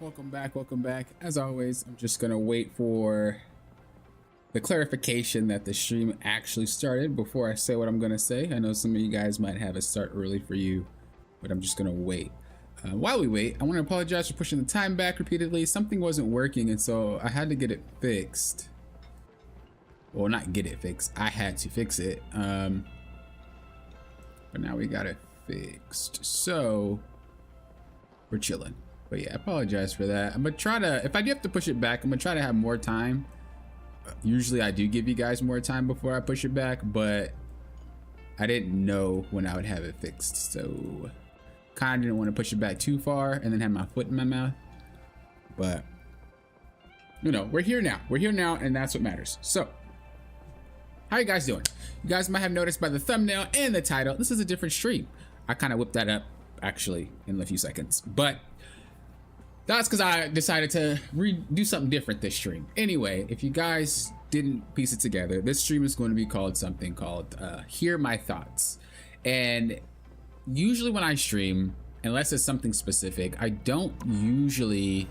Welcome back, welcome back. As always, I'm just gonna wait for the clarification that the stream actually started before I say what I'm gonna say. I know some of you guys might have it start early for you, but I'm just gonna wait. While we wait, I want to apologize for pushing the time back repeatedly. Something wasn't working, and so I had to get it fixed. Well, not get it fixed. I had to fix it. But now we got it fixed. So we're chilling. But yeah, I apologize for that. I'm gonna try to, if I do have to push it back, I'm gonna try to have more time. Usually I do give you guys more time before I push it back, but I didn't know when I would have it fixed. So kind of didn't want to push it back too far and then have my foot in my mouth. But you know, we're here now. We're here now, and that's what matters. So how you guys doing? You guys might have noticed by the thumbnail and the title, this is a different stream. I kind of whipped that up actually in a few seconds, but that's because I decided to do something different this stream. Anyway, if you guys didn't piece it together, this stream is going to be called something called Hear My Thoughts. And usually when I stream, unless it's something specific, I don't usually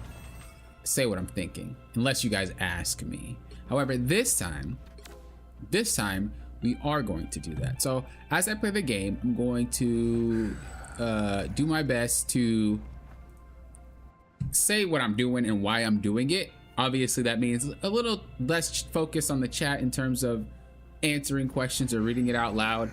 say what I'm thinking, unless you guys ask me. However, this time, we are going to do that. So as I play the game, I'm going to do my best to say what I'm doing and why I'm doing it. Obviously that means a little less focus on the chat in terms of answering questions or reading it out loud,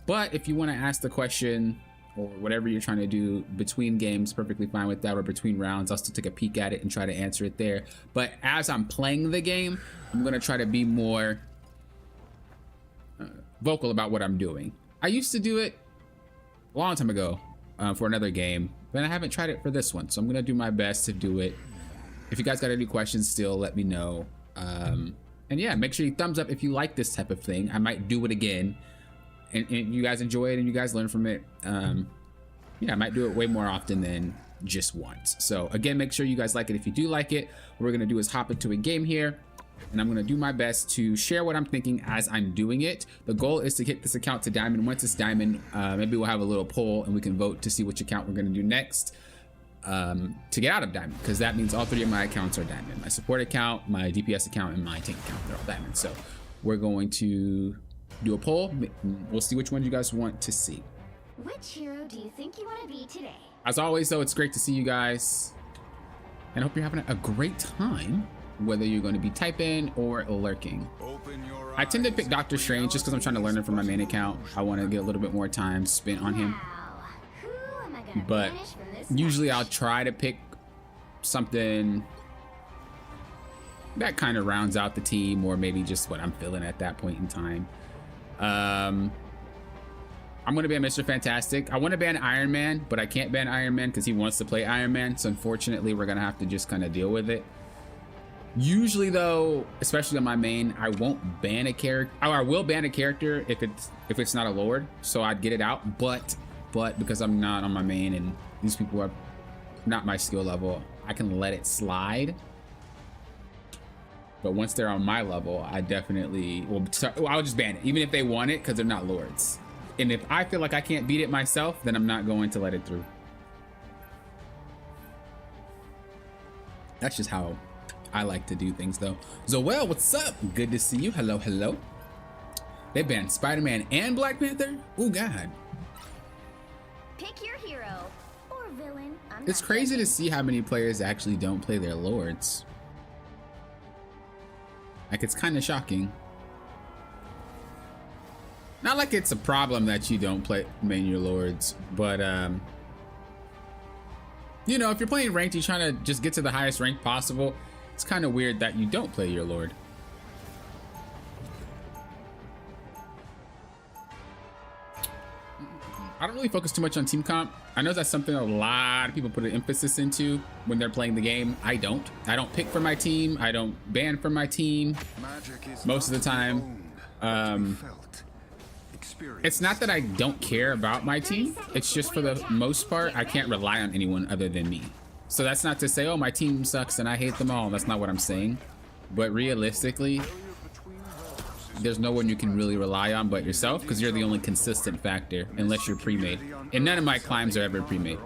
but if you want to ask the question or whatever you're trying to do between games, perfectly fine with that, or between rounds, I'll still take a peek at it and try to answer it there. But as I'm playing the game, I'm going to try to be more vocal about what I'm doing. I used to do it a long time ago for another game, but I haven't tried it for this one, so I'm gonna do my best to do it. If you guys got any questions still, let me know. And yeah, make sure you thumbs up if you like this type of thing. I might do it again, and you guys enjoy it and you guys learn from it. Yeah, I might do it way more often than just once. So again, make sure you guys like it. If you do like it, what we're gonna do is hop into a game here, and I'm gonna do my best to share what I'm thinking as I'm doing it. The goal is to get this account to diamond. Once it's diamond, maybe we'll have a little poll and we can vote to see which account we're gonna do next to get out of diamond, because that means all three of my accounts are diamond. My support account, my DPS account, and my tank account, they're all diamond. So we're going to do a poll. We'll see which one you guys want to see. Which hero do you think you want to be today? As always though, it's great to see you guys, and I hope you're having a great time, whether you're going to be typing or lurking. I tend to pick Doctor Strange just because I'm trying to learn him from my main account. I want to get a little bit more time spent on him. But usually I'll try to pick something that kind of rounds out the team, or maybe just what I'm feeling at that point in time. I'm going to ban Mr. Fantastic. I want to ban Iron Man, but I can't ban Iron Man because he wants to play Iron Man. So unfortunately, we're going to have to just kind of deal with it. Usually though, especially on my main, I won't ban a character. Or I will ban a character if it's not a Lord, so I'd get it out. But because I'm not on my main and these people are not my skill level, I can let it slide. But once they're on my level, I definitely will I'll just ban it, even if they want it, because they're not Lords. And if I feel like I can't beat it myself, then I'm not going to let it through. That's just how I like to do things though. Zoel, what's up? Good to see you. Hello, hello. They banned Spider-Man and Black Panther? Oh God. Pick your hero or villain. It's crazy to see how many players actually don't play their Lords. Like, it's kind of shocking. Not like it's a problem that you don't main your Lords, but you know, if you're playing ranked, you're trying to just get to the highest rank possible. It's kind of weird that you don't play your Lord. I don't really focus too much on team comp. I know that's something a lot of people put an emphasis into when they're playing the game. I don't pick for my team. I don't ban for my team most of the time. It's not that I don't care about my team. It's just for the most part, I can't rely on anyone other than me. So that's not to say, oh, my team sucks and I hate them all. That's not what I'm saying. But realistically, there's no one you can really rely on but yourself, because you're the only consistent factor, unless you're pre-made. And none of my climbs are ever pre-made.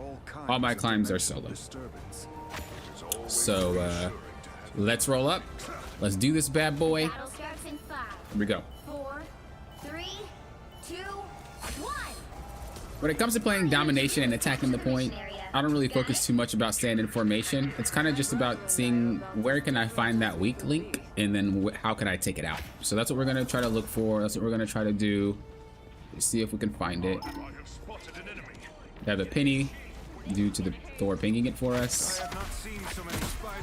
All my climbs are solo. So let's roll up. Let's do this bad boy. Battle starts in 5, Here we go. 4, 3, 2, 1. When it comes to playing domination and attacking the point, I don't really focus too much about staying in formation. It's kind of just about seeing where can I find that weak link, and then how can I take it out. So that's what we're gonna try to look for. That's what we're gonna try to do. Let's see if we can find it. We have a penny due to the Thor pinging it for us.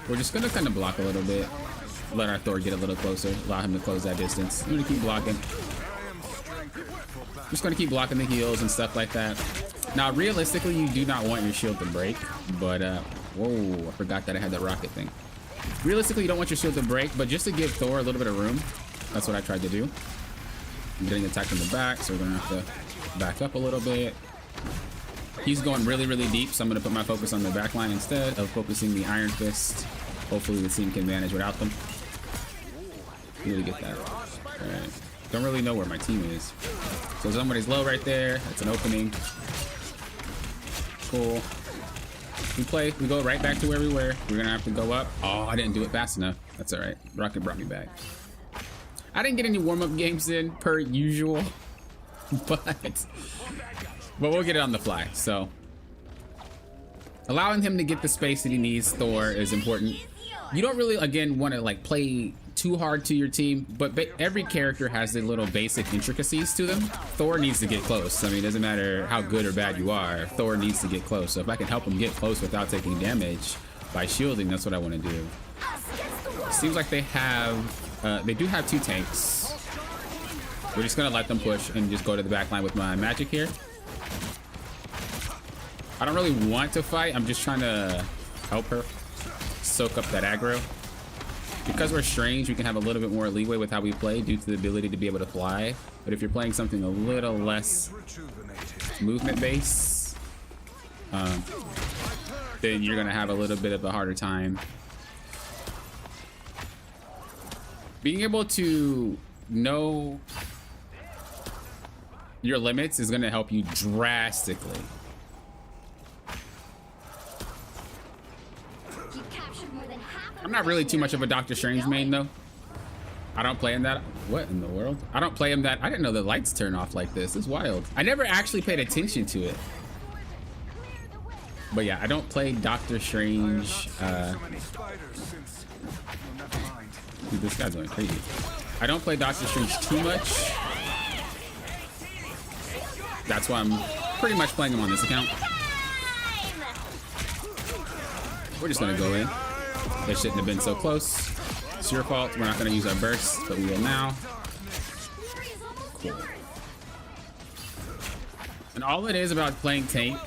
We're just gonna kind of block a little bit. Let our Thor get a little closer. Allow him to close that distance. I'm gonna keep blocking. Just gonna keep blocking the heals and stuff like that. Now, realistically, you do not want your shield to break, but whoa, I forgot that I had that rocket thing. Realistically, you don't want your shield to break, but just to give Thor a little bit of room, that's what I tried to do. I'm getting attacked in the back, so we're gonna have to back up a little bit. He's going really, really deep, so I'm gonna put my focus on the back line instead of focusing the Iron Fist. Hopefully the team can manage without them. Really get that. All right. Don't really know where my team is. So somebody's low right there. That's an opening. Cool. We go right back to where we were. We're gonna have to go up. Oh, I didn't do it fast enough. That's all right. Rocket brought me back. I didn't get any warm-up games in per usual, but we'll get it on the fly. So allowing him to get the space that he needs, Thor, is important. You don't really, again, want to like play too hard to your team, but every character has their little basic intricacies to them. Thor needs to get close. I mean, it doesn't matter how good or bad you are, Thor needs to get close. So if I can help him get close without taking damage by shielding, that's what I want to do. Seems like they do have 2 tanks. We're just gonna let them push and just go to the back line with my magic here. I don't really want to fight. I'm just trying to help her soak up that aggro. Because we're strange, we can have a little bit more leeway with how we play due to the ability to be able to fly. But if you're playing something a little less movement based, then you're gonna have a little bit of a harder time. Being able to know your limits is gonna help you drastically. I'm not really too much of a Doctor Strange main though. I don't play him that. What in the world? I don't play him that. I didn't know the lights turn off like this. It's wild. I never actually paid attention to it. But yeah, I don't play Doctor Strange. Dude, this guy's going crazy. I don't play Doctor Strange too much. That's why I'm pretty much playing him on this account. We're just gonna go in. That shouldn't have been so close. It's your fault. We're not going to use our burst, but we will now. Cool. And all it is about playing tank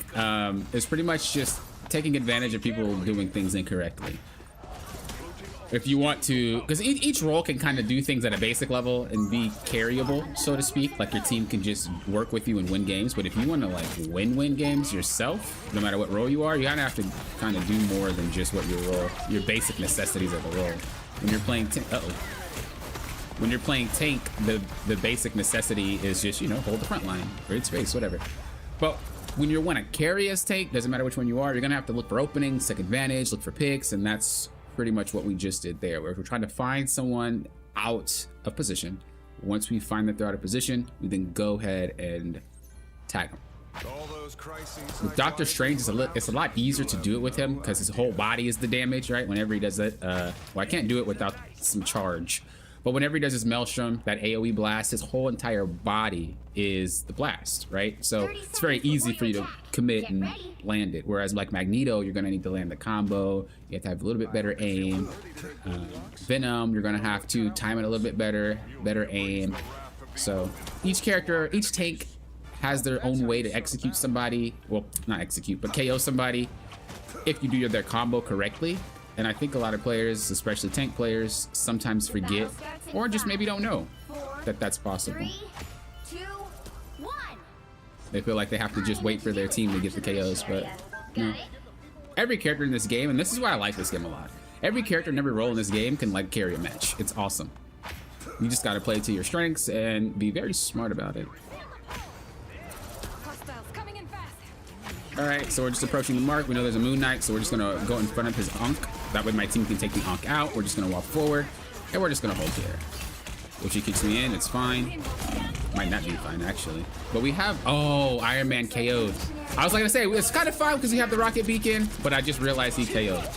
is pretty much just taking advantage of people doing things incorrectly. If you want to, because each role can kind of do things at a basic level and be carryable, so to speak. Like your team can just work with you and win games. But if you want to like win games yourself, no matter what role you are, you kind of have to kind of do more than just what your role, your basic necessities of the role. When you're playing, when you're playing tank, the basic necessity is just, you know, hold the front line, create space, whatever. But when you want to carry as tank, doesn't matter which one you are, you're gonna have to look for openings, take advantage, look for picks, and that's pretty much what we just did there, where we're trying to find someone out of position. Once we find that they're out of position, we then go ahead and tag them. With Doctor Strange, it's a lot easier to do it with him because his whole body is the damage, right? Whenever he does it, well, I can't do it without some charge. But whenever he does his Maelstrom, that AoE blast, his whole entire body is the blast, right? So it's very easy for you to commit and land it. Whereas like Magneto, you're gonna need to land the combo. You have to have a little bit better aim. Venom, you're gonna have to time it a little bit better aim. So each character, each tank has their own way to execute somebody. Well, not execute, but KO somebody if you do their combo correctly. And I think a lot of players, especially tank players, sometimes forget or just maybe don't know that that's possible. 3, 2, 1. They feel like they have to just wait for their team to get the KOs, but no. Every character in this game, and this is why I like this game a lot, every character and every role in this game can like carry a match. It's awesome. You just gotta play to your strengths and be very smart about it. All right, so we're just approaching the mark. We know there's a Moon Knight, so we're just gonna go in front of his Ankh. That way my team can take the Ankh out. We're just gonna walk forward, and we're just gonna hold here. If she kicks me in, it's fine. Might not be fine, actually. But we have... Oh, Iron Man KO'd. I was like gonna say, it's kind of fine because we have the rocket beacon, but I just realized he KO'd.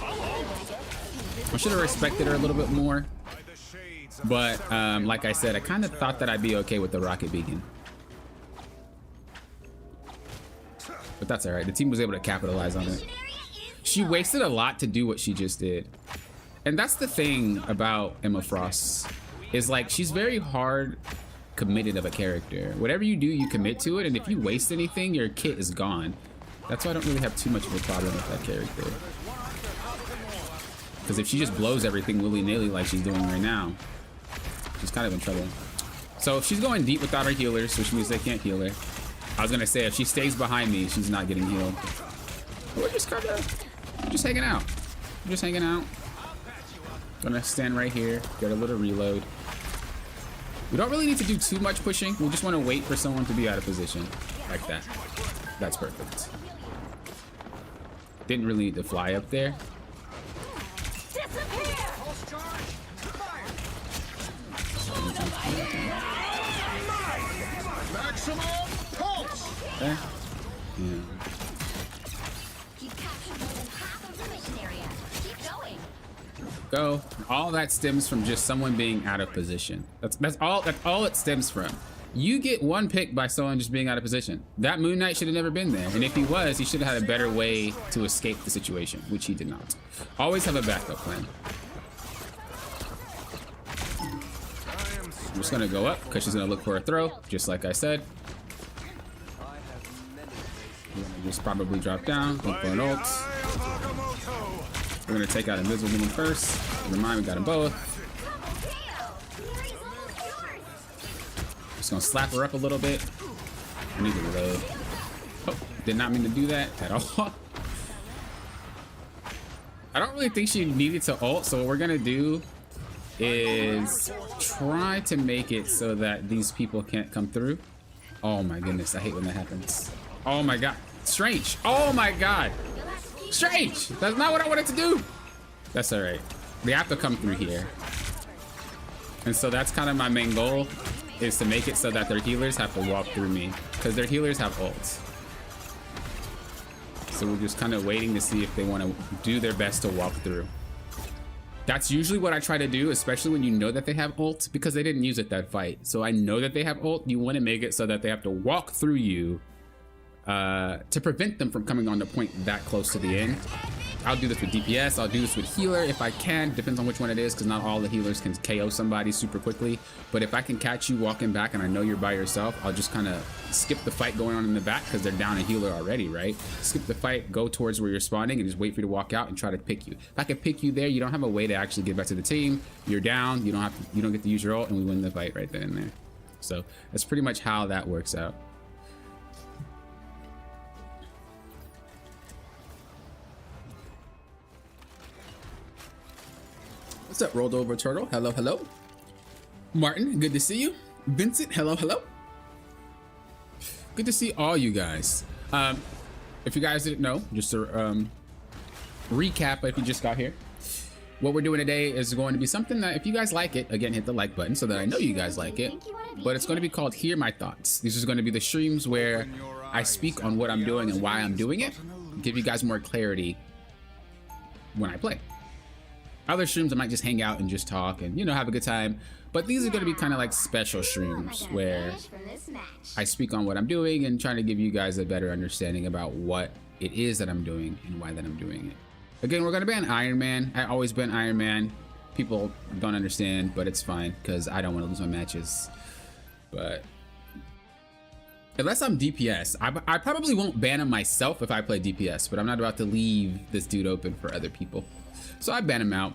I should have respected her a little bit more. But, like I said, I kind of thought that I'd be okay with the rocket beacon. But that's all right. The team was able to capitalize on it. She wasted a lot to do what she just did. And that's the thing about Emma Frost. Is like, she's very hard committed of a character. Whatever you do, you commit to it. And if you waste anything, your kit is gone. That's why I don't really have too much of a problem with that character. Because if she just blows everything willy-nilly like she's doing right now, she's kind of in trouble. So she's going deep without her healers, which means they can't heal her. I was gonna say, if she stays behind me, she's not getting healed. We're just kind of just hanging out. We're just hanging out. Gonna stand right here, get a little reload. We don't really need to do too much pushing. We just want to wait for someone to be out of position. Like that. That's perfect. Didn't really need to fly up there. Okay. Yeah. Go. All that stems from just someone being out of position. That's all it stems from. You get one pick by someone just being out of position. That Moon Knight should have never been there. And if he was, he should have had a better way to escape the situation, which he did not. Always have a backup plan. I'm just gonna go up because she's gonna look for a throw, just like I said. We're gonna just probably drop down, look for an ult. We're gonna take out Invisible Woman first. Remind me, got them both. Just gonna slap her up a little bit. I need to reload. Oh, did not mean to do that at all. I don't really think she needed to ult, so what we're gonna do is try to make it so that these people can't come through. Oh my goodness, I hate when that happens. Oh my god, Strange. Oh my god, Strange. That's not what I wanted to do. That's all right. They have to come through here. And so that's kind of my main goal, is to make it so that their healers have to walk through me, because their healers have ults. So we're just kind of waiting to see if they want to do their best to walk through. That's usually what I try to do, especially when you know that they have ult, because they didn't use it that fight. So I know that they have ult. You want to make it so that they have to walk through you to prevent them from coming on the point that close to the end. I'll do this with DPS. I'll do this with healer if I can. Depends on which one it is, because not all the healers can KO somebody super quickly. But if I can catch you walking back and I know you're by yourself, I'll just kind of skip the fight going on in the back, because they're down a healer already, right? Skip the fight, go towards where you're spawning, and just wait for you to walk out and try to pick you. If I can pick you there, you don't have a way to actually get back to the team. You're down. You don't get to use your ult, and we win the fight right then and there. So that's pretty much how that works out. What's up, Rolled Over Turtle? Hello, hello. Martin, good to see you. Vincent, hello, hello. Good to see all you guys. If you guys didn't know, just to recap, if you just got here, what we're doing today is going to be something that, if you guys like it, again, hit the like button so that I know you guys like it. But it's going to be called Hear My Thoughts. These is going to be the streams where I speak on what I'm doing and why I'm doing it, give you guys more clarity when I play. Other streams I might just hang out and just talk and, you know, have a good time. But these are going to be kind of like special streams where I speak on what I'm doing and trying to give you guys a better understanding about what it is that I'm doing and why that I'm doing it. Again, we're going to ban Iron Man. I always ban Iron Man. People don't understand, but it's fine because I don't want to lose my matches. But unless I'm DPS, I probably won't ban him myself if I play DPS, but I'm not about to leave this dude open for other people. So I ban him out.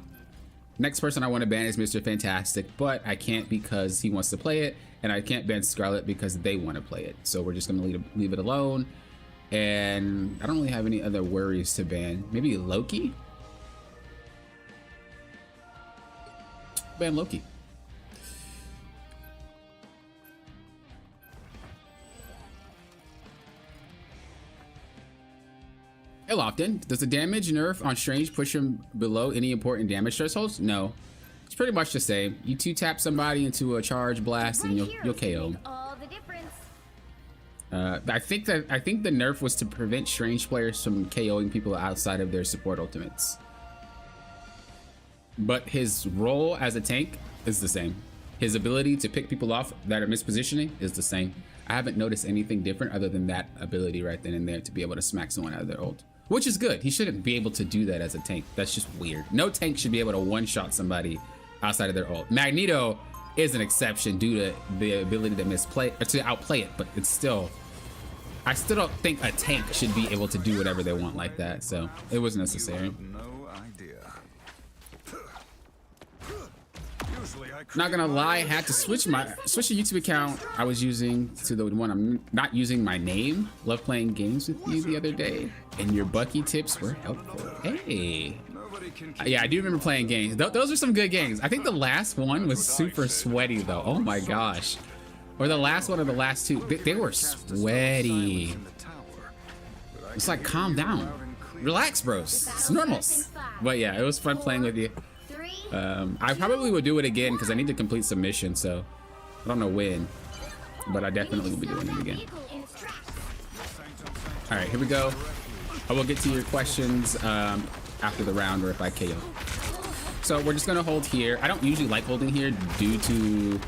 Next person I want to ban is Mr. Fantastic, but I can't because he wants to play it, and I can't ban Scarlet because they want to play it. So we're just going to leave it alone. And I don't really have any other worries to ban. Maybe Loki? Ban Loki. kill often. Does the damage nerf on Strange push him below any important damage thresholds? No. It's pretty much the same. You 2-tap somebody into a charge blast and you'll KO him. All the difference. I think the nerf was to prevent Strange players from KOing people outside of their support ultimates. But his role as a tank is the same. His ability to pick people off that are mispositioning is the same. I haven't noticed anything different other than that ability right then and there to be able to smack someone out of their ult, which is good. He shouldn't be able to do that as a tank. That's just weird. No tank should be able to one-shot somebody outside of their ult. Magneto is an exception due to the ability to misplay or to outplay it, but it's still, I still don't think a tank should be able to do whatever they want like that. So it was necessary. Not gonna lie, I had to switch a YouTube account I was using to the one I'm not using my name. Love playing games with you the other day, and your Bucky tips were helpful. Hey. Yeah, I do remember playing games. Those are some good games. I think the last one was super sweaty though. Oh my gosh. Or the last one or the last two. They were sweaty. It's like, calm down. Relax, bros. It's normal. But yeah, it was fun playing with you. I probably will do it again because I need to complete some missions, so I don't know when, but I definitely will be doing it again. All right, here we go. I will get to your questions after the round or if I KO. So we're just gonna hold here. I don't usually like holding here due to,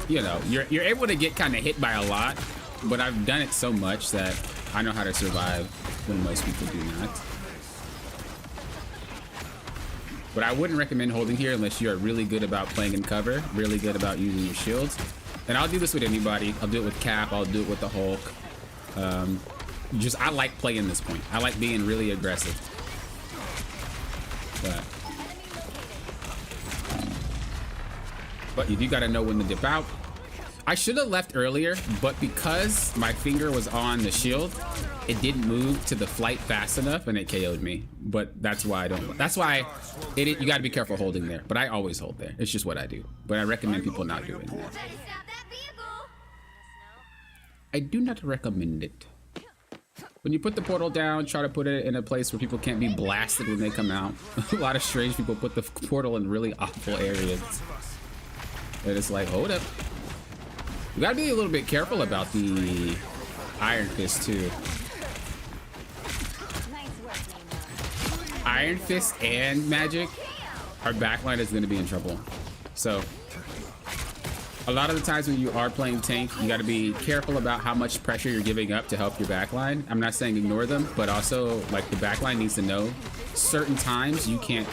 you know, you're able to get kind of hit by a lot, but I've done it so much that I know how to survive when most people do not. But I wouldn't recommend holding here unless you're really good about playing in cover, really good about using your shields. And I'll do this with anybody. I'll do it with Cap, I'll do it with the Hulk. I like playing this point. I like being really aggressive. But you do gotta know when to dip out. I should have left earlier, but because my finger was on the shield, it didn't move to the flight fast enough and it KO'd me. But that's why I don't. That's why you got to be careful holding there. But I always hold there. It's just what I do. But I recommend people not doing that. I do not recommend it. When you put the portal down, try to put it in a place where people can't be blasted when they come out. A lot of Strange people put the portal in really awful areas. And it's like, hold up. You gotta be a little bit careful about the Iron Fist too. Iron Fist and magic, our backline is gonna be in trouble. So a lot of the times when you are playing tank, you gotta be careful about how much pressure you're giving up to help your backline. I'm not saying ignore them, but also like the backline needs to know certain times you can't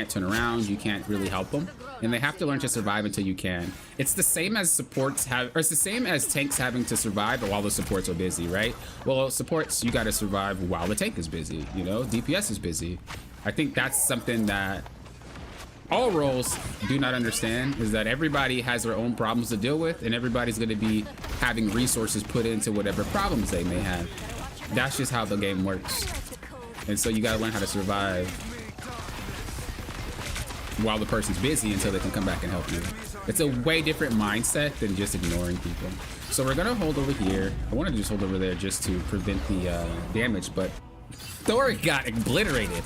turn around, you can't really help them. And they have to learn to survive until you can. It's the same as it's the same as tanks having to survive while the supports are busy, right? Well, supports, you gotta survive while the tank is busy, you know? DPS is busy. I think that's something that all roles do not understand, is that everybody has their own problems to deal with, and everybody's gonna be having resources put into whatever problems they may have. That's just how the game works. And so you gotta learn how to survive while the person's busy until they can come back and help you. It's a way different mindset than just ignoring people. So we're gonna hold over here. I wanted to just hold over there just to prevent the damage, but Thor got obliterated.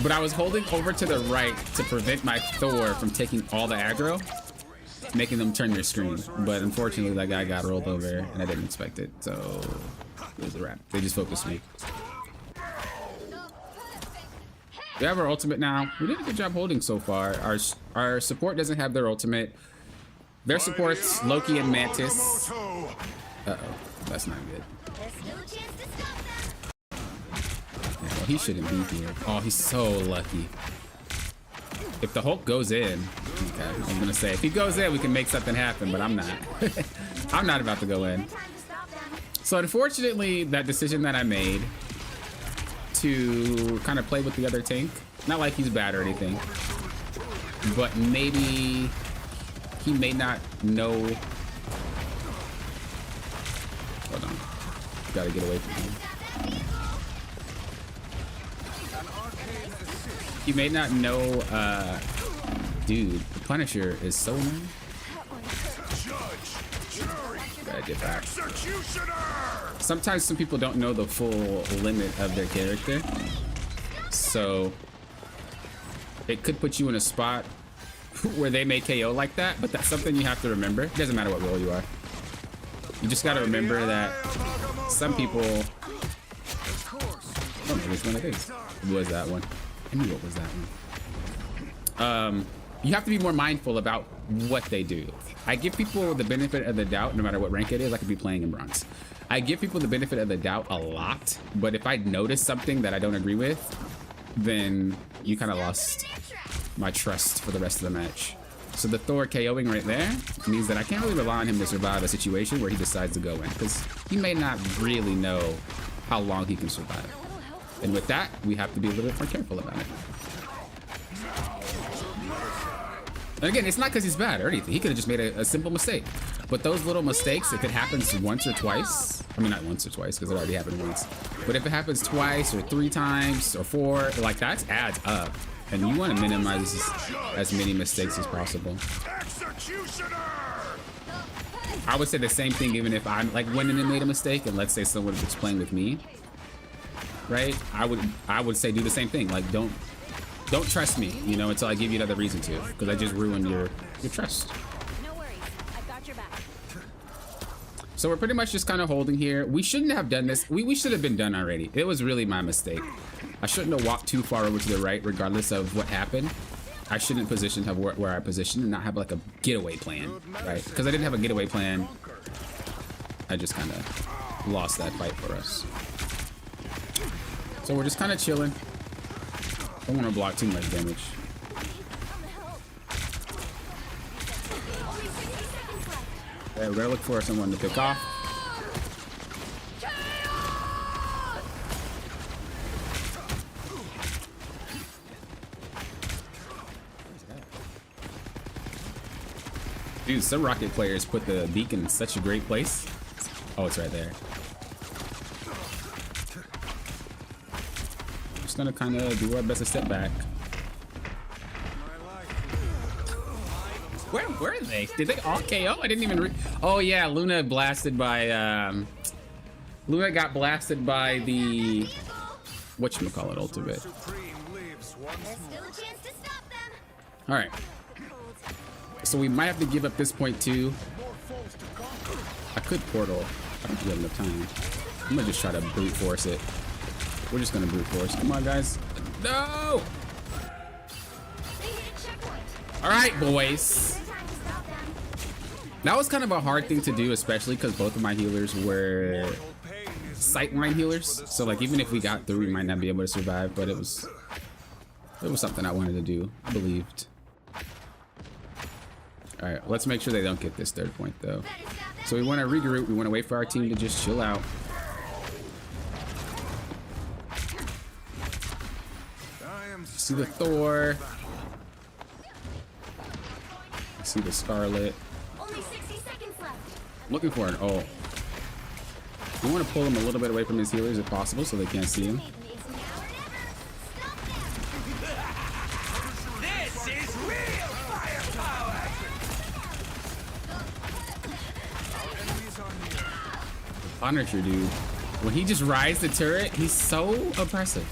But I was holding over to the right to prevent my Thor from taking all the aggro, making them turn their screen. But unfortunately, that guy got rolled over and I didn't expect it. So it was a wrap. They just focused me. We have our ultimate now. We did a good job holding so far. Our support doesn't have their ultimate. Their support's Loki and Mantis. Uh-oh, that's not good. Yeah, well, he shouldn't be here. Oh, he's so lucky. If the Hulk goes in, okay, I was gonna say, if he goes in, we can make something happen, but I'm not. I'm not about to go in. So unfortunately, that decision that I made to kind of play with the other tank, not like he's bad or anything, but maybe he may not know. Hold on, gotta get away from him. He may not know. Dude, the Punisher is so annoying. Gotta get back. sometimes some people don't know the full limit of their character, so it could put you in a spot where they may KO like that, but that's something you have to remember. It doesn't matter what role you are. You just got to remember that some people... I don't know which one it is. What was that one? I knew what was that one. You have to be more mindful about what they do. I give people the benefit of the doubt no matter what rank it is. I could be playing in bronze. I give people the benefit of the doubt a lot, but if I notice something that I don't agree with, then you kind of lost my trust for the rest of the match. So the Thor KOing right there means that I can't really rely on him to survive a situation where he decides to go in, because he may not really know how long he can survive. And with that, we have to be a little bit more careful about it. And again, it's not because he's bad or anything. He could have just made a simple mistake. But those little mistakes, if it happens once or twice, I mean, not once or twice, because it already happened once. But if it happens twice or 3 times or 4, like that adds up. And you want to minimize as many mistakes as possible. I would say the same thing even if I'm like went in and made a mistake, and let's say someone was playing with me, right? I would say do the same thing. Like don't trust me, you know, until I give you another reason to, because I just ruined your trust. No worries. I've got your back. So we're pretty much just kind of holding here. We shouldn't have done this. We should have been done already. It was really my mistake. I shouldn't have walked too far over to the right, regardless of what happened. I shouldn't position have where I positioned and not have like a getaway plan, right? Because I didn't have a getaway plan. I just kind of lost that fight for us. So we're just kind of chilling. Don't want to block too much damage. Okay, we're gonna look for someone to pick off. Dude, some Rocket players put the beacon in such a great place. Oh, it's right there. Just gonna kind of do our best to step back. Where were they? Did they all KO? I didn't even oh yeah, Luna blasted by Luna got blasted by the whatchamacallit ultimate. All right. So we might have to give up this point too. I could portal. I don't have enough time. I'm gonna just try to brute force it. We're just gonna brute force. Come on, guys. No! All right, boys. That was kind of a hard thing to do, especially because both of my healers were sightline healers. So like, even if we got through, we might not be able to survive. But it was something I wanted to do. I believed. All right, let's make sure they don't get this 3rd point though. So we want to regroup. We want to wait for our team to just chill out. See the Thor. I see the Scarlet. Only 60 seconds left. Looking for an ult. We want to pull him a little bit away from his healers if possible so they can't see him. This is real firepower. Punisher, dude. When he just rides the turret, he's so oppressive.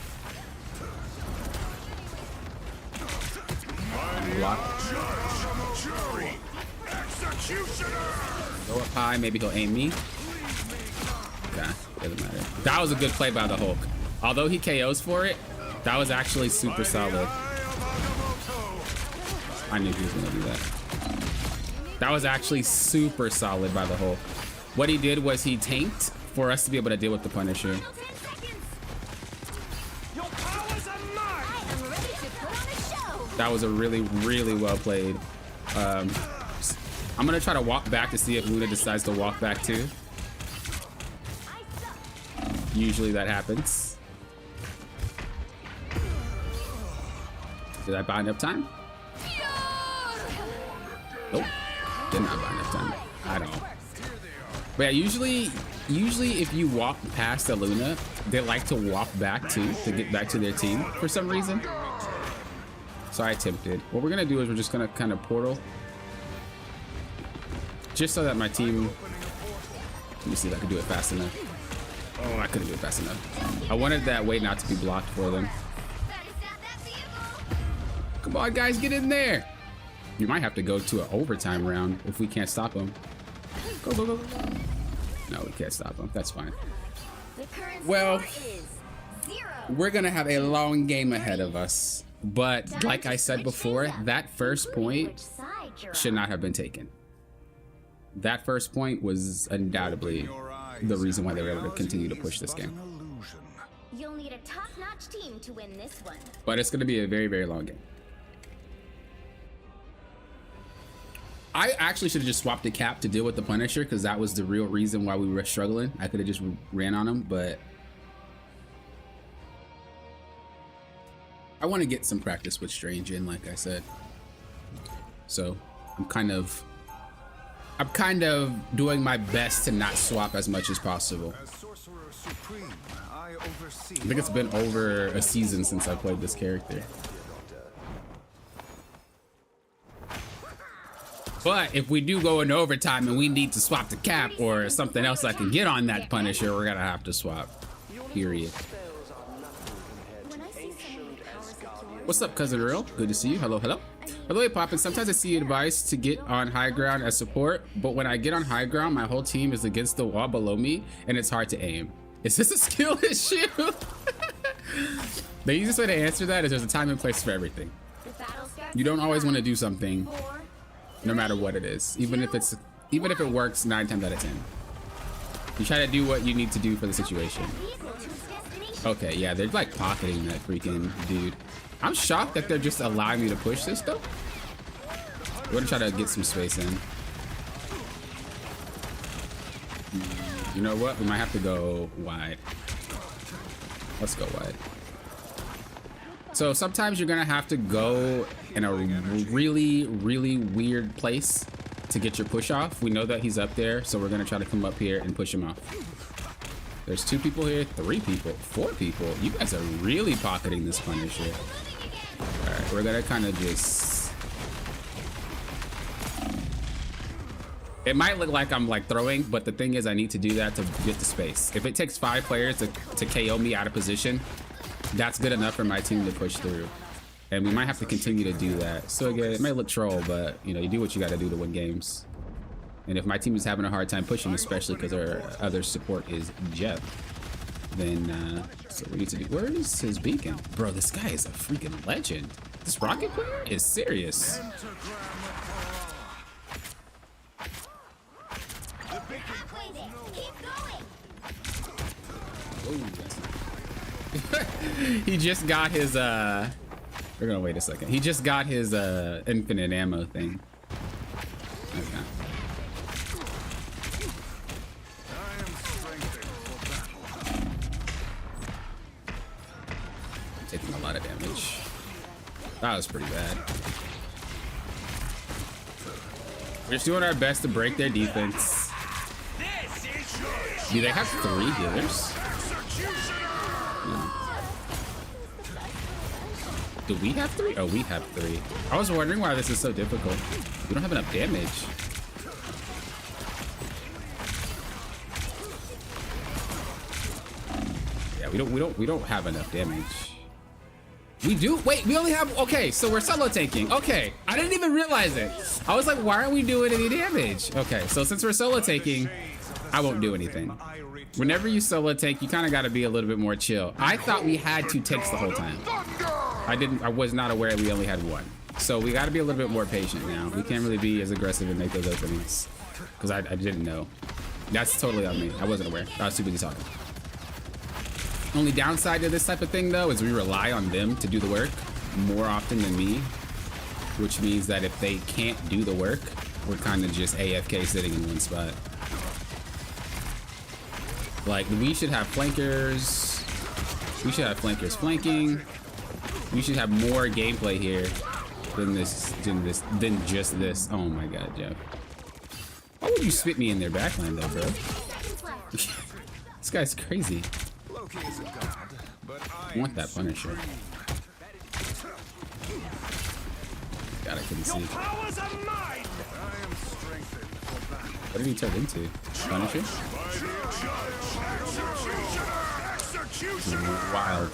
Block. Go up high, maybe he'll aim me. Okay, doesn't matter. That was a good play by the Hulk. Although he KOs for it, that was actually super solid. I knew he was gonna do that. That was actually super solid by the Hulk. What he did was he tanked for us to be able to deal with the Punisher. That was a really, really well played. I'm gonna try to walk back to see if Luna decides to walk back too. Usually that happens. Did I buy enough time? Nope. Did not buy enough time at all. But yeah, usually if you walk past a Luna, they like to walk back too, to get back to their team for some reason. So I attempted. What we're gonna do is we're just gonna kind of portal. Just so that my team, let me see if I can do it fast enough. Oh, I couldn't do it fast enough. I wanted that weight not to be blocked for them. Come on, guys, get in there. You might have to go to an overtime round if we can't stop them. Go, go, go, go. No, we can't stop them. That's fine. Well, we're going to have a long game ahead of us. But like I said before, that first point should not have been taken. That first point was undoubtedly the reason why they were able to continue to push this game. You'll need a top-notch team to win this one. But it's going to be a very, very long game. I actually should have just swapped the cap to deal with the Punisher, because that was the real reason why we were struggling. I could have just ran on him, but I want to get some practice with Strange in, like I said. So I'm kind of doing my best to not swap as much as possible. I think it's been over a season since I played this character. But if we do go into overtime and we need to swap the cap or something else I can get on that Punisher, we're gonna have to swap. Period. What's up, cousin Earl? Good to see you. Hello, hello. Hello, Poppin'. Sometimes I see advice to get on high ground as support, but when I get on high ground, my whole team is against the wall below me, and it's hard to aim. Is this a skill issue? The easiest way to answer that is there's a time and place for everything. You don't always want to do something, no matter what it is, even if it works 9 times out of 10. You try to do what you need to do for the situation. Okay, yeah, they're like pocketing that freaking dude. I'm shocked that they're just allowing me to push this though. We're gonna try to get some space in. You know what? We might have to go wide. Let's go wide. So sometimes you're gonna have to go in a really, really weird place to get your push off. We know that he's up there, so we're gonna try to come up here and push him off. There's 2 people here, 3 people, 4 people. You guys are really pocketing this Punisher. All right, we're gonna kind of just... It might look like I'm like throwing, but the thing is I need to do that to get the space. If it takes 5 players to KO me out of position, that's good enough for my team to push through. And we might have to continue to do that. So again, it may look troll, but you know, you do what you gotta do to win games. And if my team is having a hard time pushing, especially because our other support is Jeff, then so we need to do... Where is his beacon? Bro, this guy is a freaking legend. This rocket player is serious. He just got his we're gonna wait a second. He just got his infinite ammo thing. Okay. I'm taking a lot of damage. That was pretty bad. We're just doing our best to break their defense. Do they have 3 healers? No. Do we have 3? Oh, we have 3. I was wondering why this is so difficult. We don't have enough damage. Yeah, we don't have enough damage. We do? Wait, we only have... Okay, so we're solo tanking. Okay, I didn't even realize it. I was like, why aren't we doing any damage? Okay, so since we're solo tanking, I won't do anything. Whenever you solo tank, you kind of got to be a little bit more chill. I thought we had 2 tanks the whole time. I was not aware we only had 1. So we got to be a little bit more patient now. We can't really be as aggressive and make those openings because I didn't know. That's totally on me. I wasn't aware. I was too busy talking. Only downside to this type of thing though is we rely on them to do the work more often than me, which means that if they can't do the work, we're kind of just AFK sitting in one spot. Like, we should have flankers. We should have flankers flanking. We should have more gameplay here than just this. Oh my god, Jeff. Why would you spit me in their backline though, bro? This guy's crazy. I want that Punisher. God, I couldn't see. What did he turn into? Punisher? Wild.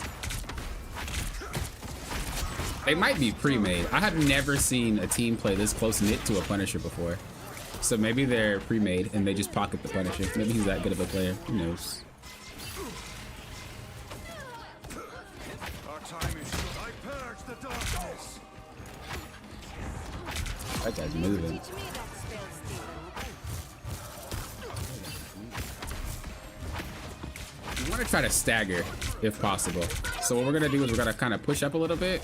They might be pre-made. I have never seen a team play this close knit to a Punisher before. So maybe they're pre-made and they just pocket the Punisher. Maybe he's that good of a player. Who knows? That guy's moving. We want to try to stagger if possible. So what we're gonna do is we're gonna kind of push up a little bit,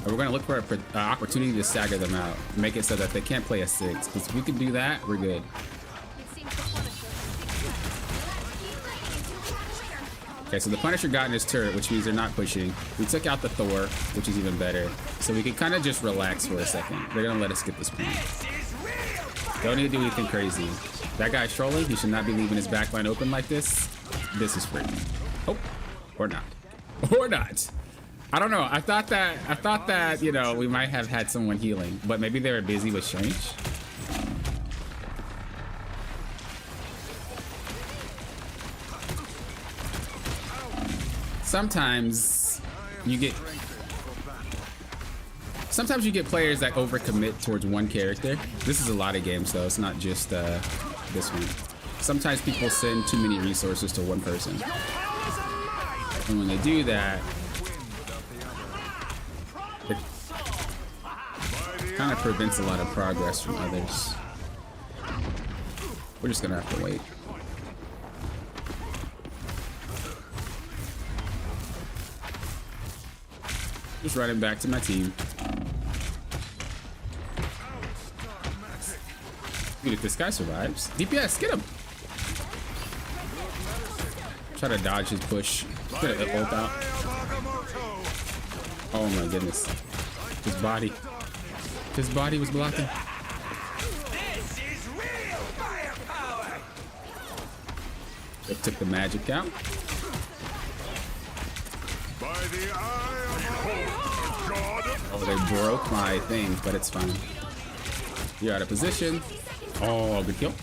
and we're gonna look for an opportunity to stagger them out, make it so that they can't play a 6. Because if we can do that, we're good. Okay, so the Punisher got in his turret, which means they're not pushing. We took out the Thor, which is even better. So we can kind of just relax for a second. They're gonna let us get this point. Don't need to do anything crazy. That guy's trolling. He should not be leaving his backline open like this. This is free. Oh, or not. Or not. I don't know. I thought that, you know, we might have had someone healing, but maybe they were busy with Strange. Sometimes you get players that overcommit towards one character. This is a lot of games though. It's not just this one. Sometimes people send too many resources to one person. And when they do that, it kind of prevents a lot of progress from others. We're just gonna have to wait. Just running back to my team. Dude, if this guy survives, DPS, get him! Try to dodge his push. Get an ult out. Oh my goodness. His body was blocking. They took the magic out. Oh, they broke my thing, but it's fine. You're out of position. Oh, good kill.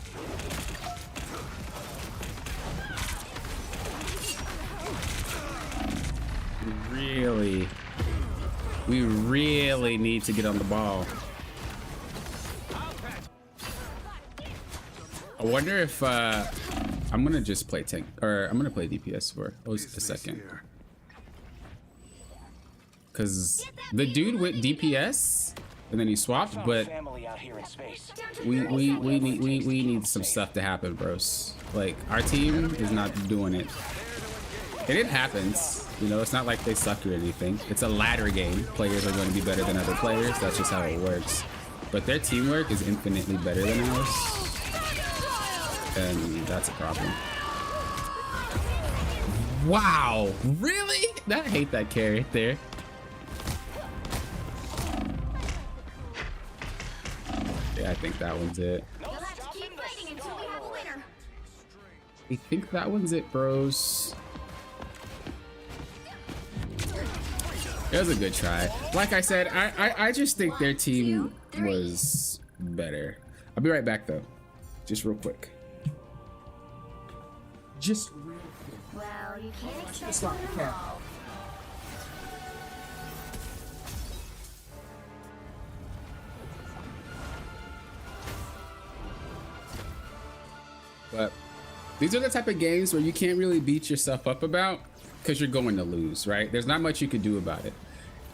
We really need to get on the ball. I wonder if I'm gonna just play tank, or I'm gonna play DPS for a second. Cause the dude went DPS and then he swapped, but we need some stuff to happen, bros. Like our team is not doing it. And it happens, you know, it's not like they suck or anything. It's a ladder game. Players are going to be better than other players. That's just how it works. But their teamwork is infinitely better than ours. And that's a problem. Wow, really? I hate that carry right there. Yeah, I think that one's it. I think that one's it, bros. It was a good try. Like I said, I just think their team was better. I'll be right back though. Just real quick. Just real quick. Well, you can't expect them all. But these are the type of games where you can't really beat yourself up about because you're going to lose, right? There's not much you can do about it.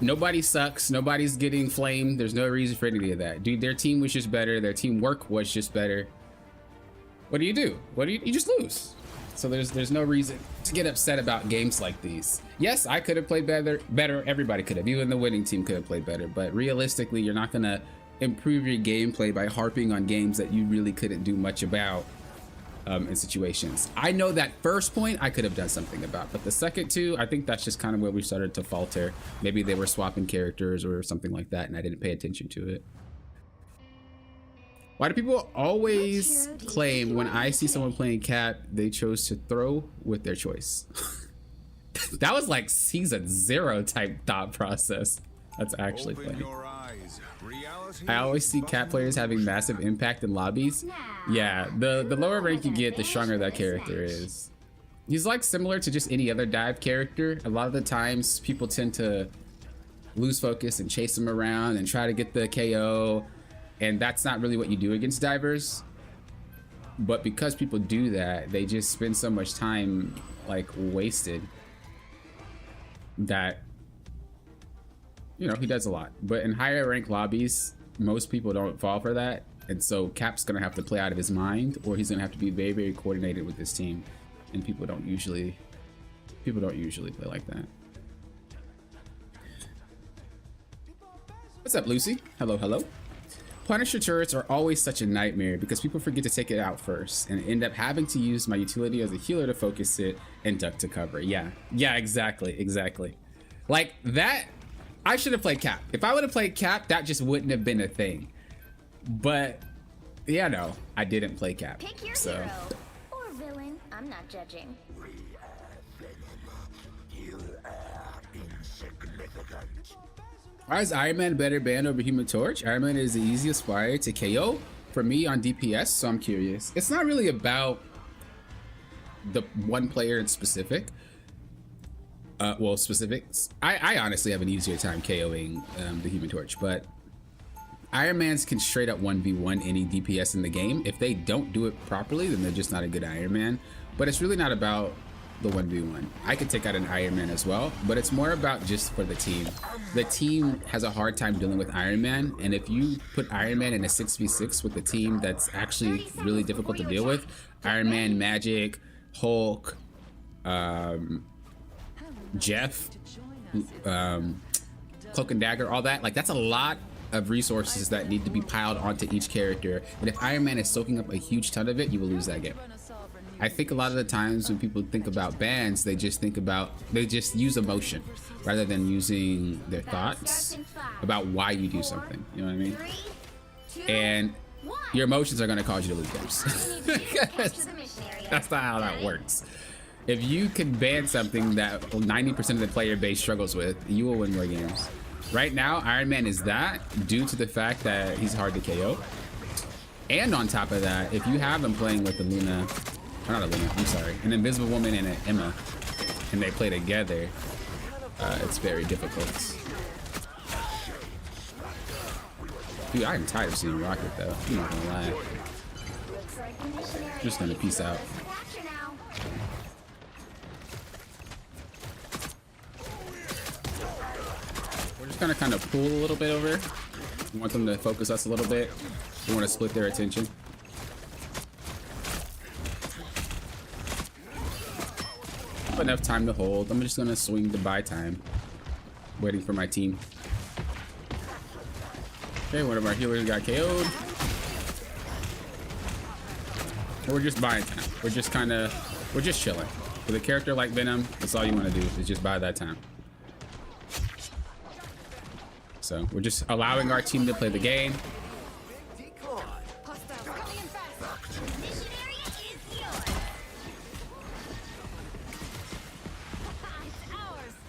Nobody sucks. Nobody's getting flamed. There's no reason for any of that. Dude, their team was just better. Their teamwork was just better. What do? You just lose. So there's no reason to get upset about games like these. Yes, I could have played better. Everybody could have. Even the winning team could have played better. But realistically, you're not going to improve your gameplay by harping on games that you really couldn't do much about. In situations. I know that first point I could have done something about, but the second two, I think that's just kind of where we started to falter. Maybe they were swapping characters or something like that and I didn't pay attention to it. Why do people always claim when I see someone playing Cat, they chose to throw with their choice? That was like season 0 type thought process. That's actually funny. I always see Cat players having massive impact in lobbies. Yeah, the lower rank you get, the stronger that character is. He's like similar to just any other dive character. A lot of the times people tend to lose focus and chase him around and try to get the KO, and that's not really what you do against divers. But because people do that, they just spend so much time like wasted that, you know, he does a lot. But in higher rank lobbies, most people don't fall for that, and so Cap's gonna have to play out of his mind, or he's gonna have to be very, very coordinated with his team, and people don't usually play like that. What's up, Lucy? Hello, hello. Punisher turrets are always such a nightmare because people forget to take it out first and end up having to use my utility as a healer to focus it and duck to cover. Yeah, exactly. Like that, I should have played Cap. If I would have played Cap, that just wouldn't have been a thing. But yeah, no, I didn't play Cap. Pick your so. hero or villain. I'm not judging. Why is Iron Man a better band over Human Torch? Iron Man is the easiest fire to KO for me on DPS, so I'm curious. It's not really about the one player in specific. Well, specifics. I honestly have an easier time KOing the Human Torch, but Iron Mans can straight up 1v1 any DPS in the game. If they don't do it properly, then they're just not a good Iron Man. But it's really not about the 1v1. I could take out an Iron Man as well, but it's more about just for the team. The team has a hard time dealing with Iron Man, and if you put Iron Man in a 6v6 with a team that's actually really difficult to deal with, Iron Man, Magic, Hulk, Jeff, Cloak and Dagger, all that, like that's a lot of resources that need to be piled onto each character, and if Iron Man is soaking up a huge ton of it, you will lose that game. I think a lot of the times when people think about bans, they just use emotion rather than using their thoughts about why you do something. You know what I mean? 3, 2, And 1. your emotions are going to cause you to lose games. That's not how that works. If you can ban something that 90% of the player base struggles with, you will win more games. Right now, Iron Man is that due to the fact that he's hard to KO. And on top of that, if you have him playing with the Luna, or not a Luna, I'm sorry, an Invisible Woman and an Emma, and they play together, it's very difficult. Dude, I am tired of seeing Rocket though. I'm not gonna lie. Just gonna peace out. We're just gonna kind of pull a little bit over. We want them to focus us a little bit. We want to split their attention. Enough time to hold. I'm just gonna swing to buy time, waiting for my team. Okay, one of our healers got KO'd. We're just buying time. We're just chilling. With a character like Venom, that's all you want to do is just buy that time. So we're just allowing our team to play the game.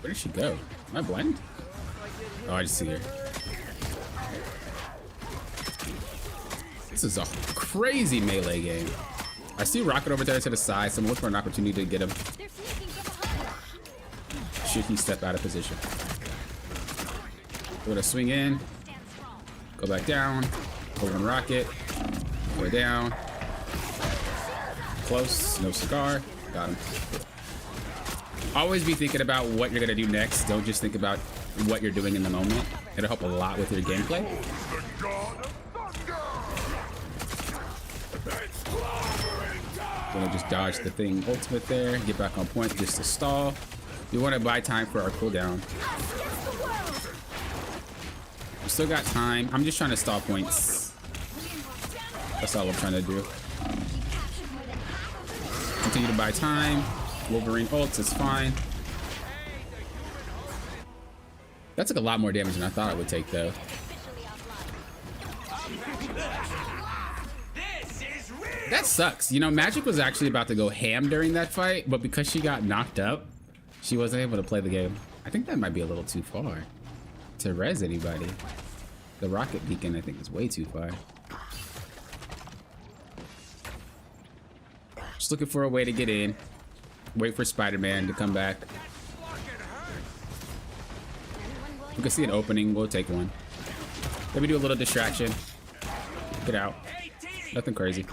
Where did she go? Am I blind? Oh, I just see her. This is a crazy melee game. I see Rocket over there to the side, so I'm looking for an opportunity to get him. Should he step out of position? We're gonna swing in, go back down, over on Rocket, go down. Close, no cigar, got him. Always be thinking about what you're gonna do next. Don't just think about what you're doing in the moment. It'll help a lot with your gameplay. Gonna just dodge the thing ultimate there, get back on point just to stall. We want to buy time for our cooldown. We still got time. I'm just trying to stall points. That's all I'm trying to do. Continue to buy time. Wolverine ults is fine. That took a lot more damage than I thought it would take, though. That sucks. You know, Magic was actually about to go ham during that fight, but because she got knocked up, she wasn't able to play the game. I think that might be a little too far to res anybody. The rocket beacon, I think, is way too far. Just looking for a way to get in. Wait for Spider-Man to come back. We can see an opening. We'll take one. Maybe do a little distraction. Get out. Nothing crazy.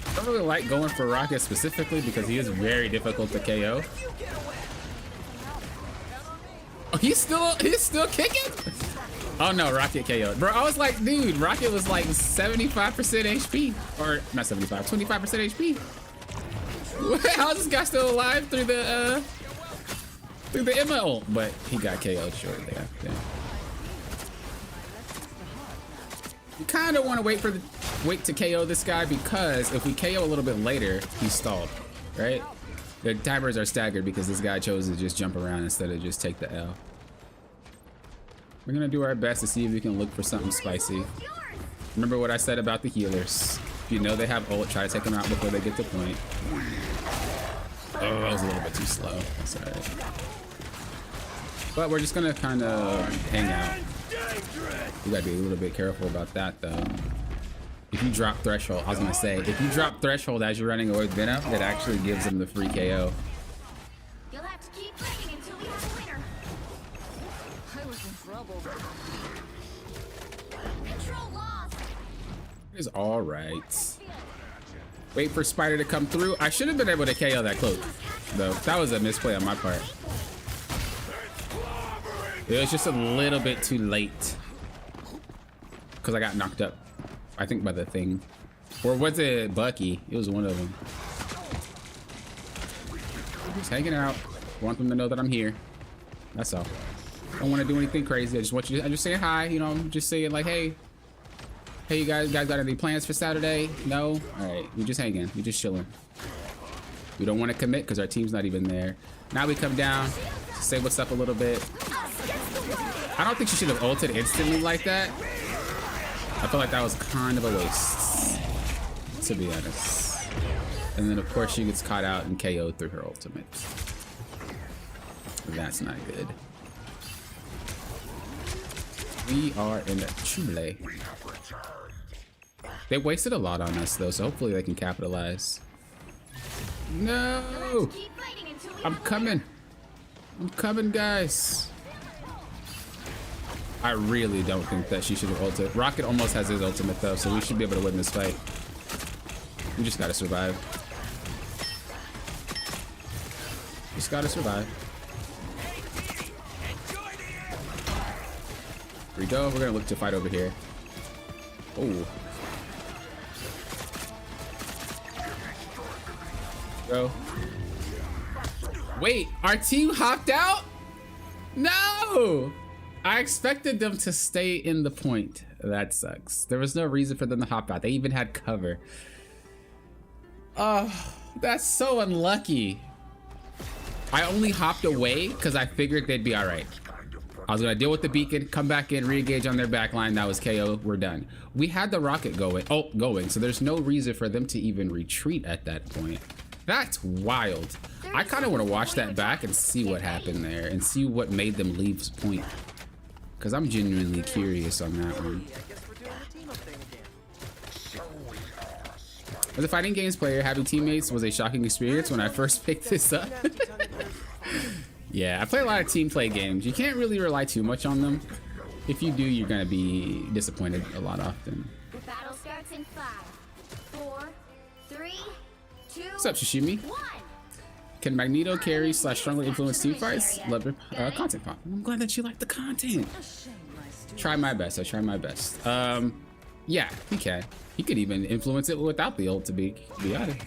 I don't really like going for Rocket specifically because he is very difficult to KO. Oh, he's still kicking? Oh no, Rocket KO'd. Bro, I was like, dude, Rocket was like 75% HP. Or not 75, 25% HP. How is this guy still alive through the Emma ult? But he got KO'd short there. Yeah. You kind of want to wait to KO this guy because if we KO a little bit later, he's stalled, right? The timers are staggered because this guy chose to just jump around instead of just take the L. We're gonna do our best to see if we can look for something spicy. Remember what I said about the healers. If you know they have ult, try to take them out before they get to point. Oh, that was a little bit too slow. That's alright. But we're just gonna kind of hang out. You gotta be a little bit careful about that though. If you drop threshold, I was gonna say, if you drop threshold as you're running away with Venom, it actually gives him the free KO. You'll have to keep fighting until we have a winner. I was in trouble. Control lost. It is all right. Wait for Spider to come through. I should have been able to KO that cloak, though. That was a misplay on my part. It was just a little bit too late because I got knocked up, I think, by the thing. Or was it Bucky? It was one of them. I'm just hanging out. Want them to know that I'm here. That's all. Don't want to do anything crazy. I just want you to, I just say hi, you know, just say it like, hey, you guys got any plans for Saturday? No? All right, we're just hanging. We're just chilling. We don't want to commit because our team's not even there. Now we come down, say what's up a little bit. I don't think she should have ulted instantly like that. I feel like that was kind of a waste, to be honest. And then of course she gets caught out and KO'd through her ultimate. That's not good. We are in trouble. They wasted a lot on us though, so hopefully they can capitalize. No! I'm coming. I'm coming, guys. I really don't think that she should have ulted. Rocket almost has his ultimate though, so we should be able to win this fight. We just gotta survive. Just gotta survive. Here we go. We're gonna look to fight over here. Oh. Go. Wait, our team hopped out? No! I expected them to stay in the point. That sucks. There was no reason for them to hop out. They even had cover. Oh, that's so unlucky. I only hopped away because I figured they'd be all right. I was gonna deal with the beacon, come back in, re-engage on their backline. That was KO. We're done. We had the rocket going, so there's no reason for them to even retreat at that point. That's wild. I kind of want to watch that back and see what happened there and see what made them leave point. Because I'm genuinely curious on that one. As a fighting games player, having teammates was a shocking experience when I first picked this up. Yeah, I play a lot of team play games. You can't really rely too much on them. If you do, you're going to be disappointed a lot often. The battle starts in 5, 4, 3, 2, What's up, Shishimi? 1. Can Magneto carry / strongly influence team fights? Love your content. I'm glad that you like the content. Try my best. I try my best. Yeah, he can. He could even influence it without the ult, to be honest.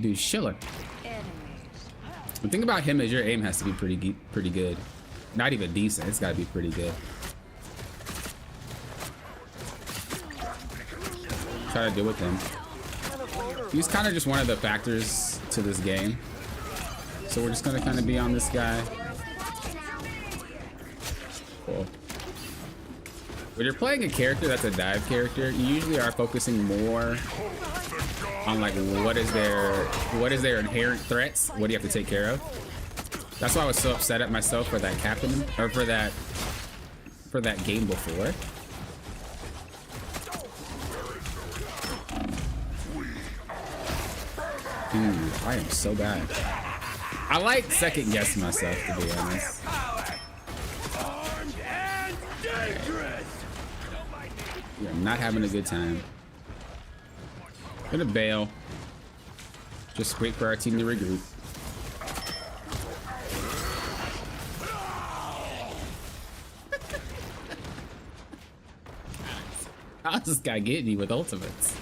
Dude, Schiller. The thing about him is your aim has to be pretty good. Not even decent. It's got to be pretty good. Try to deal with him. He's kind of just one of the factors to this game. So we're just gonna kind of be on this guy. Cool. When you're playing a character that's a dive character, you usually are focusing more on like what is their inherent threats, what do you have to take care of. That's why I was so upset at myself for that captain, or for that game before. Dude, I am so bad. I like second guess myself, to be honest. Armed and dangerous. We are not having a good time. Gonna bail. Just wait for our team to regroup. How's this guy getting you with ultimates?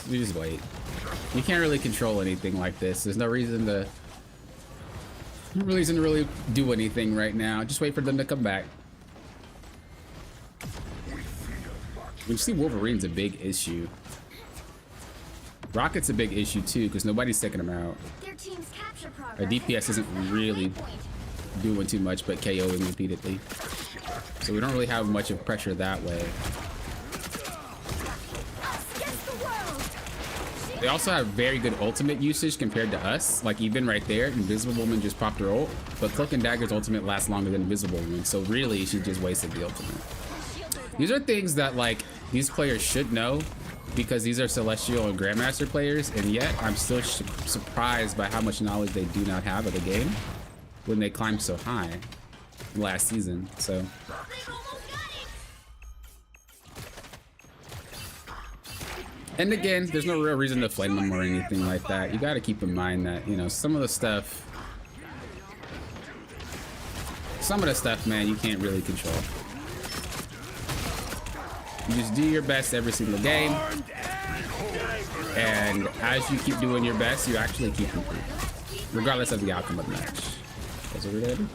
You just wait. You can't really control anything like this. There's no reason to really do anything right now. Just wait for them to come back. We see Wolverine's a big issue. Rocket's a big issue too, because nobody's taking him out. Their team's capture progress. Our DPS isn't really doing too much but KOing repeatedly. So we don't really have much of pressure that way. They also have very good ultimate usage compared to us. Like even right there, Invisible Woman just popped her ult, but Cloak and Dagger's ultimate lasts longer than Invisible Woman. So really, she just wasted the ultimate. These are things that like these players should know because these are Celestial and Grandmaster players, and yet I'm still surprised by how much knowledge they do not have of the game when they climbed so high last season. So. And again, there's no real reason to flame them or anything like that. You got to keep in mind that, you know, some of the stuff, man, you can't really control. You just do your best every single game. And as you keep doing your best, you actually keep improving, regardless of the outcome of the match. That's what we're gonna do.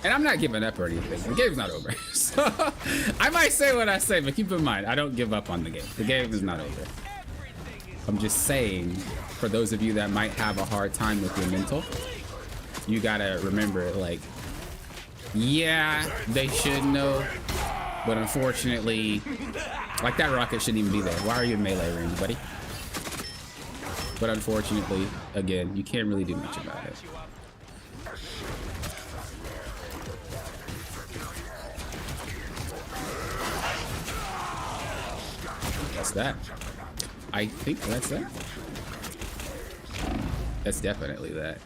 And I'm not giving up or anything. The game's not over. So I might say what I say, but keep in mind, I don't give up on the game. The game is not over. I'm just saying, for those of you that might have a hard time with your mental, you gotta remember, like, yeah, they should know, but unfortunately, like that rocket shouldn't even be there. Why are you in melee range, buddy? But unfortunately, again, you can't really do much about it. That's that. I think that's that. That's definitely that.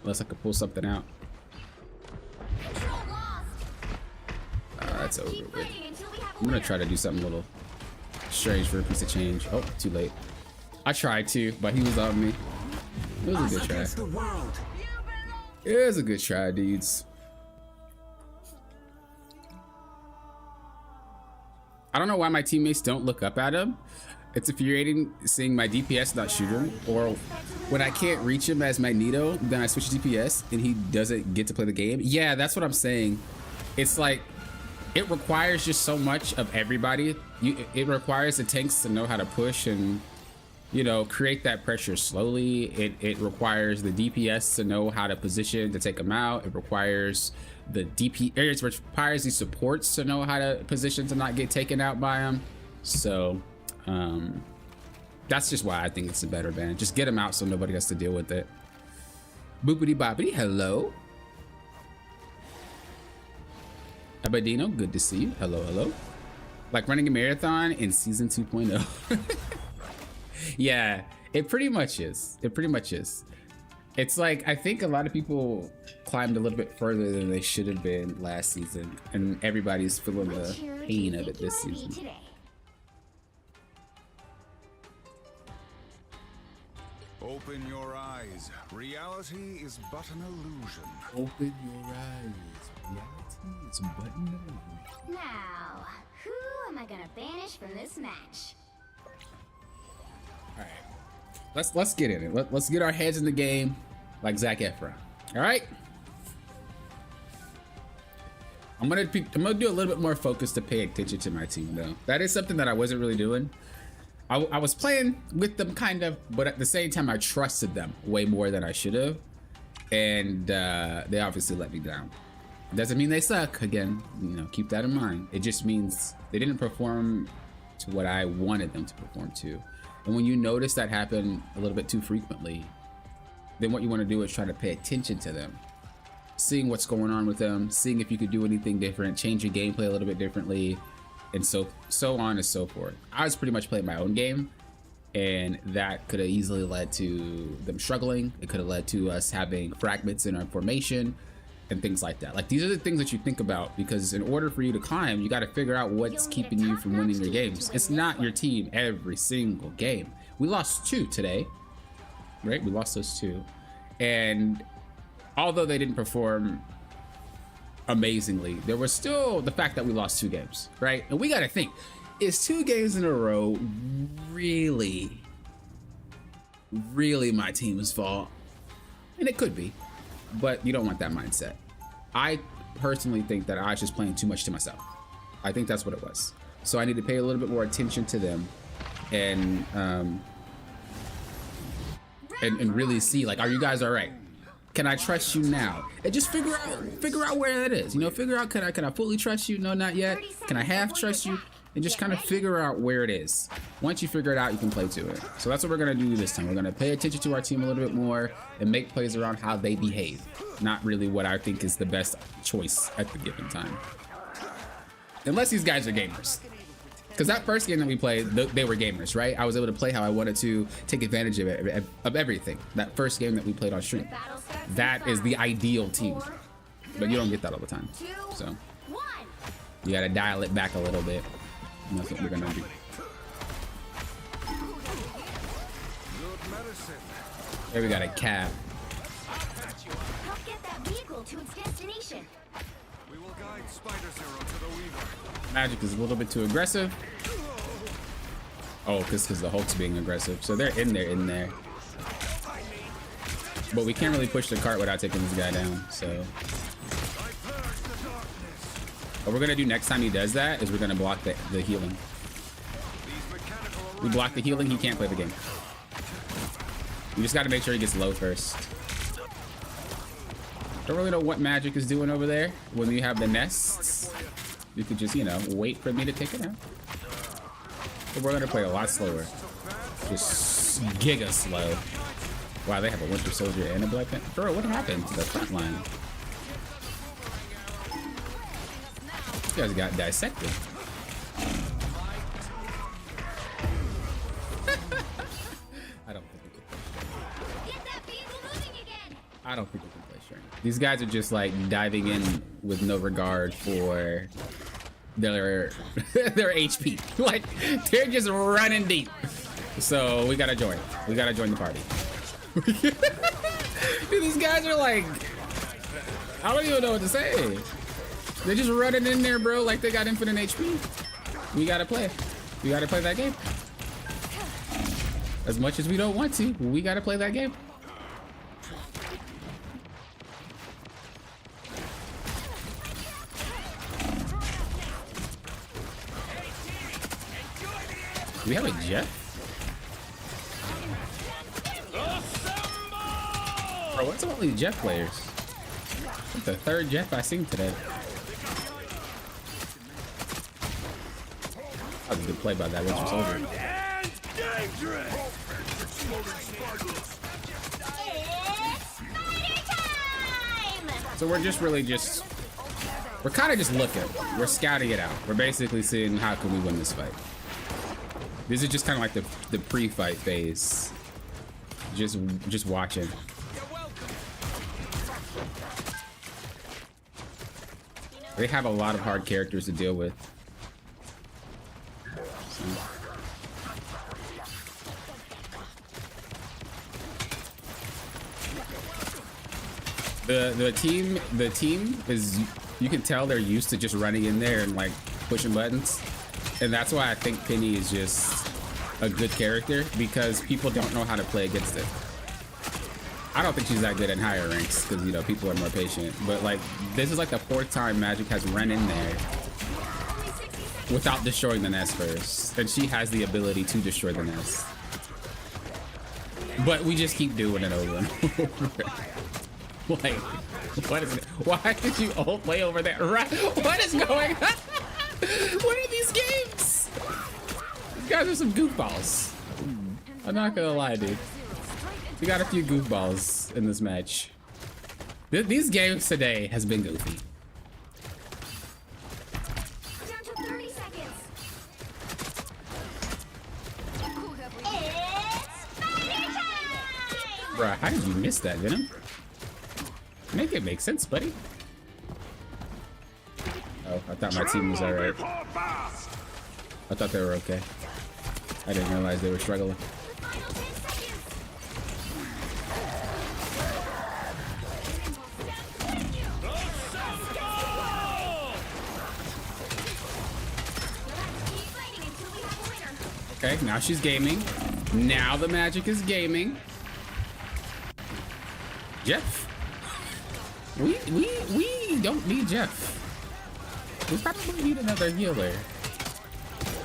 Unless I could pull something out. That's over with. I'm gonna try to do something a little strange for a piece of change. Oh, too late. I tried to, but he was on me. It was a good try. It was a good try, dudes. I don't know why my teammates don't look up at him. It's infuriating seeing my DPS not shoot him, or when I can't reach him as Magneto, then I switch DPS and he doesn't get to play the game. Yeah, that's what I'm saying. It's like, it requires just so much of everybody. It requires the tanks to know how to push and, you know, create that pressure slowly. It requires the DPS to know how to position to take them out. It requires the it requires the supports to know how to position to not get taken out by them. So that's just why I think it's a better ban. Just get them out so nobody has to deal with it. Boopity boppity, hello. Abadino, good to see you. Hello, hello. Like running a marathon in season 2.0. Yeah, it pretty much is. It pretty much is. It's like, I think a lot of people climbed a little bit further than they should have been last season, and everybody's feeling the pain of it this season. Open your eyes. Reality is but an illusion. Open your eyes. Reality is but an illusion. Now, who am I gonna banish from this match? All right, let's get in it. Let's get our heads in the game like Zac Efron. All right. I'm gonna do a little bit more focus to pay attention to my team though. That is something that I wasn't really doing. I was playing with them kind of, but at the same time I trusted them way more than I should have, and they obviously let me down. Doesn't mean they suck. Again, you know, keep that in mind. It just means they didn't perform to what I wanted them to perform to. And when you notice that happen a little bit too frequently, then what you want to do is try to pay attention to them seeing what's going on with them, seeing if you could do anything different, change your gameplay a little bit differently, and so on and so forth. I was pretty much playing my own game, and that could have easily led to them struggling. It could have led to us having fragments in our formation and things like that. Like, these are the things that you think about, because in order for you to climb, you got to figure out what's keeping you from winning your games. It's not your team every single game. We lost 2 today, right? We lost those 2, and although they didn't perform amazingly, there was still the fact that we lost 2 games, right? And we got to think, is 2 games in a row really my team's fault? And it could be, but you don't want that mindset. I personally think that I was just playing too much to myself. I think that's what it was. So I need to pay a little bit more attention to them, and really see, like, are you guys all right? Can I trust you now? And just figure out where that is. You know, figure out, can I fully trust you? No, not yet. Can I half trust you? And just kind of figure out where it is. Once you figure it out, you can play to it. So that's what we're gonna do this time. We're gonna pay attention to our team a little bit more and make plays around how they behave. Not really what I think is the best choice at the given time. Unless these guys are gamers. Because that first game that we played, they were gamers, right? I was able to play how I wanted to, take advantage of everything. That first game that we played on stream. That is the ideal team. But you don't get that all the time. So you gotta dial it back a little bit. And that's what we're gonna do. There we got a cap. Help get that vehicle to its destination. We will guide Spider Zero to the Weaver. Magic is a little bit too aggressive. Oh, because the Hulk's being aggressive. So they're in there. But we can't really push the cart without taking this guy down, so. What we're gonna do next time he does that is we're gonna block the healing. We block the healing, he can't play the game. We just gotta make sure he gets low first. Don't really know what Magic is doing over there. When you have the nests, you could just, you know, wait for me to take it out. But we're gonna play a lot slower. Just giga slow. Wow, they have a Winter Soldier and a Black Panther. Bro, what happened to the front line? You guys got dissected. I don't think we can play. Get that vehicle moving again. I don't think we can play strength. These guys are just like diving in with no regard for their HP. Like, they're just running deep. So we gotta join. We gotta join the party. Dude, these guys are like, I don't even know what to say. They're just running in there, bro, like they got infinite HP. We gotta play. We gotta play that game. As much as we don't want to, we gotta play that game. Do we have a jet? Bro, what's up with all these jet players? It's the 3rd jet I've seen today. That was a good play by that Winter Soldier. So we're just really we're kind of just looking. We're scouting it out. We're basically seeing how can we win this fight. This is just kind of like the pre-fight phase. Just watching. They have a lot of hard characters to deal with. So. The team is, you can tell they're used to just running in there and like pushing buttons. And that's why I think Penny is just a good character, because people don't know how to play against it. I don't think she's that good in higher ranks because, you know, people are more patient. But like, this is like the 4th time Magic has run in there without destroying the nest first. And she has the ability to destroy the nest. But we just keep doing it over and over. Like, what is it? Why did you ult way over there? Right? What is going on? What are these games? These guys are some goofballs. I'm not gonna lie, dude. We got a few goofballs in this match. These games today has been goofy. Down to 30 seconds. Bruh, how did you miss that, Venom? Make it make sense, buddy. Oh, I thought my team was alright. I thought they were okay. I didn't realize they were struggling. The final 10 seconds. You'll have to keep fighting until we have a winner. Okay, now she's gaming. Now the magic is gaming. Jeff. We don't need Jeff. We probably need another healer.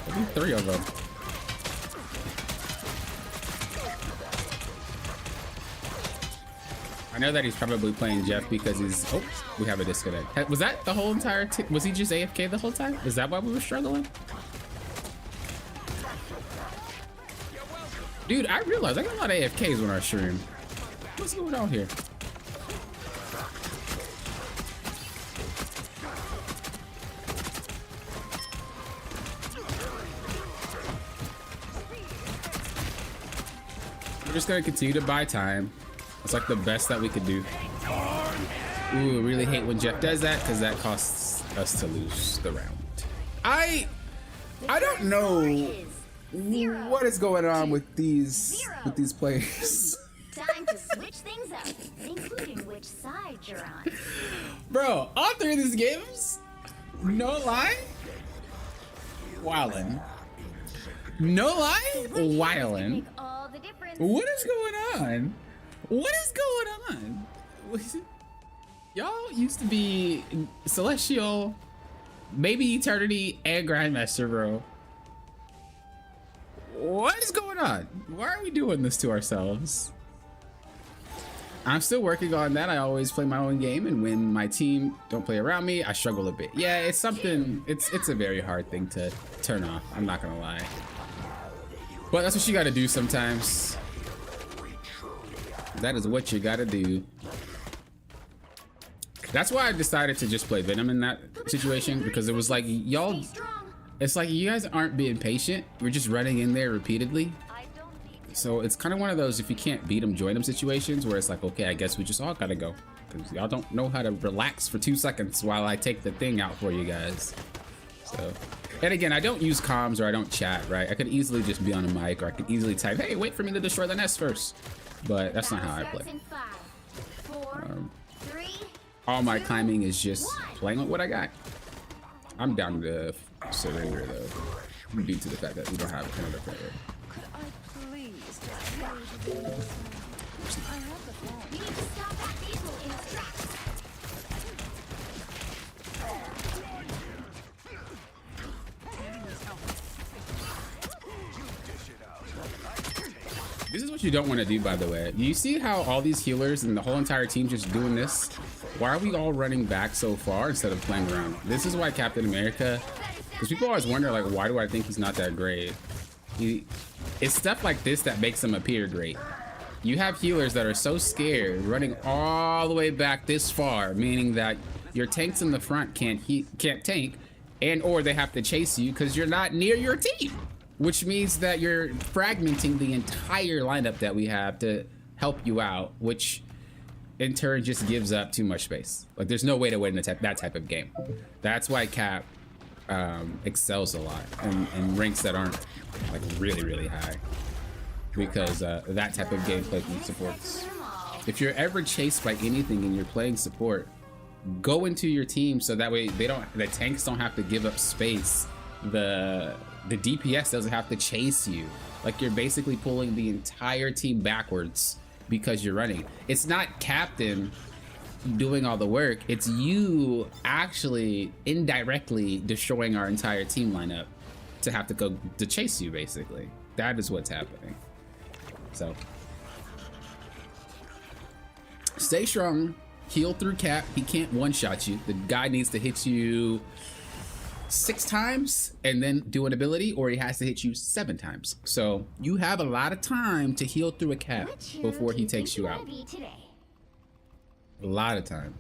Maybe 3 of them. I know that he's probably playing Jeff because he's. Oh, we have a disconnect. Was that the whole entire? Was he just AFK the whole time? Is that why we were struggling? Dude, I realized I got a lot of AFKs when I stream. What's going on here? We're just gonna continue to buy time. It's like the best that we could do. Ooh, I really hate when Jeff does that because that costs us to lose the round. I don't know what is going on with these players. Time to switch things up, including which side you're on. Bro, all 3 of these games, no lie, wildin'. No lie, wildin'. Make all the difference. What is going on? What is going on? Y'all used to be Celestial, maybe Eternity, and Grandmaster, bro. What is going on? Why are we doing this to ourselves? I'm still working on that. I always play my own game, and when my team don't play around me, I struggle a bit. Yeah, it's something, it's a very hard thing to turn off. I'm not gonna lie. But that's what you gotta do sometimes. That is what you gotta do. That's why I decided to just play Venom in that situation, because it was like, y'all, it's like you guys aren't being patient. We're just running in there repeatedly. So it's kind of one of those, if you can't beat them, join them situations where it's like, okay, I guess we just all gotta go. Because y'all don't know how to relax for 2 seconds while I take the thing out for you guys. So, and again, I don't use comms or I don't chat, right? I could easily just be on a mic, or I could easily type, hey, wait for me to destroy the nest first. But that's not how I play. In 5, 4, 3, all my climbing is just playing with what I got. I'm down to surrender though, due to the fact that we don't have another player. Could I please just I have the phone. we need to stop that vehicle in its tracks. This is what you don't want to do, by the way. You see how all these healers and the whole entire team just doing this? Why are we all running back so far instead of playing around? This is why Captain America, because people always wonder, like, why do I think he's not that great? It's stuff like this that makes him appear great. You have healers that are so scared running all the way back this far, meaning that your tanks in the front can't tank, and or they have to chase you because you're not near your team, which means that you're fragmenting the entire lineup that we have to help you out, which in turn just gives up too much space. Like, there's no way to win that type of game. That's why Cap excels a lot in ranks that aren't like really high, because that type of gameplay from supports. If you're ever chased by anything and you're playing support, go into your team so that way the tanks don't have to give up space. The DPS doesn't have to chase you. Like, you're basically pulling the entire team backwards because you're running. It's not Captain doing all the work, it's you actually indirectly destroying our entire team lineup to have to go to chase you, basically. That is what's happening. So stay strong, heal through Cap. He can't one-shot you. The guy needs to hit you 6 times and then do an ability, or he has to hit you 7 times. So you have a lot of time to heal through a Cap before he takes you out. A lot of time.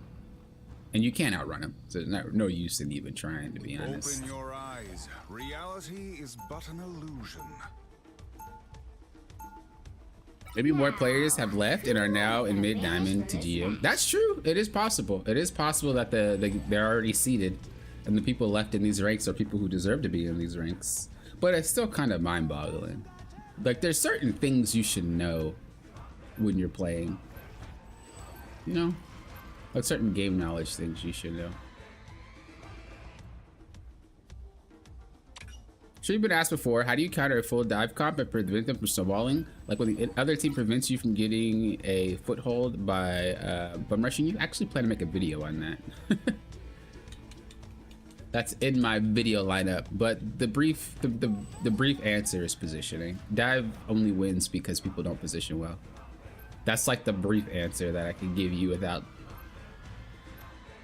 And you can't outrun him. So there's no use in even trying, to be honest. Open your eyes. Reality is but an illusion. Maybe more players have left and are now in mid diamond to GM. That's true. It is possible. It is possible that they're already seated, and the people left in these ranks are people who deserve to be in these ranks. But it's still kind of mind-boggling. Like, there's certain things you should know when you're playing. You know, like certain game knowledge things you should know. Sure, you've been asked before, how do you counter a full dive comp and prevent them from snowballing? Like when the other team prevents you from getting a foothold by bum rushing you? I actually plan to make a video on that. That's in my video lineup, but the brief answer is positioning. Dive only wins because people don't position well. That's like the brief answer that I can give you without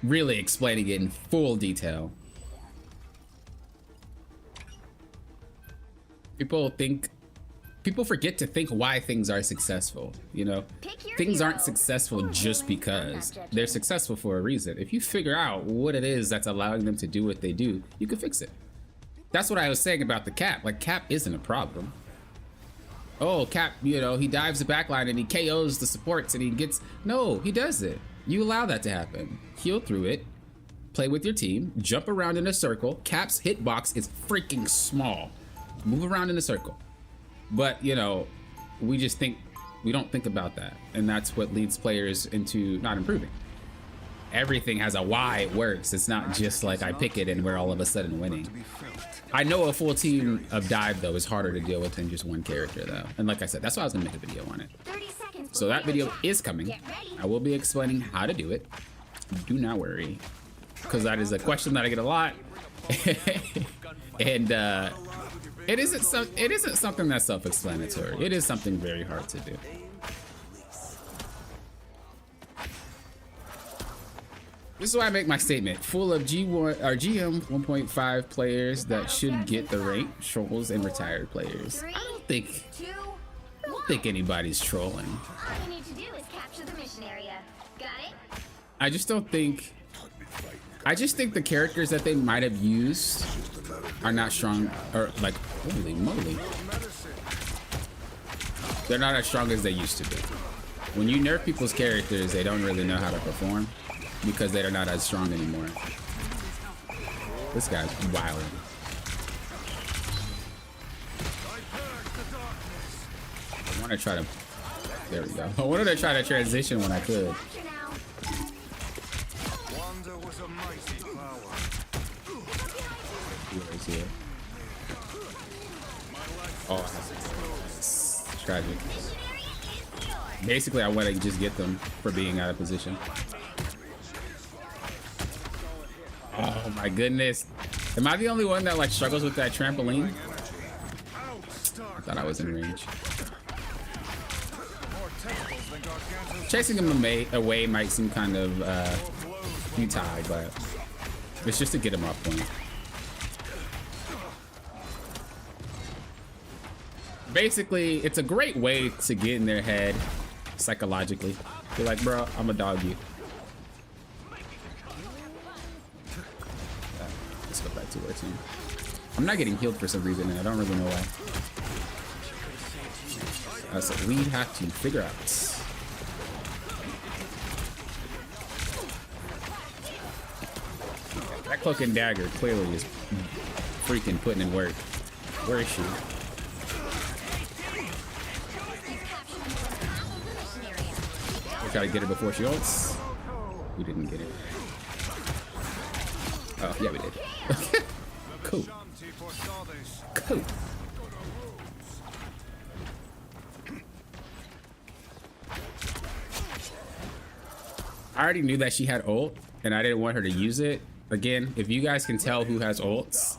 really explaining it in full detail. People forget to think why things are successful, you know? Things aren't successful just because. They're successful for a reason. If you figure out what it is that's allowing them to do what they do, you can fix it. That's what I was saying about the Cap. Like, Cap isn't a problem. Oh, Cap, you know, he dives the backline and he KOs the supports and he gets... No, he does it. You allow that to happen. Heal through it. Play with your team. Jump around in a circle. Cap's hitbox is freaking small. Move around in a circle. But, you know, we don't think about that. And that's what leads players into not improving. Everything has a why it works. It's not just like I pick it and we're all of a sudden winning. I know a full team of dive, though, is harder to deal with than just one character, though. And like I said, that's why I was going to make a video on it. So that video is coming. I will be explaining how to do it. Do not worry. Because that is a question that I get a lot. And, it isn't something that's self-explanatory. It is something very hard to do. This is why I make my statement. Full of G1 or GM 1.5 players that should get the rank, trolls, and retired players. I don't think anybody's trolling. All you need to do is capture the mission area. Got it? I just think the characters that they might have used are not strong, or like, holy moly. They're not as strong as they used to be. When you nerf people's characters, they don't really know how to perform because they're not as strong anymore. This guy's wild. I want to try to, there we go. I wanted to try to transition when I could. Here. Oh, it's tragic. Basically, I want to just get them for being out of position. Oh my goodness. Am I the only one that like struggles with that trampoline? I thought I was in range. Chasing him away might seem kind of futile, but it's just to get him off point. Basically, it's a great way to get in their head psychologically. You're like, bro, I'm a dog you. Let's go back to our team. I'm not getting healed for some reason, and I don't really know why. So we have to figure out. That cloak and dagger clearly is freaking putting in work. Where is she? Gotta get her before she ults. We didn't get it. Oh, yeah, we did. Cool. Cool. I already knew that she had ult, and I didn't want her to use it. Again, if you guys can tell who has ults,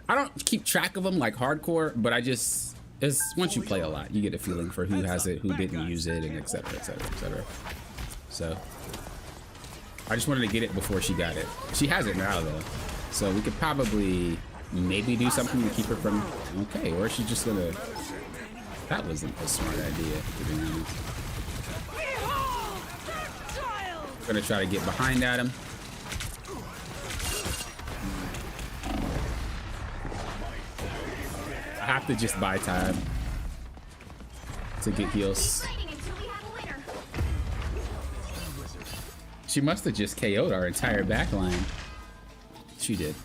I don't keep track of them like hardcore, but I just... It's once you play a lot, you get a feeling for who has it, who didn't use it, and etc, etc, etc. So I just wanted to get it before she got it. She has it now though, so we could probably maybe do something to keep her from. Okay, or she's just gonna. That wasn't a smart idea, to be honest. We're gonna try to get behind at him. I have to just buy time to get heals. Fighting until we have a winner. She must have just KO'd our entire backline. She did.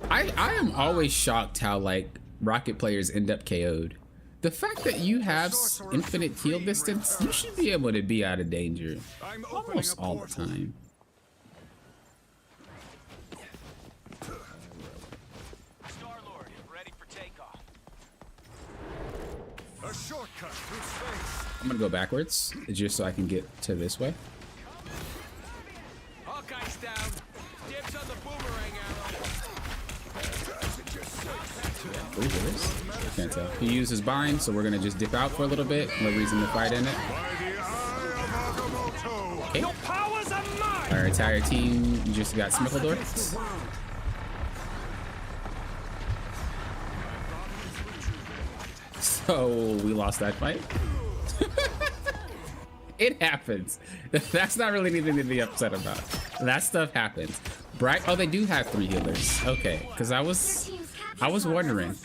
I am always shocked how like Rocket players end up KO'd. The fact that you have infinite heal distance, you should be able to be out of danger almost all the time. Star-Lord, ready for takeoff. A shortcut through space. I'm gonna go backwards just so I can get to this way. Hawkeye's down. Dibs on the boomerang arrow. Ooh, there is. Can't tell. He used his bind, so we're gonna just dip out for a little bit. No reason to fight in it. Okay. Your powers are mine. Our entire team just got Smickledor. So we lost that fight. It happens. That's not really anything to be upset about. That stuff happens. Oh, they do have 3 healers. Okay, because I was wondering.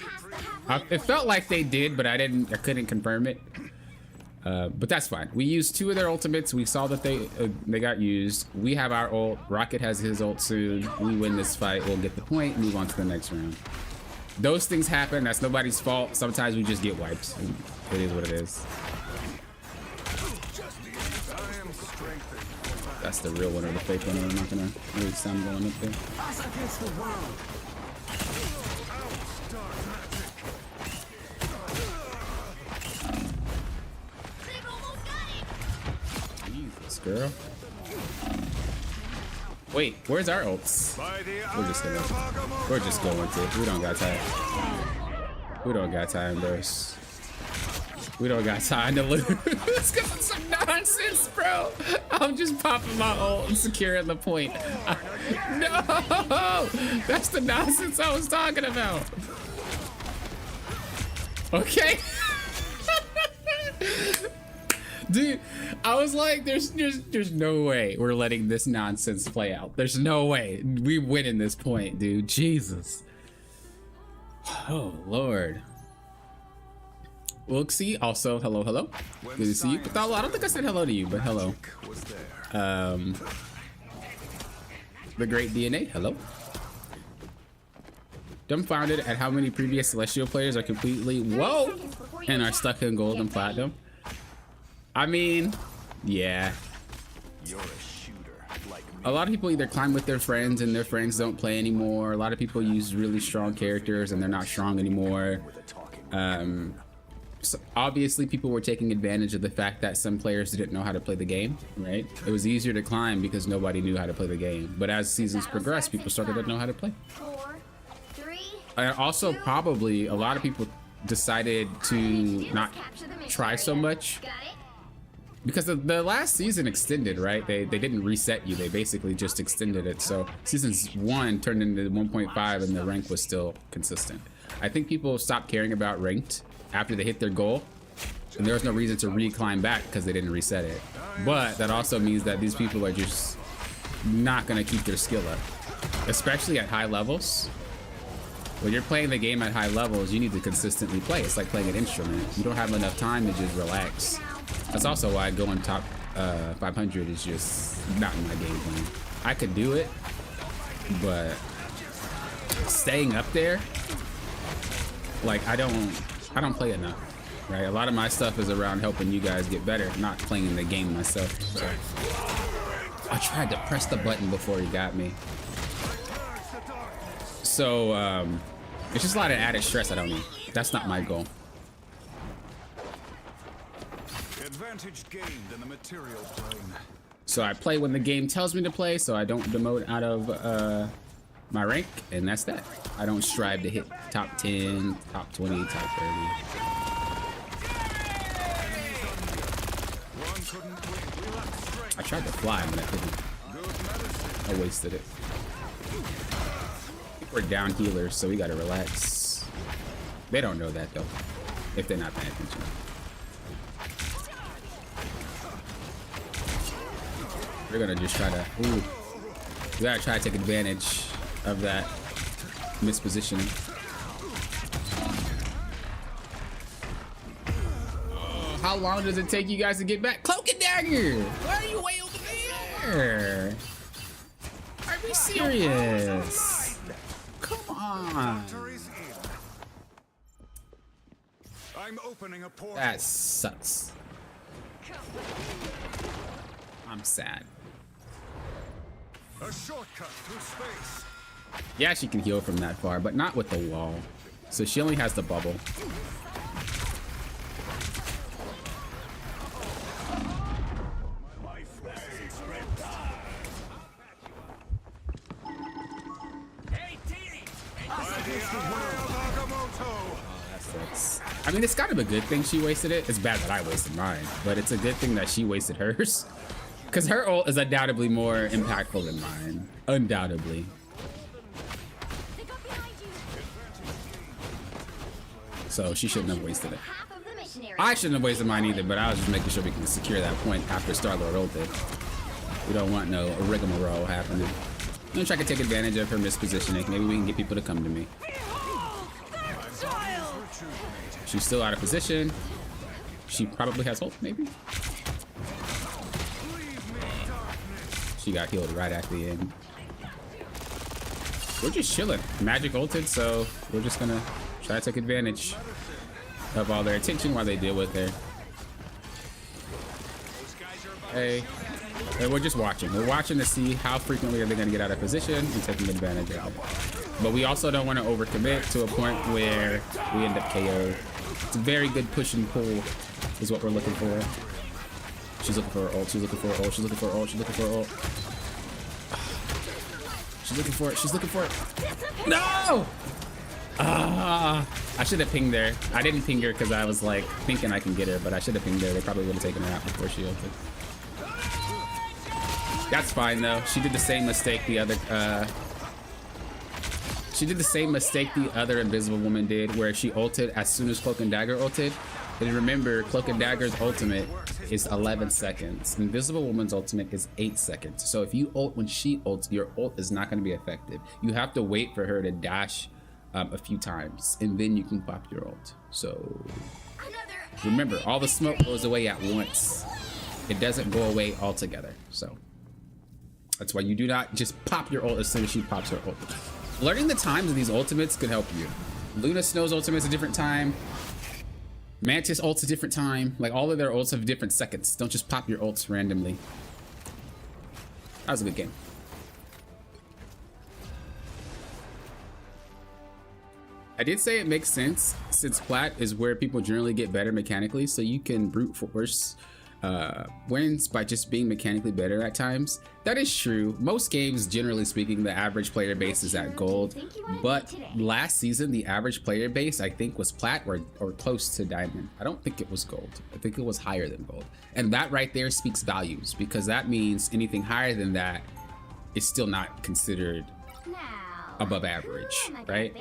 It felt like they did, but I couldn't confirm it. But that's fine. We used 2 of their ultimates. We saw that they got used. We have our ult. Rocket has his ult soon. We win this fight. We'll get the point. Move on to the next round. Those things happen. That's nobody's fault. Sometimes we just get wiped. It is what it is. That's the real one or the fake one. I'm not gonna waste time going up there. Jesus, girl. Wait, where's our ults? We're just going to. We don't got time. We don't got time, bros. We don't got time to lose because it's some nonsense, bro. I'm just popping my ult and securing the point. No, that's the nonsense I was talking about. Okay. Dude, I was like, there's no way we're letting this nonsense play out. There's no way we win in this point, dude. Jesus. Oh, Lord. Wilksy, also, hello. Good to see you. Pathalo, I don't think I said hello to you, but hello. The Great DNA, hello. Dumbfounded at how many previous Celestial players are completely, whoa, and are stuck in gold and platinum. I mean, yeah. A lot of people either climb with their friends and their friends don't play anymore. A lot of people use really strong characters and they're not strong anymore. So obviously people were taking advantage of the fact that some players didn't know how to play the game, right? It was easier to climb because nobody knew how to play the game. But as seasons progressed, people started to know how to play. 4, 3, And also probably a lot of people decided to not try so much. got it? Because the last season extended, right? They didn't reset you. They basically just extended it. So seasons 1 turned into 1.5 and the rank was still consistent. I think people stopped caring about ranked after they hit their goal. And there was no reason to re-climb back because they didn't reset it. But that also means that these people are just not going to keep their skill up. Especially at high levels. When you're playing the game at high levels, you need to consistently play. It's like playing an instrument. You don't have enough time to just relax. That's also why going top 500 is just not in my game plan. I could do it, but staying up there, like I don't play enough, right? A lot of my stuff is around helping you guys get better, not playing the game myself. So I tried to press the button before he got me. So it's just a lot of added stress I don't need. That's not my goal. Advantage gained in the material plane. So I play when the game tells me to play, so I don't demote out of my rank, and that's that. I don't strive to hit top 10, top 20, top 30. I tried to fly, but I couldn't. I wasted it. We're down healers, so we gotta relax. They don't know that though, if they're not paying attention. We're gonna just try to. Ooh, we gotta try to take advantage of that mispositioning. How long does it take you guys to get back? Cloak and Dagger! Why are you way over there? Are we serious? Come on. I'm opening a portal. That sucks. I'm sad. A shortcut through space. Yeah, she can heal from that far, but not with the wall. So she only has the bubble. I mean, it's kind of a good thing she wasted it. It's bad that I wasted mine, but it's a good thing that she wasted hers. Because her ult is undoubtedly more impactful than mine. Undoubtedly. They got behind you. So she shouldn't have wasted it. Half of the missionary. I shouldn't have wasted mine either, but I was just making sure we can secure that point after Star-Lord ulted. We don't want no rigmarole happening. I'm gonna try to take advantage of her mispositioning. Maybe we can get people to come to me. She's still out of position. She probably has ult, maybe? She got healed right at the end. We're just chilling. Magic ulted, so we're just gonna try to take advantage of all their attention while they deal with her. Hey, we're just watching. We're watching to see how frequently are they gonna get out of position and taking advantage of it. But we also don't want to overcommit to a point where we end up KO'd. It's a very good push and pull is what we're looking for. She's looking for her ult. She's looking for her ult. She's looking for her ult. She's looking for her ult. She's looking for it. She's looking for it. No! I should have pinged her. I didn't ping her because I was like thinking I can get her, but I should have pinged her. They probably would have taken her out before she ulted. That's fine though. She did the same mistake the other Invisible Woman did, where she ulted as soon as Cloak and Dagger ulted. And remember, Cloak and Dagger's ultimate is 11 seconds. Invisible Woman's ultimate is 8 seconds. So if you ult when she ults, your ult is not going to be effective. You have to wait for her to dash a few times, and then you can pop your ult. So remember, all the smoke goes away at once. It doesn't go away altogether. So that's why you do not just pop your ult as soon as she pops her ult. Learning the times of these ultimates could help you. Luna Snow's ultimate is a different time. Mantis ult's a different time. Like, all of their ults have different seconds. Don't just pop your ults randomly. That was a good game. I did say it makes sense since plat is where people generally get better mechanically, so you can brute force wins by just being mechanically better at times. That is true. Most games, generally speaking, the average player base is at gold, but last season the average player base I think was plat or close to diamond. I don't think it was gold. I think it was higher than gold, and that right there speaks volumes, because that means anything higher than that is still not considered above average, right?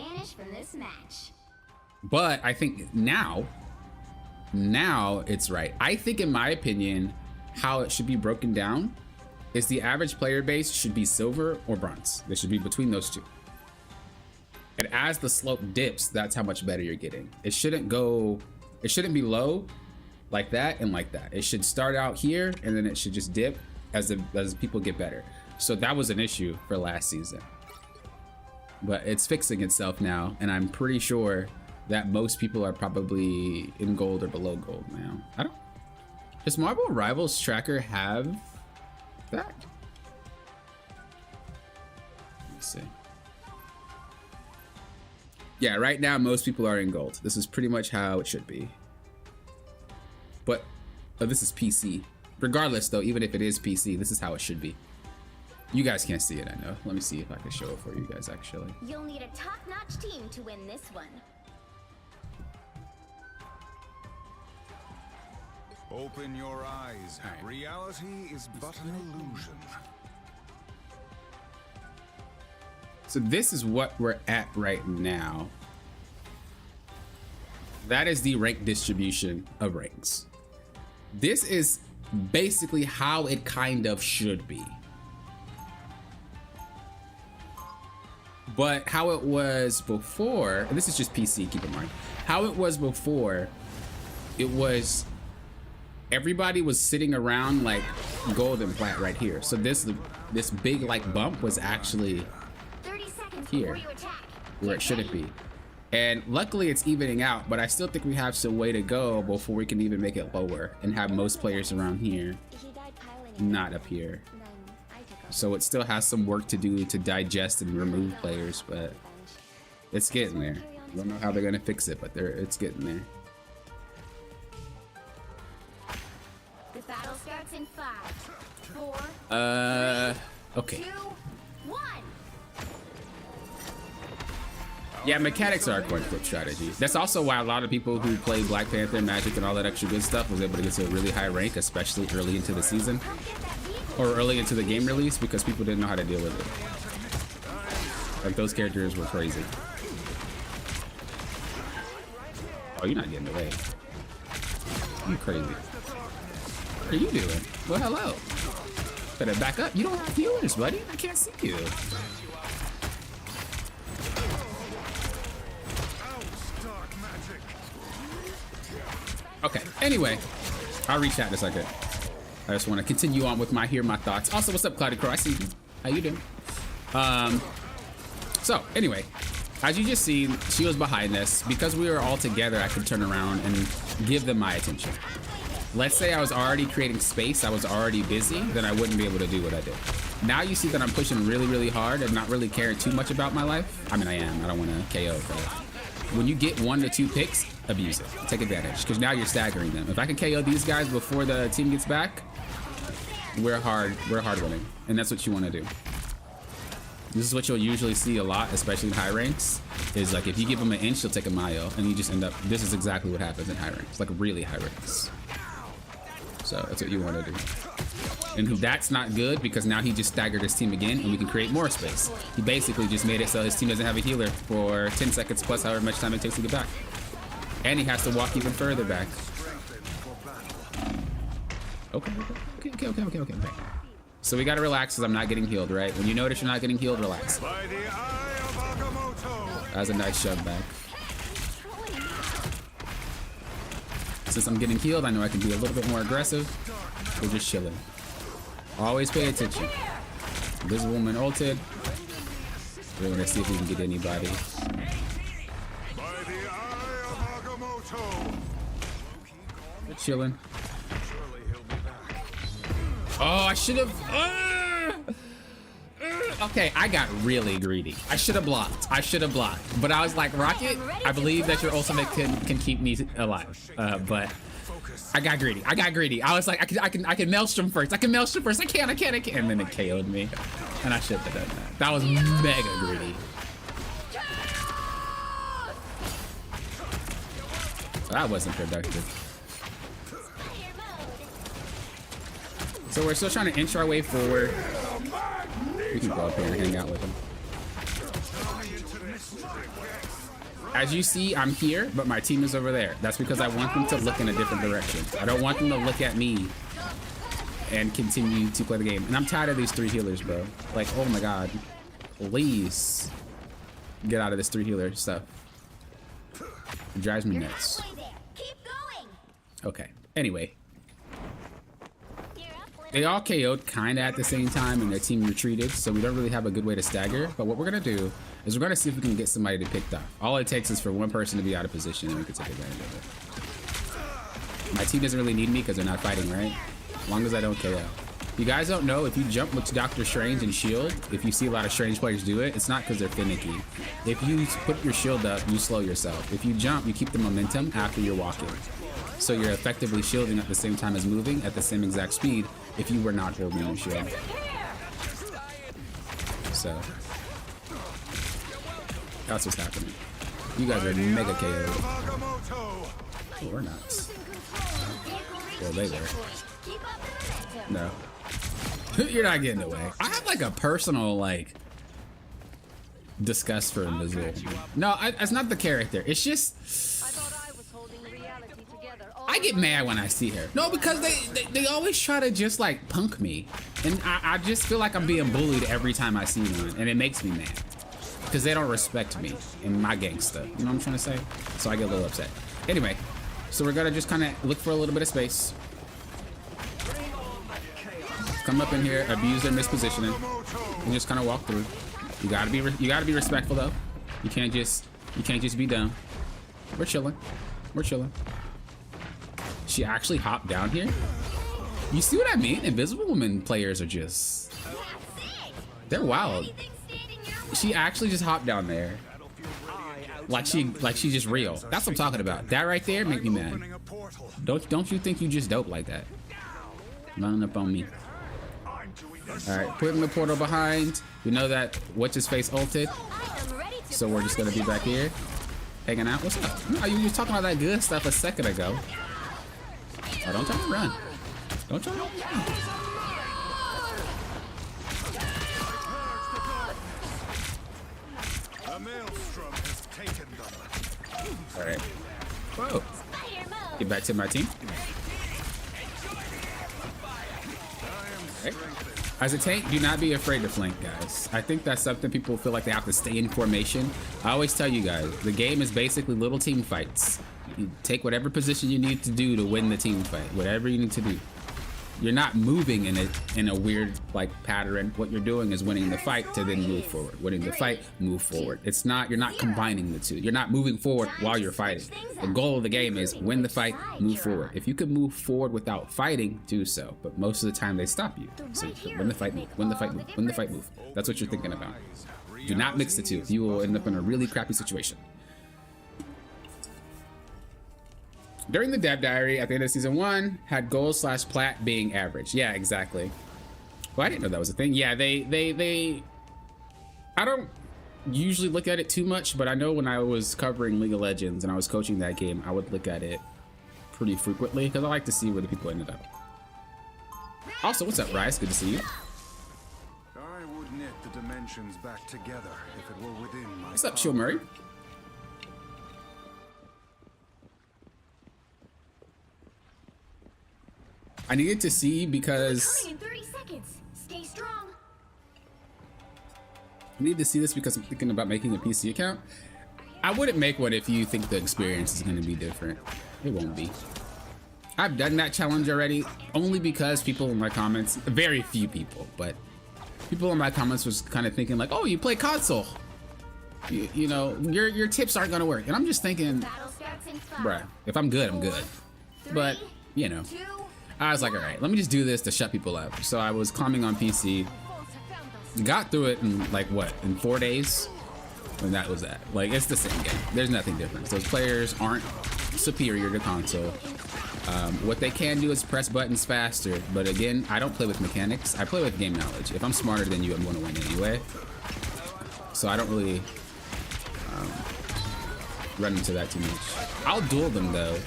But I think now it's right. I think, in my opinion, how it should be broken down is the average player base should be silver or bronze. They should be between those two. And as the slope dips, that's how much better you're getting. It shouldn't be low like that and like that. It should start out here and then it should just dip as people get better. So that was an issue for last season. But it's fixing itself now, and I'm pretty sure that most people are probably in gold or below gold now. Does Marvel Rivals Tracker have that? Let's see. Yeah, right now most people are in gold. This is pretty much how it should be. But this is PC. Regardless though, even if it is PC, this is how it should be. You guys can't see it, I know. Let me see if I can show it for you guys actually. You'll need a top-notch team to win this one. Open your eyes. All right. Reality is but an illusion. So this is what we're at right now. That is the rank distribution of ranks. This is basically how it kind of should be. But how it was before, and this is just PC, keep in mind, how it was before, it was everybody was sitting around like golden plat right here. So this big like bump was actually 30 seconds here, before you attack. where it shouldn't be. And luckily it's evening out, but I still think we have some way to go before we can even make it lower and have most players around here, not up here. So it still has some work to do to digest and remove players, but it's getting there. I don't know how they're gonna fix it, but it's getting there. The battle starts in 5, 4, Okay. 2, 1. Yeah, mechanics are a coin flip strategy. That's also why a lot of people who play Black Panther, Magic, and all that extra good stuff was able to get to a really high rank, especially early into the season or early into the game release, because people didn't know how to deal with it. Like, those characters were crazy. Oh, you're not getting away. You crazy. What are you doing? Well, hello. Better back up. You don't have viewers, buddy. I can't see you. Okay, anyway, I'll reach out in a second. I just want to continue on with my thoughts. Also, what's up, Cloudy Crow? I see you. How you doing? So anyway, as you just see, she was behind us. Because we were all together, I could turn around and give them my attention. Let's say I was already creating space, I was already busy, then I wouldn't be able to do what I did. Now you see that I'm pushing really, really hard and not really caring too much about my life. I mean, I am. I don't want to KO, but when you get 1 to 2 picks, abuse it. Take advantage, because now you're staggering them. If I can KO these guys before the team gets back, we're hard winning, and that's what you want to do. This is what you'll usually see a lot, especially in high ranks, is like if you give them an inch, they'll take a mile, and you just end up, this is exactly what happens in high ranks, like really high ranks. So that's what you want to do. And that's not good, because now he just staggered his team again, and we can create more space. He basically just made it so his team doesn't have a healer for 10 seconds plus however much time it takes to get back. And he has to walk even further back. Okay. So we gotta relax, because I'm not getting healed, right? When you notice you're not getting healed, relax. That's a nice shove back. Since I'm getting healed, I know I can be a little bit more aggressive. We're just chilling. Always pay attention. This woman ulted. We're gonna see if we can get anybody. We're chilling. Oh, I should have. Okay, I got really greedy. I should have blocked. But I was like, Rocket, I believe that your ultimate can keep me alive. But I got greedy. I was like, I can Maelstrom first. I can. And then it KO'd me. And I should have done that. That was mega greedy. That wasn't productive. So we're still trying to inch our way forward. We can go up here and hang out with him. As you see, I'm here, but my team is over there. That's because I want them to look in a different direction. I don't want them to look at me and continue to play the game. And I'm tired of these 3 healers, bro. Like, oh my god. Please get out of this 3 healer stuff. It drives me nuts. Okay, anyway. They all KO'd kind of at the same time, and their team retreated, so we don't really have a good way to stagger. But what we're going to do is we're going to see if we can get somebody to pick off. All it takes is for one person to be out of position, and we can take advantage of it. My team doesn't really need me because they're not fighting, right? As long as I don't KO. You guys don't know, if you jump with Doctor Strange and shield, if you see a lot of Strange players do it, it's not because they're finicky. If you put your shield up, you slow yourself. If you jump, you keep the momentum after you're walking. So you're effectively shielding at the same time as moving at the same exact speed if you were not holding your shield. So that's what's happening. You guys are mega KO'd. Oh, we're not. Well, they were. No. You're not getting away. I have like a personal like disgust for Missouri. No, it's not the character. It's just holding reality together. I get mad when I see her. No, because they always try to just like punk me. And I just feel like I'm being bullied every time I see one. And it makes me mad. Because they don't respect me and my gangsta. You know what I'm trying to say? So I get a little upset. Anyway, so we're gonna just kind of look for a little bit of space. Come up in here, abuse their mispositioning, and just kind of walk through. You gotta be respectful though. You can't just be dumb. We're chilling. We're chilling. She actually hopped down here. You see what I mean? Invisible Woman players are just, they're wild. She actually just hopped down there. Like she's just real. That's what I'm talking about. That right there make me mad. Don't you think you just dope like that? Running up on me. Alright, putting the portal behind. We know that what's his face ulted. So we're just gonna be back here. Hanging out. What's up? No, you were talking about that good stuff a second ago. Oh, don't try to run. Don't try to run. Alright. Whoa. Get back to my team. Okay. As a tank, do not be afraid to flank, guys. I think that's something people feel like they have to stay in formation. I always tell you guys, the game is basically little team fights. You take whatever position you need to do to win the team fight, whatever you need to do. You're not moving in a weird like pattern. What you're doing is winning the fight to then move forward. Winning the fight, move forward. It's not, you're not combining the two. You're not moving forward while you're fighting. The goal of the game is win the fight, move forward. If you can move forward without fighting, do so. But most of the time they stop you. So you win the fight, move, win the fight, move, win the fight, move. That's what you're thinking about. Do not mix the two. You will end up in a really crappy situation. During the dev diary at the end of season 1, had gold / plat being average. Yeah, exactly. Well, I didn't know that was a thing. Yeah, they I don't usually look at it too much, but I know when I was covering League of Legends and I was coaching that game, I would look at it pretty frequently because I like to see where the people ended up. Also, what's up, Rice? Good to see you. I would knit the dimensions back together if it were within my What's up, Chill Murray? I needed to see because Coming in 30 seconds. Stay strong. I need to see this because I'm thinking about making a PC account. I wouldn't make one if you think the experience is going to be different. It won't be. I've done that challenge already, only because people in my comments, very few people, but people in my comments was kind of thinking like, oh, you play console. You know, your tips aren't going to work. And I'm just thinking, bruh, if I'm good, I'm good. But, you know. I was like, all right, let me just do this to shut people up. So I was climbing on PC, got through it in like what, in 4 days? And that was that. Like, it's the same game. There's nothing different. Those players aren't superior to console. What they can do is press buttons faster. But again, I don't play with mechanics. I play with game knowledge. If I'm smarter than you, I'm going to win anyway. So I don't really run into that too much. I'll duel them though.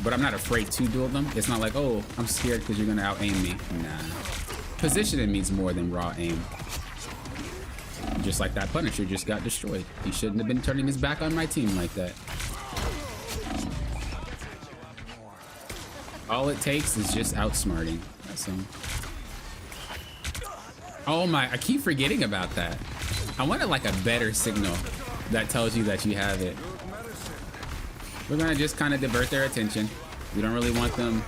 But I'm not afraid to duel them. It's not like, oh, I'm scared because you're gonna out-aim me. Nah. Positioning means more than raw aim. Just like that Punisher just got destroyed. He shouldn't have been turning his back on my team like that. All it takes is just outsmarting. That's him. Oh my, I keep forgetting about that. I wanted like a better signal that tells you that you have it. We're gonna just kind of divert their attention. We don't really want them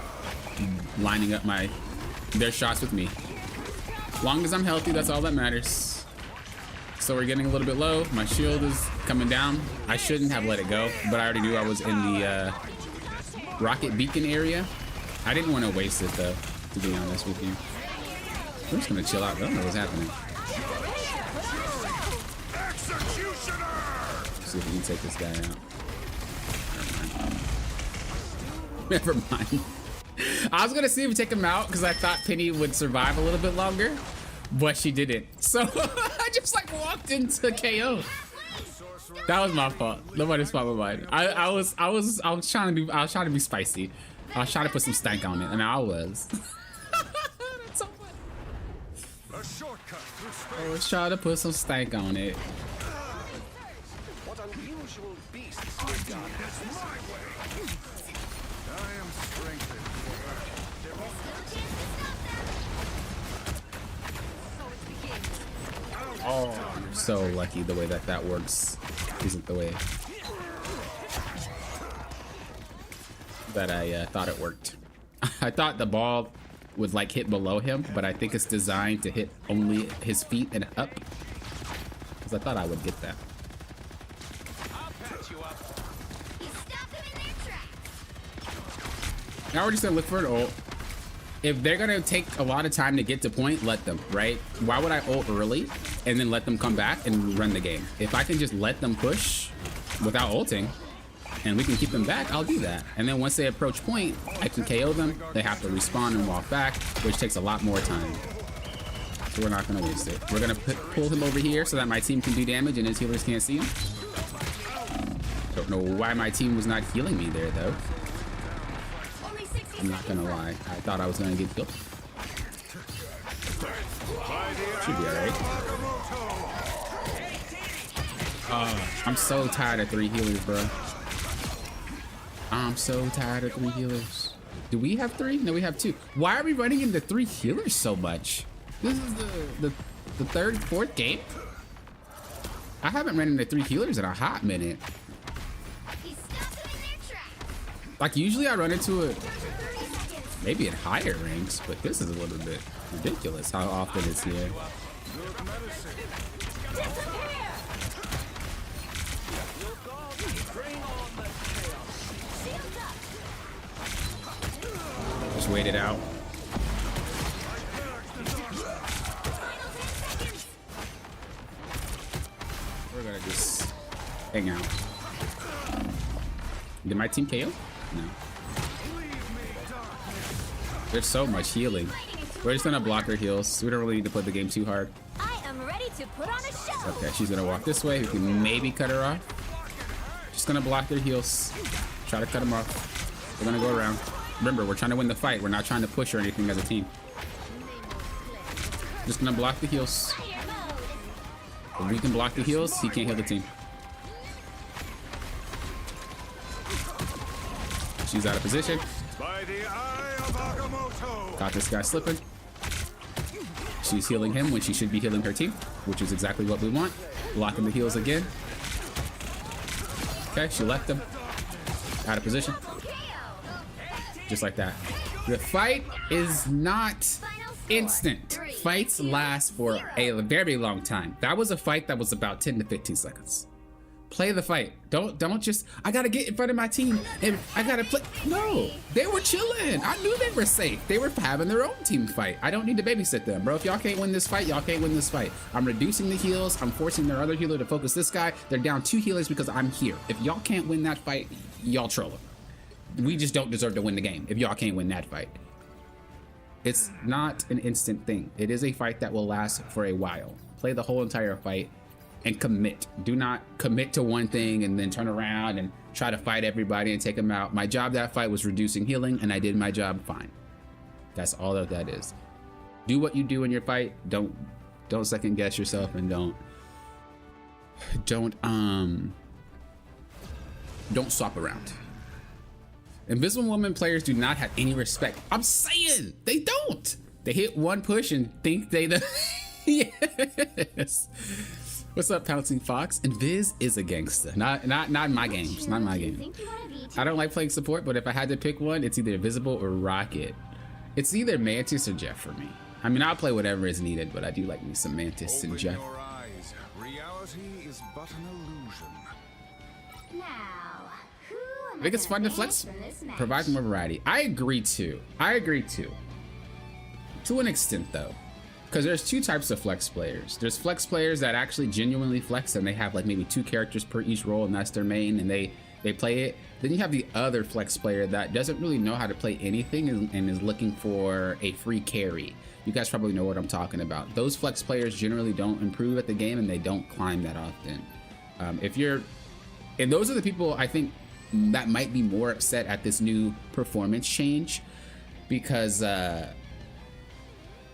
lining up their shots with me. As long as I'm healthy, that's all that matters. So we're getting a little bit low. My shield is coming down. I shouldn't have let it go, but I already knew I was in the rocket beacon area. I didn't want to waste it though, to be honest with you. I'm just gonna chill out. I don't know what's happening. Let's see if we can take this guy out. Never mind. I was gonna see if we take him out because I thought Penny would survive a little bit longer, but she didn't. So I just like walked into KO. That was my fault. Nobody's fault but mine. I was trying to be spicy. I was trying to put some stank on it, and I was. That's so funny. I was trying to put some stank on it. What unusual being I am strengthened. There's no chance to stop them. Oh, you're so lucky the way that that works isn't the way that I thought it worked. I thought the ball would like hit below him, but I think it's designed to hit only his feet and up. Because I thought I would get that. I'll patch you up. He stopped them in their tracks. Now we're just gonna look for an ult. If they're gonna take a lot of time to get to point, let them, right? Why would I ult early and then let them come back and run the game? If I can just let them push without ulting and we can keep them back, I'll do that. And then once they approach point, I can KO them. They have to respawn and walk back, which takes a lot more time. So we're not gonna waste it. We're gonna pull him over here so that my team can do damage and his healers can't see him. Don't know why my team was not healing me there though. Only 60 I'm not gonna lie. I thought I was gonna get killed. Should be alright. I'm so tired of 3 healers, bro. I'm so tired of 3 healers. Do we have 3? No, we have 2. Why are we running into 3 healers so much? This is the 3rd, 4th game. I haven't run into 3 healers in a hot minute. He stopped them in their tracks. Like usually I run into it 30 seconds. maybe in higher ranks, but this is a little bit ridiculous how often it's here. Shields up. Just wait it out. Final 10 seconds. We're gonna just hang out. Did my team KO? No. There's so much healing. We're just gonna block her heals. We don't really need to play the game too hard. I am ready to put on a show. Okay, she's gonna walk this way. We can maybe cut her off. Just gonna block their heals. Try to cut them off. We're gonna go around. Remember, we're trying to win the fight. We're not trying to push or anything as a team. Just gonna block the heals. Fire mode. If we can block the heals, he can't heal the team. She's out of position. By the eye of Agamotto. Got this guy slipping. She's healing him when she should be healing her team, which is exactly what we want. Locking the heals again. Okay, she left him. Out of position. Just like that. The fight is not instant. Fights last for a very long time. That was a fight that was about 10 to 15 seconds. Play the fight. Don't just, I gotta get in front of my team and I gotta play. No, they were chilling. I knew they were safe. They were having their own team fight. I don't need to babysit them, bro. If y'all can't win this fight, y'all can't win this fight. I'm reducing the heals. I'm forcing their other healer to focus this guy. They're down 2 healers because I'm here. If y'all can't win that fight, y'all trolling. We just don't deserve to win the game if y'all can't win that fight. It's not an instant thing. It is a fight that will last for a while. Play the whole entire fight and commit. Do not commit to one thing and then turn around and try to fight everybody and take them out. My job that fight was reducing healing and I did my job fine. That's all that is. Do what you do in your fight. Don't second guess yourself and don't swap around. Invisible Woman players do not have any respect. I'm saying they don't. They hit one push and think they the yes. What's up, Pouncing Fox? Invis is a gangster. Not in my games. Not in my game. Think you wanna be I don't like playing support, but if I had to pick one, it's either Invisible or Rocket. It's either Mantis or Jeff for me. I mean, I'll play whatever is needed, but I do like me some Mantis and Open Jeff. your eyes. Reality is but an illusion. now? Who am I think it's fun to flex, provide more variety. I agree too. To an extent though. Because there's 2 types of flex players. There's flex players that actually genuinely flex and they have like maybe 2 characters per each role and that's their main and they play it. Then you have the other flex player that doesn't really know how to play anything and is looking for a free carry. You guys probably know what I'm talking about. Those flex players generally don't improve at the game and they don't climb that often. And those are the people I think that might be more upset at this new performance change because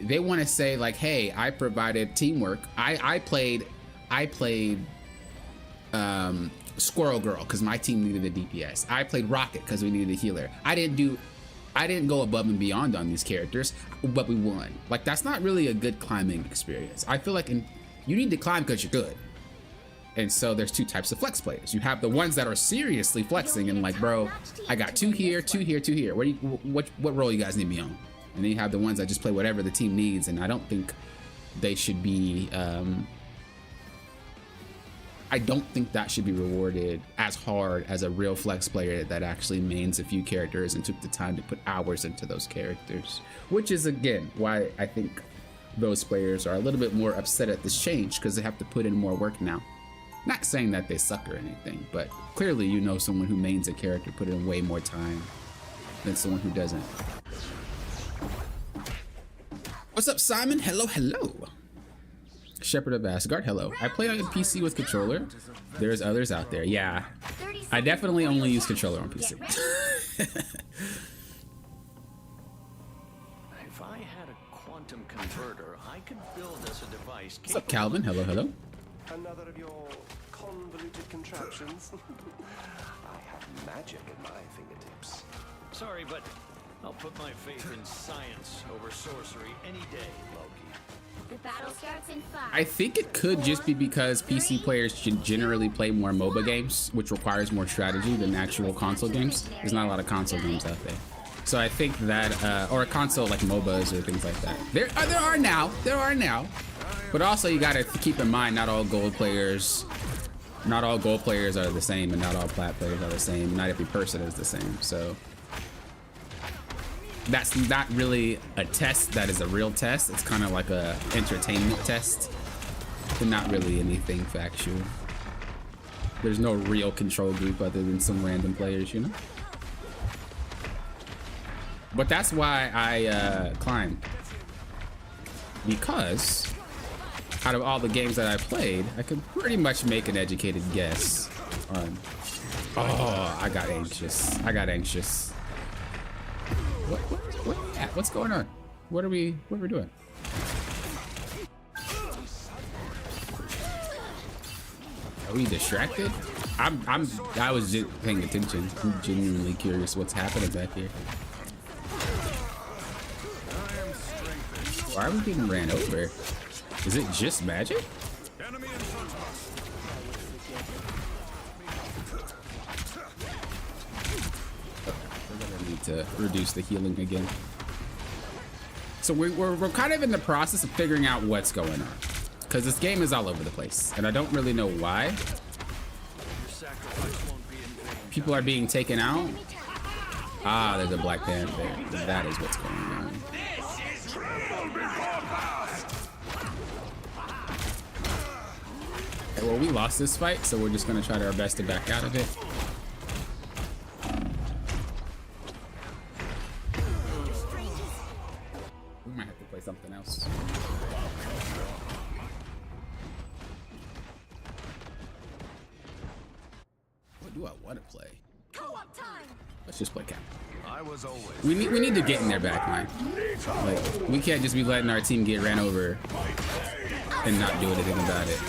they want to say like, hey, I provided teamwork. I played Squirrel Girl because my team needed a DPS. I played Rocket because we needed a healer. I didn't go above and beyond on these characters, but we won. Like, that's not really a good climbing experience. I feel like you need to climb because you're good. And so there's two types of flex players. You have the ones that are seriously flexing and like, bro, I got 2 here, 2 here, 2 here. What role you guys need me on? And then you have the ones that just play whatever the team needs. And I don't think they should be, I don't think that should be rewarded as hard as a real flex player that actually mains a few characters and took the time to put hours into those characters. Which is, again, why I think those players are a little bit more upset at this change, because they have to put in more work now. Not saying that they suck or anything, but clearly you know someone who mains a character put in way more time than someone who doesn't. What's up, Simon? Hello, hello. Shepherd of Asgard, hello. I play on PC with controller. There's others out there. Yeah, I definitely only use controller on PC. If I had a quantum converter, I could build us a device. What's up, Calvin? Hello, hello. Another of your convoluted contraptions. I have magic at my fingertips. Sorry, but I'll put my faith in science over sorcery any day, Loki. The battle starts in 5. I think it could just be because PC players generally play more MOBA games, which requires more strategy than actual console games. There's not a lot of console games out there. So I think that, or a console like MOBAs or things like that. There are now. But also you gotta keep in mind, not all gold players are the same, and not all plat players are the same. Not every person is the same. So that's not really a test that is a real test. It's kind of like a entertainment test, but not really anything factual. There's no real control group other than some random players, you know? But that's why I climbed. Because out of all the games that I played, I could pretty much make an educated guess on... Oh, I got anxious. What's going on? What are we doing? Are we distracted? I was just paying attention. I'm genuinely curious what's happening back here. Why are we getting ran over? Is it just magic? Enemy in front of us. We're gonna need to reduce the healing again. So we're kind of in the process of figuring out what's going on, because this game is all over the place, and I don't really know why. Your sacrifice won't be in vain. People are being taken out. Ah, there's a Black Panther. That is what's going on. Okay, well, we lost this fight, so we're just gonna try our best to back out of it. We might have to play something else. What do I want to play? Co-op time. Let's just play Cap. I was always. We need to get in their back line. Like, we can't just be letting our team get ran over and not do anything about it.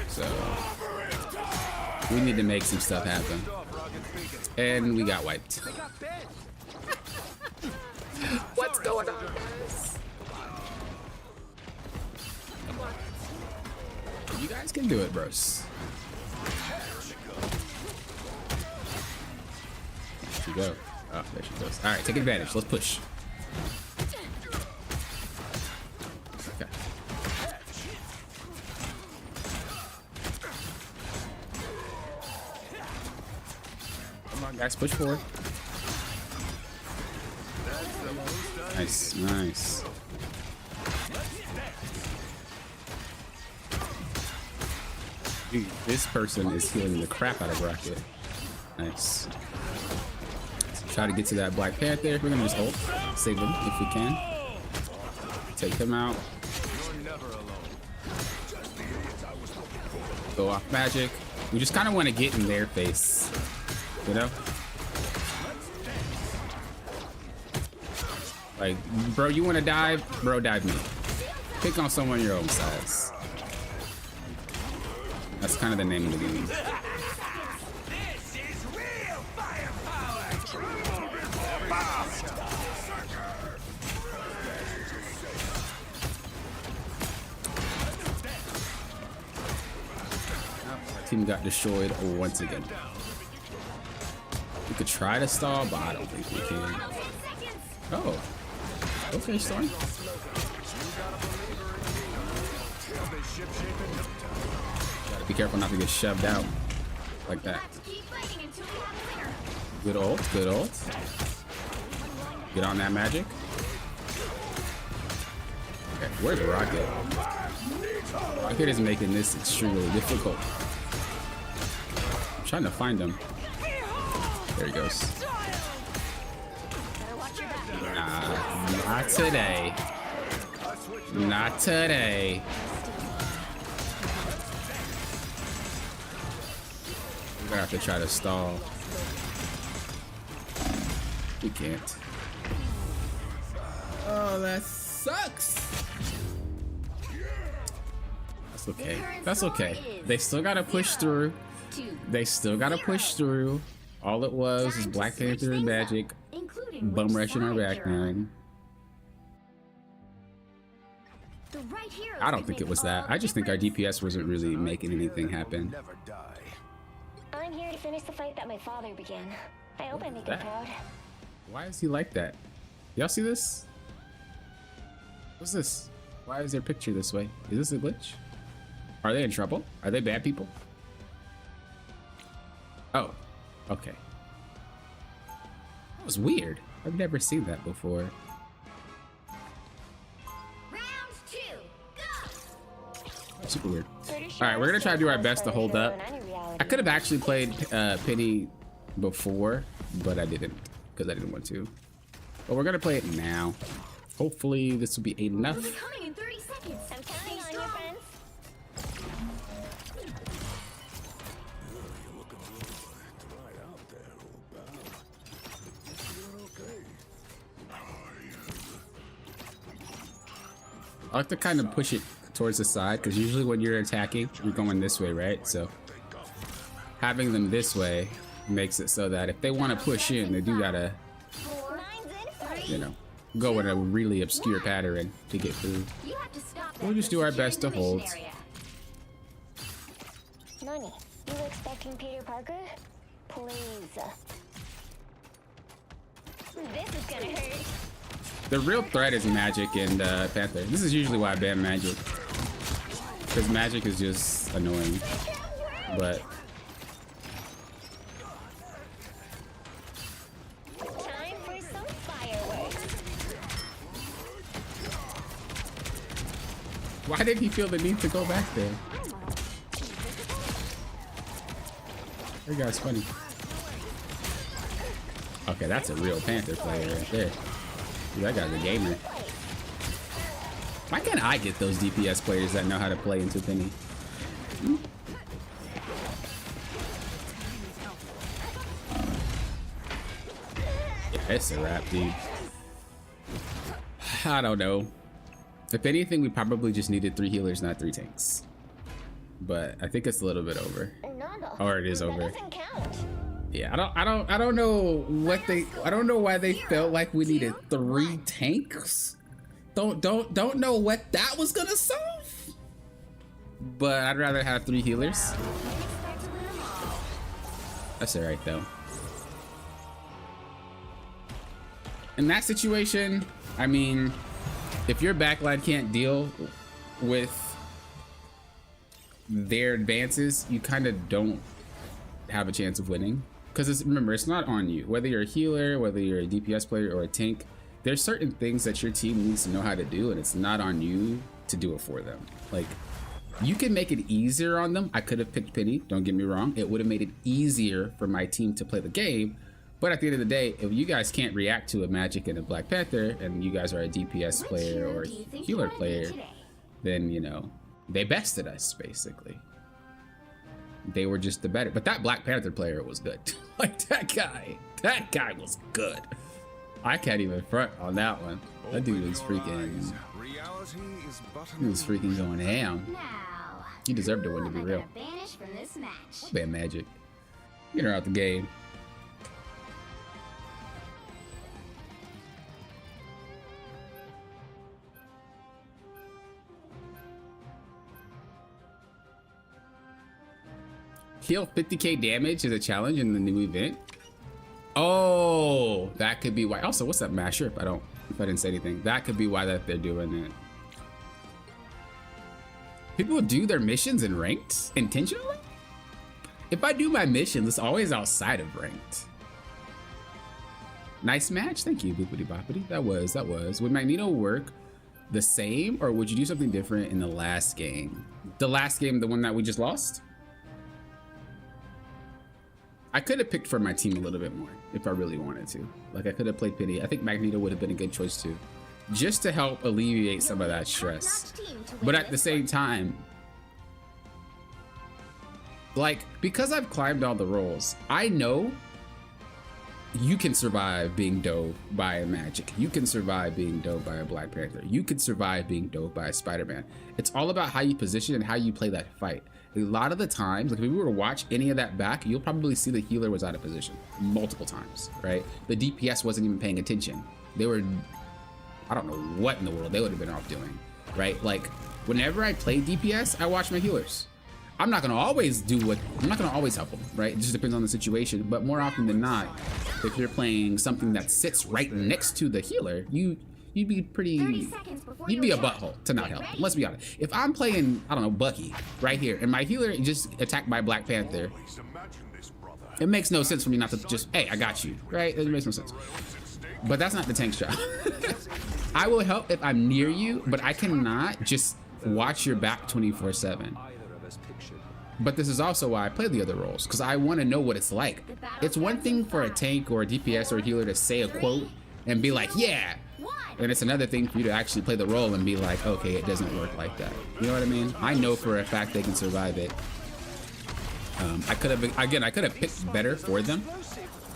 So we need to make some stuff happen. And we got wiped. What's going on, guys? You guys can do it, bros. There she go. Oh, there she goes. All right, take advantage. Let's push. Okay. Come on, guys, push forward. Nice, nice. Dude, this person is healing the crap out of Rocket. Nice. So try to get to that Black Panther. We're gonna just ult, save them if we can. Take them out. Go off magic. We just kind of want to get in their face, you know? Like, bro, you want to dive? Bro, dive me. Pick on someone your own size. That's kind of the name of the game. This is real firepower! Our team got destroyed once again. We could try to stall, but I don't think we can. Oh. Okay, Storm. Gotta be careful not to get shoved out like that. Good ult, good ult. Get on that magic. Okay, where's Rocket? Rocket is making this extremely difficult. I'm trying to find him. There he goes. Nah, not today. Not today. We're gonna have to try to stall. We can't. Oh, that sucks. That's okay. That's okay. They still gotta push through. They still gotta push through. All it was is Black Panther and Magic bum rushing our back line. I don't think it was that. I just think our DPS wasn't really making anything happen. I'm here to finish the fight that my father began. I hope I make him proud. Why is he like that? Y'all see this? What's this? Why is their picture this way? Is this a glitch? Are they in trouble? Are they bad people? Oh, okay. That was weird. I've never seen that before. Round 2, go! Super weird. All right, we're gonna try to do our best to hold up. I could have actually played Penny before, but I didn't because I didn't want to. But we're gonna play it now. Hopefully this will be enough. Coming in 30 seconds. I'm counting on you, friends. I like to kind of push it towards the side because usually when you're attacking, you're going this way, right? So having them this way makes it so that if they want to push in, they do gotta, you know, go in a really obscure pattern to get through. We'll just do our best to hold. Nani, you expecting Peter Parker? Please. This is gonna hurt. The real threat is Magic and Panther. This is usually why I ban Magic. Because Magic is just annoying. But Time for some fireworks. why did he feel the need to go back there? That guy's funny. Okay, that's a real Panther player right there. That guy's a gamer. Why can't I get those DPS players that know how to play into Penny? Yeah, it's a wrap, dude. I don't know. If anything, we probably just needed 3 healers, not 3 tanks. But I think it's a little bit over. Or it is over. Yeah, I don't know what I don't know why they felt like we needed 3 tanks. Don't know what that was gonna solve. But I'd rather have 3 healers. That's alright though. In that situation, I mean, if your backline can't deal with their advances, you kind of don't have a chance of winning. Because remember, it's not on you. Whether you're a healer, whether you're a DPS player or a tank, there's certain things that your team needs to know how to do, and it's not on you to do it for them. Like, you can make it easier on them. I could have picked Penny, don't get me wrong. It would have made it easier for my team to play the game. But at the end of the day, if you guys can't react to a Magic and a Black Panther, and you guys are a DPS player or a healer player, then, you know, they bested us, basically. They were just the better. But that Black Panther player was good. Like, that guy was good. I can't even front on that one. That dude was freaking, he was freaking going ham. Now, You deserve to win, to be real. Banish from this match. Bad Magic. Get her out the game. Heal 50k damage is a challenge in the new event. Oh, that could be why. Also, what's that masher? If I didn't say anything, that could be why that they're doing it. People do their missions in ranked intentionally. If I do my missions, it's always outside of ranked. Nice match, thank you, boopity boppity. That was. Would Magneto work the same, or would you do something different in the last game? The last game, the one that we just lost. I could have picked for my team a little bit more if I really wanted to. Like I could have played Pity. I think Magneto would have been a good choice too, just to help alleviate some of that stress. But at the same time, like, because I've climbed all the roles, I know you can survive being dove by a Magic. You can survive being dove by a Black Panther. You can survive being dove by a Spider-Man. It's all about how you position and how you play that fight. A lot of the times, like if we were to watch any of that back, you'll probably see the healer was out of position multiple times, right? The DPS wasn't even paying attention. They were, I don't know what in the world they would have been off doing, right? Like whenever I play DPS, I watch my healers. I'm not gonna always help them, right? It just depends on the situation, but more often than not, if you're playing something that sits right next to the healer, you'd be a butthole to not help. Let's be honest. If I'm playing, I don't know, Bucky right here, and my healer just attacked by Black Panther, it makes no sense for me not to just, hey, I got you, right? It makes no sense. But that's not the tank's job. I will help if I'm near you, but I cannot just watch your back 24/7. But this is also why I play the other roles, because I want to know what it's like. It's one thing for a tank or a DPS or a healer to say a quote and be like, yeah. And it's another thing for you to actually play the role and be like, okay, it doesn't work like that. You know what I mean? I know for a fact they can survive it. I could have picked better for them,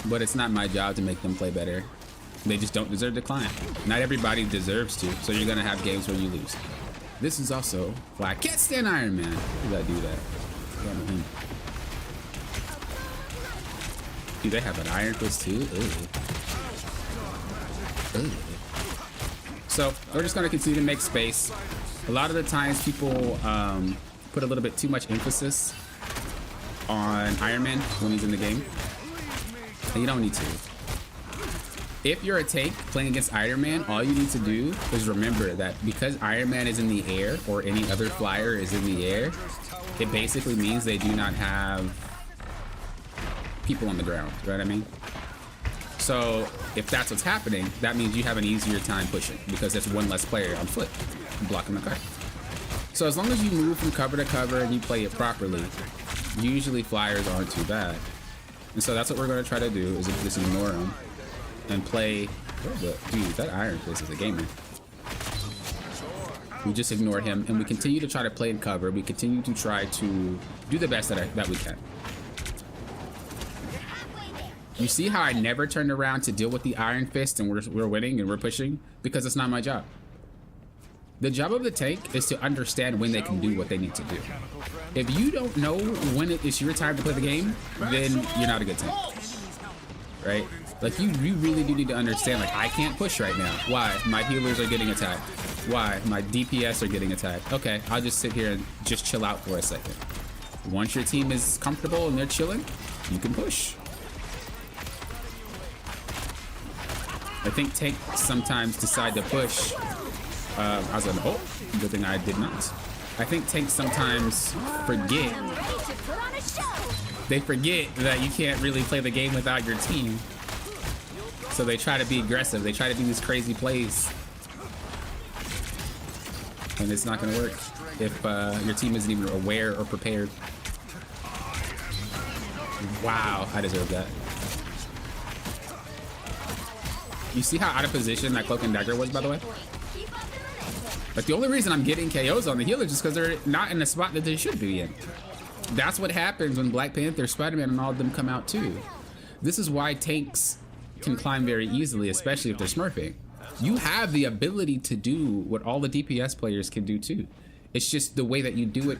but it's not my job to make them play better. They just don't deserve to climb. Not everybody deserves to, so you're gonna have games where you lose. This is also why I can't stand Iron Man. You gotta do that. Dude, they have an Iron Fist too. Ooh. Ooh. So we're just gonna continue to make space. A lot of the times people put a little bit too much emphasis on Iron Man when he's in the game, and you don't need to. If you're a tank playing against Iron Man, all you need to do is remember that because Iron Man is in the air, or any other flyer is in the air, it basically means they do not have people on the ground, right? I mean, so if that's what's happening, that means you have an easier time pushing because there's one less player on foot blocking the car. So as long as you move from cover to cover and you play it properly, usually flyers aren't too bad. And so that's what we're going to try to do, is just ignore them and play. Dude, that Iron Fist is a gamer. We just ignore him and we continue to try to play in cover. We continue to try to do the best that we can. You see how I never turned around to deal with the Iron Fist and we're winning and we're pushing? Because it's not my job. The job of the tank is to understand when they can do what they need to do. If you don't know when it's your time to play the game, then you're not a good tank, right? Like you really do need to understand, like, I can't push right now. Why? My healers are getting attacked. Why? My DPS are getting attacked. Okay, I'll just sit here and just chill out for a second. Once your team is comfortable and they're chilling, you can push. I think tanks sometimes decide to push. I was like, oh, good thing I did not. I think tanks sometimes forget. They forget that you can't really play the game without your team. So they try to be aggressive. They try to do these crazy plays. And it's not going to work if your team isn't even aware or prepared. Wow, I deserve that. You see how out of position that Cloak and Dagger was, by the way? Like, the only reason I'm getting KOs on the healers is because they're not in the spot that they should be in. That's what happens when Black Panther, Spider-Man, and all of them come out too. This is why tanks can climb very easily, especially if they're smurfing. You have the ability to do what all the DPS players can do too. It's just the way that you do it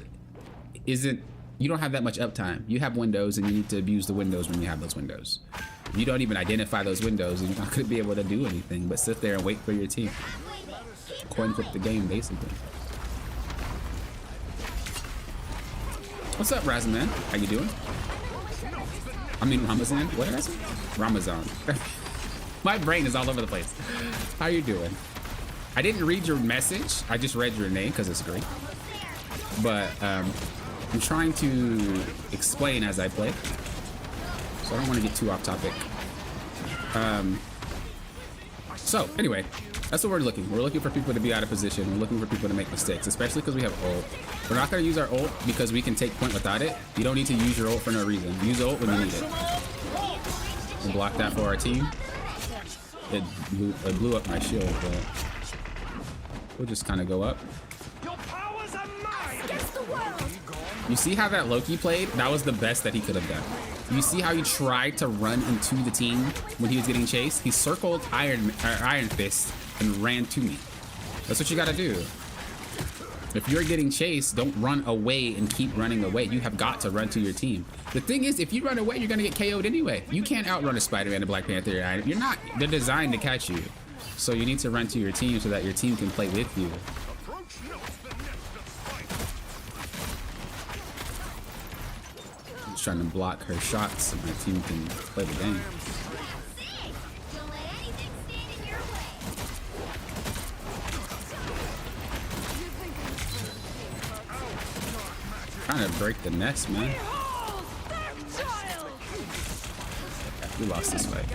isn't, you don't have that much uptime. You have windows and you need to abuse the windows when you have those windows. If you don't even identify those windows, you're not going to be able to do anything but sit there and wait for your team. Coin flip the game, basically. What's up, Razman? How you doing? I mean, Ramazan? What did I say? Ramazan. My brain is all over the place. How you doing? I didn't read your message. I just read your name because it's great. But I'm trying to explain as I play. So I don't want to get too off topic. So anyway, that's what we're looking. We're looking for people to be out of position. We're looking for people to make mistakes, especially because we have ult. We're not going to use our ult because we can take point without it. You don't need to use your ult for no reason. Use ult when you need it. We'll block that for our team. It blew up my shield, but we'll just kind of go up. You see how that Loki played? That was the best that he could have done. You see how he tried to run into the team when he was getting chased? He circled Iron Fist and ran to me. That's what you gotta do. If you're getting chased, don't run away and keep running away. You have got to run to your team. The thing is, if you run away, you're gonna get KO'd anyway. You can't outrun a Spider-Man and Black Panther. You're not. They're designed to catch you. So you need to run to your team so that your team can play with you. I'm just trying to block her shots so my team can play the game. Don't let anything stand in your way. Trying to break the nest, man. We lost this fight.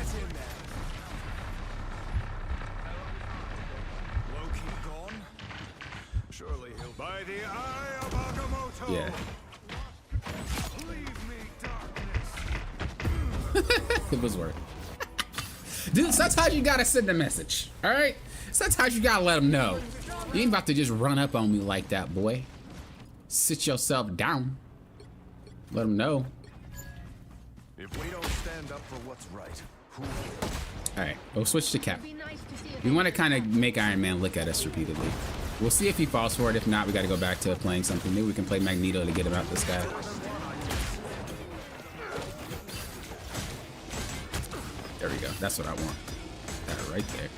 Loki gone? Surely he'll by the eye of Agamotto. Yeah. Leave me darkness. It was worth. Dude, sometimes you gotta send a message. All right. Sometimes you gotta let them know. You ain't about to just run up on me like that, boy. Sit yourself down. Let them know. If we don't stand up for what's right, who will? All right, we'll switch to Cap. We want to kind of make Iron Man look at us repeatedly. We'll see if he falls for it. If not, we got to go back to playing something new. We can play Magneto to get him out this guy. There we go. That's what I want. That right there.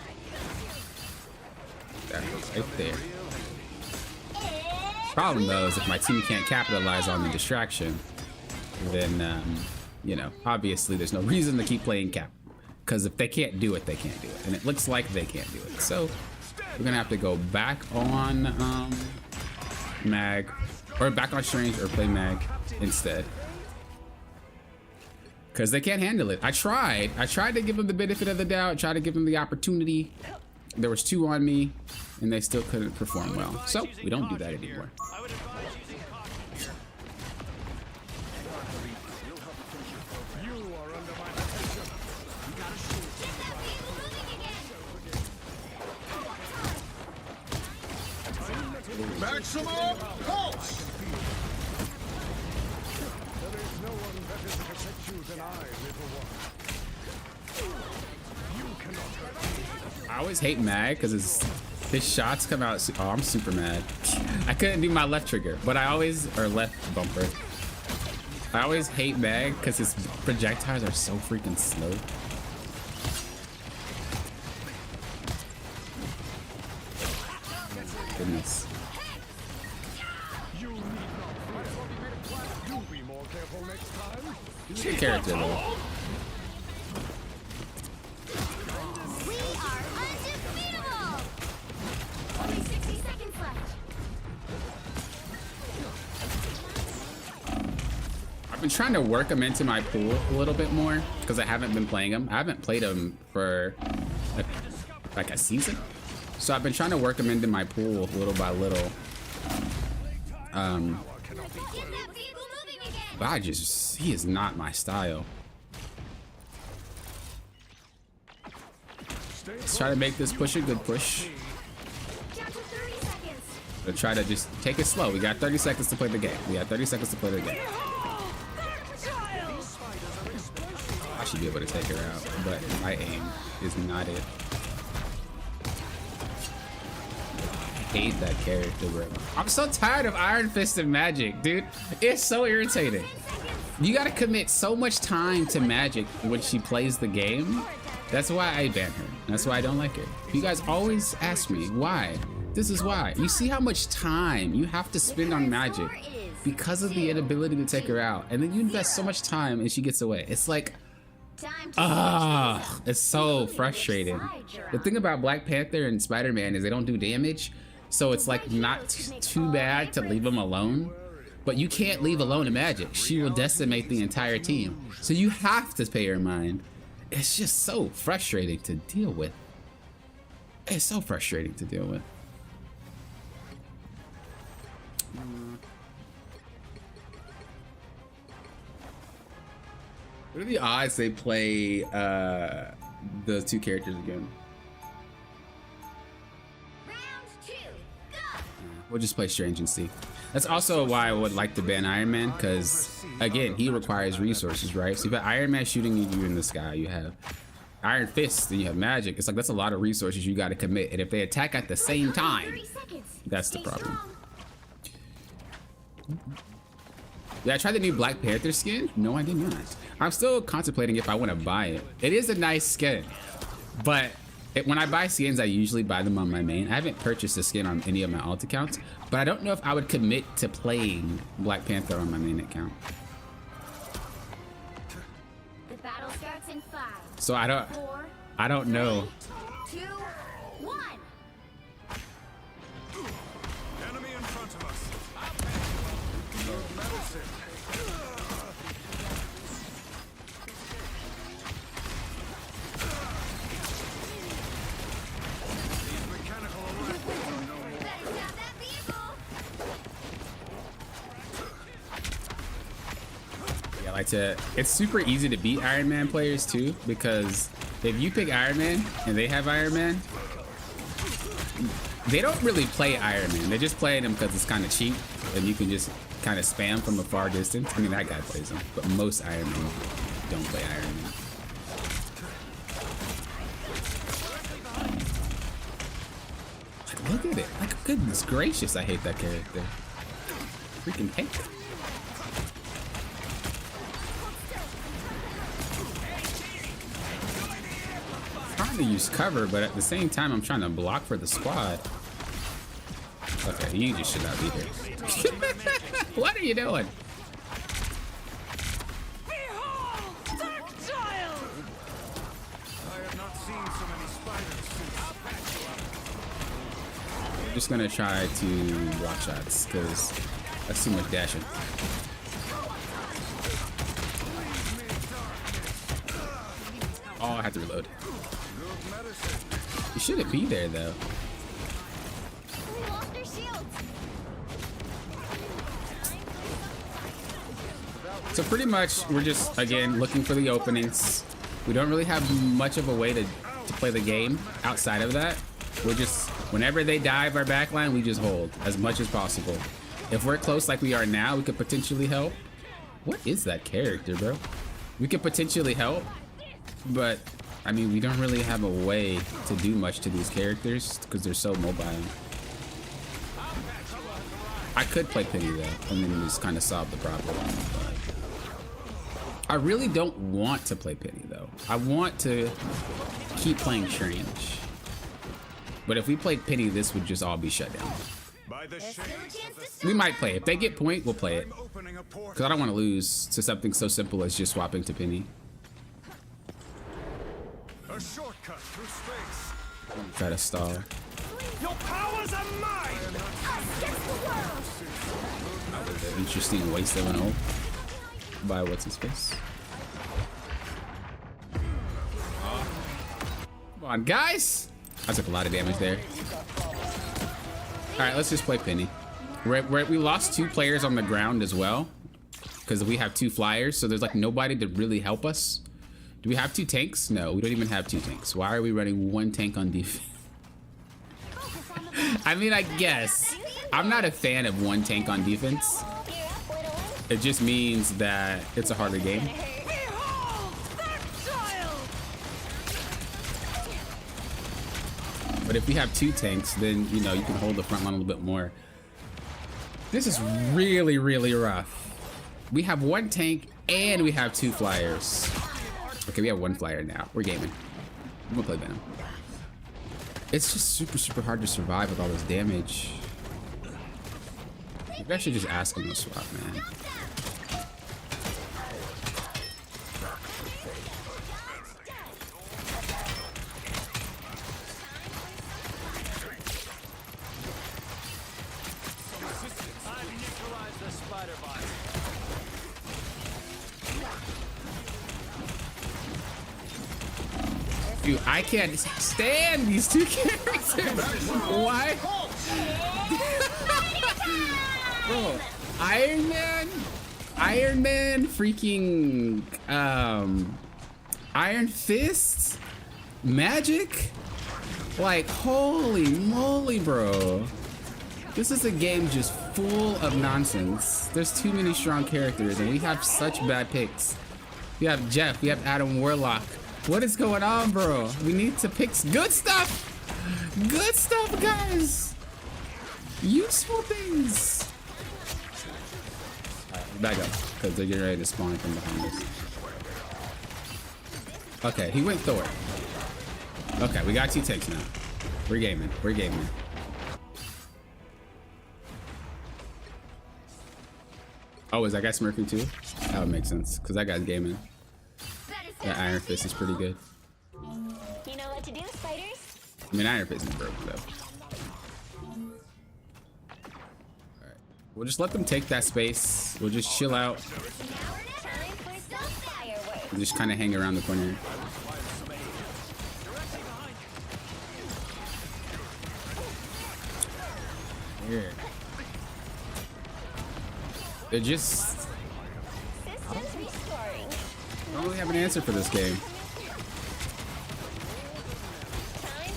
That right there. Problem though is if my team can't capitalize on the distraction, then you know, obviously there's no reason to keep playing Cap, because if they can't do it, they can't do it, and it looks like they can't do it. So we're gonna have to go back on Mag, or back on Strange, or play Mag instead, because they can't handle it. I tried to give them the benefit of the doubt, tried to give them the opportunity. There was 2 on me, and they still couldn't perform well. So we don't do that anymore. I would advise using caution here. You are under my protection. Maximum pulse! There is no one better to protect you than I, little one. You cannot hurt me. I always hate Mag because his shots come out. Oh, I'm super mad. I couldn't do my left trigger, but I always, or left bumper. I always hate Mag because his projectiles are so freaking slow. Goodness. You need not fear. You be more careful next time. Good character though. We are undefeatable! Only 60 seconds left. I've been trying to work him into my pool a little bit more because I haven't been playing him. I haven't played him for like a season. So I've been trying to work him into my pool little by little. But he is not my style. Let's try to make this push a good push. Down to 30 seconds. But try to just take it slow. We got 30 seconds to play the game. We got 30 seconds to play the game. I should be able to take her out, but my aim is not it. hate that character, bro. I'm so tired of Iron Fist and Magic, dude. It's so irritating. You gotta commit so much time to Magic when she plays the game. That's why I ban her. That's why I don't like her. You guys always ask me why. This is why. You see how much time you have to spend on Magic because of the inability to take her out. And then you invest so much time and she gets away. It's like, it's so frustrating. The thing about Black Panther and Spider-Man is they don't do damage. So it's like not too bad to leave them alone. But you can't leave alone in Magic. She will decimate the entire team. So you have to pay her mind. It's just so frustrating to deal with. It's so frustrating to deal with. What are the odds they play the two characters again? Round 2, go! We'll just play Strange and see. That's also why I would like to ban Iron Man, because again, he requires resources, right? So you've got Iron Man shooting you in the sky, you have Iron Fist, then you have Magic. It's like that's a lot of resources you got to commit, and if they attack at the same time, that's the problem. Did I try the new Black Panther skin? No, I did not. I'm still contemplating if I want to buy it. It is a nice skin, but when I buy skins, I usually buy them on my main. I haven't purchased a skin on any of my alt accounts, but I don't know if I would commit to playing Black Panther on my main account. The battle starts in 5. So I don't know. 3, 2, 1. Enemy in front of us. No medicine. These mechanical arrests are no more. Better stop that vehicle! Yeah, I like to. It's super easy to beat Iron Man players too, because if you pick Iron Man and they have Iron Man, they don't really play Iron Man. They just play him because it's kind of cheap and you can just kind of spam from a far distance. I mean, that guy plays him, but most Iron Men don't play Iron Man. Like, look at it. Like, goodness gracious, I hate that character. Freaking hate it. Trying to use cover, but at the same time, I'm trying to block for the squad. Okay, you just should not be here. What are you doing? Behold, Dark Child! I have not seen so many spiders since. I'm just gonna try to block shots because that's too much dashing. Oh, I have to reload. You shouldn't be there though. We lost their shields! So pretty much we're just, again, looking for the openings. We don't really have much of a way to play the game outside of that. We're just, whenever they dive our backline, we just hold as much as possible. If we're close like we are now, we could potentially help. What is that character, bro? We could potentially help, but I mean, we don't really have a way to do much to these characters because they're so mobile. I could play Penny though, and then just kind of solve the problem. But I really don't want to play Penny though. I want to keep playing Strange. But if we played Penny, this would just all be shut down. By the shades of the We might play it. If they get point, we'll play it. opening a portal. Because I don't want to lose to something so simple as just swapping to Penny. A shortcut through space. Try to stall. Your powers are mine. Us against the world! That was an interesting waste of an ult by what's his face. Come on, guys! I took a lot of damage there. All right, let's just play Penny. We lost 2 players on the ground as well because we have 2 flyers, so there's like nobody to really help us. Do we have 2 tanks? No, we don't even have 2 tanks. Why are we running 1 tank on defense? I mean, I guess. I'm not a fan of 1 tank on defense. It just means that it's a harder game. Behold, Dark Child! But But if we have 2 tanks, then, you know, you can hold the front line a little bit more. This is really, really rough. We have 1 tank and we have 2 flyers. Okay, we have 1 flyer now. We're gaming. I'm gonna play Venom. It's just super, super hard to survive with all this damage. Maybe I should just ask him to swap, man. Dude, I can't stand these 2 characters. Why? Bro, Iron Man, freaking, Iron Fist, Magic. Like, holy moly, bro. This is a game just full of nonsense. There's too many strong characters, and we have such bad picks. We have Jeff, we have Adam Warlock. What is going on, bro? We need to pick good stuff. Good stuff, guys. Useful things. Alright, back up, because they're getting ready to spawn from behind us. Okay, he went Thor. Okay, we got 2 tanks now. We're gaming. We're gaming. Oh, is that guy smurfing too? That would make sense, because that guy's gaming. That Iron Fist is pretty good. You know what to do, spiders? I mean, Iron Fist is broke, though. Alright. We'll just let them take that space. We'll just chill out. We'll just kind of hang around the corner. Here. They're just... I don't really have an answer for this game.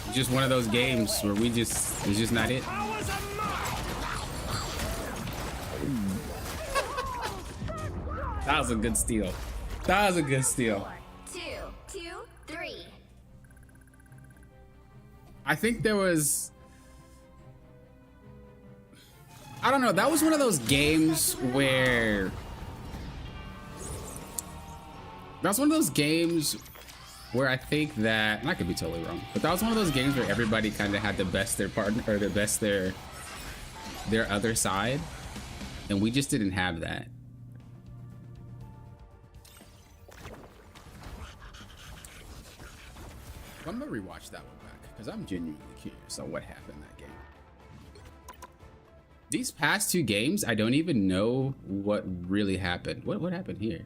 It's just one of those games where it's just not it. That was a good steal. That was a good steal. 2, 2, 3. I think there was... I don't know. That was one of those games where... That's one of those games where I think that, and I could be totally wrong, but that was one of those games where everybody kind of had the best their partner, or the best their other side, and we just didn't have that. I'm gonna rewatch that one back because I'm genuinely curious on what happened in that game. These past 2 games, I don't even know what really happened. What happened here?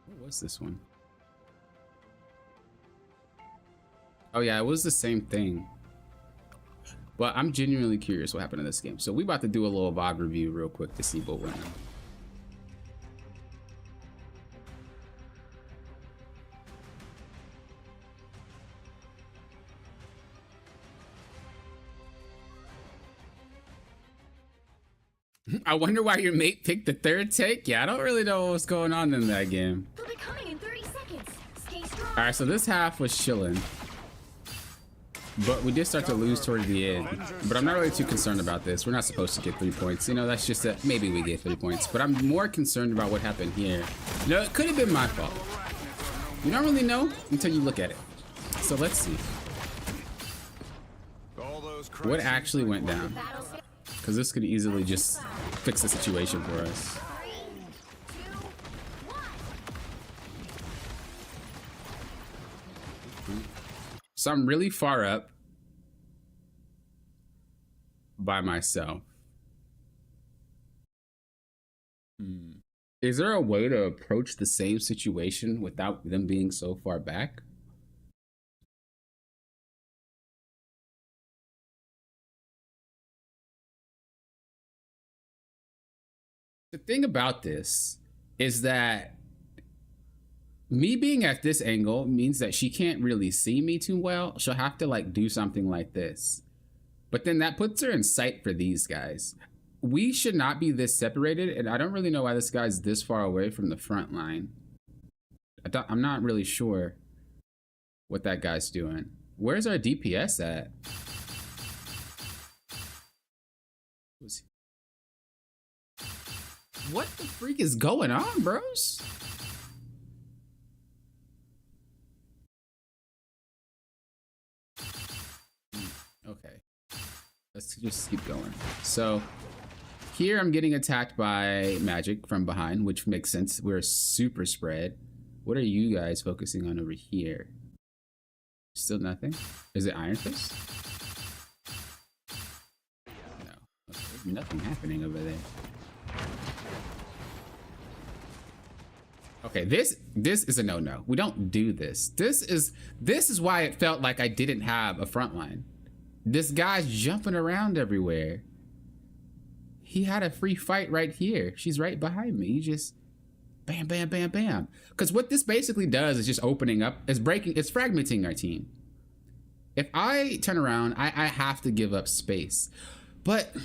What was this one? Oh yeah, it was the same thing. But I'm genuinely curious what happened in this game. So we about to do a little VOD review real quick to see what went on. I wonder why your mate picked the 3rd take. Yeah, I don't really know what's going on in that game. They'll be coming in 30 seconds. Stay strong. All right, so this half was chilling, but we did start to lose towards the end. But I'm not really too concerned about this. We're not supposed to get 3 points. You know, that's just a maybe we get 3 points. But I'm more concerned about what happened here. No, it could have been my fault. You don't really know until you look at it. So let's see what actually went down, because this could easily just fix the situation for us. 3, 2, 1. So I'm really far up by myself. Is there a way to approach the same situation without them being so far back? The thing about this is that me being at this angle means that she can't really see me too well. She'll have to like do something like this. But then that puts her in sight for these guys. We should not be this separated, and I don't really know why this guy's this far away from the front line. I'm not really sure what that guy's doing. Where's our DPS at? What the freak is going on, bros? Okay. Let's just keep going. So here I'm getting attacked by magic from behind, which makes sense. We're super spread. What are you guys focusing on over here? Still nothing? Is it Iron Fist? No. Okay, there's nothing happening over there. Okay, this is a no-no. We don't do this. This is why it felt like I didn't have a front line. This guy's jumping around everywhere. He had a free fight right here. She's right behind me. You just bam, bam, bam, bam. Because what this basically does is just opening up, it's fragmenting our team. If I turn around, I have to give up space. But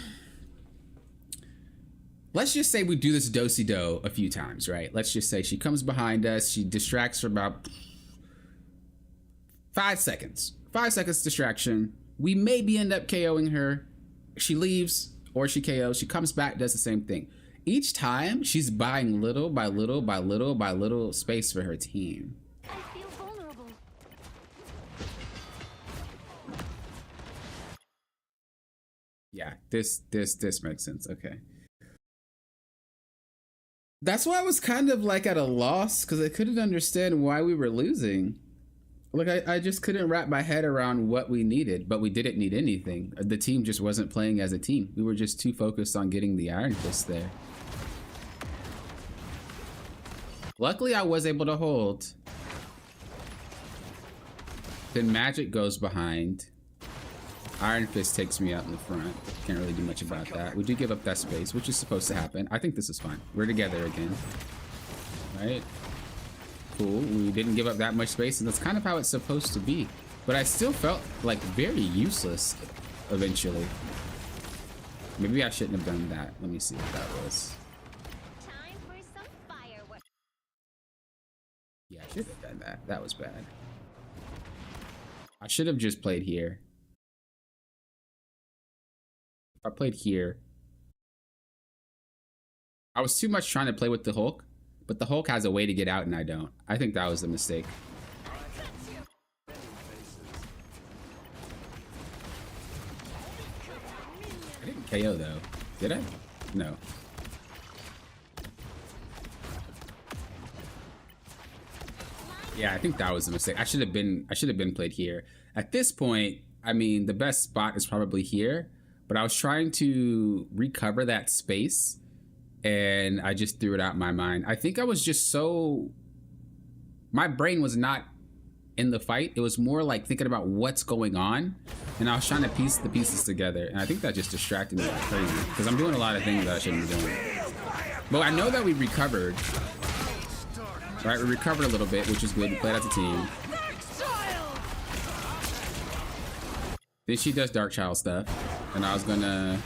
let's just say we do this do-si-do a few times, right? Let's just say she comes behind us. She distracts for about 5 seconds. 5 seconds distraction. We maybe end up KOing her. She leaves or she KOs. She comes back, does the same thing. Each time, she's buying little by little by little by little space for her team. I feel vulnerable. Yeah, this makes sense. Okay. That's why I was kind of like at a loss, because I couldn't understand why we were losing. Like I just couldn't wrap my head around what we needed, but we didn't need anything. The team just wasn't playing as a team. We were just too focused on getting the Iron Fist there. Luckily, I was able to hold. Then Magic goes behind. Iron Fist takes me out in the front. Can't really do much about that. We do give up that space, which is supposed to happen. I think this is fine. We're together again. Right? Cool. We didn't give up that much space, and that's kind of how it's supposed to be. But I still felt like very useless eventually. Maybe I shouldn't have done that. Let me see what that was. Time for some fireworks. Yeah, I should have done that. That was bad. I should have just played here. If I played here, I was too much trying to play with the Hulk, but the Hulk has a way to get out and I don't. I think that was a mistake. I didn't KO though. Did I? No. Yeah, I think that was a mistake. I should have been played here. At this point, I mean, the best spot is probably here, but I was trying to recover that space and I just threw it out my mind. I think I was just so, my brain was not in the fight. It was more like thinking about what's going on, and I was trying to piece the pieces together, and I think that just distracted me like crazy because I'm doing a lot of things that I shouldn't be doing. But I know that we recovered. All right, we recovered a little bit, which is good. We played as a team. Then she does Dark Child stuff, and I was gonna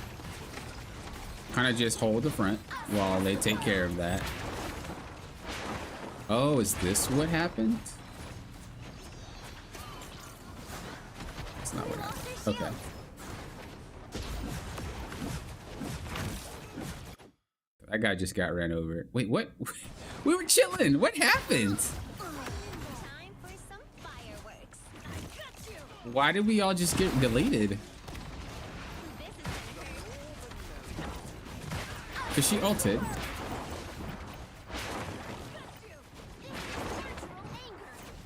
kind of just hold the front while they take care of that. Oh, is this what happened? That's not what happened. Okay. That guy just got ran over. Wait, what? We were chilling. What happened? Time for some fireworks. I got you. Why did we all just get deleted? This is gonna hurt. Because she ulted.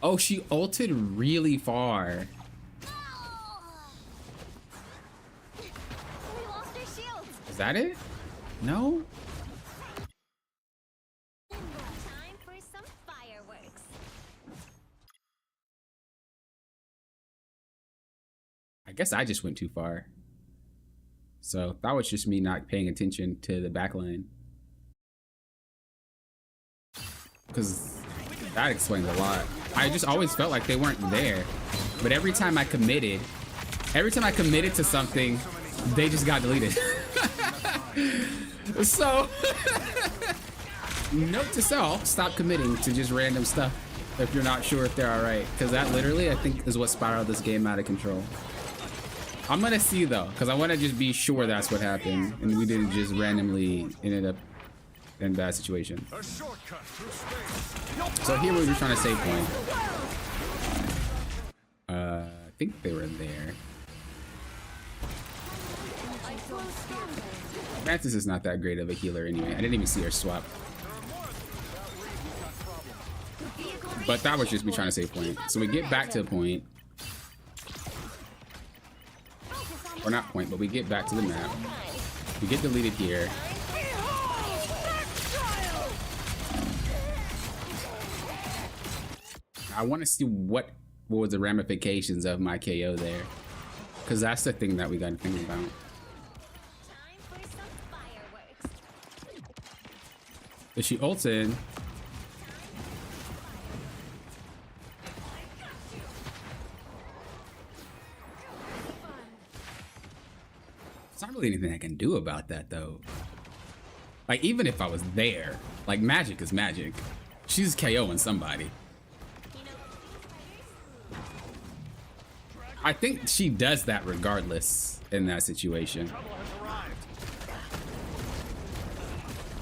Oh, she ulted really far. We lost our shields. Is that it? No? Time for some fireworks. I guess I just went too far. So that was just me not paying attention to the back line. Because that explains a lot. I just always felt like they weren't there. But every time I committed to something, they just got deleted. So, note to self, stop committing to just random stuff. if you're not sure if they're all right, because that literally, I think, is what spiraled this game out of control. I'm gonna see though, because I want to just be sure that's what happened, and we didn't just randomly ended up in a bad situation. A shortcut through space. So here we were trying to save point. I think they were there. Francis is not that great of a healer anyway. I didn't even see her swap. But that was just me trying to save point. So we get back to the point. Or not point, but we get back to the map. We get deleted here. I want to see what was the ramifications of my KO there. Because that's the thing that we got to think about. Time for some fireworks. If she ults in. There's not really anything I can do about that though. Like even if I was there, like magic is magic. She's KOing somebody. I think she does that regardless in that situation.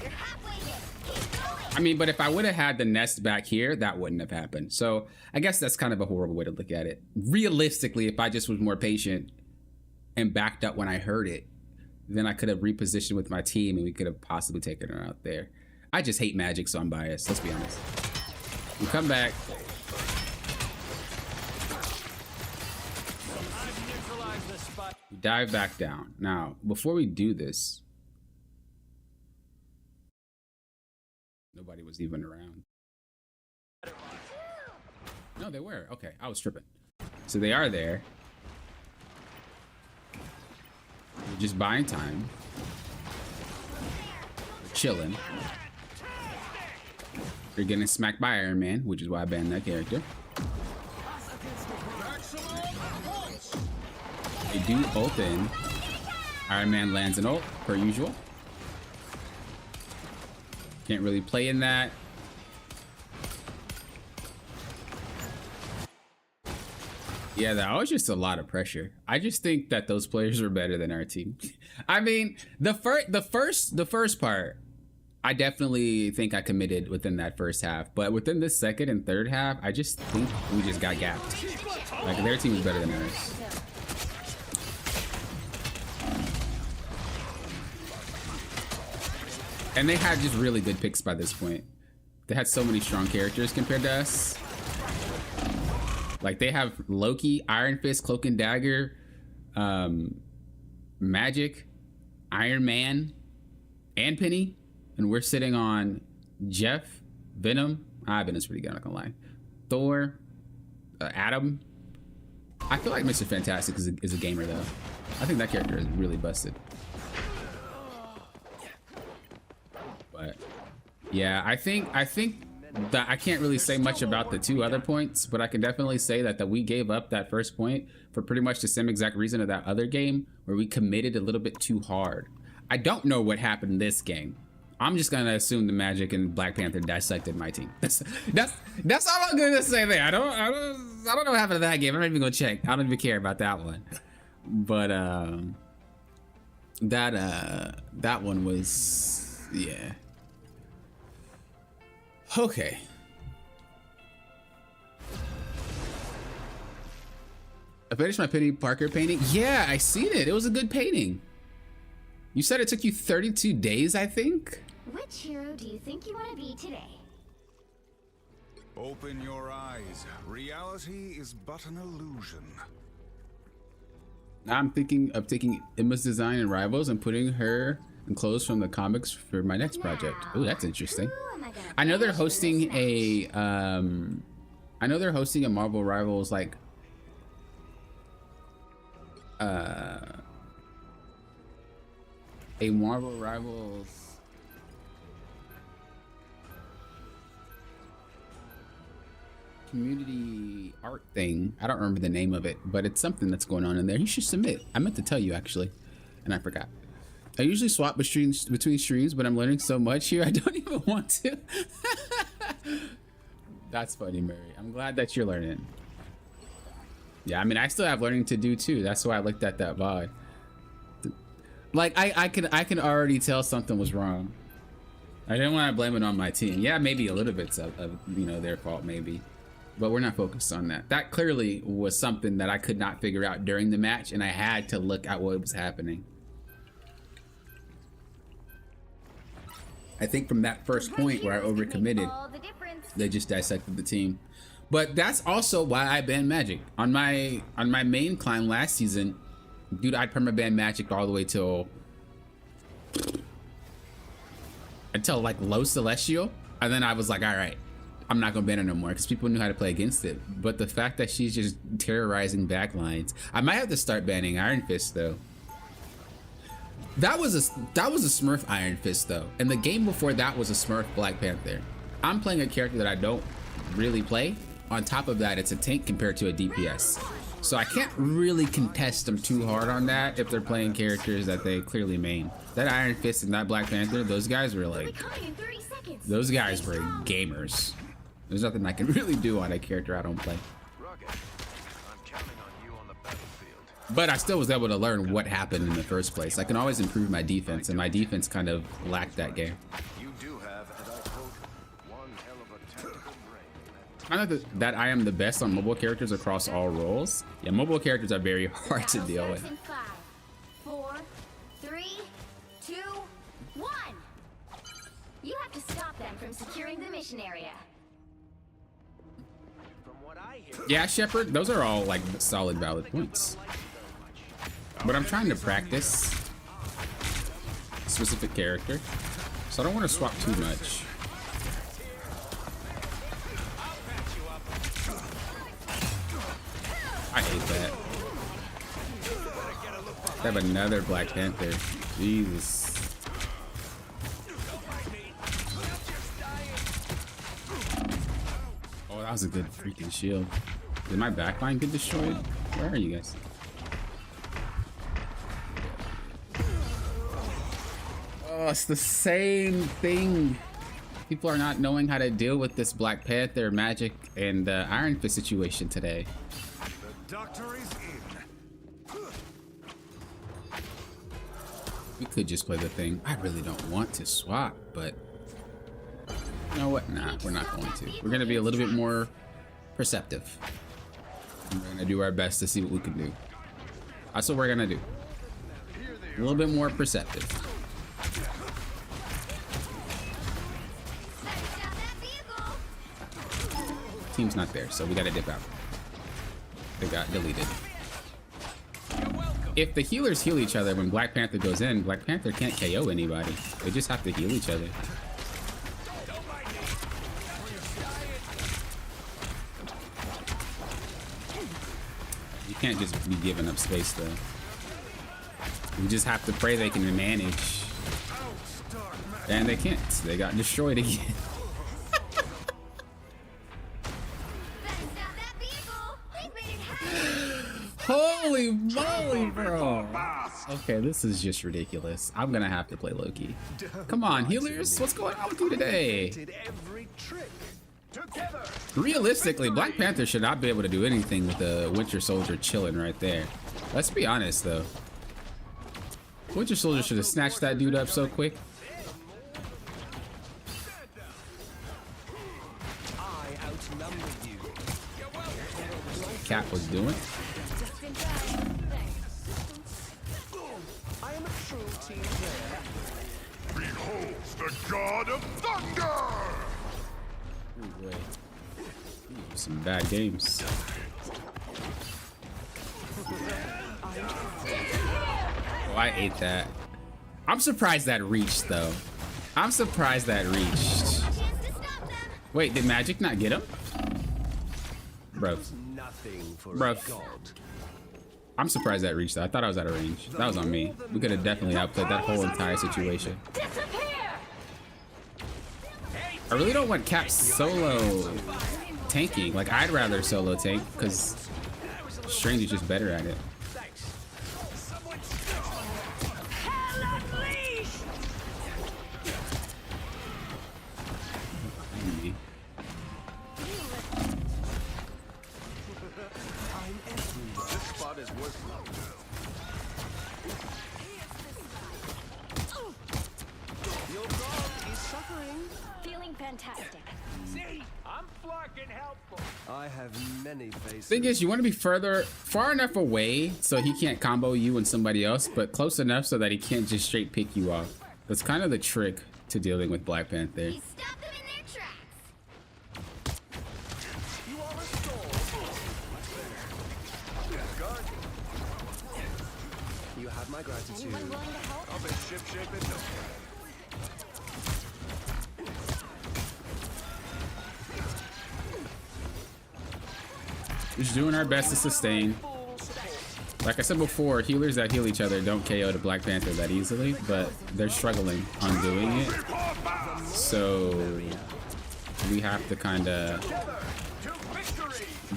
You're halfway there. Keep going. I mean, but if I would have had the nest back here, that wouldn't have happened. So I guess that's kind of a horrible way to look at it. Realistically, if I just was more patient and backed up when I heard it, then I could have repositioned with my team and we could have possibly taken her out there. I just hate magic, so I'm biased. Let's be honest. We come back. We dive back down. Now, before we do this, nobody was even around. No, they were. Okay, I was tripping. So they are there. We're just buying time. We're chilling. We're getting smacked by Iron Man, which is why I banned that character. They do ult in. Iron Man lands an ult, per usual. Can't really play in that. Yeah, that was just a lot of pressure. I just think that those players were better than our team. I mean, the first part, I definitely think I committed within that first half. But within the second and third half, I just think we just got gapped. Like their team was better than ours. And they had just really good picks by this point. They had so many strong characters compared to us. Like they have Loki, Iron Fist, Cloak and Dagger, Magic, Iron Man, and Penny. And we're sitting on Jeff, Venom. Venom's pretty good, I'm not gonna lie. Thor, Adam. I feel like Mr. Fantastic is a gamer though. I think that character is really busted. But yeah, I think that I can't really say much about the two other points, but I can definitely say that we gave up that first point for pretty much the same exact reason of that other game where we committed a little bit too hard. I don't know what happened in this game. I'm just gonna assume the Magic and Black Panther dissected my team. That's all I'm gonna say there. I don't know what happened to that game. I'm not even gonna check. I don't even care about that one. But that one was, yeah. Okay. I finished my Penny Parker painting. Yeah, I seen it. It was a good painting. You said it took you 32 days, I think? Which hero do you think you want to be today? Open your eyes. Reality is but an illusion. Now I'm thinking of taking Emma's design and Rivals and putting her in clothes from the comics for my next project. Oh, that's interesting. I know they're hosting a Marvel Rivals like a Marvel Rivals community art thing. I don't remember the name of it, but it's something that's going on in there. You should submit. I meant to tell you actually, and I forgot. I usually swap between streams, but I'm learning so much here I don't even want to. That's funny, Mary. I'm glad that you're learning. Yeah, I mean, I still have learning to do too. That's why I looked at that VOD. Like, I can already tell something was wrong. I didn't want to blame it on my team. Yeah, maybe a little bit of you know, their fault, maybe. But we're not focused on that. That clearly was something that I could not figure out during the match, and I had to look at what was happening. I think from that first point where I overcommitted, they just dissected the team. But that's also why I banned Magic. On my main climb last season, dude, I'd permaban Magic all the way till like low Celestial, and then I was like, all right, I'm not gonna ban her no more because people knew how to play against it. But the fact that she's just terrorizing backlines, I might have to start banning Iron Fist though. That was a Smurf Iron Fist though, and the game before that was a Smurf Black Panther. I'm playing a character that I don't really play. On top of that, it's a tank compared to a DPS, so I can't really contest them too hard on that if they're playing characters that they clearly main. That Iron Fist and that Black Panther, those guys were like, those guys were gamers. There's nothing I can really do on a character I don't play. But I still was able to learn what happened in the first place. I can always improve my defense, and my defense kind of lacked that game. You do have, and I quote, one hell of a tactical brain. I know that I am the best on mobile characters across all roles. Yeah, mobile characters are very hard to deal with. 5, 4, 3, 2, 1. You have to stop them from securing the mission area. From what I hear, Yeah, Shepard, those are all like solid, valid points. But I'm trying to practice a specific character, so I don't want to swap too much. I hate that. They have another Black Panther. Jesus. Oh, that was a good freaking shield. Did my backline get destroyed? Where are you guys? Oh, it's the same thing. People are not knowing how to deal with this Black Panther, Magic, and Iron Fist situation today. The doctor is in. We could just play the thing. I really don't want to swap, but you know what? Nah, we're not going to. We're gonna be a little bit more perceptive. And we're gonna do our best to see what we can do. That's what we're gonna do. A little bit more perceptive. Team's not there, so we gotta dip out. They got deleted. If the healers heal each other when Black Panther goes in, Black Panther can't KO anybody. They just have to heal each other. You can't just be giving up space though. You just have to pray they can manage. And they can't. They got destroyed again. Holy moly, bro. Okay, this is just ridiculous. I'm gonna have to play Loki. Come on, healers. What's going on with you today? Realistically, Black Panther should not be able to do anything with the Winter Soldier chilling right there. Let's be honest, though. Winter Soldier should have snatched that dude up so quick. Cap was doing. Beholds the god of thunder! Ooh, wait. Some bad games. Oh, I ate that. I'm surprised that reached, though. I'm surprised that reached. Wait, did Magic not get him? Bro. Bro. I'm surprised that reached, though. I thought I was out of range. That was on me. We could have definitely outplayed that whole entire situation. I really don't want Cap solo tanking. Like, I'd rather solo tank, because Strange is just better at it. fantastic. See? I'm fucking helpful. I have many faces. Thing is, you want to be far enough away so he can't combo you and somebody else, but close enough so that he can't just straight pick you off. That's kind of the trick to dealing with Black Panther. He stopped them in their tracks. You are restored. Guard. You have my gratitude. Anyone willing to help? I'll be ship-shape in no time. Just doing our best to sustain. Like I said before, healers that heal each other don't KO the Black Panther that easily, but they're struggling on doing it. So we have to kind of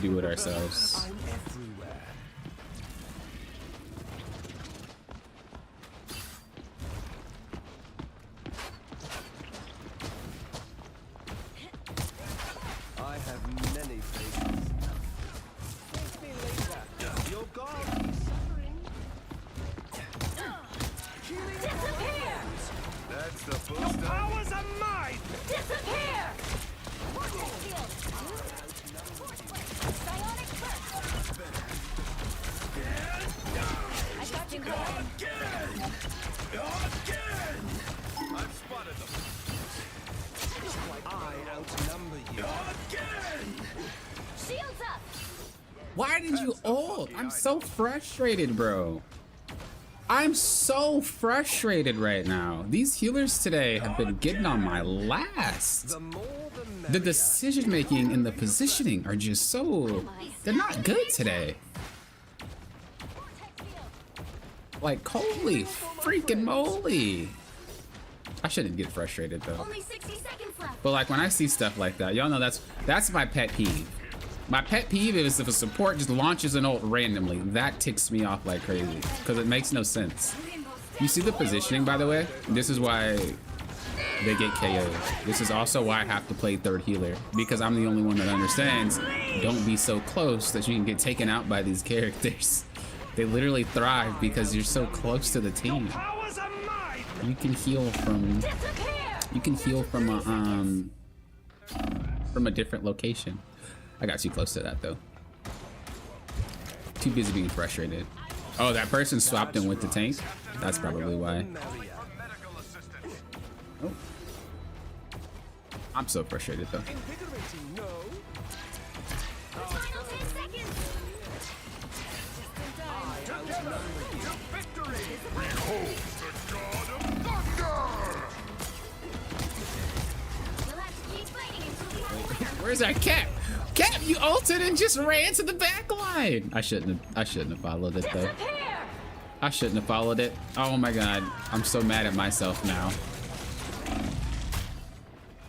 do it ourselves. I'm everywhere. I have many faces. Thank me later. Your God is suffering. Disappear! That's the boost. Powers are mine! Disappear! Vortex field. Psionic burst. I got you covered. I've spotted them. I outnumber you. Shields up. Why did you ult? I'm so frustrated, bro. I'm so frustrated right now. These healers today have been getting on my last. The more the merrier. The decision making and the positioning are just so... They're not good today. Vortex field. Like, holy freaking moly. I shouldn't get frustrated though. Only 60 seconds left. But like when I see stuff like that, y'all know that's my pet peeve. My pet peeve is if a support just launches an ult randomly. That ticks me off like crazy because it makes no sense. You see the positioning, by the way? This is why they get KO'd. This is also why I have to play third healer, because I'm the only one that understands don't be so close that you can get taken out by these characters. They literally thrive because you're so close to the team. Powers are mine! You can heal from a different location. I got too close to that though. Too busy being frustrated. Oh, that person swapped in with the tank. That's probably why. Oh. I'm so frustrated though. Invigorating, no. Final 10 seconds. I outnumber you. You'll have to keep fighting until the end. Where's that Cap? Cap, you ulted and just ran to the back line. I shouldn't have followed it though. Disappear! I shouldn't have followed it. Oh my god. I'm so mad at myself now.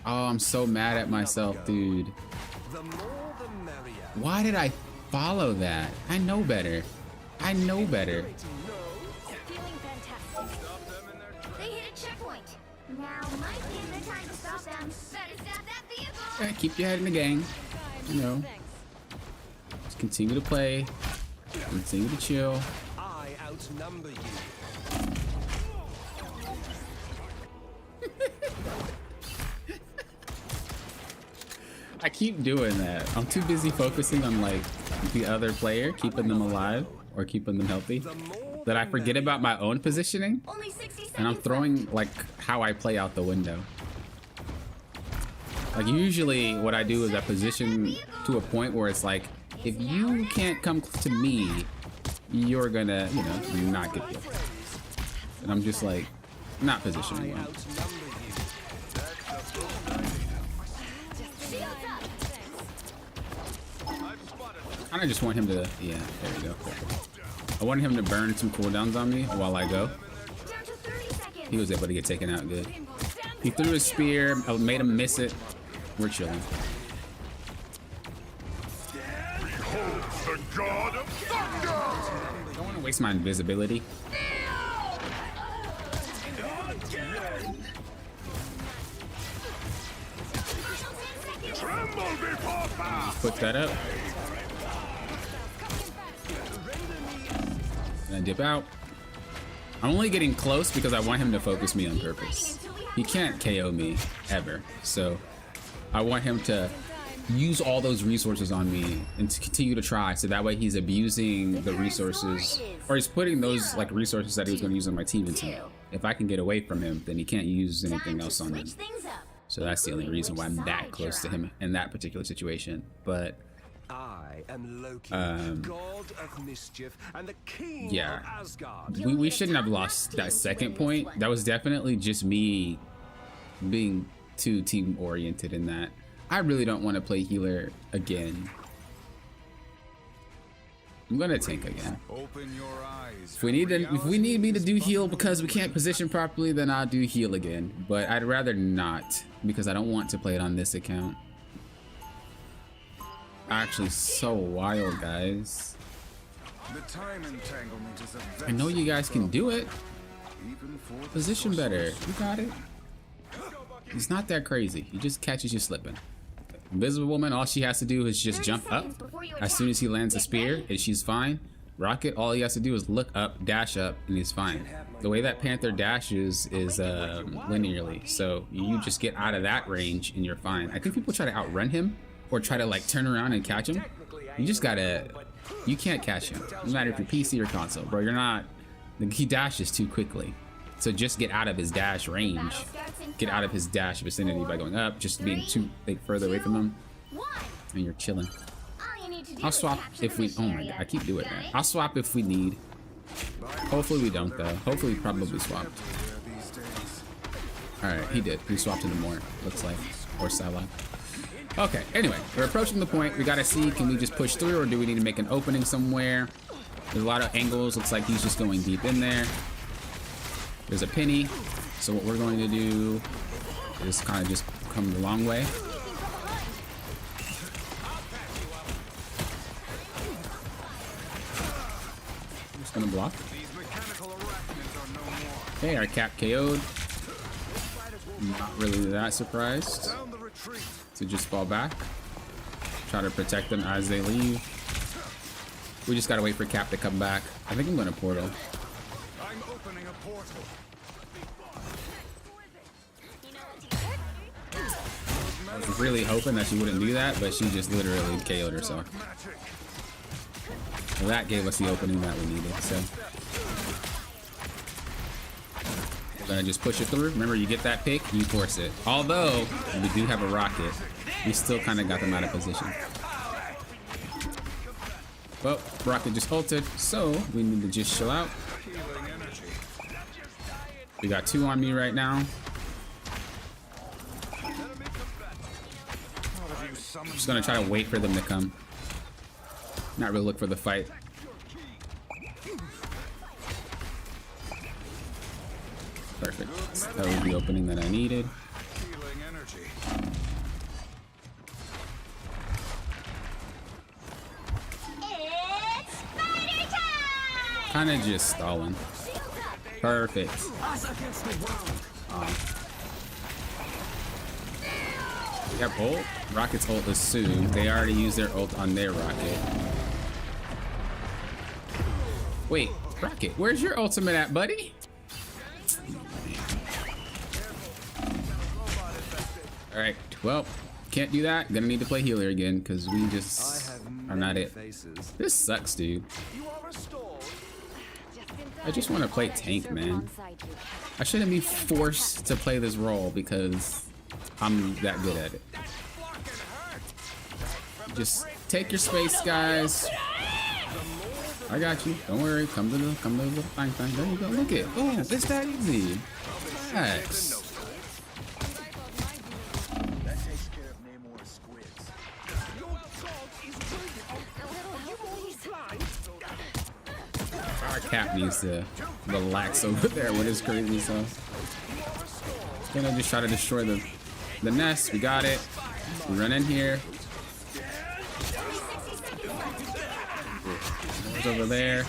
Oh, I'm so mad at myself, dude. The more the merrier. Why did I follow that? I know better. I know better. Feeling fantastic. They hit a checkpoint. Now might be the time to stop them. Better stop that vehicle. Yeah, keep your head in the game. You know, just continue to play. Continue to chill. I outnumber you. I keep doing that. I'm too busy focusing on like the other player, keeping them alive or keeping them healthy, that I forget about my own positioning, Only 60 seconds. and I'm throwing like how I play out the window. Like usually what I do is I position to a point where it's like, if you can't come to me, you're gonna, you know, not get killed. And I'm just like, not positioning well. I just want him to, yeah, there we go. I wanted him to burn some cooldowns on me while I go. Down to 30 seconds. He was able to get taken out good. He threw his spear, I made him miss it. We're chilling. The god of thunder! Don't want to waste my invisibility. Tremble before fast! Put that up. And I dip out. I'm only getting close because I want him to focus me on purpose. He can't KO me ever, so I want him to use all those resources on me and to continue to try, so that way he's abusing the resources, or he's putting those like resources that he was going to use on my team into me. If I can get away from him, then he can't use anything else on me. So that's the only reason why I'm that close to him in that particular situation. But I am Loki, god of mischief and the king yeah, of Asgard. we shouldn't have lost that second point. That was definitely just me being too team oriented in that. I really don't want to play healer again. I'm gonna tank again. Open your eyes. If we need me to do heal because we can't position properly, then I'll do heal again. But I'd rather not, because I don't want to play it on this account. Actually, so wild, guys. The time entanglement is a I know you guys can do it. even for the Position better. You got it. It's not that crazy. He just catches you slipping. Invisible Woman, all she has to do is just jump up as soon as he lands a spear, and she's fine. Rocket, all he has to do is look up, dash up, and he's fine. The way that Panther dashes is linearly, so you just get out of that range and you're fine. I think people try to outrun him or try to like turn around and catch him. You just gotta, you can't catch him. No matter if you're PC or console, bro. You're not. He dashes too quickly. So just get out of his dash range. Get out of his dash vicinity by going up, just being too like further away from him, and you're chilling. I'll swap if we. Oh my god, I keep doing that. I'll swap if we need. Hopefully we don't though. Hopefully we probably swapped. All right, he did. He swapped into more. Looks like, or Psylocke. Okay. Anyway, we're approaching the point. We gotta see. Can we just push through, or do we need to make an opening somewhere? There's a lot of angles. Looks like he's just going deep in there. There's a penny, so what we're going to do is kind of just come the long way. I'm just gonna block. Okay, our cap KO'd. Not really that surprised to just fall back. Try to protect them as they leave. We just gotta wait for Cap to come back. I think I'm gonna portal. I'm opening a portal. I was really hoping that she wouldn't do that, but she just literally KO'd herself. Well, that gave us the opening that we needed, so. We're gonna just push it through. Remember, you get that pick, you force it. Although, we do have a rocket, we still kind of got them out of position. Well, rocket just ulted, so we need to just chill out. We got 2 on me right now. I'm just gonna try to wait for them to come. Not really look for the fight. Perfect. That was the opening that I needed. Kind of just stalling. Perfect. Yep, ult. Rocket's ult is soon. They already used their ult on their rocket. Wait, Rocket, where's your ultimate at, buddy? Alright, well, can't do that. Gonna need to play healer again because we just are not it. This sucks, dude. I just want to play tank, man. I shouldn't be forced to play this role because I'm that good at it. Just take your space, guys. I got you. Don't worry. Come to the fine. There you go. Look it. Oh, it's that easy. Nice. Our Cap needs to relax over there with his crazy stuff. Gonna just try to destroy the nest. We got it. We run in here. It's over there.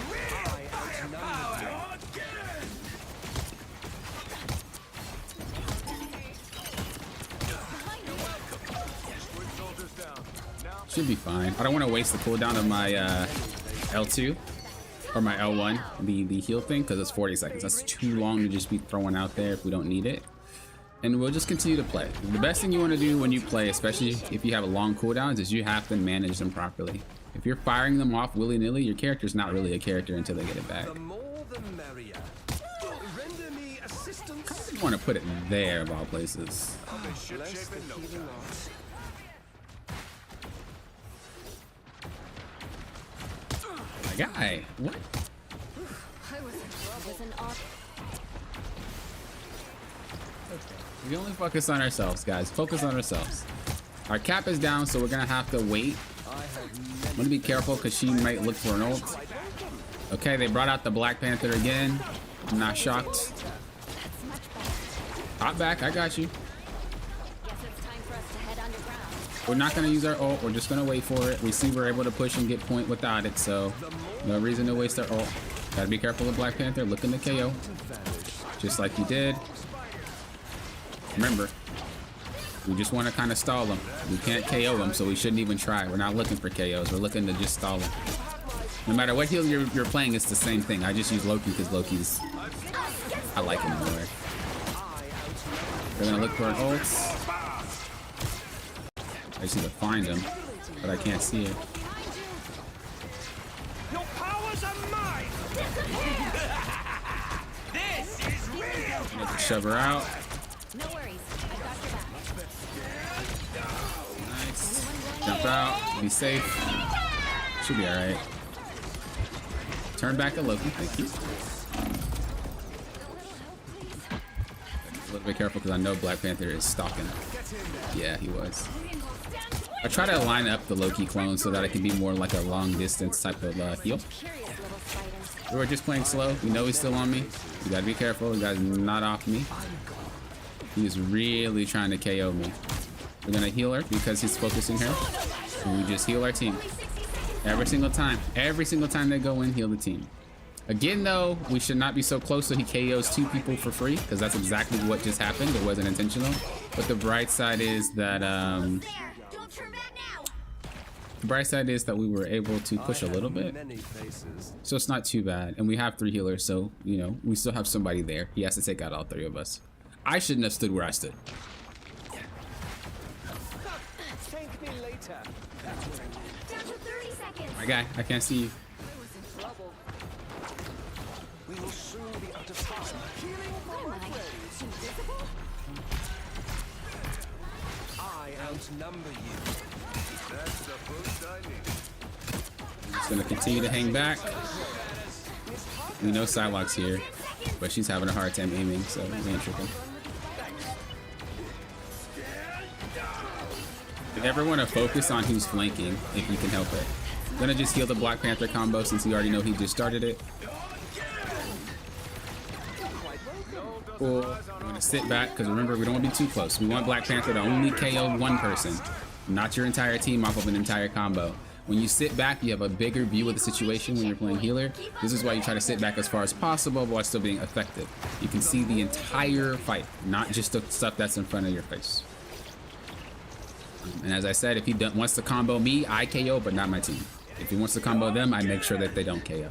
Should be fine. I don't want to waste the cooldown of my L2 or my L1, the heal thing, because it's 40 seconds. That's too long to just be throwing out there if we don't need it. and we'll just continue to play. The best thing you want to do when you play, especially if you have a long cooldowns, is you have to manage them properly. If you're firing them off willy-nilly, your character's not really a character until they get it back. The more the merrier. Render me assistance. You want to put it there of all places. Bless the healing arts. My guy, what? We only focus on ourselves, guys. Focus on ourselves. Our cap is down, so we're gonna have to wait. I'm gonna be careful because she might look for an ult. Okay, they brought out the Black Panther again. I'm not shocked. Hop back, I got you. We're not gonna use our ult. We're just gonna wait for it. We see we're able to push and get point without it, so no reason to waste our ult. Gotta be careful with Black Panther. Looking to KO, just like you did. Remember, we just want to kind of stall them. We can't KO them, so we shouldn't even try. We're not looking for KOs. We're looking to just stall them. No matter what heal you're playing, it's the same thing. I just use Loki because Loki's... I like him more. We're going to look for an ult. I just need to find him, but I can't see it. Your powers are mine. This is real. Shove her out. No worries. I got your back. Nice. Jump out. Be safe. Should be alright. Turn back a Loki. Thank you. A little bit careful because I know Black Panther is stalking. Yeah, he was. I try to line up the Loki clone so that it can be more like a long distance type of heal. We were just playing slow. You know he's still on me. You gotta be careful. You guys not off me. He's really trying to KO me. We're gonna heal her because he's focusing her. And we just heal our team. Every single time. Every single time they go in, heal the team. Again, though, we should not be so close so he KOs 2 people for free, because that's exactly what just happened. It wasn't intentional. But the bright side is that we were able to push a little bit. So it's not too bad. And we have 3 healers, so, you know, we still have somebody there. He has to take out all 3 of us. I shouldn't have stood where I stood. Thank me later. Down to 30 seconds. My guy, I can't see you. We will soon be out of time. I outnumber you. That's the boost I need. Just gonna continue to hang back. We know Psylocke's here, but she's having a hard time aiming, so we ain't tripping. If you ever want to focus on who's flanking, if you can help it. I'm gonna just heal the Black Panther combo since you already know he just started it. Cool. I'm gonna sit back because remember we don't want to be too close. We want Black Panther to only KO 1 person, not your entire team off of an entire combo. When you sit back, you have a bigger view of the situation when you're playing healer. This is why you try to sit back as far as possible while still being effective. You can see the entire fight, not just the stuff that's in front of your face. And as I said, if he wants to combo me, I KO, but not my team. If he wants to combo them, I make sure that they don't KO.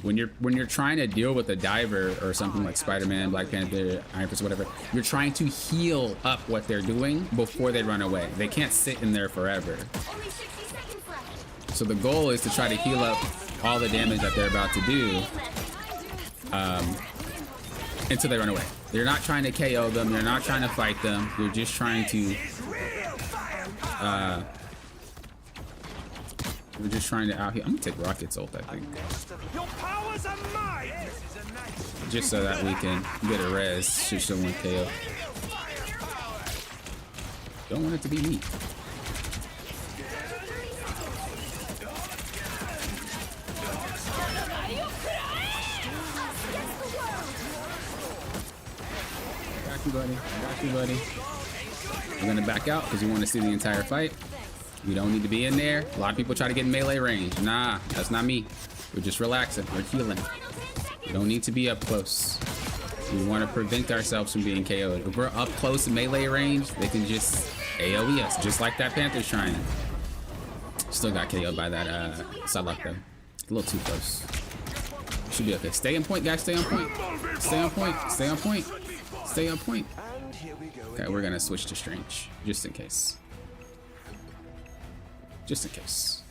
When you're trying to deal with a diver or something like Spider-Man, Black Panther, Iron Fist, whatever, you're trying to heal up what they're doing before they run away. They can't sit in there forever. Only 60 seconds left. So the goal is to try to heal up all the damage that they're about to do until they run away. You're not trying to KO them. You're not trying to fight them. You're just trying to we're just trying to out here. I'm gonna take Rocket's ult, I think. Your powers are mine. Just so that we can get a res should someone KO. Don't want it to be me. Got you, buddy. Got you, buddy. We're gonna back out because we want to see the entire fight. We don't need to be in there. A lot of people try to get in melee range. Nah, that's not me. We're just relaxing. We're healing. We don't need to be up close. We want to prevent ourselves from being KO'd. If we're up close in melee range, they can just AoE us, just like that Panther's trying. Still got KO'd by that Psylocke though. A little too close. Should be okay. Stay on point, guys. Stay on point. Stay on point. Stay on point. Stay on point. And here we go Okay, again. we're gonna switch to Strange, just in case. Just in case.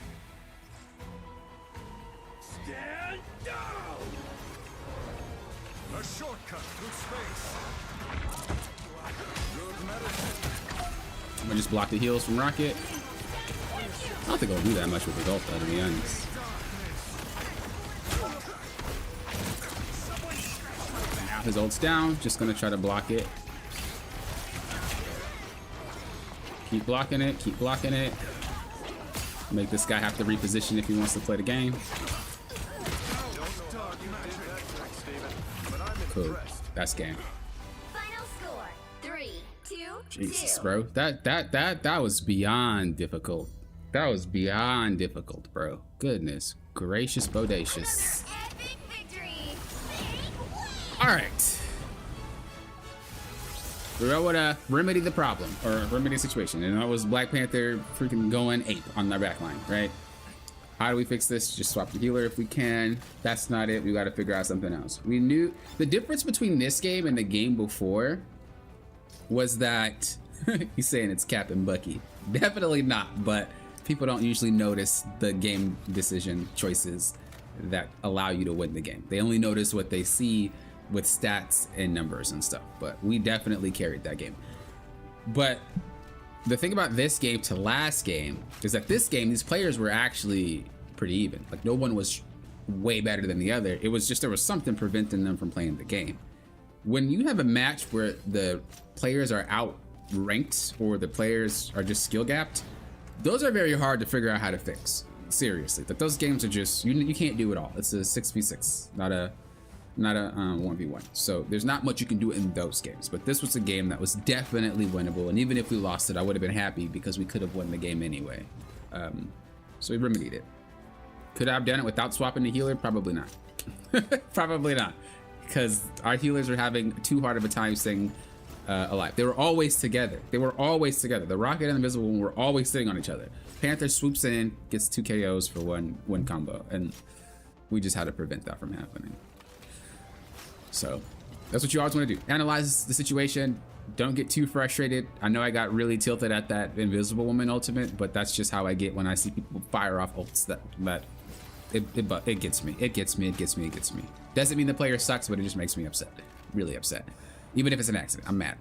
Stand down! A shortcut through space. Good medicine. I'm gonna just block the heals from Rocket. I don't think I'll do that much with the ult though, to be honest. Now his ult's down, just gonna try to block it. Keep blocking it, keep blocking it. Make this guy have to reposition if he wants to play the game. Cool. That's game. Final score 3-2. Jesus, bro. That was beyond difficult. That was beyond difficult, bro. Goodness gracious, bodacious. Epic victory. All right. We're able to remedy the problem, or remedy the situation. And that was Black Panther freaking going ape on their backline, right? How do we fix this? Just swap the healer if we can. That's not it. We got to figure out something else. We knew the difference between this game and the game before was that he's saying it's Captain Bucky. Definitely not, but people don't usually notice the game decision choices that allow you to win the game. They only notice what they see with stats and numbers and stuff, but we definitely carried that game. But the thing about this game to last game is that this game, these players were actually pretty even. Like no one was way better than the other. It was just there was something preventing them from playing the game. When you have a match where the players are outranked or the players are just skill gapped, those are very hard to figure out how to fix. Seriously, that those games are just you can't do it all. It's a 6v6, not a 1v1. So there's not much you can do in those games, but this was a game that was definitely winnable, and even if we lost it, I would have been happy because we could have won the game anyway. So we remedied it. Could I have done it without swapping the healer? Probably not. Probably not, because our healers are having too hard of a time staying alive. They were always together. They were always together. The Rocket and the Invisible One were always sitting on each other. Panther swoops in, gets 2 KOs for one combo, and we just had to prevent that from happening. So that's what you always want to do. Analyze the situation. Don't get too frustrated. I know I got really tilted at that Invisible Woman ultimate, but that's just how I get when I see people fire off ults that it gets me. It gets me. Doesn't mean the player sucks, but it just makes me upset. Really upset. Even if it's an accident, I'm mad.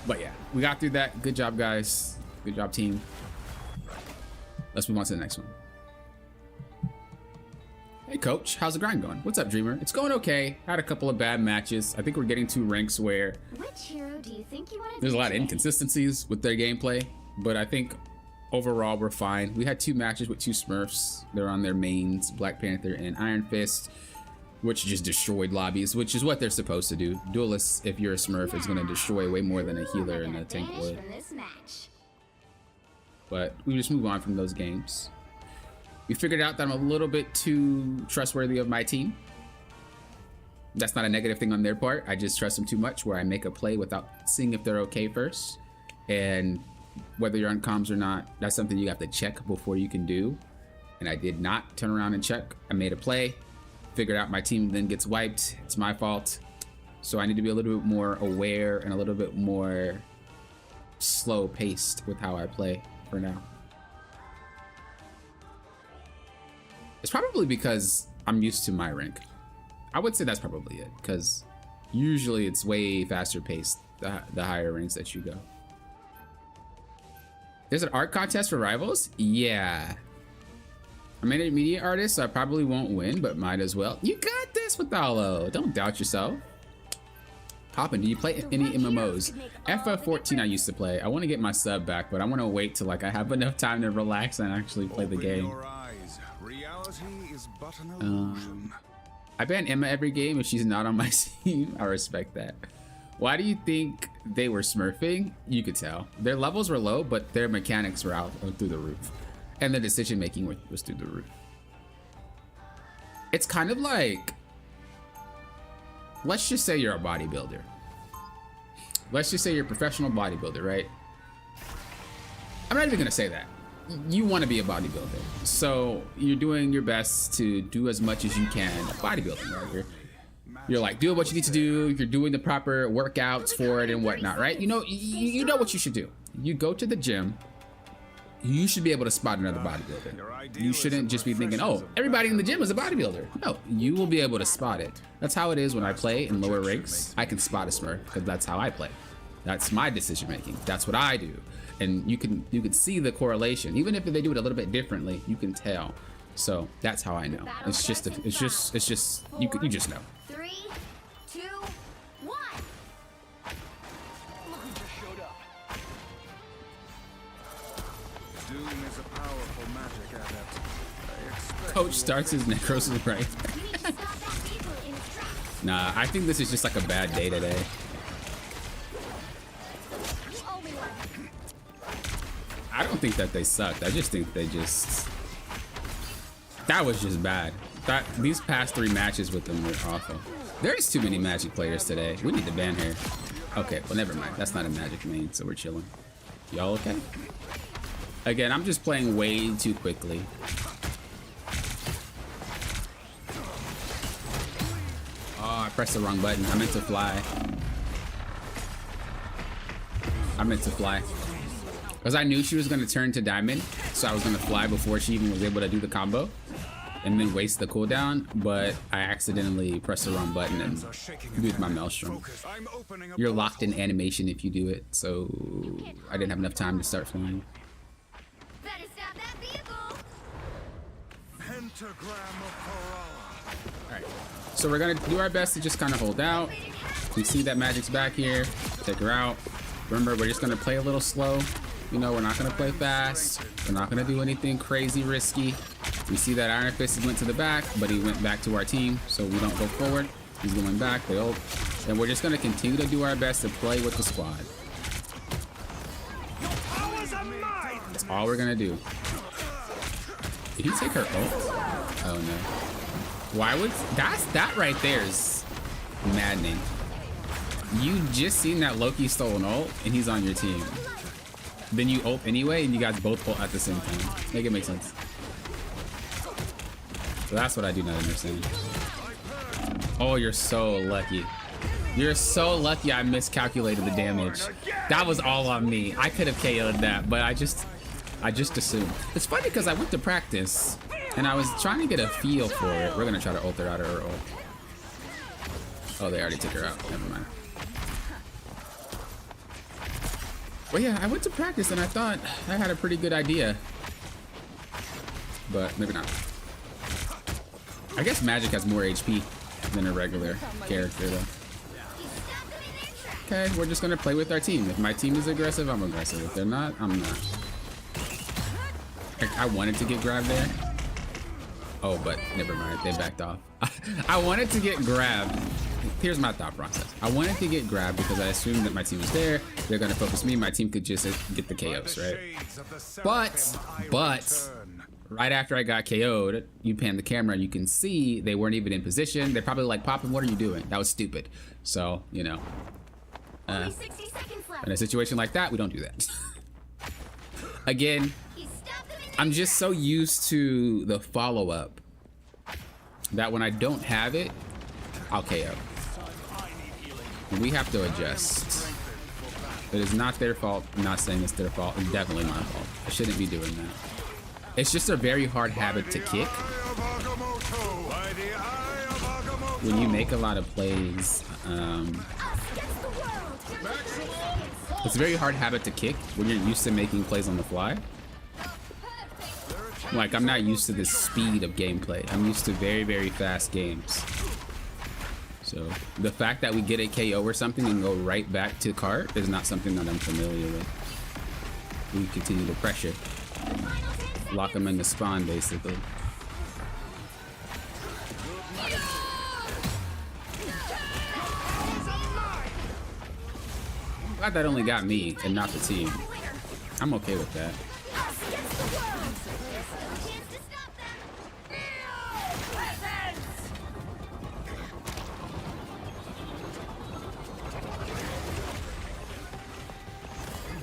But yeah, we got through that. Good job, guys. Good job, team. Let's move on to the next one. Hey coach, how's the grind going? What's up, Dreamer? It's going okay. Had a couple of bad matches. I think we're getting to ranks where Which hero do you think you want to there's a lot of inconsistencies with their gameplay, but I think overall we're fine. We had 2 matches with 2 Smurfs. They're on their mains, Black Panther and Iron Fist, which just destroyed lobbies, which is what they're supposed to do. Duelists, if you're a Smurf, is going to destroy way more than a healer and a tank would. From this match. But we just move on from those games. We figured out that I'm a little bit too trustworthy of my team. That's not a negative thing on their part. I just trust them too much where I make a play without seeing if they're okay first. And whether you're on comms or not, that's something you have to check before you can do. And I did not turn around and check. I made a play, figured out my team then gets wiped. It's my fault. So I need to be a little bit more aware and a little bit more slow paced with how I play for now. It's probably because I'm used to my rank. I would say that's probably it, because usually it's way faster paced the higher ranks that you go. There's an art contest for rivals? Yeah. I'm an intermediate artist, so I probably won't win, but might as well. You got this, Withalo. Don't doubt yourself. Hoppin', do you play any MMOs? FF14 I used to play. I want to get my sub back, but I want to wait till like I have enough time to relax and actually play the game. Reality is but an illusion. I ban Emma every game if she's not on my team. I respect that. Why do you think they were smurfing? You could tell. Their levels were low, but their mechanics were out through the roof. And their decision making was through the roof. It's kind of like, let's just say you're a bodybuilder. Let's just say you're a professional bodybuilder, right? I'm not even gonna say that. You want to be a bodybuilder, so you're doing your best to do as much as you can bodybuilding, right? You're like doing what you need to do. You're doing the proper workouts for it and whatnot, right? You know, you know what you should do. You go to the gym. You should be able to spot another bodybuilder. You shouldn't just be thinking, oh, everybody in the gym is a bodybuilder. No, you will be able to spot it. That's how it is when I play in lower ranks. I can spot a Smurf because that's how I play. That's my decision making. That's what I do. And you can see the correlation. Even if they do it a little bit differently, you can tell. So that's how I know. It's just you just know. 3, 2, 1. Doom is a powerful magic adept. I expect Coach starts his necrosis right. You need to stop that vehicle in its tracks. Nah, I think this is just like a bad day today. You owe me one. I don't think that they sucked. I just think they just... That was just bad. These past 3 matches with them were awful. There's too many Magic players today. We need to ban her. Okay, well, never mind. That's not a Magic main, so we're chilling. Y'all okay? Again, I'm just playing way too quickly. Oh, I pressed the wrong button. I meant to fly. Because I knew she was going to turn to diamond, so I was going to fly before she even was able to do the combo and then waste the cooldown, but I accidentally pressed the wrong button and used my maelstrom. You're locked in animation if you do it, so I didn't have enough time to start flying. Better stop that vehicle. pentagram of All right, so we're going to do our best to just kind of hold out. We see that Magic's back here. Take her out. Remember, we're just going to play a little slow. You know, we're not going to play fast. We're not going to do anything crazy risky. We see that Iron Fist went to the back, but he went back to our team, so we don't go forward. He's going back. They ult. And we're just going to continue to do our best to play with the squad. That's all we're going to do. Did he take her ult? Oh, no. Why would... That right there is maddening. You just seen that Loki stole an ult, and he's on your team. Then you ult anyway, and you guys both ult at the same time. Make it make sense. So that's what I do not understand. Oh, you're so lucky. You're so lucky I miscalculated the damage. That was all on me. I could have KO'd that, but I just assumed. It's funny because I went to practice, and I was trying to get a feel for it. We're gonna try to ult her out of her ult. Oh, they already took her out. Never mind. Well, yeah, I went to practice and I thought I had a pretty good idea, but maybe not. I guess Magic has more HP than a regular character, though. Okay, we're just gonna play with our team. If my team is aggressive, I'm aggressive. If they're not, I'm not. I wanted to get grabbed there. Oh, but never mind. They backed off. I wanted to get grabbed. Here's my thought process. I wanted to get grabbed because I assumed that my team was there. They're going to focus me. My team could just get the KOs, right? But right after I got KO'd, you pan the camera and you can see they weren't even in position. They're probably like, Poppin', what are you doing? That was stupid. So, you know, Only 60 seconds left. in a situation like that, we don't do that. Again, You stopped them in I'm just so used to the follow-up that when I don't have it, I'll KO. We have to adjust. It is not their fault. I'm not saying it's their fault. It's definitely my fault. I shouldn't be doing that. It's just a very hard habit to kick. When you make a lot of plays, it's a very hard habit to kick when you're used to making plays on the fly. Like, I'm not used to the speed of gameplay. I'm used to very, very fast games. So the fact that we get a KO or something and go right back to cart is not something that I'm familiar with. We continue to pressure. Lock them in the spawn, basically. Glad that only got me and not the team. I'm okay with that.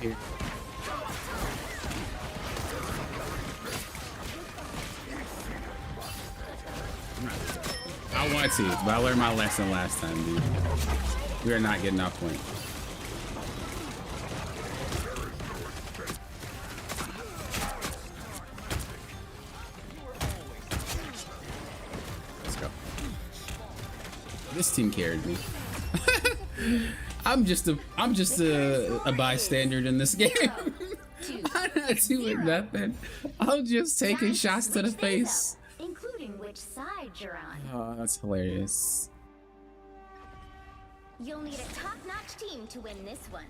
Here. I want to, but I learned my lesson last time, dude. We are not getting off point. Let's go. This team carried me. I'm just a bystander in this game. I'm not doing nothing. I'm just taking shots to the face. Including which side you're on. Oh, that's hilarious. You'll need a top-notch team to win this one.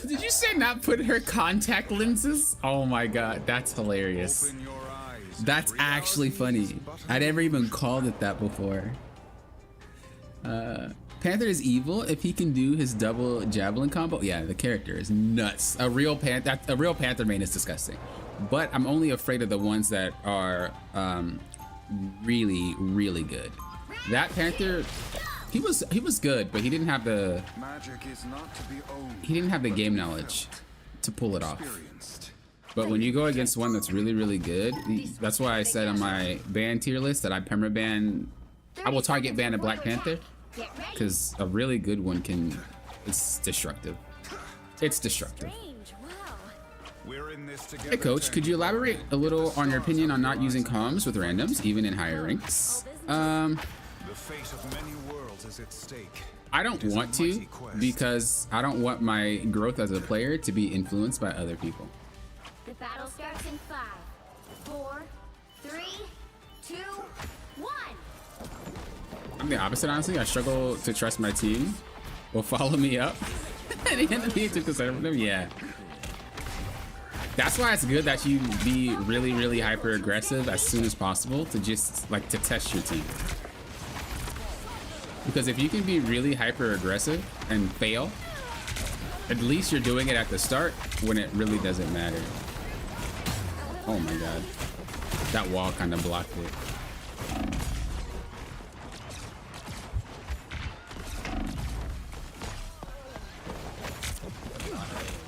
Did you say not put her contact lenses? Oh my god, that's hilarious. That's actually funny. I never even called it that before. Panther is evil if he can do his double javelin combo. Yeah, the character is nuts. A real Panther main is disgusting. But I'm only afraid of the ones that are really, really good. That Panther, he was good, but he didn't have the game knowledge to pull it off. But when you go against one that's really, really good, that's why I said on my ban tier list that I will target ban a Black Panther, because a really good one it's destructive. It's destructive. Hey coach, could you elaborate a little on your opinion on not using comms with randoms, even in higher ranks? The fate of many worlds is at stake. I don't want to, because I don't want my growth as a player to be influenced by other people. The battle starts in 5, 4, 3, 2, 1. I'm the opposite, honestly. I struggle to trust my team will follow me up. And the enemy took the center from them. Yeah. That's why it's good that you be really, really hyper aggressive as soon as possible to just like to test your team. Because if you can be really hyper aggressive and fail, at least you're doing it at the start when it really doesn't matter. Oh my god. That wall kind of blocked it.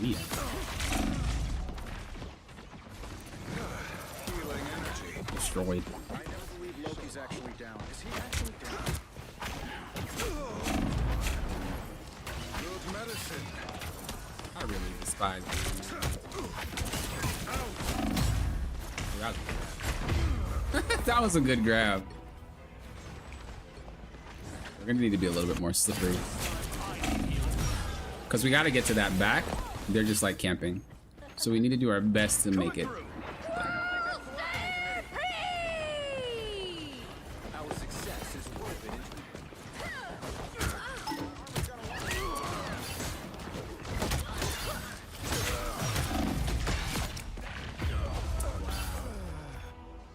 Yeah. Destroyed. I don't believe Loki's actually down. Is he actually down? Good medicine. I really despise this. That was a good grab. We're gonna need to be a little bit more slippery, because we got to get to that back. They're just like camping, so we need to do our best to make it. Our success is worth it.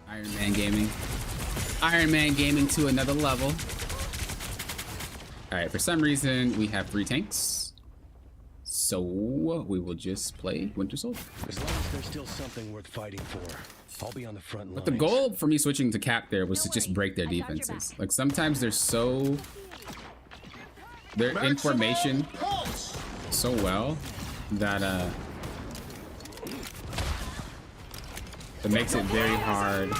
Iron Man Gaming. Iron Man Gaming to another level. All right, for some reason we have 3 tanks, so we will just play Winter Soldier. As long as there's still something worth fighting for, I'll be on the front line. But the goal for me switching to Cap there was to just break their defenses. Like sometimes they're in formation so well that it makes it very hard.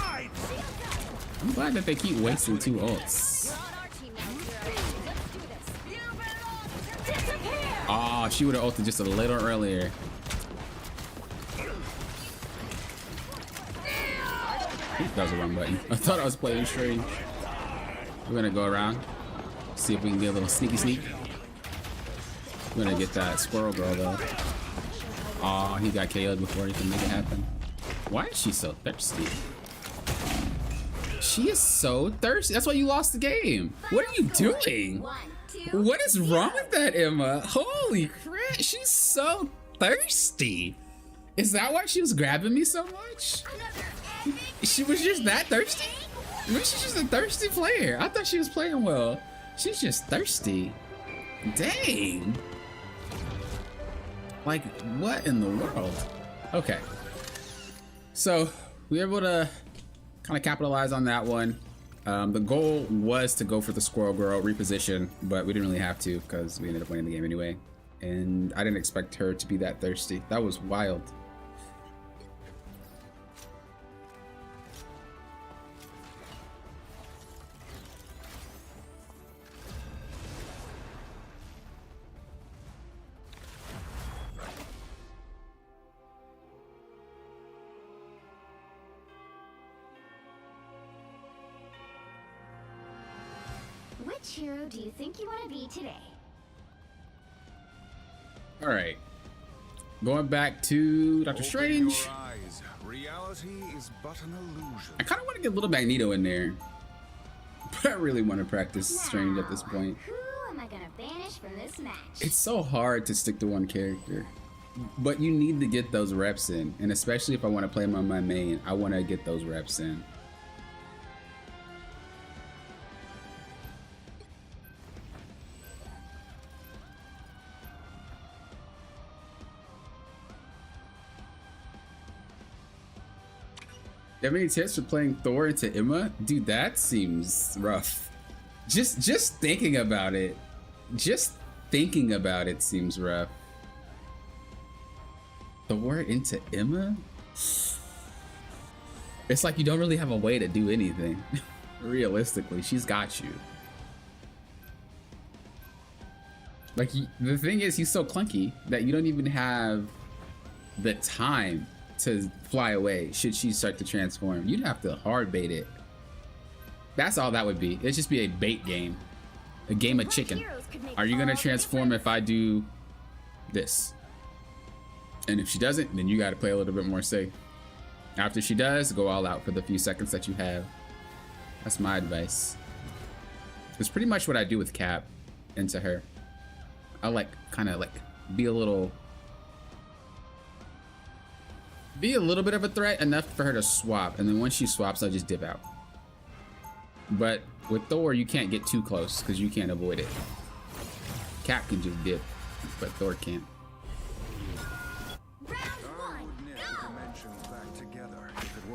I'm glad that they keep wasting 2 ults. Oh, she would have ulted just a little earlier. That was the wrong button. I thought I was playing strange. We're gonna go around, see if we can get a little sneaky sneak. We're gonna get that squirrel girl though. Oh, he got KO'd before he can make it happen. Why is she so thirsty? She is so thirsty. That's why you lost the game. What are you doing? What is wrong with that, Emma? Holy crap, she's so thirsty. Is that why she was grabbing me so much? She was just that thirsty? Maybe she's just a thirsty player. I thought she was playing well. She's just thirsty. Dang. Like, what in the world? Okay. So, we were able to kind of capitalize on that one. The goal was to go for the squirrel girl reposition, but we didn't really have to because we ended up winning the game anyway. And I didn't expect her to be that thirsty. That was wild. Which hero do you think you want to be today? All right. Going back to Doctor Strange. Open your eyes. Reality is but an illusion. I kind of want to get a little Magneto in there. But I really want to practice Strange at this point. Who am I gonna banish from this match? It's so hard to stick to one character. But you need to get those reps in. And especially if I want to play him on my main, I want to get those reps in. You have any tips for playing Thor into Emma? Dude, that seems rough. Just thinking about it. Just thinking about it seems rough. Thor into Emma? It's like you don't really have a way to do anything. Realistically, she's got you. Like, the thing is, he's so clunky that you don't even have the time to fly away should she start to transform. You'd have to hard bait it. That's all that would be. It'd just be a bait game. A game of chicken. Are you gonna transform if I do this? And if she doesn't, then you gotta play a little bit more safe. After she does, go all out for the few seconds that you have. That's my advice. It's pretty much what I do with Cap into her. I like kind of like be a little bit of a threat, enough for her to swap, and then once she swaps, I'll just dip out. But with Thor, you can't get too close because you can't avoid it. Cap can just dip, but Thor can't.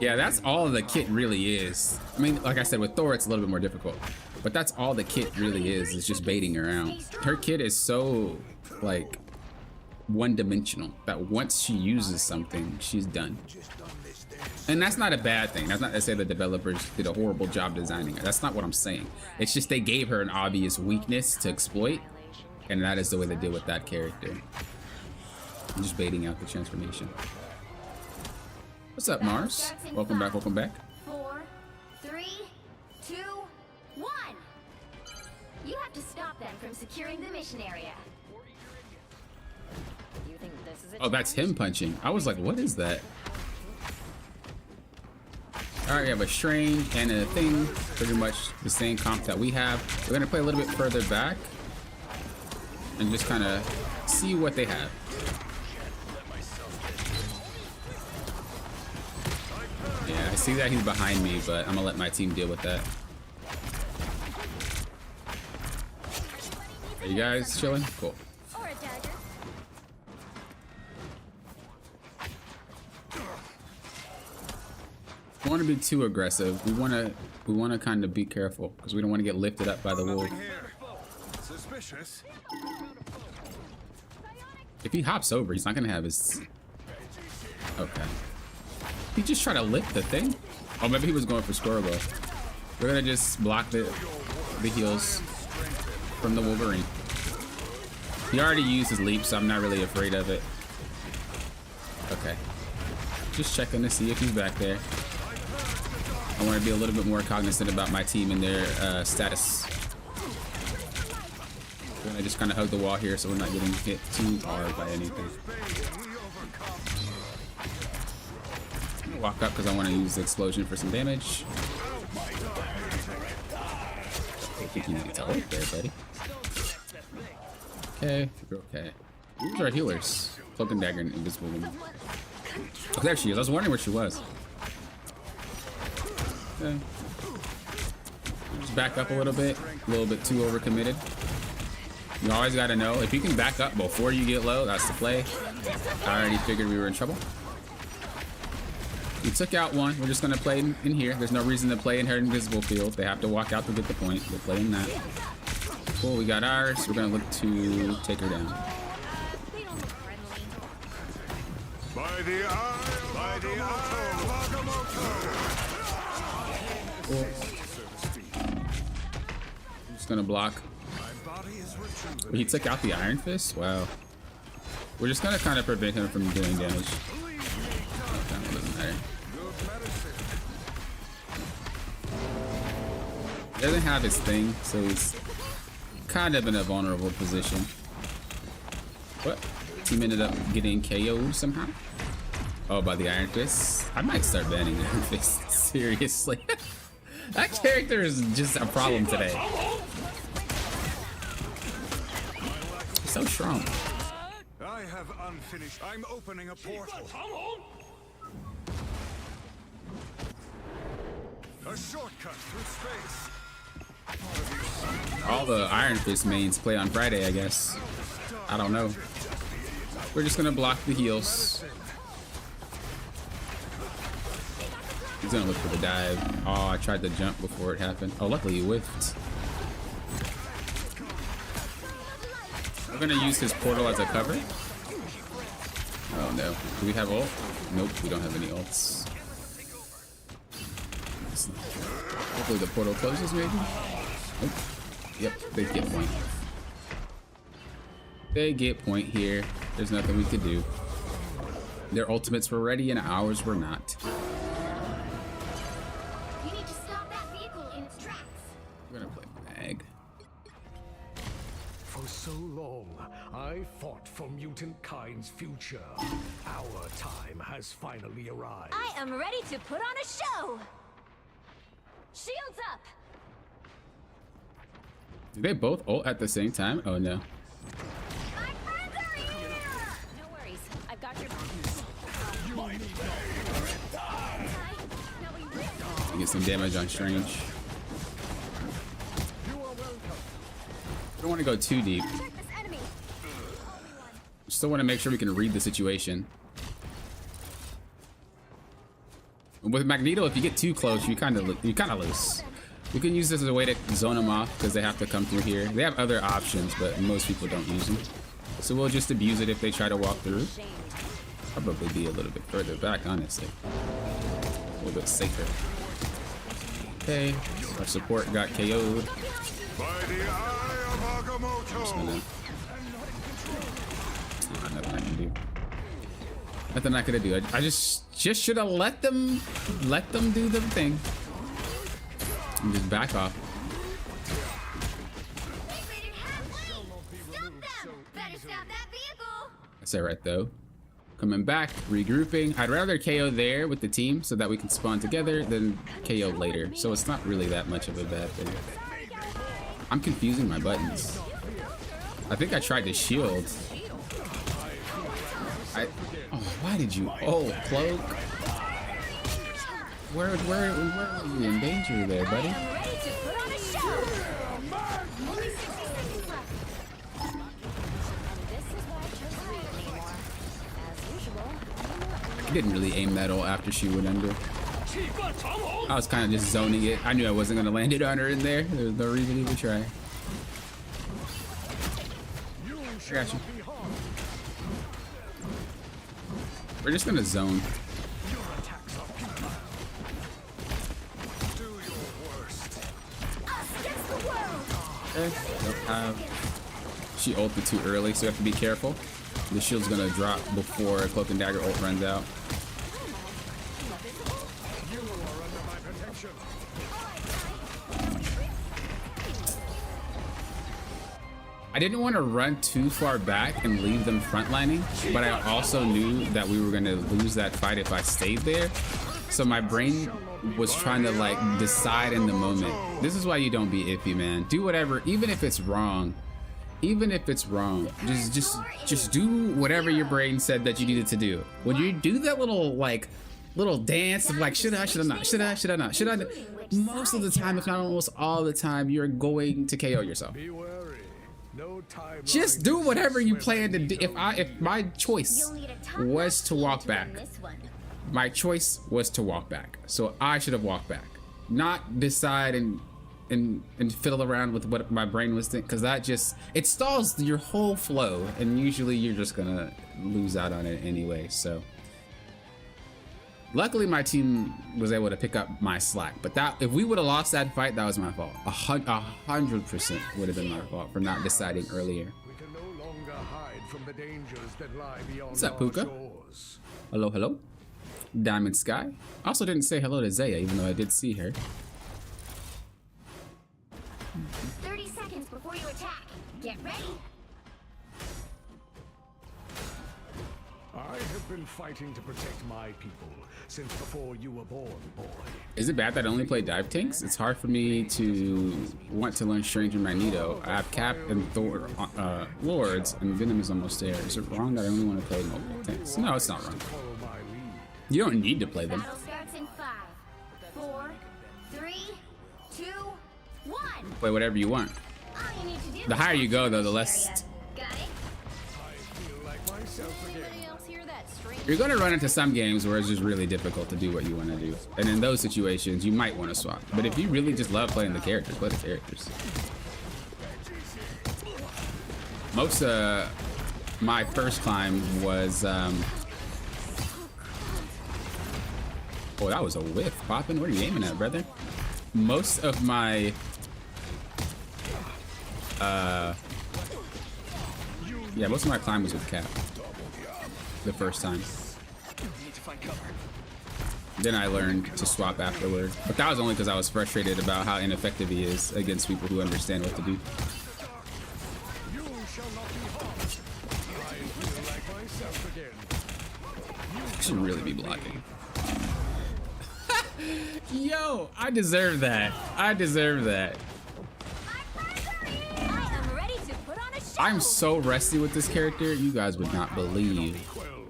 Yeah, that's all the kit really is. I mean, like I said, with Thor, it's a little bit more difficult, but that's all the kit really is just baiting her out. Her kit is so, like, one-dimensional that once she uses something, she's done. And that's not a bad thing. That's not to say the developers did a horrible job designing it. That's not what I'm saying. It's just they gave her an obvious weakness to exploit, and that is the way they deal with that character. I'm just baiting out the transformation. What's up, Mars? Welcome back, welcome back. 4, 3, 2, 1. You have to stop them from securing the mission area. You think this is a Oh, that's him punching. I was like, what is that? All right, we have a Strange and a thing. Pretty much the same comp that we have. We're gonna play a little bit further back and just kind of see what they have. Yeah, I see that he's behind me, but I'm gonna let my team deal with that. Are you guys chilling? Cool. or a dagger. We want to be too aggressive. We want to kind of be careful because we don't want to get lifted up by the wolf. Nothing here. Suspicious. If he hops over, he's not gonna have his. Okay. He just tried to lift the thing. Oh, maybe he was going for squirrel bow. We're gonna just block the heals from the Wolverine. He already used his leap, so I'm not really afraid of it. Okay. Just checking to see if he's back there. I want to be a little bit more cognizant about my team and their status. We're gonna just kind of hug the wall here so we're not getting hit too hard by anything. I'm gonna walk up because I want to use the explosion for some damage. I think you need to ult there, buddy. Okay, you're okay. Who's our healers? Cloak and Dagger and Invisible Woman. Oh, there she is. I was wondering where she was. Okay. Just back up a little bit too overcommitted. You always got to know, if you can back up before you get low, that's the play. I already figured we were in trouble. We took out one. We're just going to play in here. There's no reason to play in her invisible field. They have to walk out to get the point. We're playing that. Cool, we got ours. We're going to look to take her down. By the eye of Agamotto. Cool. I'm just going to block. He took out the Iron Fist? Wow. We're just gonna kind of prevent him from doing damage. Okay, it doesn't matter. He doesn't have his thing, so he's kind of in a vulnerable position. What? Team ended up getting KO'd somehow. Oh, by the Iron Fist. I might start banning Iron Fist. Seriously. That character is just a problem today. He's so strong. I have unfinished. I'm opening a portal. A shortcut through space. All the Iron Fist mains play on Friday, I guess. I don't know. We're just gonna block the heals. He's gonna look for the dive. Oh, I tried to jump before it happened. Oh, luckily he whiffed. We're gonna use his portal as a cover. Oh no. Do we have ult? Nope, we don't have any ults. Hopefully the portal closes, maybe? Nope. Yep, they get point. They get point here. There's nothing we could do. Their ultimates were ready and ours were not. You need to stop that vehicle in its tracks. We're gonna play mag. For so long, I fought for mutant kind's future. Our time has finally arrived. I am ready to put on a show. Shields up. Did they both ult at the same time? Oh no. My friends are here. No worries. I've got your I get some damage on Strange. I don't want to go too deep. Check this enemy. Still want to make sure we can read the situation. With Magneto, if you get too close, you kind of lose. We can use this as a way to zone them off because they have to come through here. They have other options, but most people don't use them. So we'll just abuse it if they try to walk through. Probably be a little bit further back, honestly. A little bit safer. Okay, our support got KO'd. By the eye of Agamotto. Nothing I can do. Nothing I could do. I just should have let them do the thing. And just back off. Stop them. Better stop that vehicle. That's it right though. Coming back, regrouping. I'd rather KO there with the team so that we can spawn together than KO later. So it's not really that much of a bad thing. I'm confusing my buttons. I think I tried to shield. Oh, why did you? Oh, cloak. Where were you in danger there, buddy? I'm ready to put on a show. Only 60 seconds left. This is why I chose to read anymore. As usual. I didn't really aim that ult after she went under. I was kind of just zoning it. I knew I wasn't going to land it on her in there. There's no reason to even try. I got you. We're just going to zone. Okay. She ulted too early, so you have to be careful. The shield's going to drop before a Cloak and Dagger ult runs out. I didn't want to run too far back and leave them frontlining, but I also knew that we were going to lose that fight if I stayed there. So my brain was trying to like decide in the moment. This is why you don't be iffy, man. Do whatever, even if it's wrong. Even if it's wrong, just do whatever your brain said that you needed to do. When you do that little dance of like, should I not, should I not, should I? Most of the time, if not almost all the time, you're going to KO yourself. Just do whatever you plan to do. If my choice was to walk back, my choice was to walk back. So I should have walked back, not decide and fiddle around with what my brain was thinking, because that just, it stalls your whole flow, and usually you're just gonna lose out on it anyway. So luckily my team was able to pick up my slack, but that, if we would have lost that fight, that was my fault. 100% would have been my fault for not deciding earlier. We can no longer hide from the dangers that lie beyond What's up, our Puka? shores. Hello. Diamond Sky. I also didn't say hello to Zaya, even though I did see her. 30 seconds before you attack. Get ready. I have been fighting to protect my people since before you were born, boy. Is it bad that I only play dive tanks? It's hard for me to want to learn Stranger Magneto. I have Cap and Thor Lords, and Venom is almost there. Is it wrong that I only want to play mobile tanks? No, it's not wrong. Follow my lead. You don't need to play them. Battle starts in 5, 4, 3, 2, 1. Play whatever you want. All you need to do The is higher you go, though, the area. less... Got it? I feel like myself again. Anybody else hear that strange? You're going to run into some games where it's just really difficult to do what you want to do. And in those situations, you might want to swap. But if you really just love playing the characters, play the characters. Most my first climb was... Oh, that was a whiff. Poppin', what are you aiming at, brother? Most of my... Yeah, most of my climb was with Cap. The first time. Then I learned to swap afterward. But that was only because I was frustrated about how ineffective he is against people who understand what to do. You shall not be harmed. I feel like myself again. I should really be blocking. Yo, I deserve that. I deserve that. I am ready to put on a show. I'm so rusty with this character, you guys would not believe. Quelled.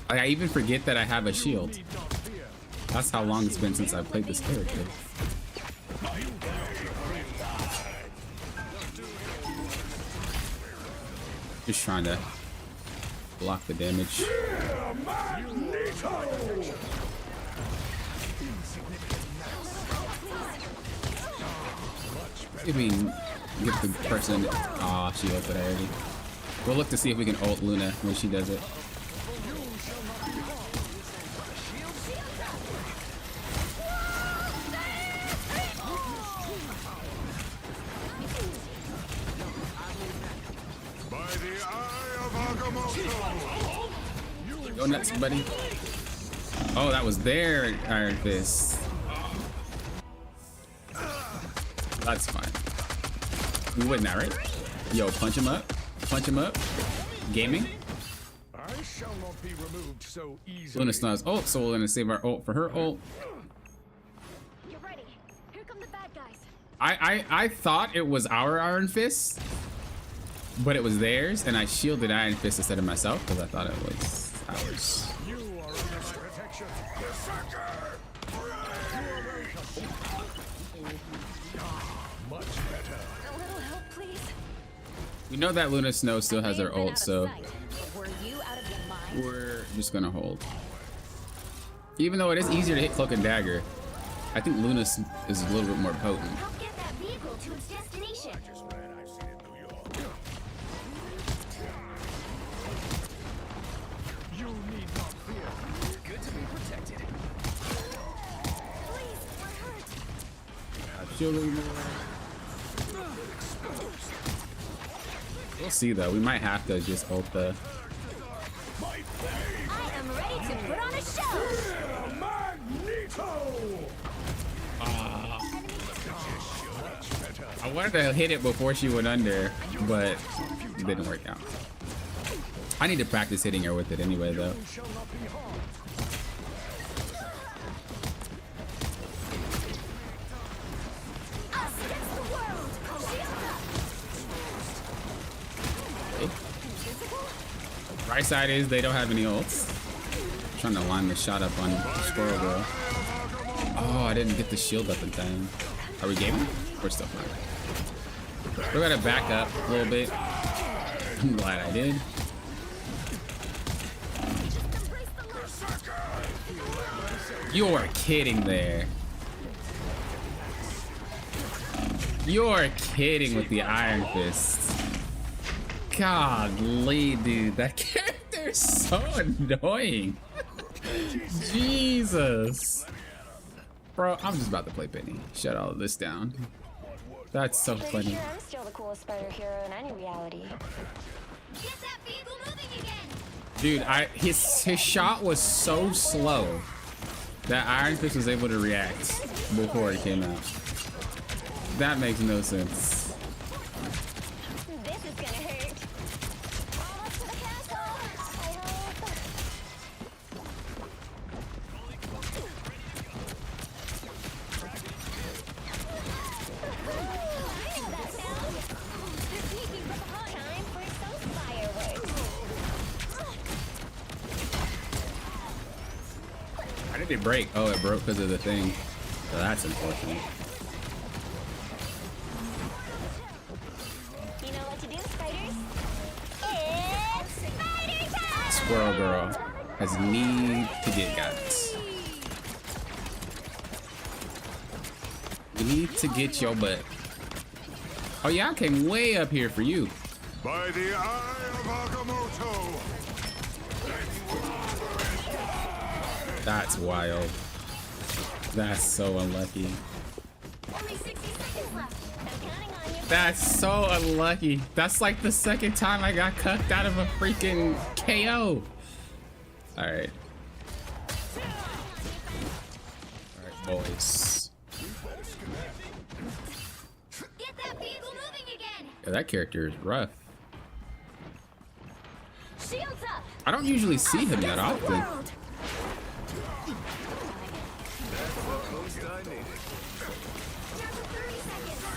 Like, I even forget that I have a shield. Need not fear. That's how long it's been since I played this character. Just trying to block the damage. See if we can get the person. Aw, she ulted already. We'll look to see if we can ult Luna when she does it. By the eye of Agamotto. Go nuts, buddy. Oh, that was their Iron Fist. That's fine. We win now, right? Yo, punch him up. Punch him up. Gaming. I shall not be removed so easily. Luna snugs ult, so we're gonna save our ult for her ult. You're ready. Here come the bad guys. I thought it was our Iron Fist, but it was theirs, and I shielded Iron Fist instead of myself because I thought it was ours. You are under my protection. Much better. A little help, please. We know that Luna Snow still has her Been out ult, of so sight, but were you out of your mind? we're just gonna hold. Even though it is easier to hit Cloak and Dagger, I think Luna is a little bit more potent. Help get that vehicle to its destination. You need not fear. Good to be protected. Please, we're hurt. Shielding more. We'll see though. We might have to just ult the. I am ready to put on a show. Magneto! I wanted to hit it before she went under, but it didn't work out. I need to practice hitting her with it anyway, though. You shall not be harmed. Us against the world. Shield up. Okay. Right side is they don't have any ults. Trying to line the shot up on Squirrel Girl. Oh, I didn't get the shield up in time. Are we gaming? We're still fine. We're gonna back up a little bit. I'm glad I did. You're kidding there. You're kidding with the Iron Fist. Godly, dude. That character is so annoying. Jesus. Bro, I'm just about to play Penny. Shut all of this down. That's so Pretty funny. sure I'm still the coolest spider hero in any reality. Get that vehicle moving again. Dude, his shot was so slow that Iron Fist was able to react before it came out. That makes no sense. This is gonna hurt. Almost to the castle. I hope. I know that sound. They're sneaking behind. Time for some fireworks. How did it break? Oh, it broke because of the thing. So that's unfortunate. You know what to do, spiders? It's spider time! Squirrel girl has need to get guts. You need to get your butt. Oh yeah, I came way up here for you. By the eye of Agamotto! That's wild. That's so unlucky. Only 60 seconds left. I'm counting on you. That's so unlucky. That's like the second time I got cucked out of a freaking KO. Alright. Alright, boys. Get that vehicle moving again. Yeah, that character is rough. Shields up. I don't usually see him that often. World. Down to 30 seconds.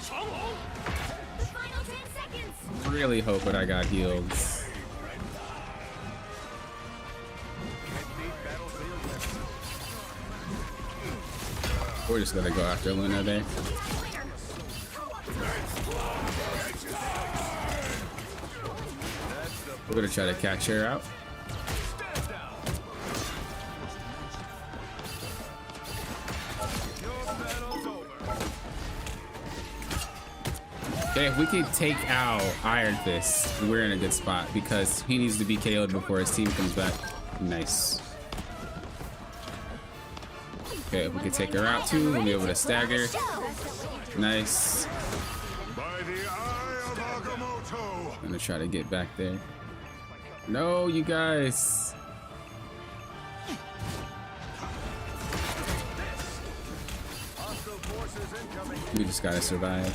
Uh-oh. The final 10 seconds. Really hoping I got heals. We're just gonna go after Luna there. We're gonna try to catch her out. Okay, if we can take out Iron Fist, we're in a good spot because he needs to be KO'd before his team comes back. Nice. Okay, if we can take her out too, we'll be able to stagger. Nice. By the eye of Agamotto! I'm gonna try to get back there. No, you guys. We just gotta survive.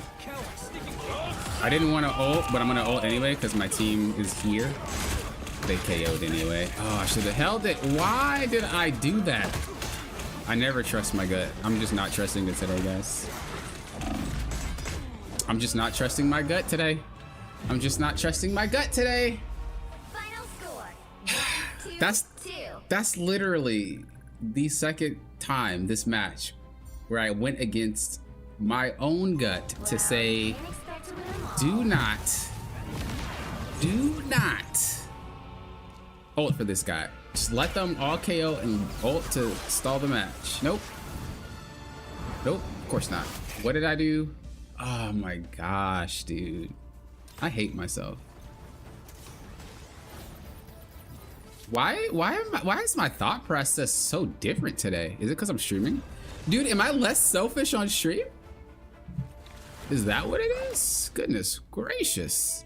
I didn't want to ult, but I'm gonna ult anyway because my team is here. They KO'd anyway. Oh, I should have held it. Why did I do that? I never trust my gut. I'm just not trusting it today, guys. I'm just not trusting my gut today. I'm just not trusting my gut today. Final score. That's literally the second time this match where I went against my own gut to say, do not ult for this guy. Just let them all KO and ult to stall the match. Nope. Nope, of course not. What did I do? Oh my gosh, dude. I hate myself. Why is my thought process so different today? Is it because I'm streaming? Dude, am I less selfish on stream? Is that what it is? Goodness gracious.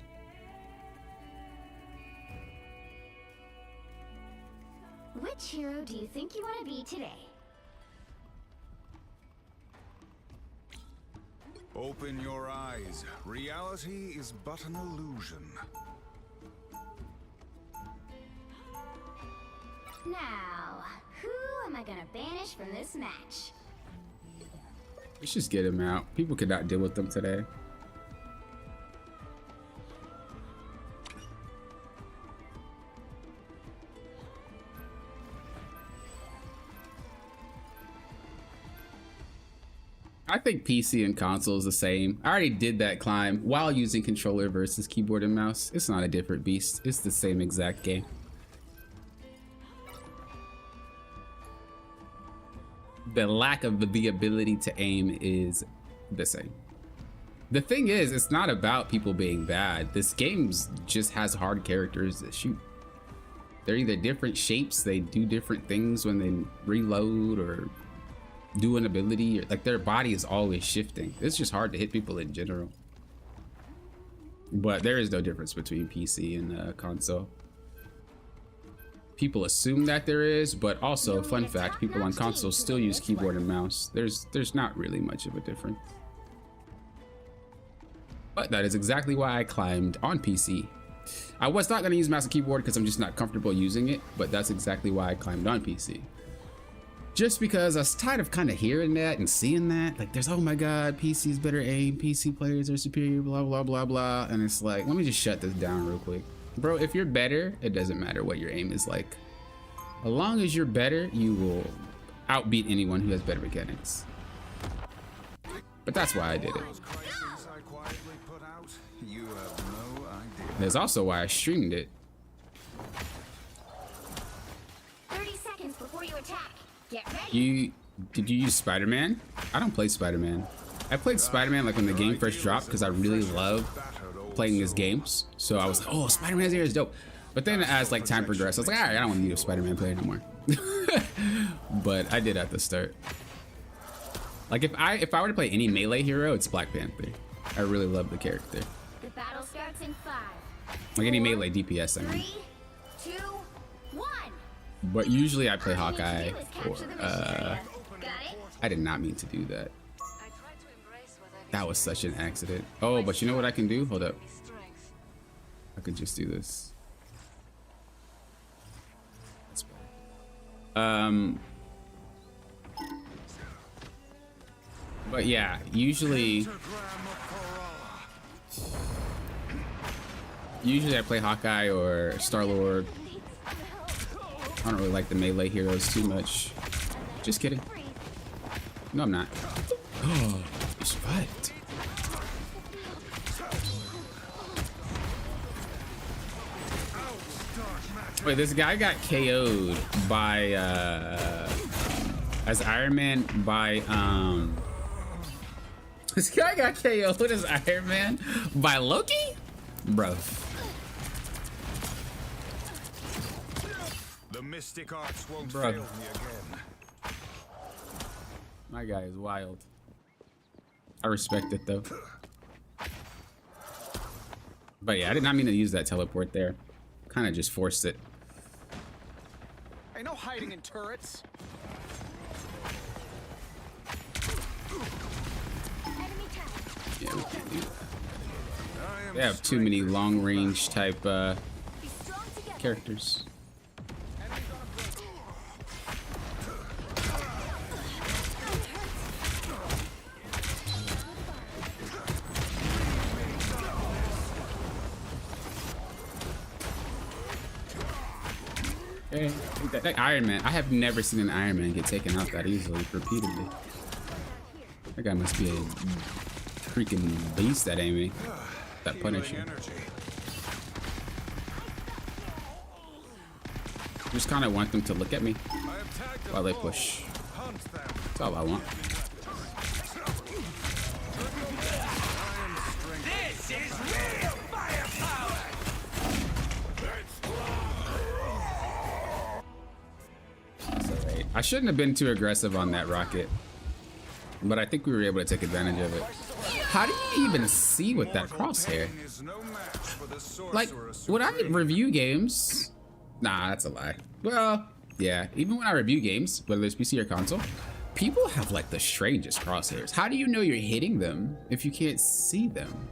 Which hero do you think you want to be today? Open your eyes. Reality is but an illusion. Now, who am I gonna banish from this match? Let's just get him out. People could not deal with them today. I think PC and console is the same. I already did that climb while using controller versus keyboard and mouse. It's not a different beast. It's the same exact game. The lack of the ability to aim is the same. The thing is, it's not about people being bad. This game just has hard characters that shoot. They're either different shapes, they do different things when they reload, or do an ability, or like their body is always shifting. It's just hard to hit people in general. But there is no difference between PC and console. People assume that there is, but also, fun fact, people on consoles still use keyboard and mouse. There's not really much of a difference. But that is exactly why I climbed on PC. I was not going to use mouse and keyboard because I'm just not comfortable using it, but that's exactly why I climbed on PC. Just because I was tired of kind of hearing that and seeing that, like there's, oh my god, PC's better aim, PC players are superior, blah blah blah blah, and it's like, let me just shut this down real quick. Bro, if you're better, it doesn't matter what your aim is like. As long as you're better, you will outbeat anyone who has better mechanics. But that's why I did it. That's also why I streamed it. 30 seconds before you attack. Get ready. Did you use Spider-Man? I don't play Spider-Man. I played Spider-Man like when the game first dropped because I really love playing his games. So I was like, oh, Spider-Man's here is dope. But then as like time progressed, I was like, all right, I don't want to be a Spider-Man player anymore. But I did at the start. Like if I were to play any melee hero, it's Black Panther. I really love the character. The battle starts in 5. Like any melee DPS, I mean. 3, 2, 1. But usually I play Hawkeye What you need to do is or capture the mission area. Got it? I did not mean to do that. That was such an accident. Oh, but you know what I can do? Hold up. I could just do this. That's better. But yeah, usually I play Hawkeye or Star-Lord. I don't really like the melee heroes too much. Just kidding. No, I'm not. Oh, you survived. Wait, this guy got KO'd by as Iron Man by this guy got KO'd as Iron Man by Loki? Bro. The mystic arts won't Bro. fail me again. My guy is wild. I respect it though. But yeah, I did not mean to use that teleport there. Kind of just forced it. Ain't no hiding in turrets. Yeah, we can't do that. They have too many long range type characters. Okay. That Iron Man, I have never seen an Iron Man get taken out that easily, repeatedly. That guy must be a freaking beast at aiming. That Punisher. Just kind of want them to look at me while they push. That's all I want. This is real firepower. That's all right. I shouldn't have been too aggressive on that rocket, but I think we were able to take advantage of it. How do you even see with that crosshair? Like, when I review games... Nah, that's a lie. Well, yeah, even when I review games, whether it's PC or console, people have like the strangest crosshairs. How do you know you're hitting them if you can't see them?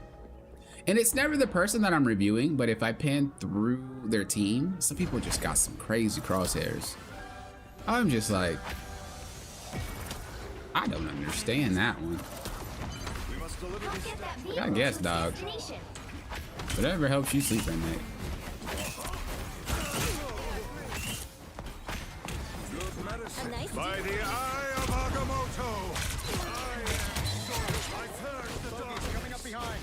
And it's never the person that I'm reviewing, but if I pan through their team, some people just got some crazy crosshairs. I'm just like, I don't understand that one. I guess, dog. Whatever helps you sleep at night. By the eye of Agamotto, I thirst the dark coming up behind.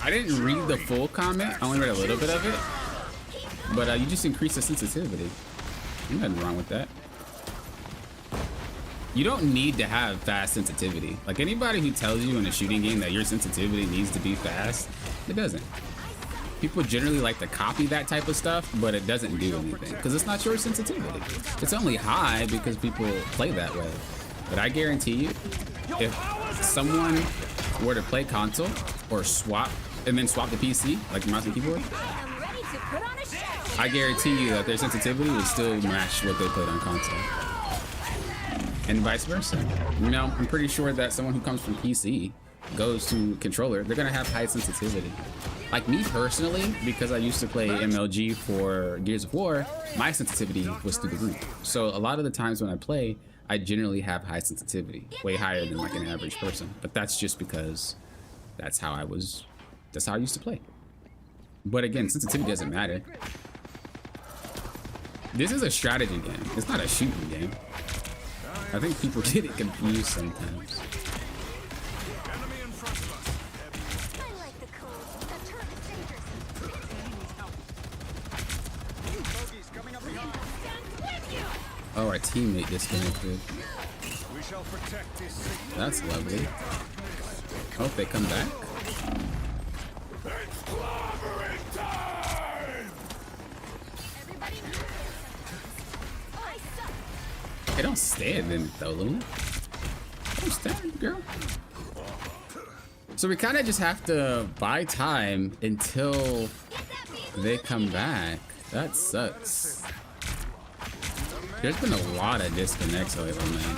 I didn't read the full comment. I only read a little bit of it. But you just increase the sensitivity. There's nothing wrong with that. You don't need to have fast sensitivity. Like anybody who tells you in a shooting game that your sensitivity needs to be fast, It doesn't. People generally like to copy that type of stuff, but it doesn't do anything because it's not your sensitivity. It's only high because people play that way. But I guarantee you, if someone were to play console or swap and then swap the PC, like mouse and keyboard, I guarantee you that their sensitivity would still match what they played on console. And vice versa. You know, I'm pretty sure that someone who comes from PC goes to controller, they're gonna have high sensitivity. Like me personally, because I used to play MLG for Gears of War, my sensitivity was through the roof. So a lot of the times when I play, I generally have high sensitivity, way higher than like an average person. But that's just because that's how I used to play. But again, sensitivity doesn't matter. This is a strategy game. It's not a shooting game. I think people get it confused sometimes. Oh, our teammate disconnected. That's lovely. Hope they come back. Hey, don't stand in it though, Luna. Don't stand, girl. So we kind of just have to buy time until they come back. That sucks. There's been a lot of disconnects lately, man.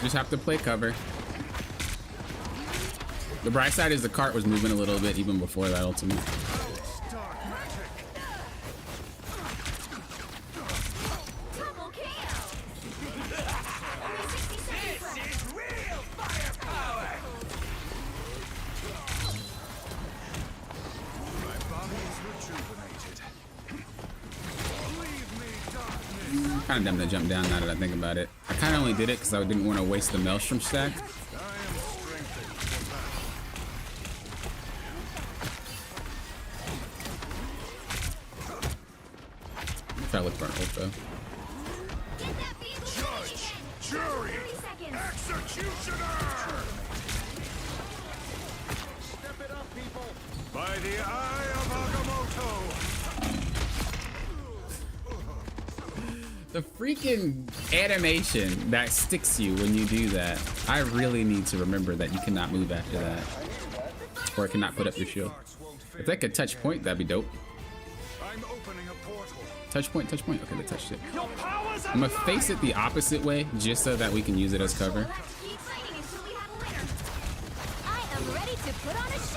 Just have to play cover. The bright side is the cart was moving a little bit even before that ultimate. Kind of dumb to jump down now that I think about it. I kind of only did it because I didn't want to waste the Maelstrom stack. Try to look for an ult though. Judge, jury, executioner! Step it up, people! By the eye of Agamotto! The freaking animation that sticks you when you do that. I really need to remember that you cannot move after that. Or it cannot put up your shield. If they could touch point, that'd be dope. I'm opening a portal. Touch point, touch point. Okay, they touched it. I'm gonna face it the opposite way just so that we can use it as cover. Keep fighting until we have a winner. I am ready to put on a show.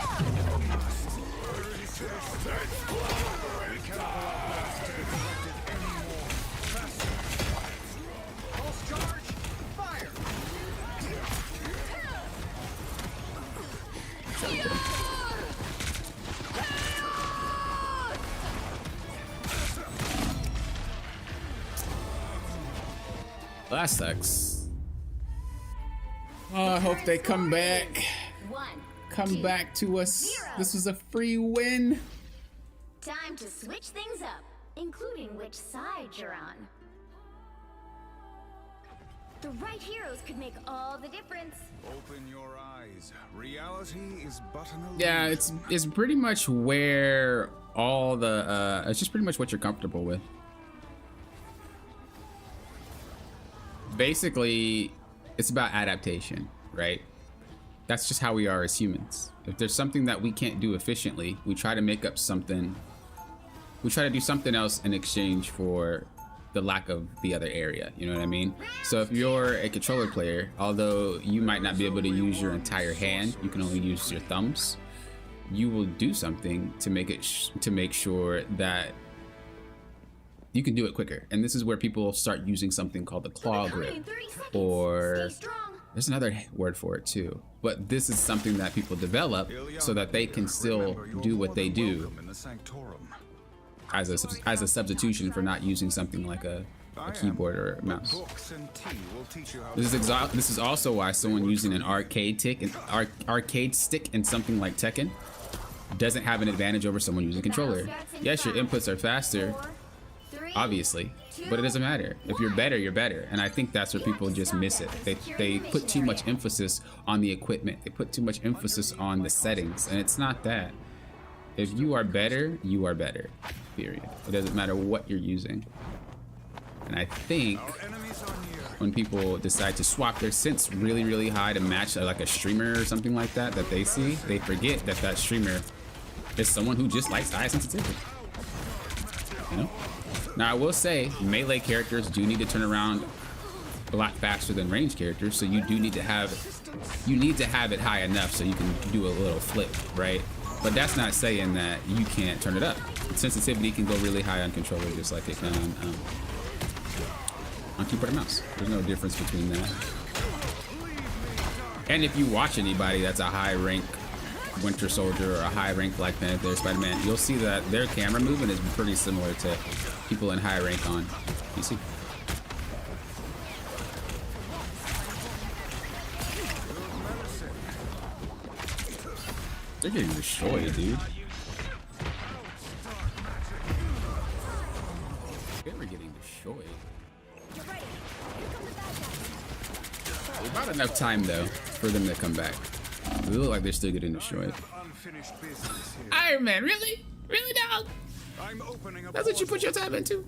That sucks. Oh, I hope they come back. Come back to us. This was a free win. Time to switch things up, including which side you're on. The right heroes could make all the difference. Open your eyes. Reality is but an illusion. Yeah, it's pretty much where all the it's just pretty much what you're comfortable with. Basically, it's about adaptation, right? That's just how we are as humans. If there's something that we can't do efficiently, we try to make up something. We try to do something else in exchange for the lack of the other area, you know what I mean? So if you're a controller player, although you might not be able to use your entire hand, you can only use your thumbs, you will do something to make it to make sure that you can do it quicker. And this is where people start using something called the claw grip, or there's another word for it too. But this is something that people develop so that they can still do what they do as a substitution for not using something like a keyboard or a mouse. This is also why someone using an arcade stick in something like Tekken doesn't have an advantage over someone using a controller. Yes, your inputs are faster. 4, 3, obviously, but it doesn't matter. If you're better, you're better. And I think that's where people just miss it. They put too much emphasis on the equipment. They put too much emphasis on the settings, and it's not that. If you are better, you are better, period. It doesn't matter what you're using. And I think when people decide to swap their synths really, really high to match like a streamer or something like that they see, they forget that that streamer is someone who just likes high sensitivity. You know? Now I will say melee characters do need to turn around a lot faster than range characters, so you do need to have it high enough so you can do a little flip, right? But that's not saying that you can't turn it up. Sensitivity can go really high on controller just like it can on keyboard and mouse. There's no difference between that. And if you watch anybody that's a high rank Winter Soldier or a high rank Black Panther, Spider-Man, you'll see that their camera movement is pretty similar to people in high rank on PC. They're getting destroyed, dude. They were getting destroyed. About enough time though for them to come back. They look like they're still getting destroyed. Iron Man, really? Really, dog? That's what you put your time into?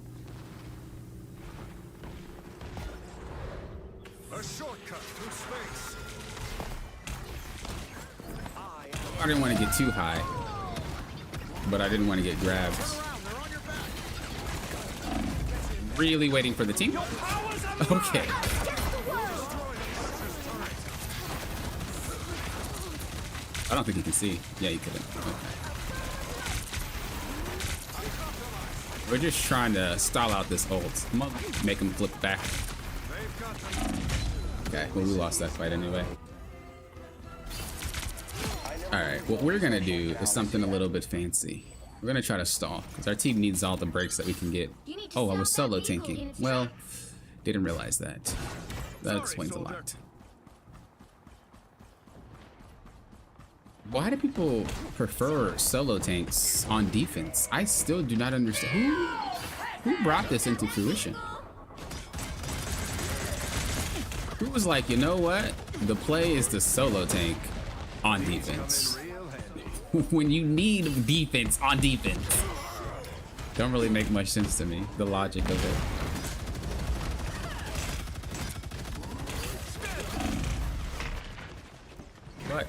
A shortcut through space. I didn't want to get too high, but I didn't want to get grabbed. Really waiting for the team? Okay. I don't think he can see. Yeah, he couldn't. Okay. We're just trying to stall out this ult. Make him flip back. Okay, well, we lost that fight anyway. Alright, what we're gonna do is something a little bit fancy. We're gonna try to stall, because our team needs all the breaks that we can get. Oh, I was solo tanking. Well, didn't realize that. That explains a lot. Why do people prefer solo tanks on defense? I still do not understand. Who brought this into fruition? Who was like, you know what? The play is the solo tank on defense. When you need defense on defense. Don't really make much sense to me, the logic of it. But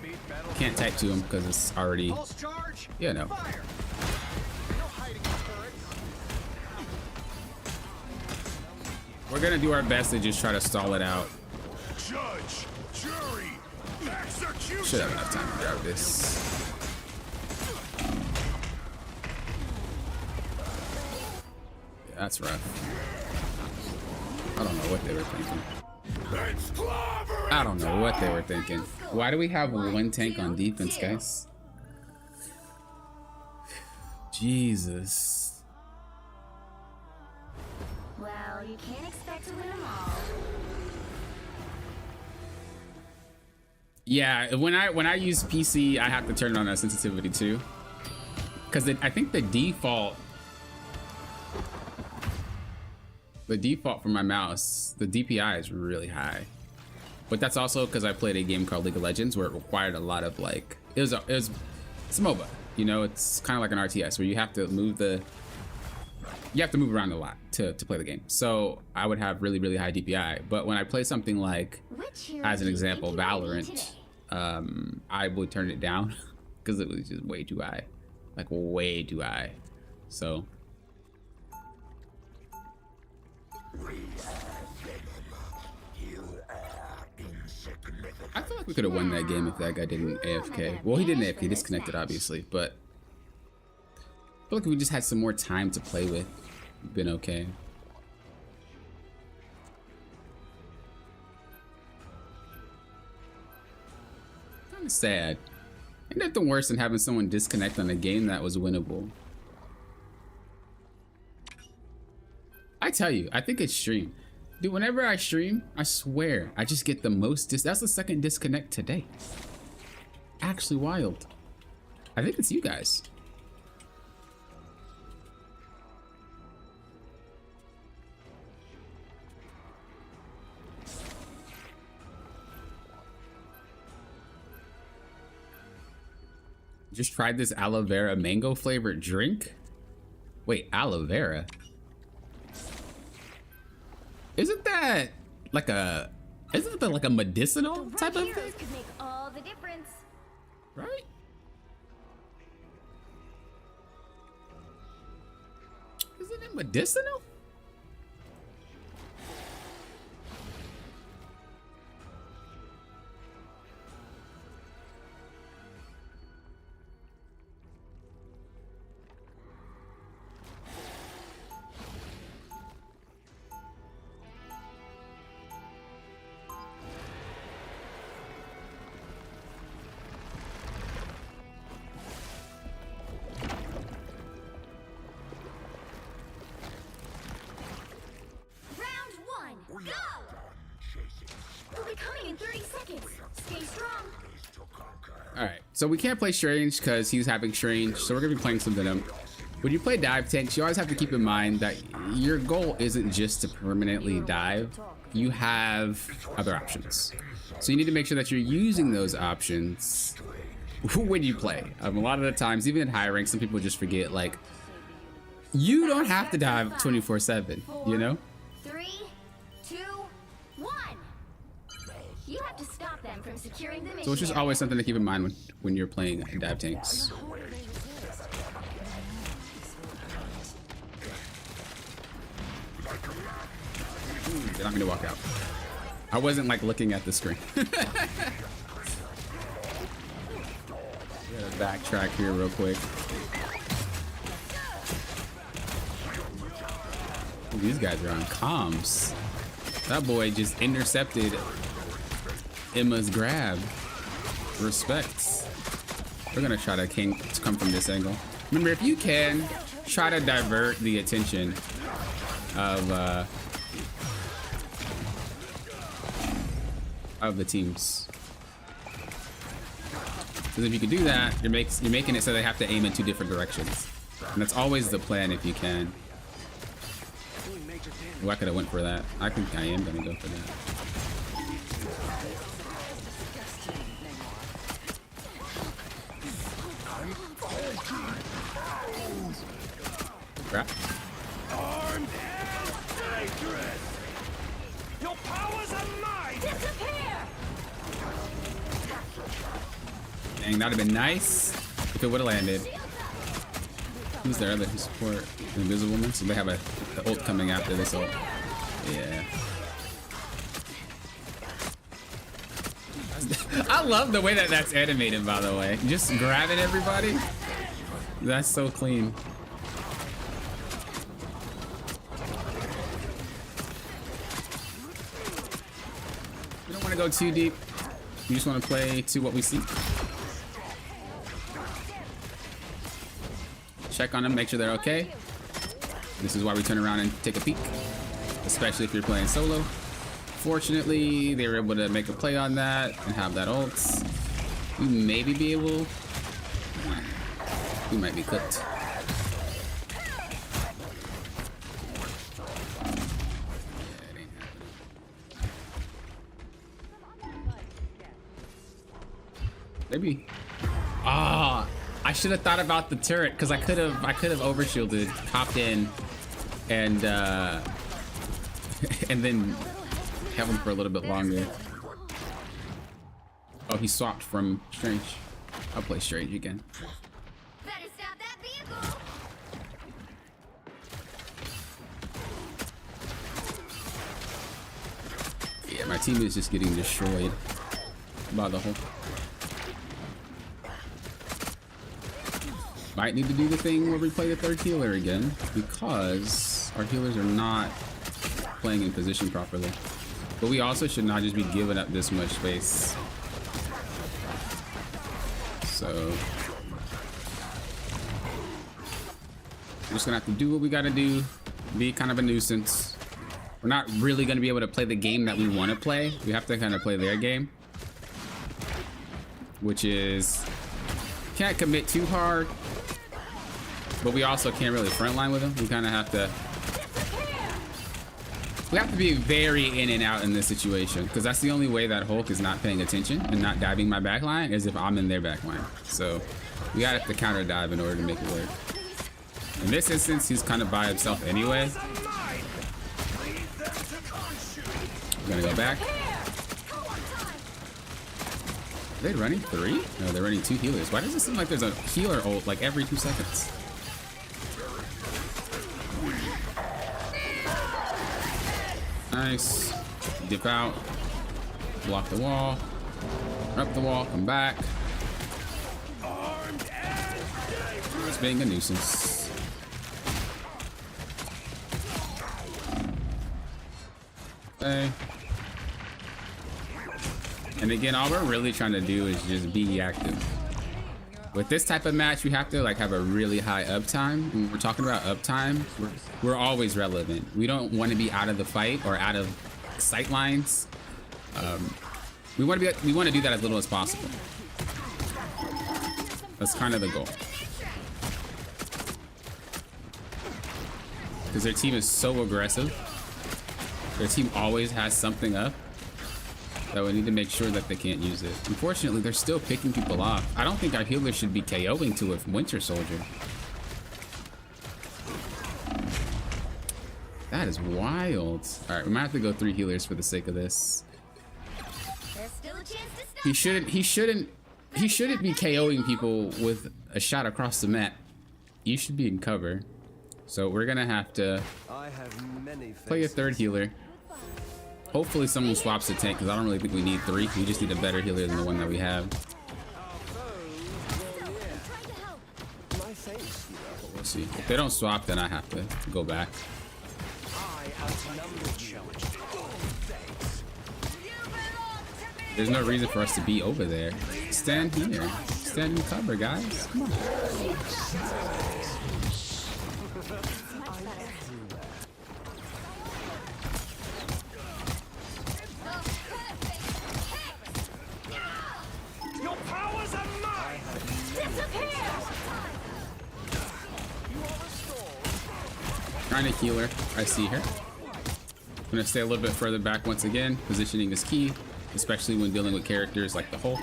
can't tag to him because it's already, you know. We're gonna do our best to just try to stall it out. Judge, jury, execution. Should have enough time to grab this. Yeah, that's rough. I don't know what they were thinking. I don't know what they were thinking. Why do we have one tank on defense, guys? Jesus. Well, you can't expect to win them all. Yeah, when I use PC, I have to turn on a sensitivity too, because I think the default for my mouse, the DPI is really high. But that's also because I played a game called League of Legends where it required a lot of like, it's a MOBA, you know, it's kind of like an RTS where you have to move around a lot to play the game. So I would have really, really high DPI. But when I play something like, as an example, Valorant, I would turn it down because it was just way too high, like way too high. So. I feel like we could have won that game if that guy didn't AFK. Well, he didn't AFK, disconnected obviously, but I feel like if we just had some more time to play with, we've been okay. Kind of sad. Ain't nothing worse than having someone disconnect on a game that was winnable. I tell you, I think it's stream. Dude, whenever I stream, I swear, I just get the most that's the second disconnect today. Actually wild. I think it's you guys. Just tried this aloe vera mango flavored drink. Wait, aloe vera? Isn't that like a medicinal type of thing? Heroes could make all the difference. Right? Isn't it medicinal? So we can't play Strange because he's having Strange, so we're gonna be playing some Venom. When you play dive tanks, you always have to keep in mind that your goal isn't just to permanently dive. You have other options. So you need to make sure that you're using those options when you play. A lot of the times, even in high rank, some people just forget, like, you don't have to dive 24/7, you know? 3, 2, 1. You have to stop them from securing the mission. So it's just always something to keep in mind when you're playing dive tanks. They want me to walk out. I wasn't like looking at the screen. Gotta backtrack here real quick. Ooh, these guys are on comms. That boy just intercepted Emma's grab. Respects. We're gonna try to come from this angle. Remember, if you can, try to divert the attention of the teams. Because if you can do that, you're making it so they have to aim in 2 different directions, and that's always the plan if you can. Oh, I could have went for that. I think I am gonna go for that. Crap. Armed and dangerous. Your powers are mine. Disappear! Dang, that'd have been nice if it would have landed. Who's their other support? Invisible Man? So they have the ult coming after this ult. Yeah. I love the way that that's animated, by the way. Just grabbing everybody. That's so clean. We don't want to go too deep. We just want to play to what we see. Check on them, make sure they're okay. This is why we turn around and take a peek, especially if you're playing solo. Fortunately, they were able to make a play on that and have that ult. We maybe be able... We might be cooked. Maybe. Ah, I should have thought about the turret because I could have overshielded, hopped in, and and then have him for a little bit longer. Oh, he swapped from Strange. I'll play Strange again. Better stop that vehicle! Yeah, my team is just getting destroyed by the whole. Might need to do the thing where we play the 3rd healer again because our healers are not playing in position properly. But we also should not just be giving up this much space. So we're just gonna have to do what we gotta do, be kind of a nuisance. We're not really gonna be able to play the game that we want to play. We have to kind of play their game, which is can't commit too hard, but we also can't really frontline with them. We kind of have to. We have to be very in and out in this situation because that's the only way that Hulk is not paying attention and not diving my backline is if I'm in their backline. So We gotta have to counter dive in order to make it work. In this instance, he's kind of by himself anyway. I'm gonna go back. Are they running 3? No, they're running 2 healers. Why does it seem like there's a healer ult like every 2 seconds? Nice. Dip out. Block the wall. Up the wall. Come back. It's being a nuisance. Okay. And again, all we're really trying to do is just be active. With this type of match, we have to like have a really high uptime. When we're talking about uptime, we're always relevant. We don't want to be out of the fight or out of sight lines. We want to do that as little as possible. That's kind of the goal. Because their team is so aggressive. Their team always has something up that we need to make sure that they can't use it. Unfortunately, they're still picking people off. I don't think our healer should be KOing to a Winter Soldier. That is wild. All right, we might have to go 3 healers for the sake of this. There's still a chance to stop. He shouldn't be KOing people with a shot across the map. You should be in cover. So we're gonna have to play a 3rd healer. Hopefully someone swaps the tank, because I don't really think we need 3. We just need a better healer than the one that we have. But we'll see. If they don't swap, then I have to go back. There's no reason for us to be over there. Stand here. Stand in cover, guys. Come on. Trying to heal her. I see her. I'm gonna stay a little bit further back once again. Positioning is key, especially when dealing with characters like the Hulk.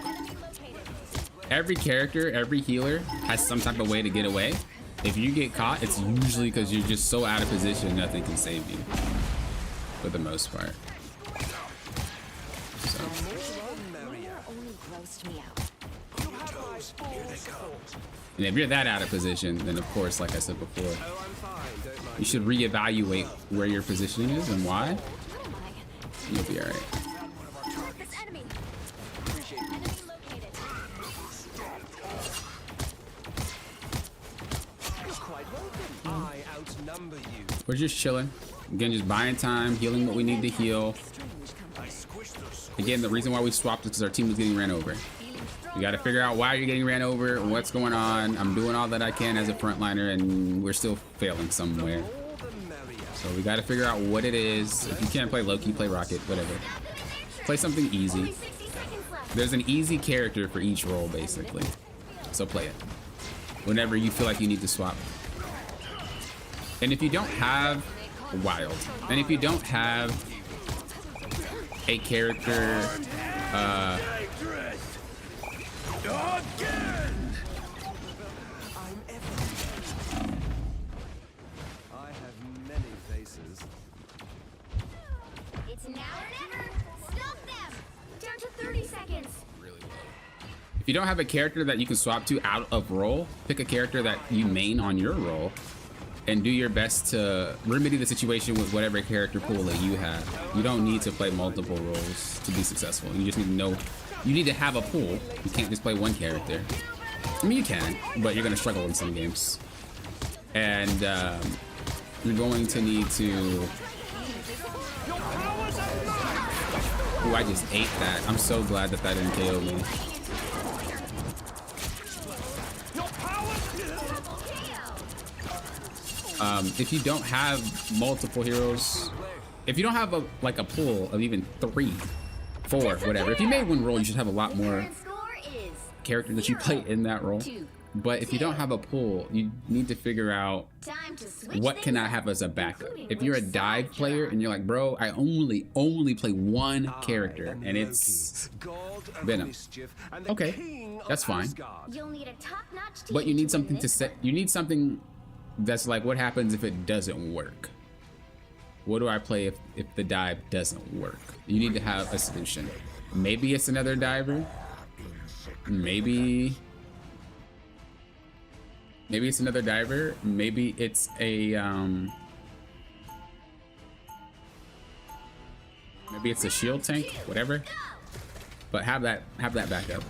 Every character, every healer has some type of way to get away. If you get caught, it's usually because you're just so out of position, nothing can save you. For the most part. So. And if you're that out of position, then of course, like I said before, you should reevaluate where your positioning is and why. You'll be alright. We're just chilling. Again, just buying time, healing what we need to heal. Again, the reason why we swapped is because our team was getting ran over. You got to figure out why you're getting ran over, what's going on. I'm doing all that I can as a frontliner, and we're still failing somewhere. So we got to figure out what it is. If you can't play Loki, play Rocket, whatever. Play something easy. There's an easy character for each role, basically. So play it whenever you feel like you need to swap. And if you don't have Wild, and if you don't have a character, It's now or never. Stop them. Down to 30 seconds. if you don't have a character that you can swap to out of role, pick a character that you main on your role and do your best to remedy the situation with whatever character pool that you have. You don't need to play multiple roles to be successful. You just need to know, you need to have a pool. You can't just play one character. I mean, you can, but you're gonna struggle in some games. And you're going to need to... Ooh, I just ate that. I'm so glad that that didn't KO me. If you don't have multiple heroes, if you don't have a pool of even 3, 4, whatever. If you made one role, you should have a lot more characters that you play in that role. But if you don't have a pull, you need to figure out Time to switch what things can I up, have as a backup. including If you're a which dive side player you're on. and you're like, bro, I only play one character, I am and it's Loki, god of Venom. mischief and the Okay, king of that's fine. Asgard. You'll need a top-notch team but you need win something to this set. one. You need something that's like, what happens if it doesn't work? What do I play if the dive doesn't work? You need to have a solution. Maybe it's another diver. Maybe it's another diver. Maybe it's a maybe it's a shield tank, whatever. But have that backup.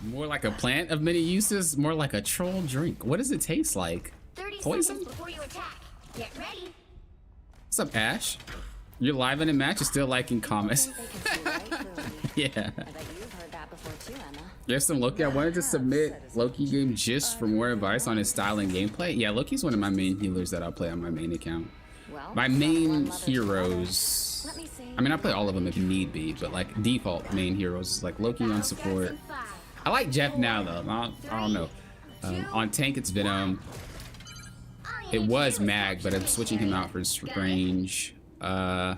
More like a plant of many uses, more like a troll drink. What does it taste like? 30 Poison? seconds before you attack. Get ready. What's up, Ash? You're live in a match, you're still liking comments. Yeah. I bet you've heard that before too, Emma. There's some Loki. I wanted to submit Loki game just for more advice on his style and gameplay. Yeah, Loki's one of my main healers that I'll play on my main account. Well, My from main one mother to heroes. Let me see. I mean, I play all of them if need be, but like default main heroes is like Loki on support. In 5, I like Jeff now though. I don't know. On tank, it's Venom. all you It need to was do is Mag, but I'm switching him out for Strange. DPS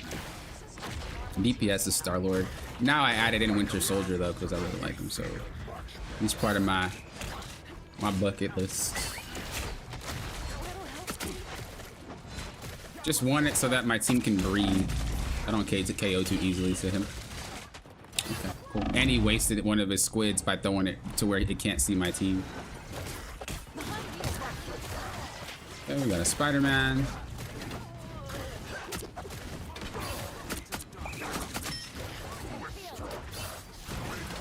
is Star-Lord. Now I added in Winter Soldier though, because I really like him, so he's part of my bucket list. Just want it so that my team can breathe. I don't KO too easily to him. Okay, cool. And he wasted one of his squids by throwing it to where it can't see my team. Okay, we got a Spider-Man.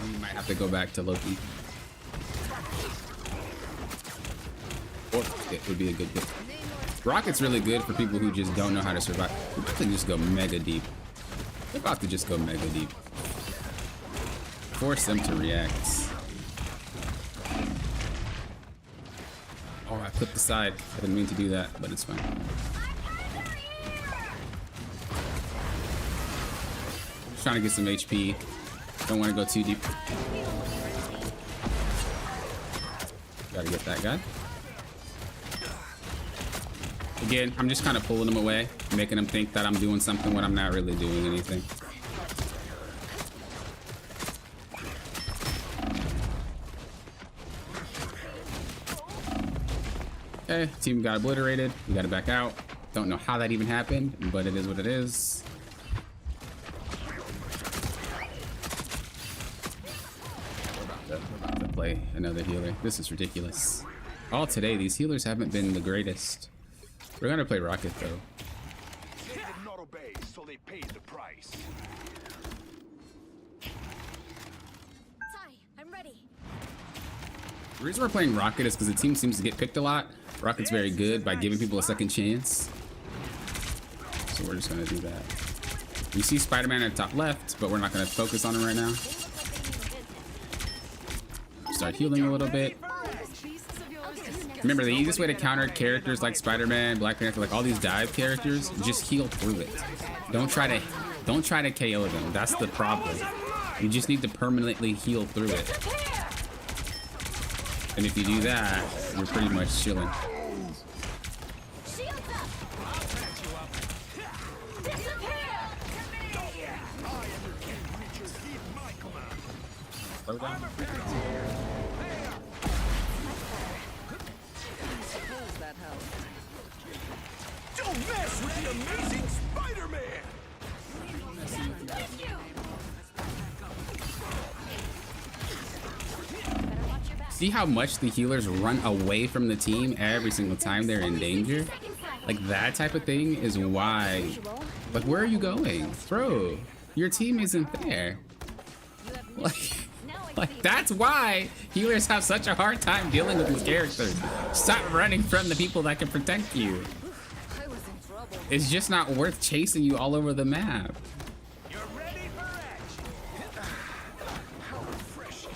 We might have to go back to Loki. Or it would be a good pick. Rocket's really good for people who just don't know how to survive. We're about to just go mega deep. We're about to just go mega deep. Force them to react. Oh, I flipped aside. I didn't mean to do that, but it's fine. Just trying to get some HP. Don't want to go too deep. Gotta get that guy. Again, I'm just kind of pulling him away, making him think that I'm doing something when I'm not really doing anything. Okay, team got obliterated. We gotta back out. Don't know how that even happened, but it is what it is. We're about to play another healer. This is ridiculous. All today, these healers haven't been the greatest. We're gonna play Rocket though. They did not obey, so they paid the price. Sorry, I'm ready. The reason we're playing Rocket is because the team seems to get picked a lot. Rocket's very good by giving people a second chance. So we're just gonna do that. You see Spider-Man at the top left, but we're not gonna focus on him right now. Start healing a little bit. Remember, the easiest way to counter characters like Spider-Man, Black Panther, like all these dive characters, just heal through it. Don't try to KO them. That's the problem. You just need to permanently heal through it. And if you do that, you're pretty much chilling. Shields up. Slow down. Suppose that helps. Don't mess with the amazing Spider-Man! See how much the healers run away from the team every single time they're in danger? Like that type of thing is why. Like, where are you going? Bro, your team isn't there. Like that's why healers have such a hard time dealing with these characters. Stop running from the people that can protect you. It's just not worth chasing you all over the map. You're ready for action! How refreshing!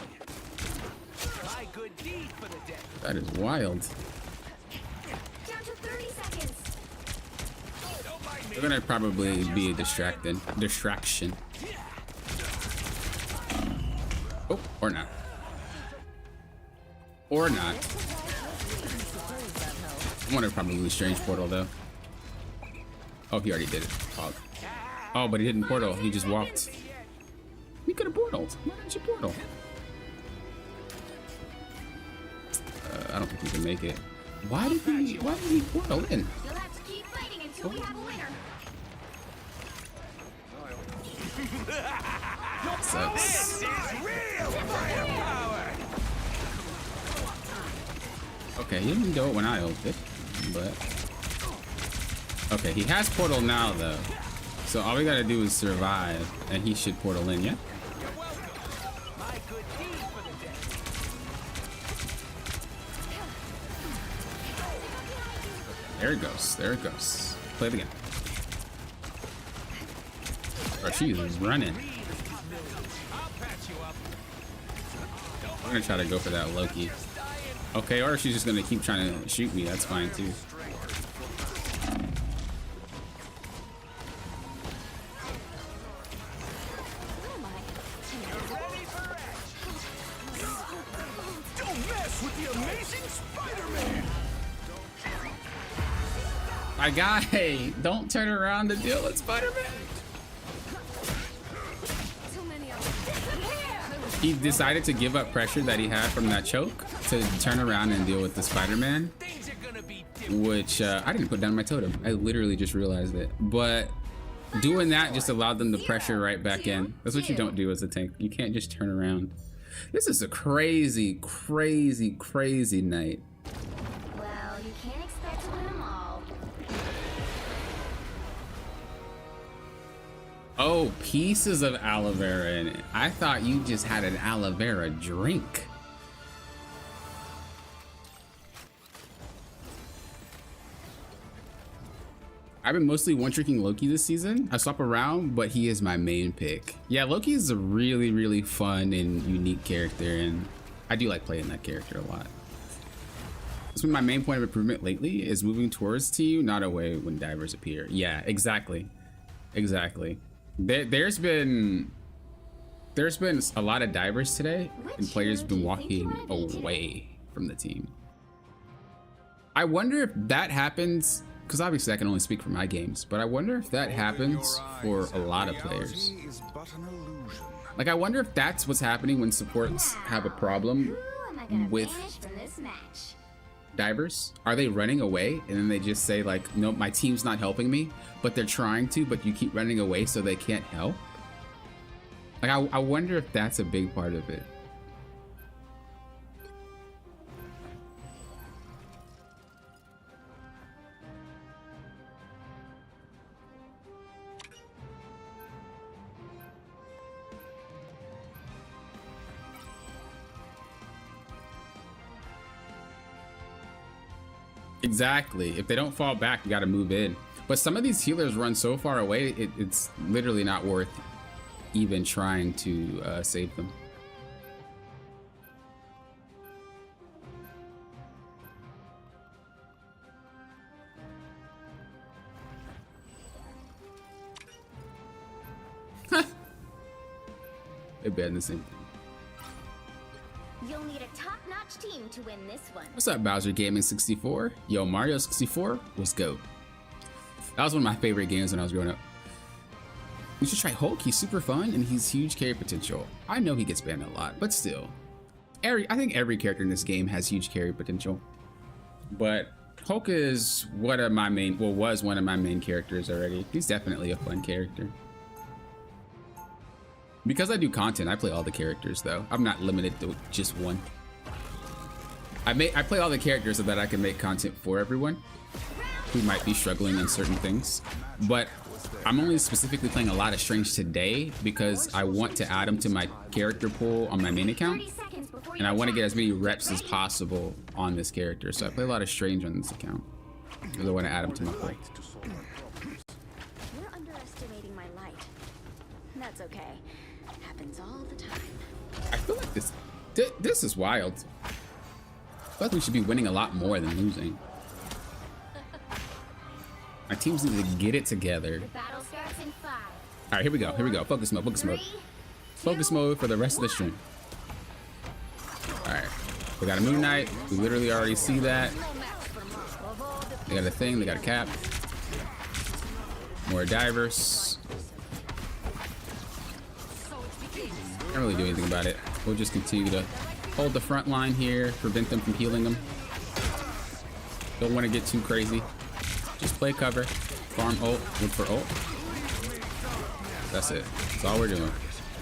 My good deed for the day. That is wild. Down to 30 seconds. They're gonna probably be a distraction. Or not. Or not. I wonder if probably use Strange Portal though. Oh, he already did it. Oh, but he didn't portal. He just walked. He could have portaled. Why didn't you portal? I don't think we can make it. Why did he portal in? You'll have to keep fighting until we have a winner. Sucks. Okay, he didn't do it when I ulted, but okay, he has portal now though, so all we gotta do is survive, and he should portal in. Yeah. There it goes. There it goes. Play it again. Oh, she is running. I'm gonna try to go for that Loki. Okay, or she's just gonna keep trying to shoot me. That's fine too. Don't mess with the amazing Spider-Man! My guy, don't turn around to deal with Spider-Man. Too many of them. He decided to give up pressure that he had from that choke to turn around and deal with the Spider-Man, which I didn't put down my totem. I literally just realized it. But doing that just allowed them to pressure right back in. That's what you don't do as a tank. You can't just turn around. This is a crazy, crazy, crazy night. Well, you can't expect to win them all. Oh, pieces of aloe vera in it. I thought you just had an aloe vera drink. I've been mostly one-tricking Loki this season. I swap around, but he is my main pick. Yeah, Loki is a really, really fun and unique character, and I do like playing that character a lot. It's been my main point of improvement lately is moving towards team, not away when divers appear. Yeah, exactly. Exactly. There's been a lot of divers today, and players have been walking away from the team. I wonder if that happens, because obviously I can only speak for my games, but I wonder if that happens for a lot of players. Like, I wonder if that's what's happening when supports have a problem with divers. Are they running away and then they just say like, nope, my team's not helping me, but they're trying to, but you keep running away so they can't help? Like, I wonder if that's a big part of it. Exactly. If they don't fall back, you got to move in. But some of these healers run so far away, it's literally not worth even trying to save them. They're bad in the same thing. You'll need a top-notch team to win this one. What's up, Bowser Gaming 64? Yo, Mario 64 was GOAT. That was one of my favorite games when I was growing up. You should try Hulk. He's super fun and he's huge carry potential. I know he gets banned a lot, but still. I think every character in this game has huge carry potential. But Hulk is one of my main, well, was one of my main characters already. He's definitely a fun character. Because I do content, I play all the characters though. I'm not limited to just one. I play all the characters so that I can make content for everyone who might be struggling in certain things. But I'm only specifically playing a lot of Strange today because I want to add them to my character pool on my main account. And I want to get as many reps as possible on this character. So I play a lot of Strange on this account because I want to add them to my pool. You're underestimating my light. That's okay. Happens all the time. I feel like this is wild. I feel like we should be winning a lot more than losing. My teams need to get it together. The battle starts in 5. All right, here we go. Here we go. Focus mode. Focus mode. Focus mode for the rest of the stream. They got a Moon Knight. We literally already see that. They got a thing. They got a cap. More divers. Can't really do anything about it. We'll just continue to hold the front line here, prevent them from healing them. Don't want to get too crazy. Just play cover, farm ult, look for ult. That's it. That's all we're doing.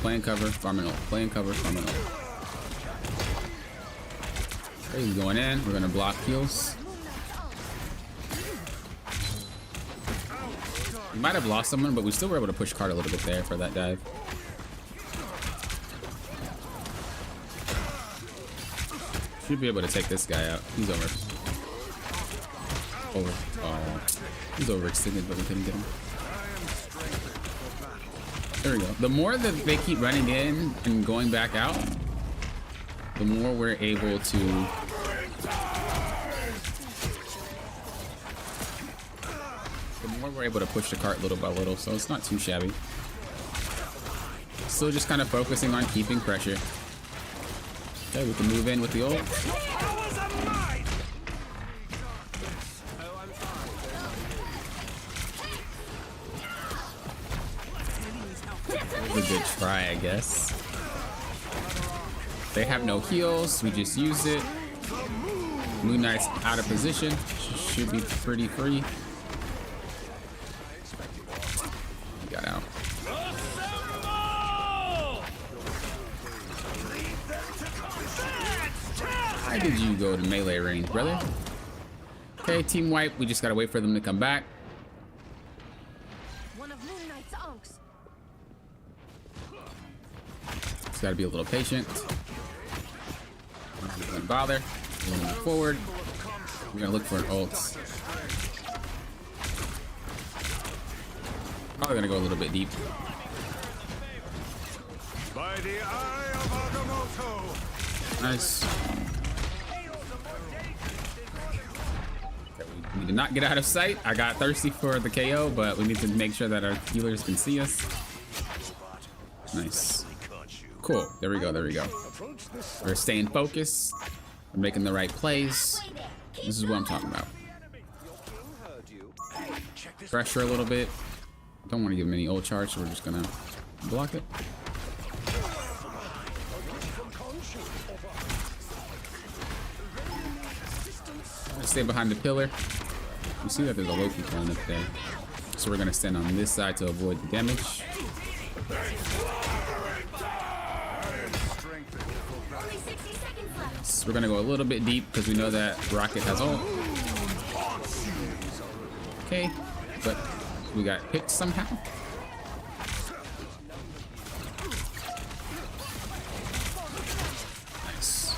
Playing cover, farming ult. Playing cover, farming ult. Okay, he's going in. We're gonna block heals. We might have lost someone, but we still were able to push card a little bit there for that dive. Should be able to take this guy out. He's over. Oh, he's overextended, but we couldn't get him. There we go. The more that they keep running in and going back out, the more we're able to push the cart little by little, so it's not too shabby. Still just kind of focusing on keeping pressure. Okay, we can move in with the ult. A good try, I guess. They have no heals. We just use it. Moon Knight's out of position. Should be pretty free. He got out. Why did you go to melee range, brother? Okay, team wipe. We just gotta wait for them to come back. One of Moon Knight's unks. Just gotta be a little patient. Not gonna bother. We're gonna move forward. We're gonna look for an ult. Probably gonna go a little bit deep. By the eye of Agamotto. Nice. Okay, we did not get out of sight. I got thirsty for the KO, but we need to make sure that our healers can see us. Nice. Cool. There we go. There we go. We're staying focused. We're making the right plays. This is what I'm talking about. Pressure a little bit. Don't want to give him any ult charge, so we're just gonna block it. Stay behind the pillar. You see that there's a Loki clone up there, so we're gonna stand on this side to avoid the damage. So we're gonna go a little bit deep because we know that Rocket has ult. Okay, but we got picked somehow. Nice.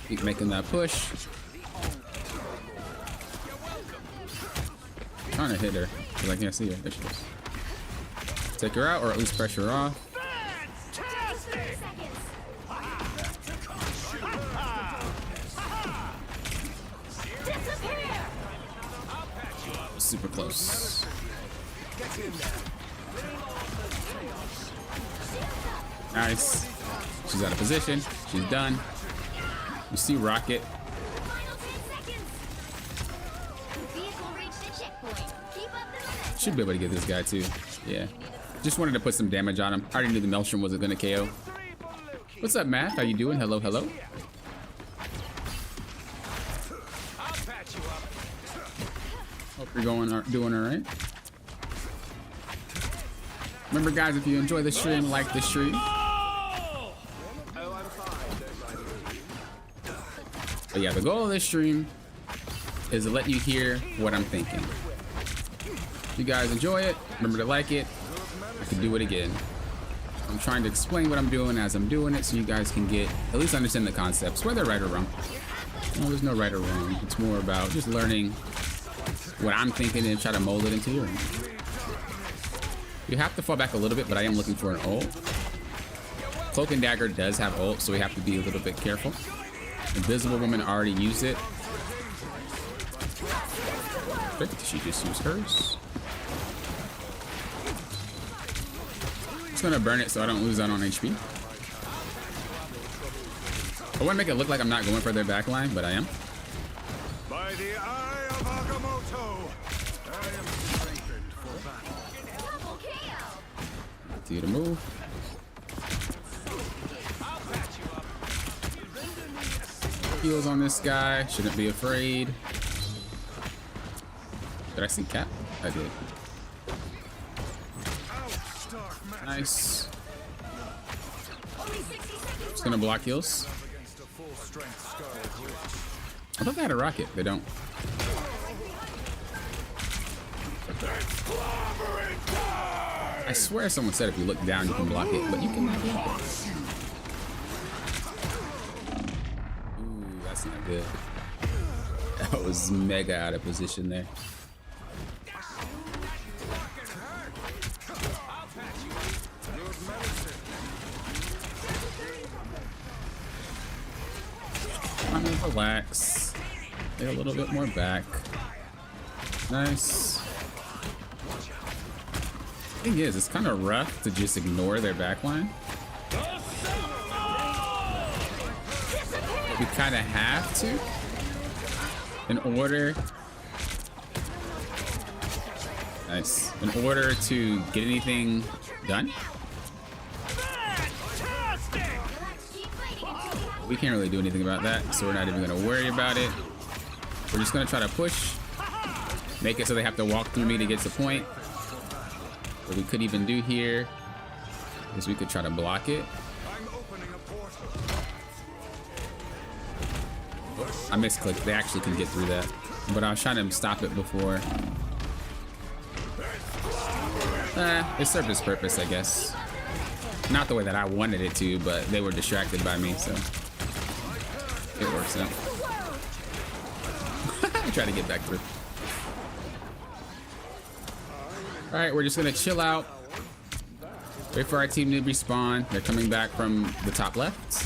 Keep making that push. Trying to hit her because I can't see her. There she is. Take her out, or at least pressure her off. Super close. Nice. She's out of position. She's done. You see Rocket. Should be able to get this guy too. Yeah. Just wanted to put some damage on him. I already knew the Maelstrom wasn't gonna KO. What's up, Matt? How you doing? Hello, hello. Hope you're doing all right. Remember, guys, if you enjoy the stream, like the stream. But yeah, the goal of this stream is to let you hear what I'm thinking. If you guys enjoy it, remember to like it. I can do it again. I'm trying to explain what I'm doing as I'm doing it so you guys can get, at least understand the concepts, whether right or wrong. No, there's no right or wrong. It's more about just learning what I'm thinking and try to mold it into your own. You have to fall back a little bit, but I am looking for an ult. Cloak and Dagger does have ult, so we have to be a little bit careful. Invisible Woman already used it. Did she just use hers? Just gonna burn it so I don't lose out on HP. I want to make it look like I'm not going for their back line, but I am. By the eye of Agamotto, I am strengthened for battle. Double KO. See you to move. Heals on this guy. Shouldn't be afraid. Did I see Cap? I did. Nice. Only 60 seconds Just gonna block heals. Against a full-strength Scarlet Witch. I thought they had a rocket. They don't. I swear someone said if you look down you can block it, but you cannot block it. Ooh, that's not good. That was mega out of position there. I'm gonna relax. Get a little bit more back. Nice. Thing is, it's kind of rough to just ignore their backline. We kind of have to in order. Nice. In order to get anything done. We can't really do anything about that, so we're not even gonna worry about it. We're just gonna try to push, make it so they have to walk through me to get to the point. What we could even do here is we could try to block it. Oh, I misclicked. They actually can get through that, but I was trying to stop it before. It served its purpose, I guess. Not the way that I wanted it to, but they were distracted by me, so it works out. Try to get back through. All right, we're just gonna chill out. Wait for our team to respawn. They're coming back from the top left.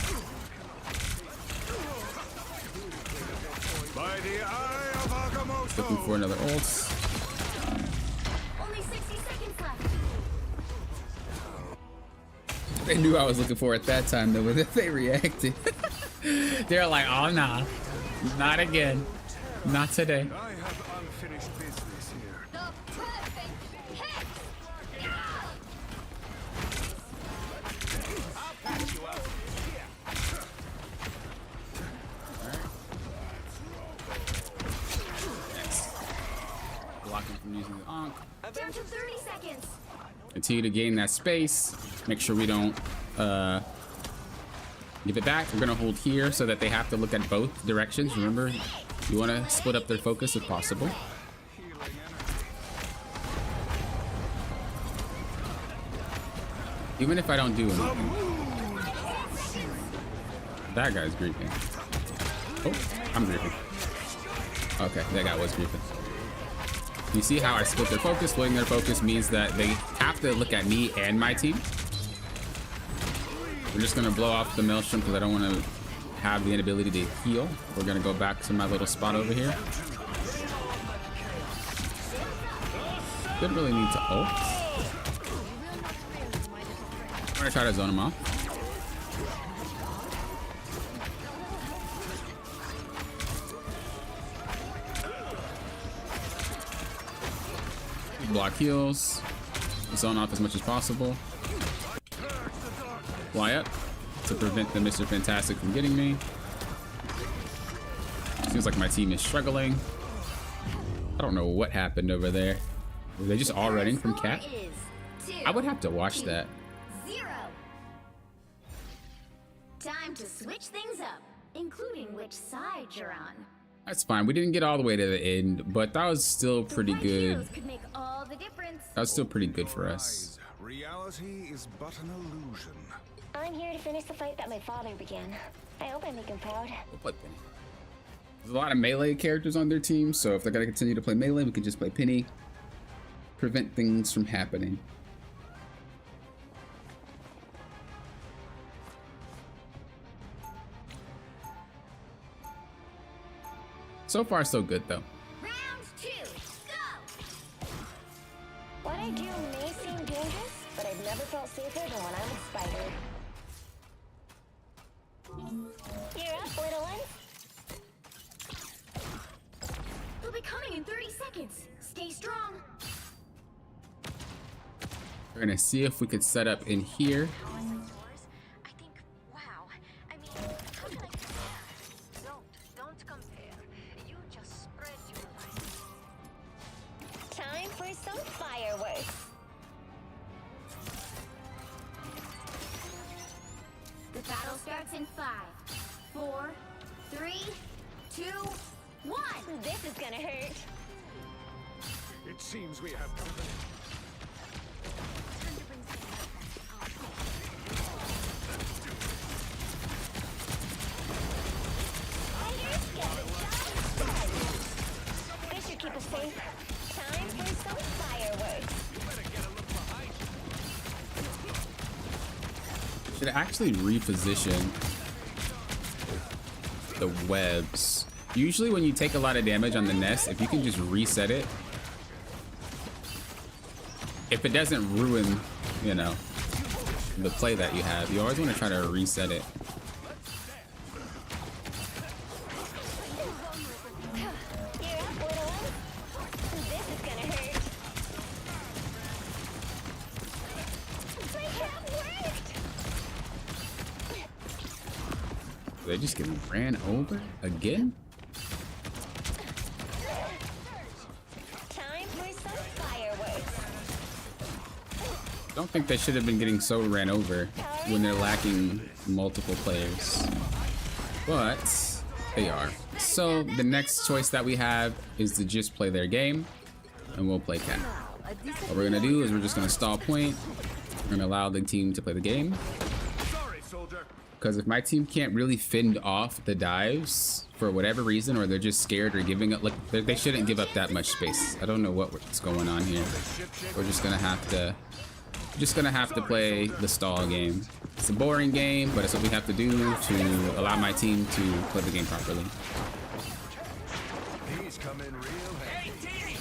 By the eye of Agamotto. Looking for another ult. Only 60 seconds left. They knew I was looking for it that time, though, but they reacted. They're like, oh, nah. Not again. Not today. I have unfinished business here. The perfect hit. Blocking from using the Ankh. Down to 30 seconds. Continue to gain that space. Make sure we don't give it back. We're gonna hold here so that they have to look at both directions. Remember, you want to split up their focus if possible. Even if I don't do anything. That guy's griefing. Oh, I'm griefing. Okay, that guy was griefing. You see how I split their focus? Splitting their focus means that they have to look at me and my team. We're just gonna blow off the maelstrom because I don't want to have the inability to heal. We're gonna go back to my little spot over here. Didn't really need to ult. I'm gonna try to zone him off. Block heals. Zone off as much as possible. Fly up to prevent the Mr. Fantastic from getting me. Seems like my team is struggling. I don't know what happened over there. Were they just all running from Cat? I would have to watch that. 0. Time to switch things up, including which side you're on. That's fine. We didn't get all the way to the end, but that was still pretty good. Could make all the difference. That was still pretty good for us. Reality is but an illusion. I'm here to finish the fight that my father began. I hope I make him proud. We'll play Penny. There's a lot of melee characters on their team, so if they're gonna continue to play melee, we can just play Penny. Prevent things from happening. So far, so good, though. Round 2, go! What I do may seem dangerous, but I've never felt safer than when I'm with Spider. We're gonna see if we could set up in here. I think, wow. I mean, how can I compare? Don't compare. You just spread your light. Time for some fireworks. The battle starts in 5, 4, 3, 2, 1. This is gonna hurt. It seems we have company. I should keep us safe. Time for some fireworks. Should actually reposition the webs. Usually when you take a lot of damage on the nest, if you can just reset it, if it doesn't ruin, you know, the play that you have, you always want to try to reset it. You're up, little one. This is gonna hurt. They have worked. They just get ran over again? Time for some fireworks. Don't think they should have been getting so ran over when they're lacking multiple players, but they are. So the next choice that we have is to just play their game, and we'll play cat. What we're gonna do is we're just gonna stall point. We're gonna allow the team to play the game. Sorry, soldier. Because if my team can't really fend off the dives for whatever reason, or they're just scared or giving up, like they shouldn't give up that much space. I don't know what's going on here. We're just gonna have to play the stall game. It's a boring game, but it's what we have to do to allow my team to play the game properly. He's coming real handy.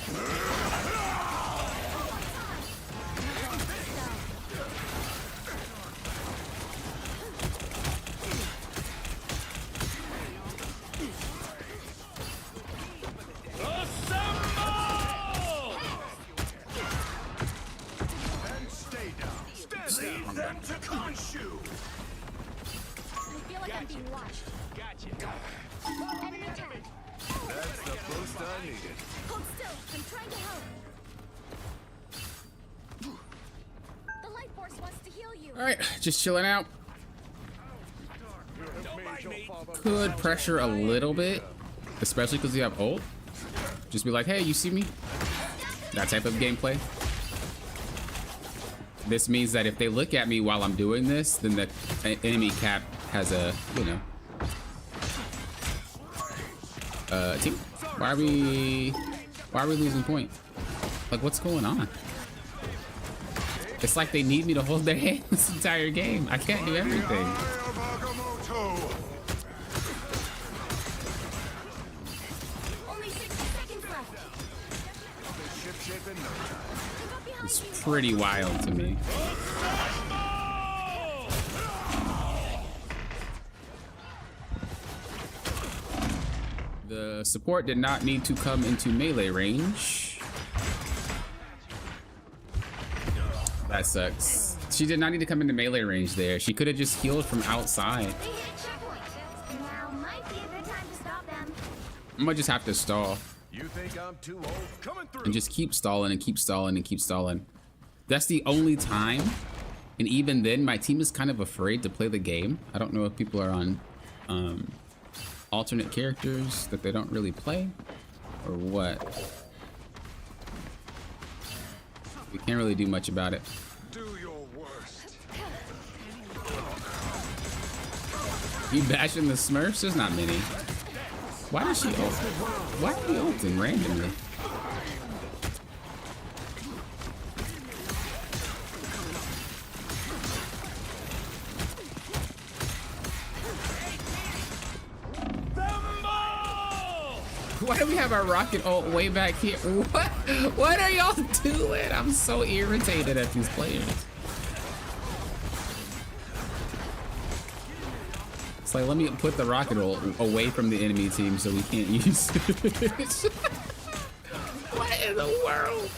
And stay down. Stand down. Lead them to Khonshu. I feel like I'm being watched. Enemy tag. That's the boost I needed. Hold still. I'm trying to help. The light force wants to heal you. All right, just chilling out. Could pressure a little bit, especially because you have ult. Just be like, hey, you see me? That type of gameplay. This means that if they look at me while I'm doing this, then the enemy cap has a, you know, team. Why are we losing point? Like, what's going on? It's like they need me to hold their hand this entire game. I can't do everything. Eye of Agamotto. Only 60 seconds left. Ship shape in no time. Look up behind It's you. pretty wild to me. The support did not need to come into melee range. That sucks. She did not need to come into melee range there. She could have just healed from outside. They hit a checkpoint. Now might be a good time to stop them. I'm gonna just have to stall You think I'm too old? Coming through. and just keep stalling and keep stalling and keep stalling. That's the only time. And even then, my team is kind of afraid to play the game. I don't know if people are on alternate characters that they don't really play or what. We can't really do much about it. Do your worst. You bashing the Smurfs? There's not many. Why does she ult? Why are you ulting randomly? Why do we have our rocket ult way back here? What are y'all doing? I'm so irritated at these players. It's like, let me put the rocket ult away from the enemy team so we can't use it. What in the world?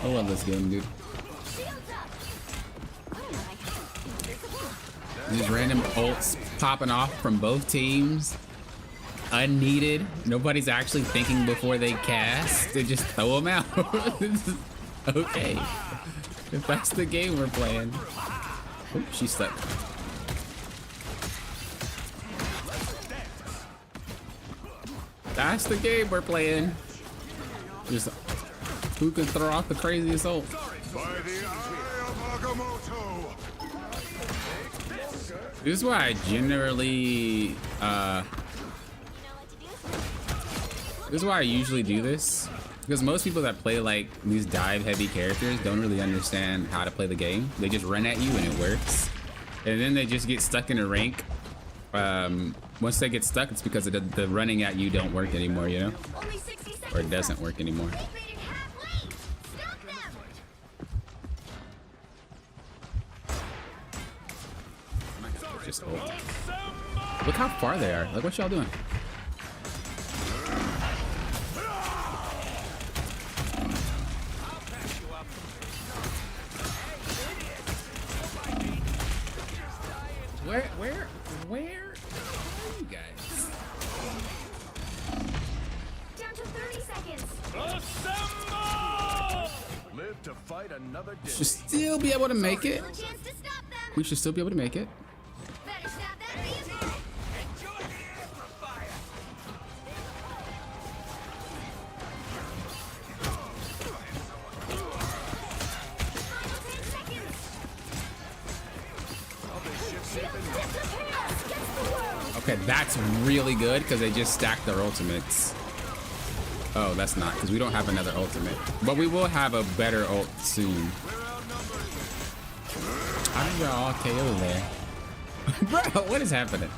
I love this game, dude. Just random ults popping off from both teams. Unneeded. Nobody's actually thinking before they cast. They just throw them out. Okay. If that's the game we're playing. Oh, she's stuck. That's the game we're playing. Just who can throw off the craziest ult. By the eye of Agamotto! This is why I generally this is why I usually do this, because most people that play like these dive heavy characters don't really understand how to play the game. They just run at you and it works, and then they just get stuck in a rank. Once they get stuck, it's because the running at you don't work anymore, you know, Only 60 seconds or it doesn't work anymore. They've made it halfway. Stop them. Just ult. Look how far they are. Like, what y'all doing? Where are you guys? Down to 30 seconds. Live to fight another day. Should still be able to make it. No chance to stop them. We should still be able to make it. Better stop that vehicle. Final 10 seconds. Disappears. Gets the world. Okay, that's really good because they just stacked their ultimates. Oh, that's not, because we don't have another ultimate. But we will have a better ult soon. How did y'all all KO there? Bro, what is happening?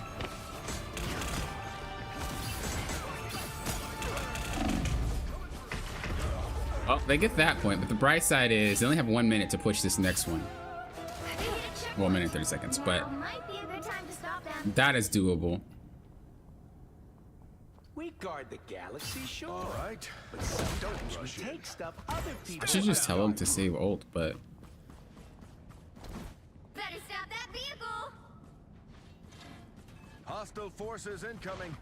Oh, they get that point, but the bright side is they only have 1 minute to push this next one. Well, 1 minute 30 seconds, but Now might be a good time to stop them. that is doable. We guard the galaxy, sure. All right. But sometimes we take stuff other people I should just tell them to save ult, but Better stop that vehicle. Hostile forces incoming.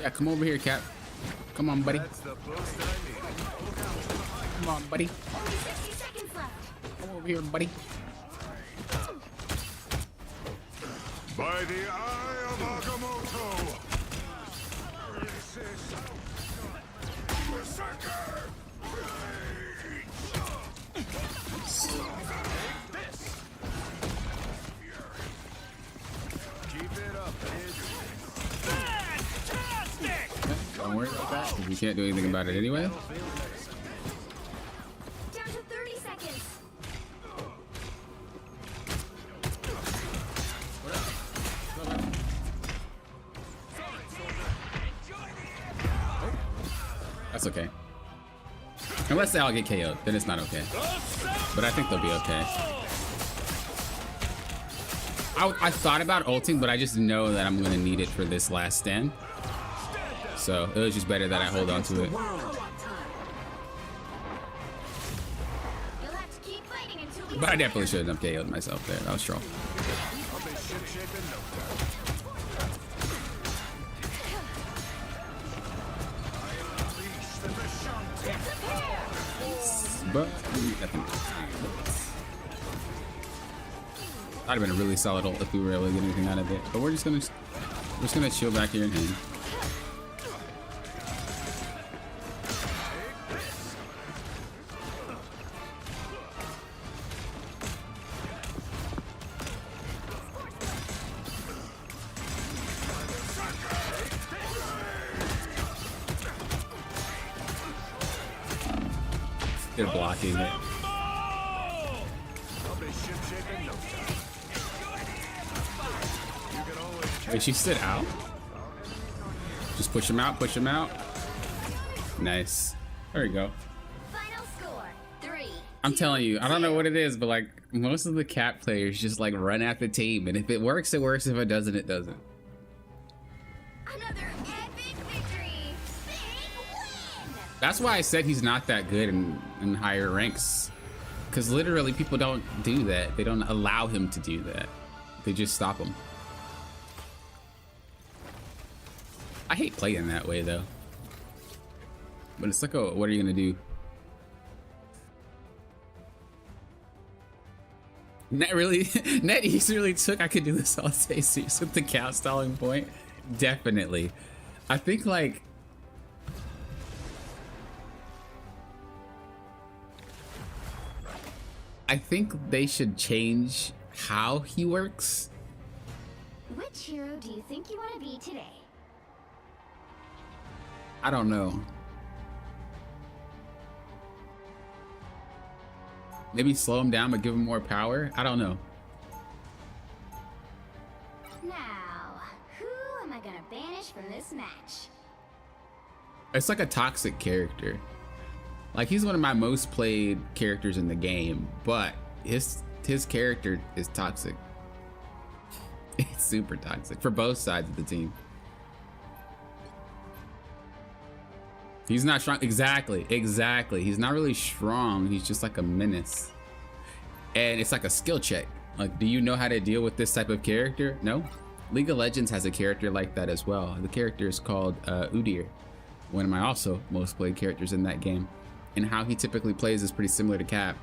yeah, come over here, Cap. Come on, buddy. That's the boost I need. Come on, buddy. Only 60 seconds left. Come over here, buddy. By the eye of Agamotto! This is Berserker! Keep it up, Don't worry about that, 'cause we can't do anything about it anyway. Down to 30 seconds. That's okay. Unless they all get KO'd, then it's not okay. But I think they'll be okay. I thought about ulting, but I just know that I'm gonna need it for this last stand. So it was just better that I hold on to it. You'll have to keep fighting until we But I definitely shouldn't have KO'd myself there. That was strong. I'll be ship-shape in no time. But that'd have been a really solid ult if we were able to get anything out of it. But we're just gonna chill back here and hang. They're blocking it. I'll be ship-shape in no time. You can always Wait, she stood out? Just push him out, push him out. Nice. There we go. Final score 3. I'm telling you, I don't know what it is, but like most of the Cap players just like run at the team, and if it works, it works. If it doesn't, it doesn't. Another epic victory. Big win. That's why I said he's not that good in higher ranks. Because literally people don't do that. They don't allow him to do that. They just stop him. I hate playing that way though. But it's like, oh, what are you gonna do? Net East really took, I could do this all day, serious with the cow stalling point. Definitely. I think like, I think they should change how he works. Which hero do you think you want to be today? I don't know. Maybe slow him down but give him more power. I don't know. Now, who am I gonna banish from this match? It's like a toxic character. Like he's one of my most played characters in the game, but his character is toxic. It's super toxic for both sides of the team. He's not strong. Exactly. He's not really strong. He's just like a menace. And it's like a skill check. Like, do you know how to deal with this type of character? No. League of Legends has a character like that as well. The character is called Udyr, one of my also most played characters in that game. And how he typically plays is pretty similar to Cap.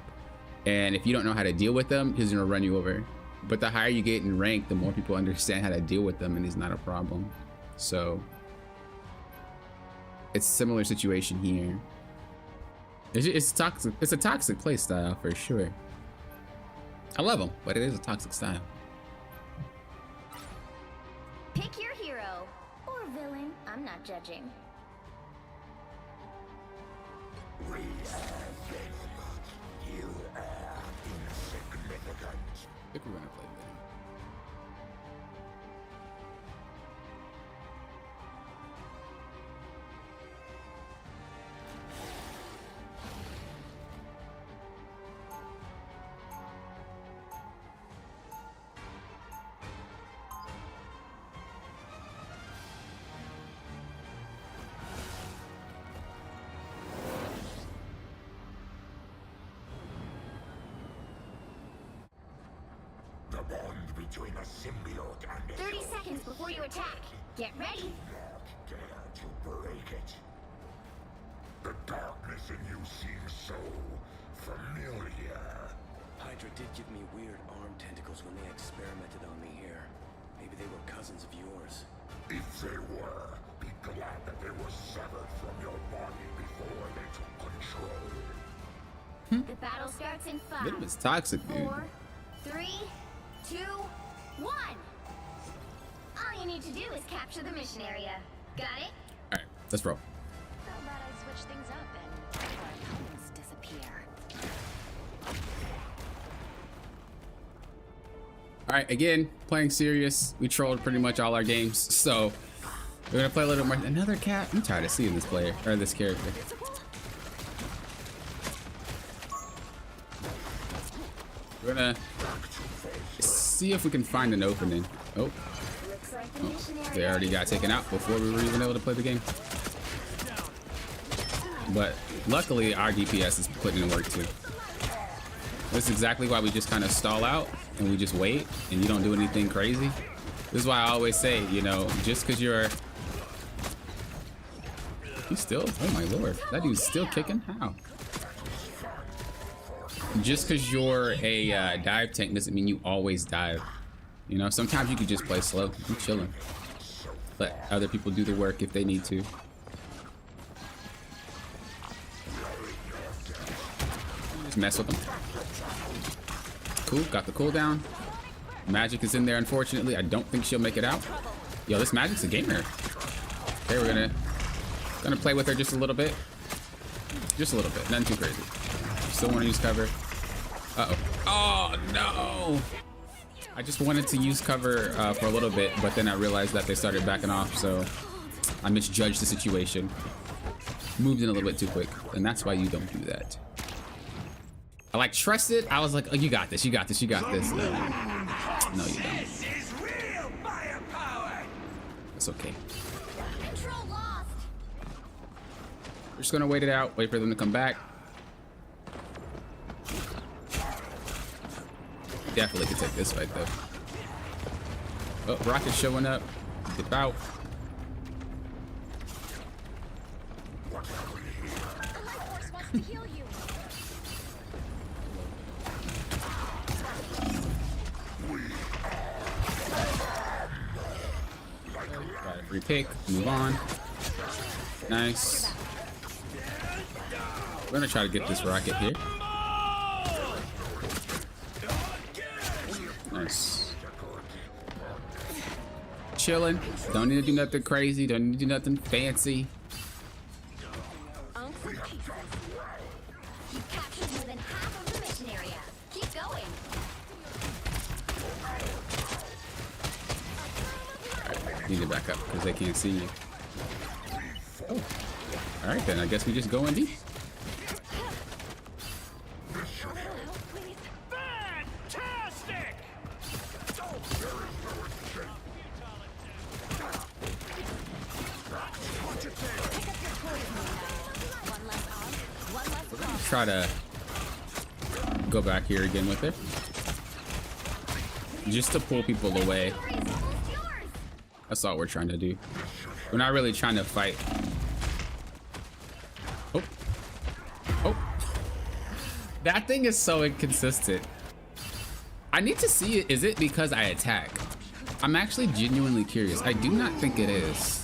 And if you don't know how to deal with them, he's gonna run you over. But the higher you get in rank, the more people understand how to deal with them, and he's not a problem. So it's a similar situation here. It's toxic. It's a toxic play style for sure. I love him, but it is a toxic style. Pick your hero or villain. I'm not judging. We are venom. You are insignificant. I think we're gonna play Venom. The bond between a symbiote and a 30 seconds before you attack. Get ready. not dare to break it. The darkness in you seems so familiar. Hydra did give me weird arm tentacles when they experimented on me here. Maybe they were cousins of yours. If they were, be glad that they were severed from your body before they took control. The battle starts in 5, Venom is toxic, dude. 4, 3, 2, 1. All you need to do is capture the mission area. Got it? All right, let's roll. How about I switch things up and let our opponents disappear? All right, again, playing serious. We trolled pretty much all our games, so we're gonna play a little more. Another cat. I'm tired of seeing this player or this character. We're gonna see if we can find an opening. Oh, Looks like the mission area. they already got taken out before we were even able to play the game. But luckily, our DPS is putting in work too. This is exactly why we just kind of stall out and we just wait and you don't do anything crazy. This is why I always say, you know, just because you're... He's still... Oh my lord. That dude's still kicking? How? Just because you're a dive tank doesn't mean you always dive. You know, sometimes you can just play slow. I'm chilling. Let other people do the work if they need to. Just mess with them. Cool, got the cooldown. Magic is in there, unfortunately. I don't think she'll make it out. Yo, this Magic's a gamer. Okay, we're gonna play with her just a little bit. Just a little bit, nothing too crazy. Still want to use cover. Uh-oh. Oh, no! I just wanted to use cover for a little bit, but then I realized that they started backing off, so I misjudged the situation. Moved in a little bit too quick, and that's why you don't do that. I like trusted. I was like, oh, you got this, you got this, you got this. No, no you don't. It's okay. Control lost. We're just gonna wait it out, wait for them to come back. definitely could take this fight though. Oh, Rocket's showing up. Dip out. The life force wants to heal you. Got a free pick. Move on. Nice. We're gonna try to get this rocket here. Nice. Chilling. Don't need to do nothing crazy. Don't need to do nothing fancy. You've captured more than half of the mission area. Keep going. Alright, need to back up because they can't see you. Oh. Alright then, I guess we just go in deep. Fantastic! Try to go back here again with it. Just to pull people away. That's all we're trying to do. We're not really trying to fight. Oh. Oh. That thing is so inconsistent. I need to see it. Is it because I attack? I'm actually genuinely curious. I do not think it is.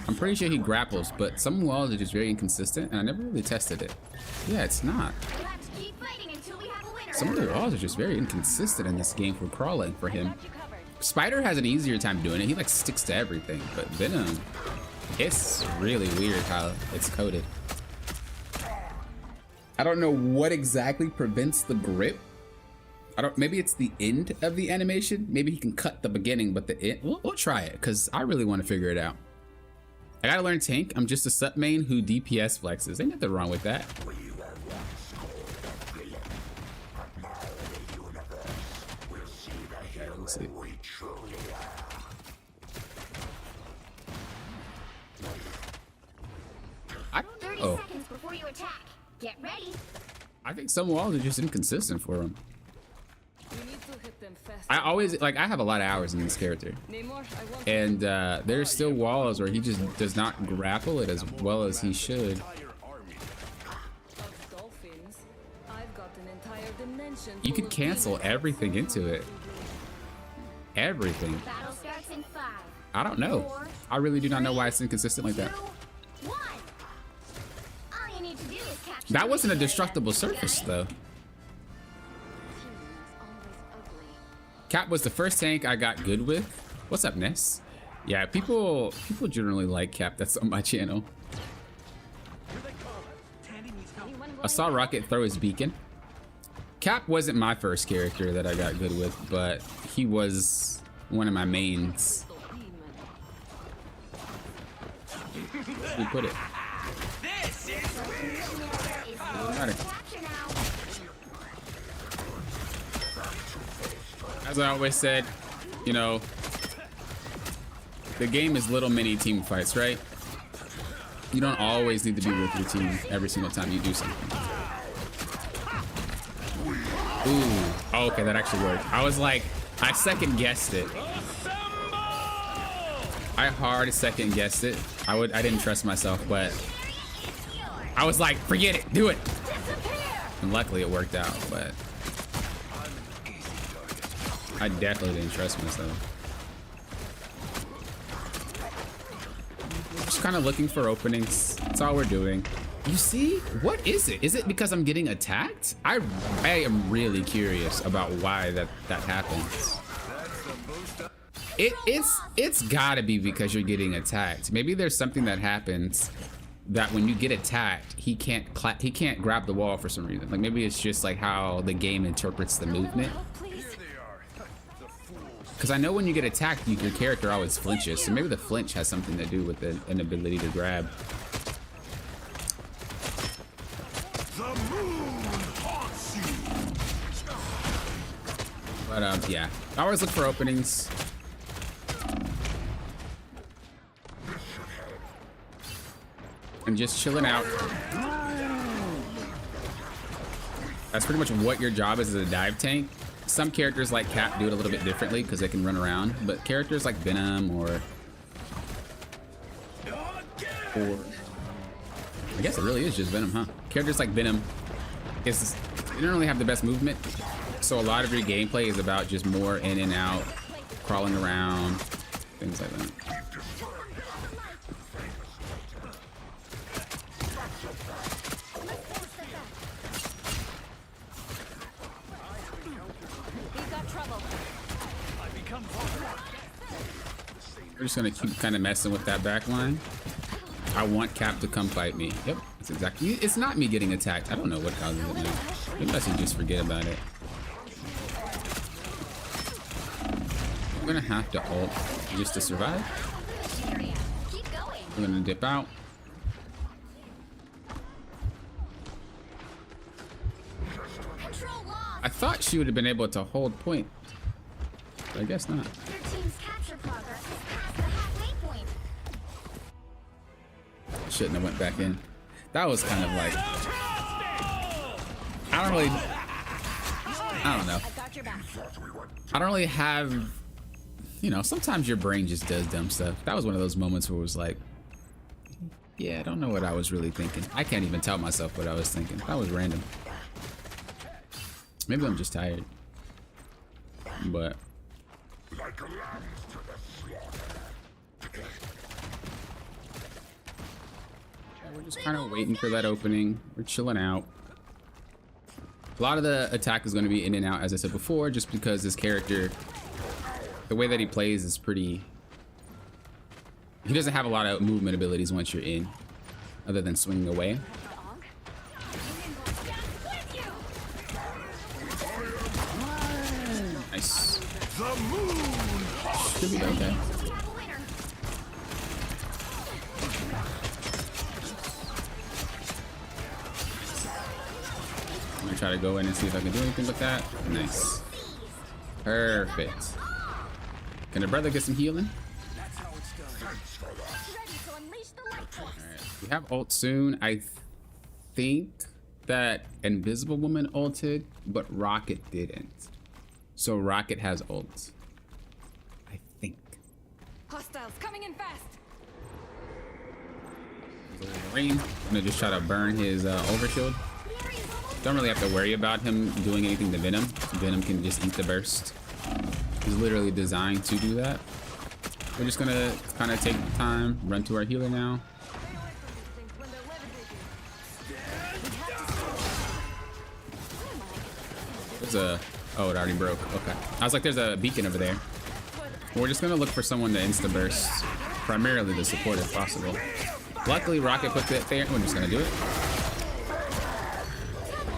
I'm pretty sure he grapples, but some walls are just very inconsistent, and I never really tested it. Yeah, it's not. We'll have to keep fighting until we have a winner. Some of the walls are just very inconsistent in this game for crawling for him. Spider has an easier time doing it. He like sticks to everything, but Venom, it's really weird how it's coded. I don't know what exactly prevents the grip. Maybe it's the end of the animation. Maybe he can cut the beginning, but the end, we'll try it because I really want to figure it out. I gotta learn tank. I'm just a sub main who DPS flexes. Ain't nothing wrong with that. Okay, let's see. I don't 30 know. seconds before you attack. Get ready. I think some walls are just inconsistent for him. You need to hit them fast. I always, like, I have a lot of hours in this character. Namor, I want And there's still walls where he just does not grapple it as well as he should. of dolphins. I've got an entire dimension. You full could of cancel demons. everything into it. Everything. Battle starts in 5. I don't know. I really do not know why it's inconsistent like that. 2, 1. All you need to do is capture That the wasn't a mission area. destructible surface though. Cap was the first tank I got good with. What's up, Ness? Yeah, people generally like Cap. That's on my channel. I saw Rocket throw his beacon. Cap wasn't my first character that I got good with, but he was one of my mains. We put it. Got it. Capture now. As I always said, you know, the game is little mini team fights, right? You don't always need to be with your team every single time you do something. Ooh, oh, okay, that actually worked. I was like, I second guessed it. I hard second guessed it. I didn't trust myself, but I was like, forget it, do it. And luckily it worked out, but I definitely didn't trust myself. Just kind of looking for openings. That's all we're doing. You see? What is it? Is it because I'm getting attacked? I am really curious about why that happens. It's gotta be because you're getting attacked. Maybe there's something that happens that when you get attacked, he can't grab the wall for some reason. Like maybe it's just like how the game interprets the movement. Because I know when you get attacked, your character always flinches. So maybe the flinch has something to do with the inability to grab. But yeah, I always look for openings. And just chilling out. That's pretty much what your job is as a dive tank. some characters like Cap do it a little bit differently because they can run around, but characters like Venom or I guess it really is just Venom, huh? Characters like Venom they don't really have the best movement, so a lot of your gameplay is about just more in and out, crawling around, things like that. We're just gonna keep kind of messing with that back line. I want Cap to come fight me. Yep, that's exactly. It's not me getting attacked. I don't know what causes it now. Maybe I should just forget about it. I'm gonna have to ult just to survive. We're gonna dip out. I thought she would have been able to hold point, but I guess not. Shouldn't have went back in. That was kind of like I don't know. I don't really have, you know, sometimes your brain just does dumb stuff. That was one of those moments where it was like, yeah, I don't know what I was really thinking. I can't even tell myself what I was thinking. That was random. Maybe I'm just tired. But we're just kind of waiting for that opening. We're chilling out. A lot of the attack is going to be in and out, as I said before, just because this character, the way that he plays is pretty... He doesn't have a lot of movement abilities once you're in, other than swinging away. Nice. The moon should be okay. I'm gonna try to go in and see if I can do anything with that. Nice. Perfect. Can the brother get some healing? Alright, we have ult soon. I think that Invisible Woman ulted, but Rocket didn't. So Rocket has ult. I think. Hostiles coming in fast. I'm gonna just try to burn his overshield. Don't really have to worry about him doing anything to Venom. Venom can just eat the burst. He's literally designed to do that. We're just gonna kind of take time, run to our healer now. There's a... Oh, it already broke. Okay. I was like, there's a beacon over there. We're just gonna look for someone to insta burst. Primarily the support if possible. Luckily, Rocket put it there. We're just gonna do it.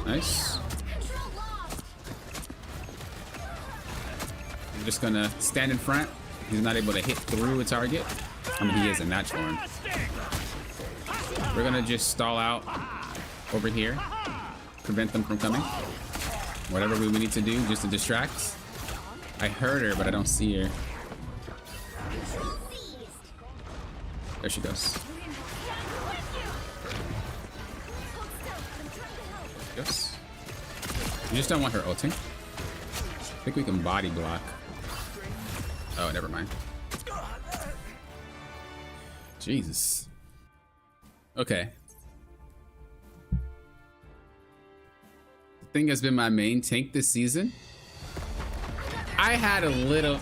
Nice. I'm just gonna stand in front. He's not able to hit through a target. I mean, he is in that form. We're gonna just stall out over here. Prevent them from coming. Whatever we need to do just to distract. I heard her, but I don't see her. There she goes. Yes. You just don't want her ulting. I think we can body block. Oh, never mind. Jesus. Okay. The thing has been my main tank this season. I had a little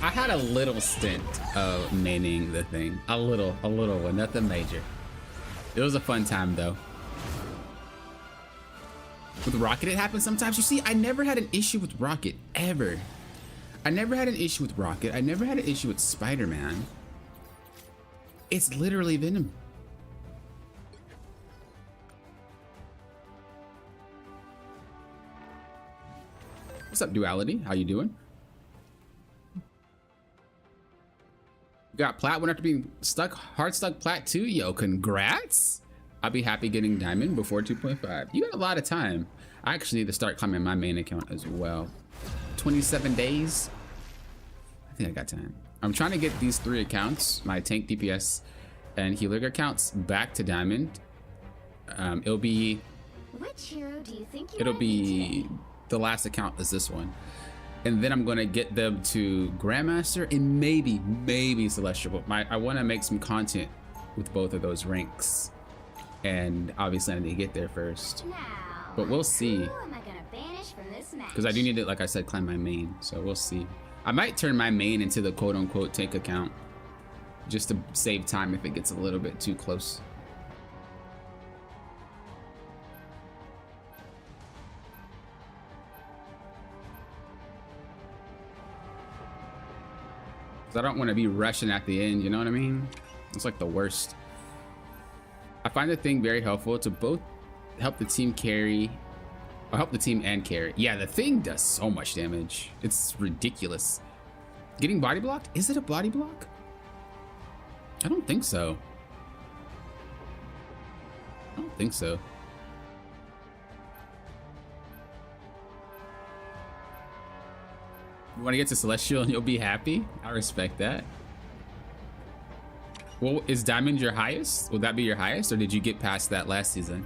stint of maining the thing. A little one, nothing major. It was a fun time though. With Rocket, it happens sometimes. You see, I never had an issue with Rocket, ever. I never had an issue with Rocket. I never had an issue with Spider-Man. It's literally Venom. What's up, Duality? How you doing? Got Plat. Went after being stuck, hard stuck Plat 2. Yo, congrats. I'll be happy getting Diamond before 2.5. You got a lot of time. I actually need to start climbing my main account as well. 27 days. I think I got time. I'm trying to get these 3 accounts, my tank, DPS, and healer accounts, back to Diamond. It'll be... Which hero do you think you It'll be... The last account is this one. and then I'm gonna get them to Grandmaster and maybe Celestial. But I want to make some content with both of those ranks, and obviously I need to get there first. Now, But we'll see, who am I gonna banish from this match? because I do need to, like I said, climb my main. So we'll see. I might turn my main into the quote-unquote tank account, just to save time if it gets a little bit too close. I don't want to be rushing at the end, you know what I mean? It's like the worst. I find the thing very helpful to both help the team carry, or help the team and carry. Yeah, the thing does so much damage. It's ridiculous. Getting body blocked? Is it a body block? I don't think so. I don't think so. You want to get to Celestial and you'll be happy? I respect that. Well, is Diamond your highest? Would that be your highest, or did you get past that last season?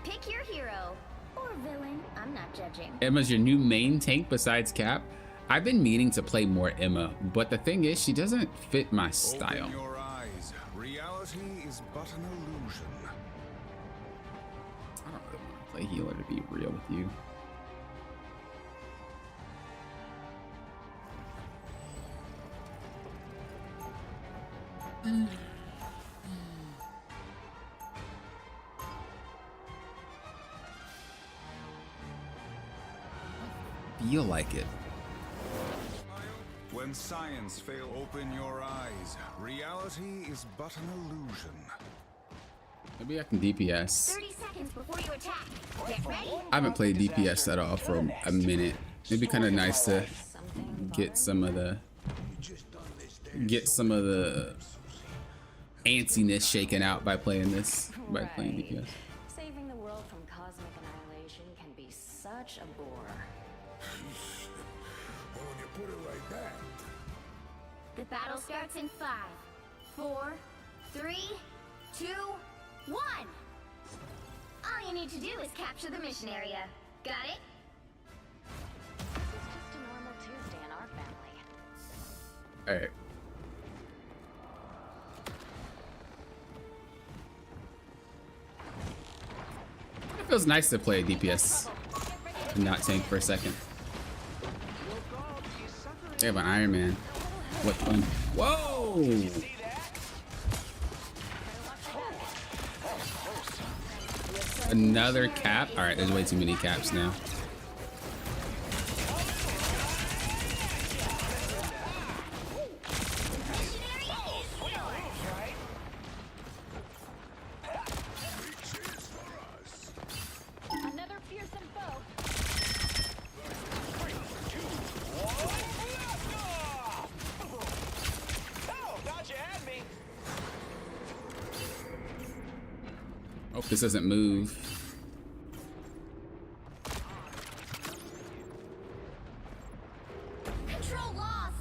Pick your hero or villain. I'm not judging. Emma's your new main tank besides Cap? I've been meaning to play more Emma, but the thing is, she doesn't fit my style. Open your eyes. Reality is but an illusion. I don't really want to play healer, to be real with you. Feel like it. When science fail, open your eyes. Reality is but an illusion. Maybe I can DPS. 30 seconds before you attack. Get ready. I haven't played DPS at all for a minute. It'd be kind of nice to get some of the antsiness shaken out by playing this, by playing DPS. Saving the world from cosmic annihilation can be such a bore. Well, when you put it like that. The battle starts in 5, 4, 3, 2, 1. All you need to do is capture the mission area. Got it? This is just a normal Tuesday in our family. All right. It feels nice to play DPS and not tank for a second. They have an Iron Man. What fun. Whoa! Another cap? Alright, there's way too many caps now. Another fearsome foe. Hope this doesn't move. Control lost.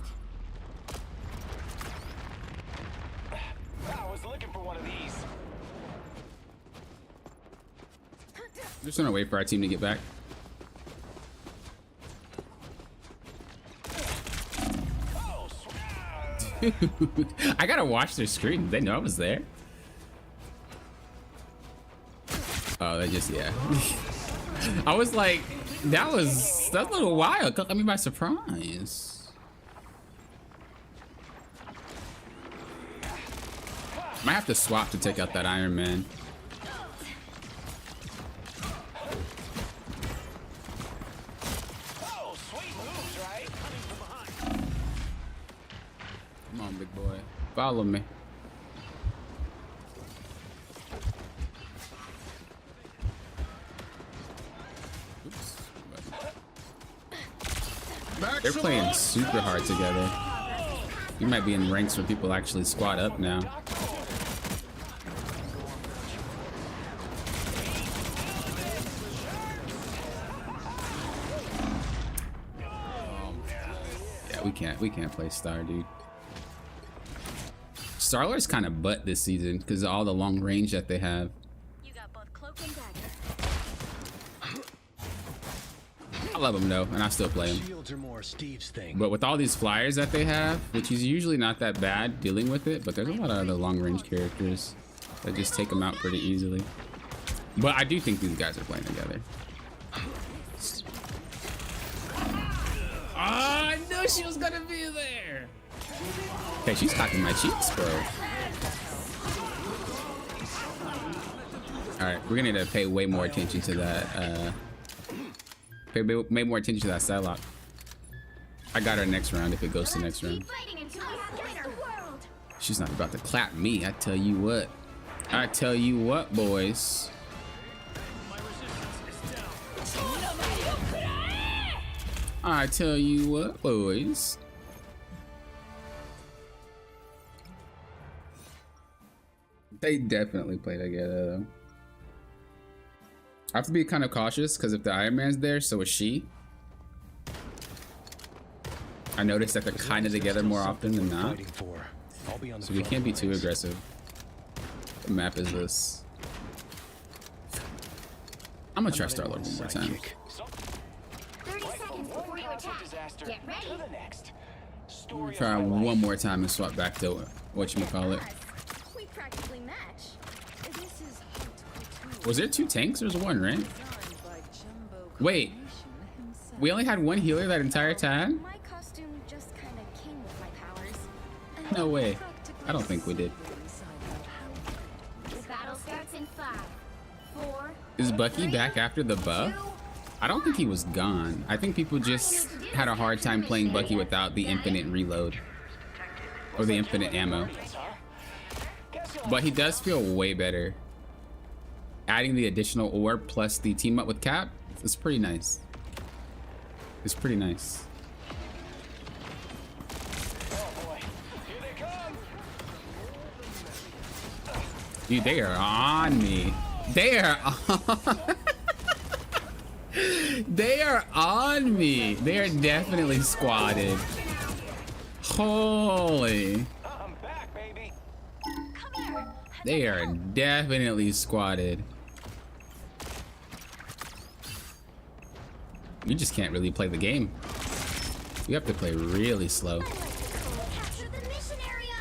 I was looking for one of these. I'm just gonna wait for our team to get back. Dude, I gotta watch their screen. They know I was there. Oh, they just, yeah. I was like, that's a little wild. Caught me by surprise. Might have to swap to take out that Iron Man. Oh, sweet moves, right? Come on, big boy. Follow me. Oops. They're playing super hard together. You might be in ranks where people actually squat up now. Yeah, we can't play Star, dude. Starler's kind of butt this season because of all the long range that they have. You got both cloak and dagger. I love him though, and I still play him. Shields are more Steve's thing. But with all these flyers that they have, which is usually not that bad dealing with it, but there's a lot of other long-range characters that just take them out pretty easily. But I do think these guys are playing together. I knew she was gonna be there. Hey, she's cocking my cheeks, bro. All right, we're gonna need to pay way more attention to that. Pay way more attention to that Psylocke. I got her next round if it goes to next round. She's not about to clap me. I tell you what. I tell you what, boys. I tell you what, boys. They definitely play together, though. I have to be kind of cautious because if the Iron Man's there, so is she. I noticed that they're kind of together more often than not. So we can't be too aggressive. What map is this? I'm gonna try Star-Lord one more time. 30 seconds before you attack. Get ready. Try one more time and swap back to whatchamacallit. We practically match. This is hot. Was there 2 tanks? There was 1, right? Wait. We only had 1 healer that entire time? My costume just kind of came with my powers. No way. I don't think we did. The battle starts in 5, 4. Is Bucky back after the buff? I don't think he was gone. I think people just had a hard time playing Bucky without the infinite reload. Or the infinite ammo. But he does feel way better. Adding the additional orb plus the team up with Cap is pretty nice. It's pretty nice. Dude, they are on me. They are on. They are on me. They are definitely squatted. Holy. I'm back, baby. They are definitely squatted. You just can't really play the game. You have to play really slow. Capture the mission area.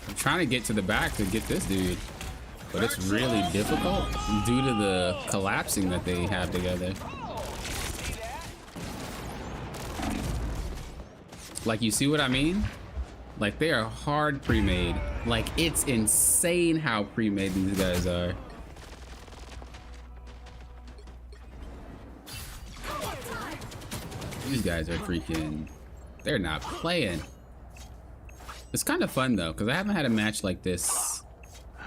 I'm trying to get to the back to get this dude, but it's really difficult due to the collapsing that they have together. Like, you see what I mean? Like, they are hard pre-made. Like, it's insane how pre-made these guys are. These guys are freaking... They're not playing. It's kind of fun, though, because I haven't had a match like this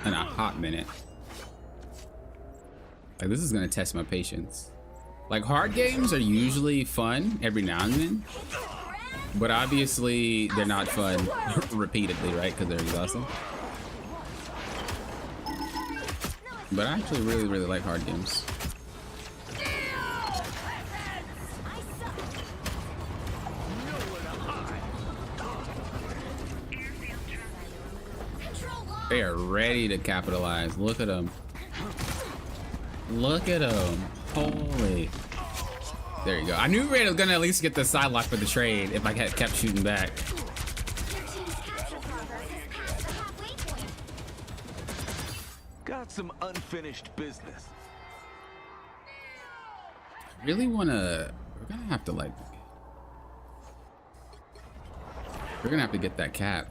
in a hot minute. Like, this is going to test my patience. Like, hard games are usually fun every now and then. But obviously, they're not fun repeatedly, right? Because they're exhausting. But I actually really like hard games. They are ready to capitalize. Look at them. Look at them. Holy. There you go. I knew Ray was gonna at least get the Psylocke for the trade if I had kept shooting back. Got some unfinished business. I really wanna... We're gonna have to like... We're gonna have to get that cap.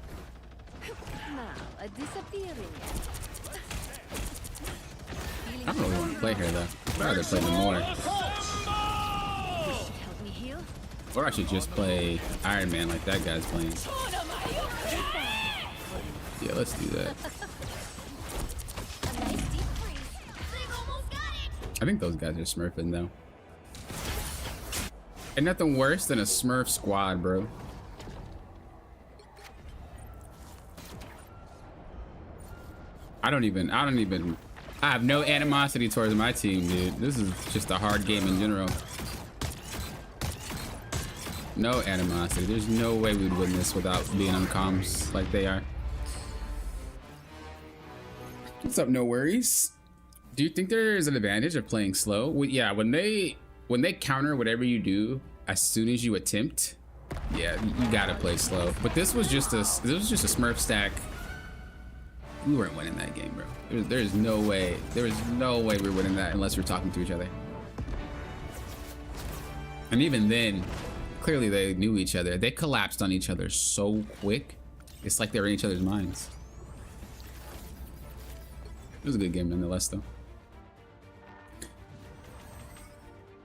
A disappearing. I don't really want to play here though. I'd rather play the more. Help me heal. Or I should just play Iron Man like that guy's playing. Yeah, let's do that. A nice deep freeze. They've almost got it. I think those guys are smurfing though. Ain't nothing worse than a smurf squad, bro. I have no animosity towards my team, dude. This is just a hard game in general. No animosity. There's no way we'd win this without being on comms like they are. What's up? No worries. Do you think there is an advantage of playing slow? Well, yeah, when they counter whatever you do as soon as you attempt, yeah, you gotta play slow. But this was just a Smurf stack. We weren't winning that game, bro. There's no way. There was no way we were winning that unless we're talking to each other. And even then, clearly they knew each other. They collapsed on each other so quick. It's like they were in each other's minds. It was a good game nonetheless, though.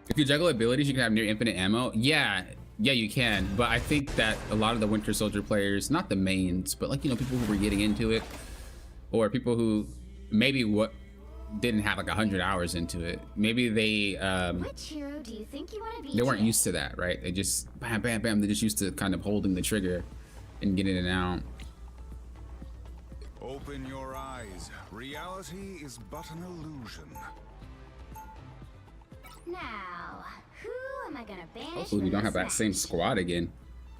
If you juggle abilities, you can have near infinite ammo. Yeah, you can. But I think that a lot of the Winter Soldier players, not the mains, but like, you know, people who were getting into it, or people who maybe didn't have like 100 hours into it. Maybe they Which hero do you think you want to be? they weren't used to that, right? They just bam, bam, bam. They're just used to kind of holding the trigger and getting it out. Open your eyes. Reality is but an illusion. Now, who am I gonna banish? Hopefully we don't have that same squad again.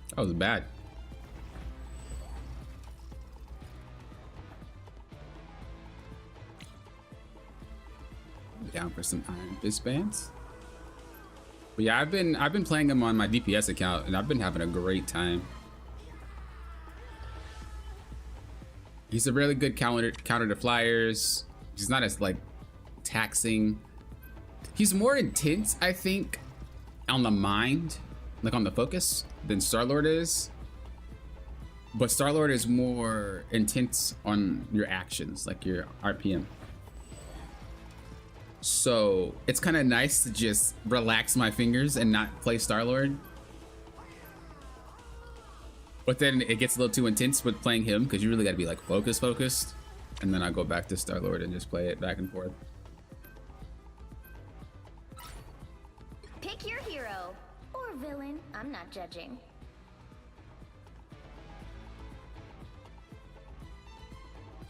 That was bad. Down for some Iron Fist bands. But yeah, I've been playing him on my DPS account and I've been having a great time. He's a really good counter to flyers. He's not as like taxing. He's more intense, I think, on the mind, like on the focus, than Star-Lord is. But Star-Lord is more intense on your actions, like your RPM. So it's kind of nice to just relax my fingers and not play Star-Lord. But then it gets a little too intense with playing him because you really got to be like focused. And then I go back to Star-Lord and just play it back and forth. Pick your hero or villain. I'm not judging.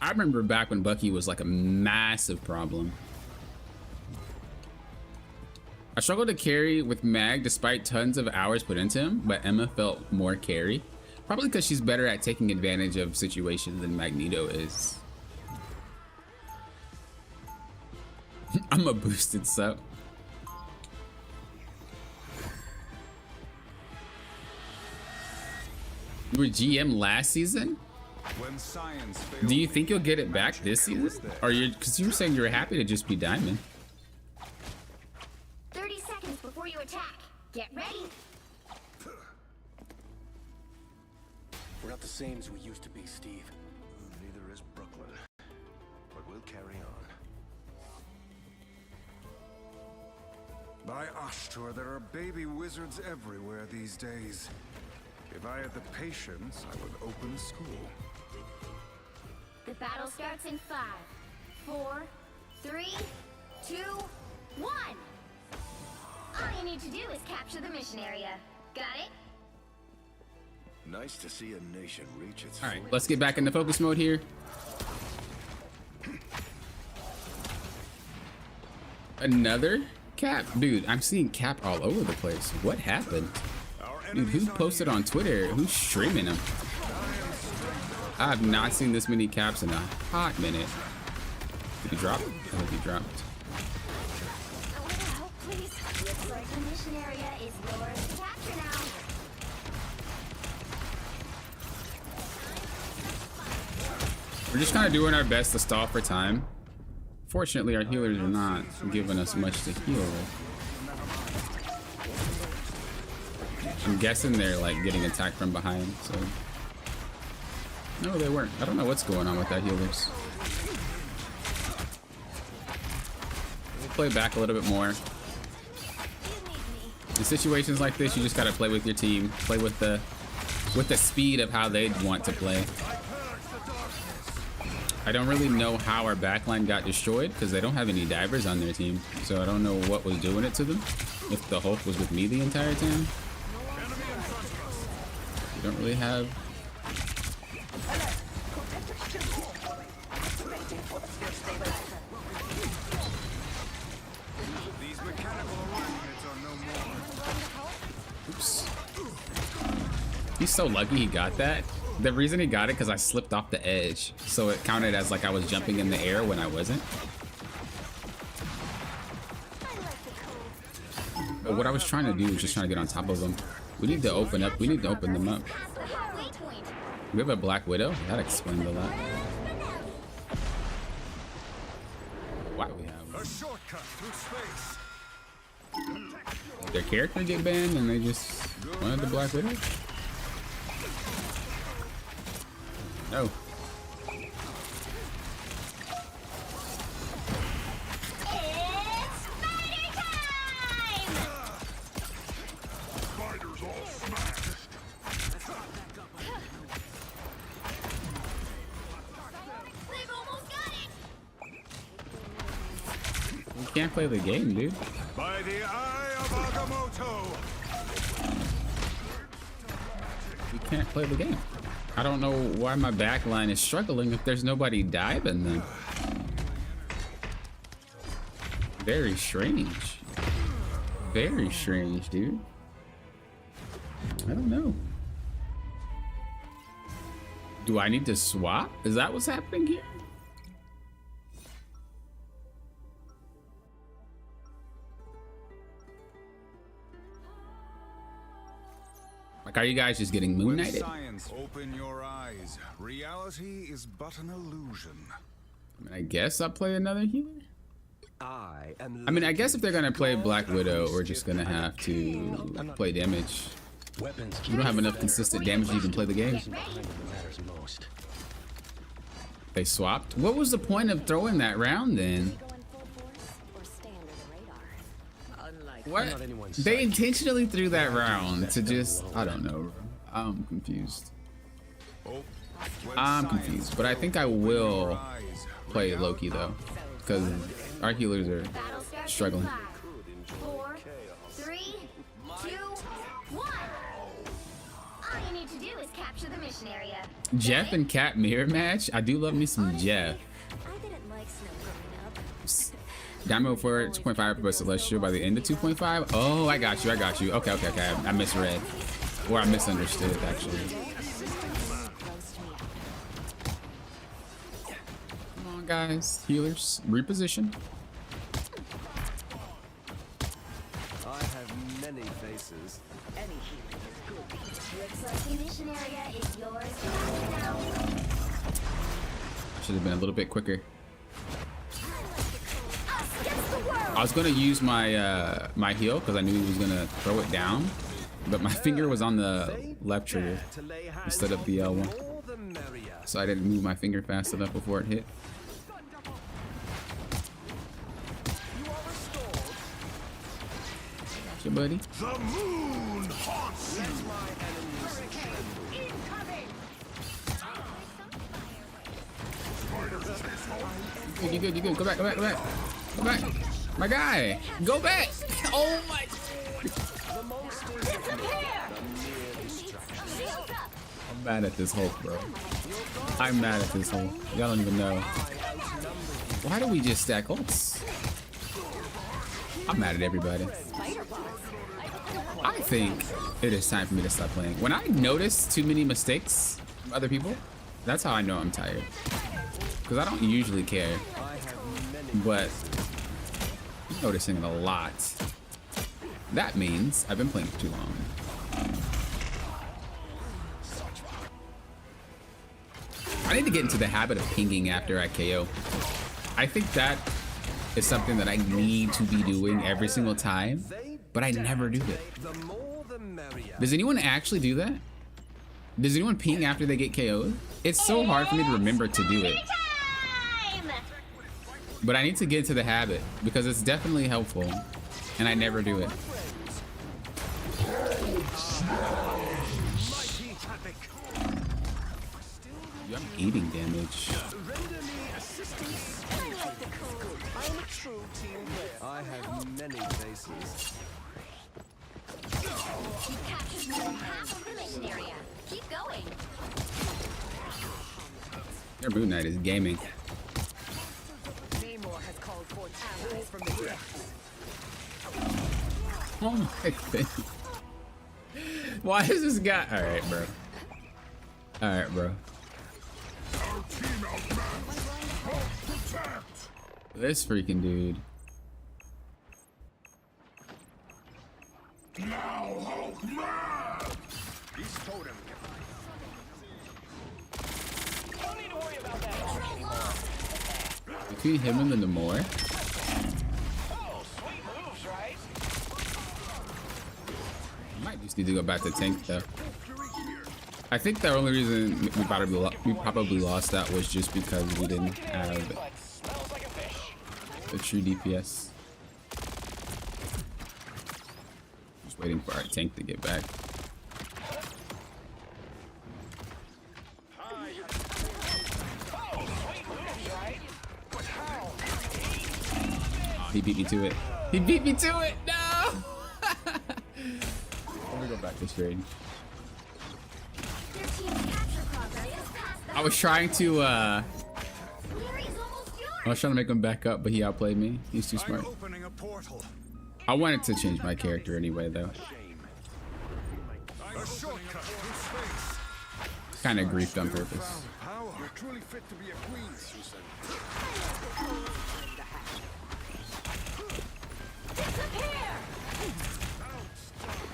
I remember back when Bucky was like a massive problem. I struggled to carry with Mag despite tons of hours put into him, but Emma felt more carry. Probably because she's better at taking advantage of situations than Magneto is. I'm a boosted sub. You were GM last season? When science failed, Do you think you'll get it back this season? Or because you were saying you were happy to just be Diamond. 30 seconds before you attack. Get ready. We're not the same as we used to be, Steve. Neither is Brooklyn. But we'll carry on. By Ashtur, there are baby wizards everywhere these days. If I had the patience, I would open school. The battle starts in 5, 4, 3, 2, 1. All you need to do is capture the mission area. Got it? Nice to see a nation reach its All right, let's get back into focus mode here. Another Cap? Dude, I'm seeing Cap all over the place. What happened? Dude, who posted on Twitter? Who's streaming him? I have not seen this many Caps in a hot minute. Did he drop? I think he dropped. A little help, please. Looks like the mission area is yours to capture now. We're just kind of doing our best to stall for time. Fortunately, our healers are not giving us much to heal with. I'm guessing they're like getting attacked from behind, so. No, they weren't. I don't know what's going on with that healers. We'll play back a little bit more. In situations like this, you just gotta play with your team. Play with the speed of how they'd want to play. I don't really know how our backline got destroyed because they don't have any divers on their team. So I don't know what was doing it to them. If the Hulk was with me the entire time. We don't really have... These mechanical arachnids are no more. Oops. He's so lucky he got that. The reason he got it because I slipped off the edge, so it counted as like I was jumping in the air when I wasn't. But what I was trying to do was just trying to get on top of them. We need to open up. We need to open them up. We have a Black Widow. That explains a lot. Why do we have A shortcut through space. their character get banned and they just wanted the Black Widow? No. You can't play the game, dude. By the eye of Agamotto. You can't play the game. I don't know why my backline is struggling if there's nobody diving them. Very strange. Very strange, dude. I don't know. Do I need to swap? Is that what's happening here? Like, are you guys just getting moon When knighted? science open your eyes, reality is but an illusion. I mean, I guess I'll play another healer. I guess if they're gonna play Black Widow, we're just gonna have to play damage. Weapons We don't have enough consistent damage to even play the game. matters most. They swapped? What was the point of throwing that round then? What? They intentionally threw that round to just, I don't know. I'm confused. I'm confused, but I think I will play Loki though, because our healers are struggling. 4, 3, 2, 1. All you need to do is capture the mission area. Jeff and Cat mirror match? I do love me some Jeff. I didn't like snow growing up. Diamond for 2.5 per celestial by the end of 2.5. Oh, I got you. Okay. I misread. Or I misunderstood, actually. Come on, guys. Healers, reposition. I have many faces. Any healing is good. Looks like the mission area is yours now. Should have been a little bit quicker. I was gonna use my my heal because I knew he was gonna throw it down, but my finger was on the left trigger instead of the L1, so I didn't move my finger fast enough before it hit. Gotcha, buddy. The moon haunts You good. Go back. My guy, go back. Oh my. I'm mad at this Hulk, bro. I'm mad at this Hulk. Y'all don't even know. Why do we just stack ults? I'm mad at everybody. I think it is time for me to stop playing. When I notice too many mistakes from other people, that's how I know I'm tired. Because I don't usually care. But I'm noticing it a lot. That means I've been playing for too long. I need to get into the habit of pinging after I KO. I think that is something that I need to be doing every single time, but I never do it. Does anyone actually do that? Does anyone ping after they get KO'd? It's so hard for me to remember to do it. But I need to get into the habit because it's definitely helpful, and I never do it. Yo, I'm eating damage. I have many faces. You've captured more than half of the mission area. Keep going. Their Moon Knight is gaming. Namor has called forth allies from the depths. Oh my goodness. Why is this guy? All right, bro. All right, bro. This freaking dude. Between him and the Namor. Oh, sweet moves, right? Might just need to go back to tank though. I think the only reason we probably lost that was just because we didn't have But smells like a fish. a true DPS. Just waiting for our tank to get back. Oh, sweet moves, right? But how? Oh, he beat me to it. He beat me to it. No. Let me go back to strange. Their team's capture progress is past the I was trying to Larry's almost yours. I was trying to make him back up, but he outplayed me. He's too smart. Opening a portal. I wanted to change my character anyway, though. A shortcut through space. Kind of griefed on purpose. Power. You're truly fit to be a queen, Susan. Disappear!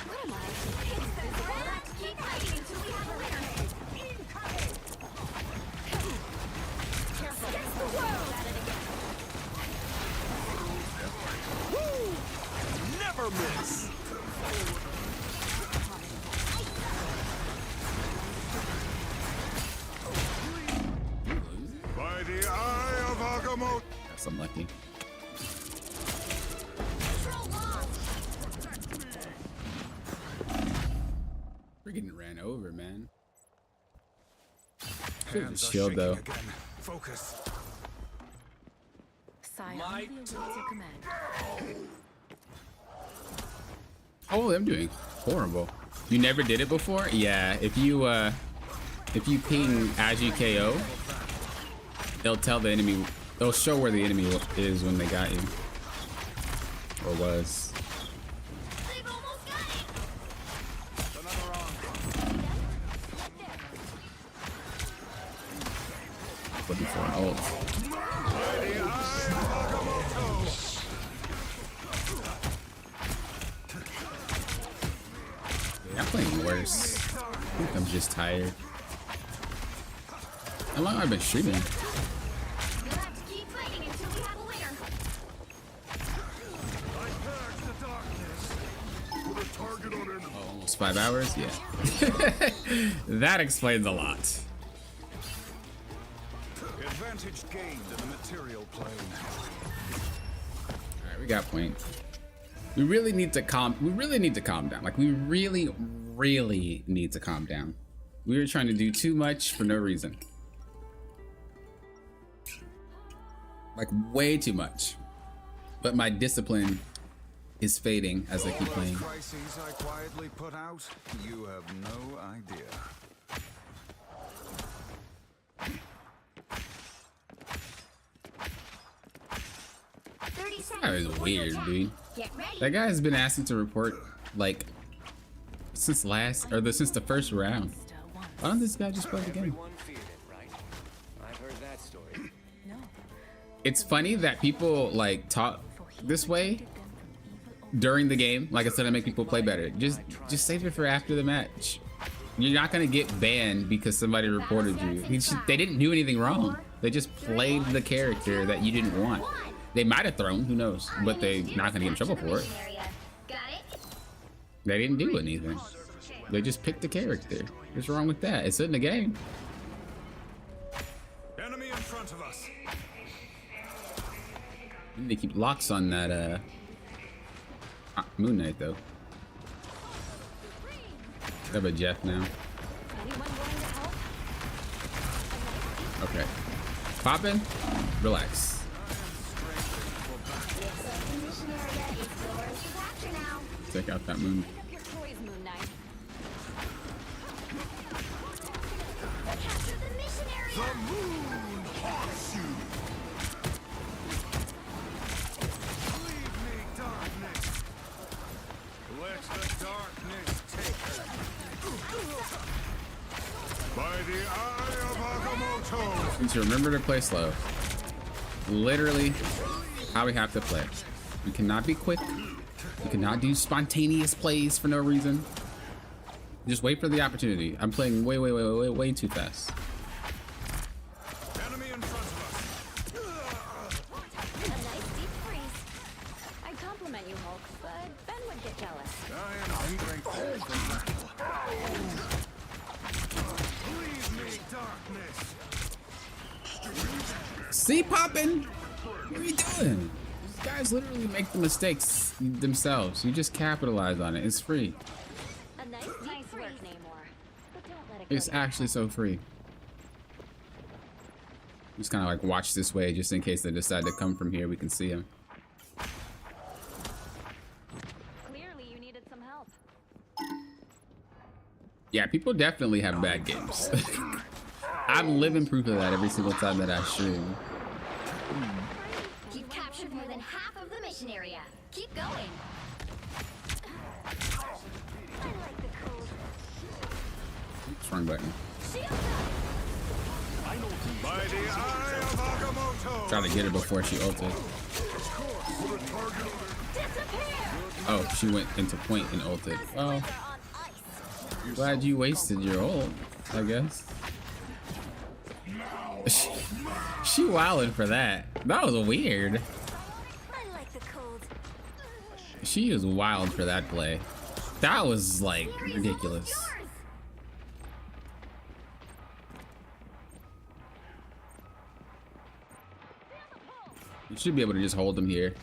What am I? Let's keep fighting until we have a winner. Careful. That's the world. Never miss. By the eye of Agamotto. That's unlucky. We're getting ran over, man. Should've just shield though. Again. Focus. Scion awaits your command. Oh, I'm doing horrible. You never did it before? Yeah. If you ping as you KO, they'll tell the enemy. They'll show where the enemy is when they got you, or was. They've almost got it. Looking for an ult. Yeah, I'm playing worse. I think I'm just tired. How long have I been streaming? We'll have to keep fighting until we have a winner. Oh, almost 5 hours? Yeah. That explains a lot. Advantage gained in the material plane. Alright, we got point. We really need to calm down. Like we really need to calm down. We were trying to do too much for no reason. Like way too much. But my discipline is fading as I keep playing. Crises I quietly put out. You have no idea. That was weird, dude. Get ready. That guy has been asking to report like since the first round. Why don't this guy just play the game? Everyone feared it, right? I've heard that story. No. It's funny that people like talk this way during the game, like instead of make people play better. Just save it for after the match. You're not gonna get banned because somebody reported you. They didn't do anything wrong. They just played the character that you didn't want. They might have thrown, who knows? But they're not gonna get in trouble for it. Got it? They didn't do anything. They just picked the character. What's wrong with that? It's in the game. Enemy in front of us. We need to keep locks on that Moon Knight though. I have a Jeff now. Anyone going to help? Okay. Poppin'. Relax. Check out that moon. Pick up your toys, Moon Knight. The moon haunts you. Leave me, darkness. Let the darkness take her. By the need to remember to play slow. Literally how we have to play. We cannot be quick. We cannot do spontaneous plays for no reason. Just wait for the opportunity. I'm playing way too fast. Enemy in front of us. A nice deep freeze. I compliment you, Hulk, but Ben would get jealous. I am ungrateful for battle. Leave me, darkness. See, poppin'? What are you doing? These guys literally make the mistakes themselves. You just capitalize on it. It's free. A nice work, Namor. But don't let it It's go. actually so free. Just kind of like watch this way just in case they decide to come from here. We can see them. Clearly, you needed some help. Yeah, people definitely have bad games. I'm living proof of that every single time that I stream. You've captured more than half of the mission area. Keep going. I like the cold. Oops, wrong button. By the eye of Agamotto. Trying to get her before she ulted. Oh, she went into point and ulted. Well, glad you wasted your ult, I guess. She wilded for that. That was weird. I like the cold. She is wild for that play. That was like ridiculous. You should be able to just hold them here.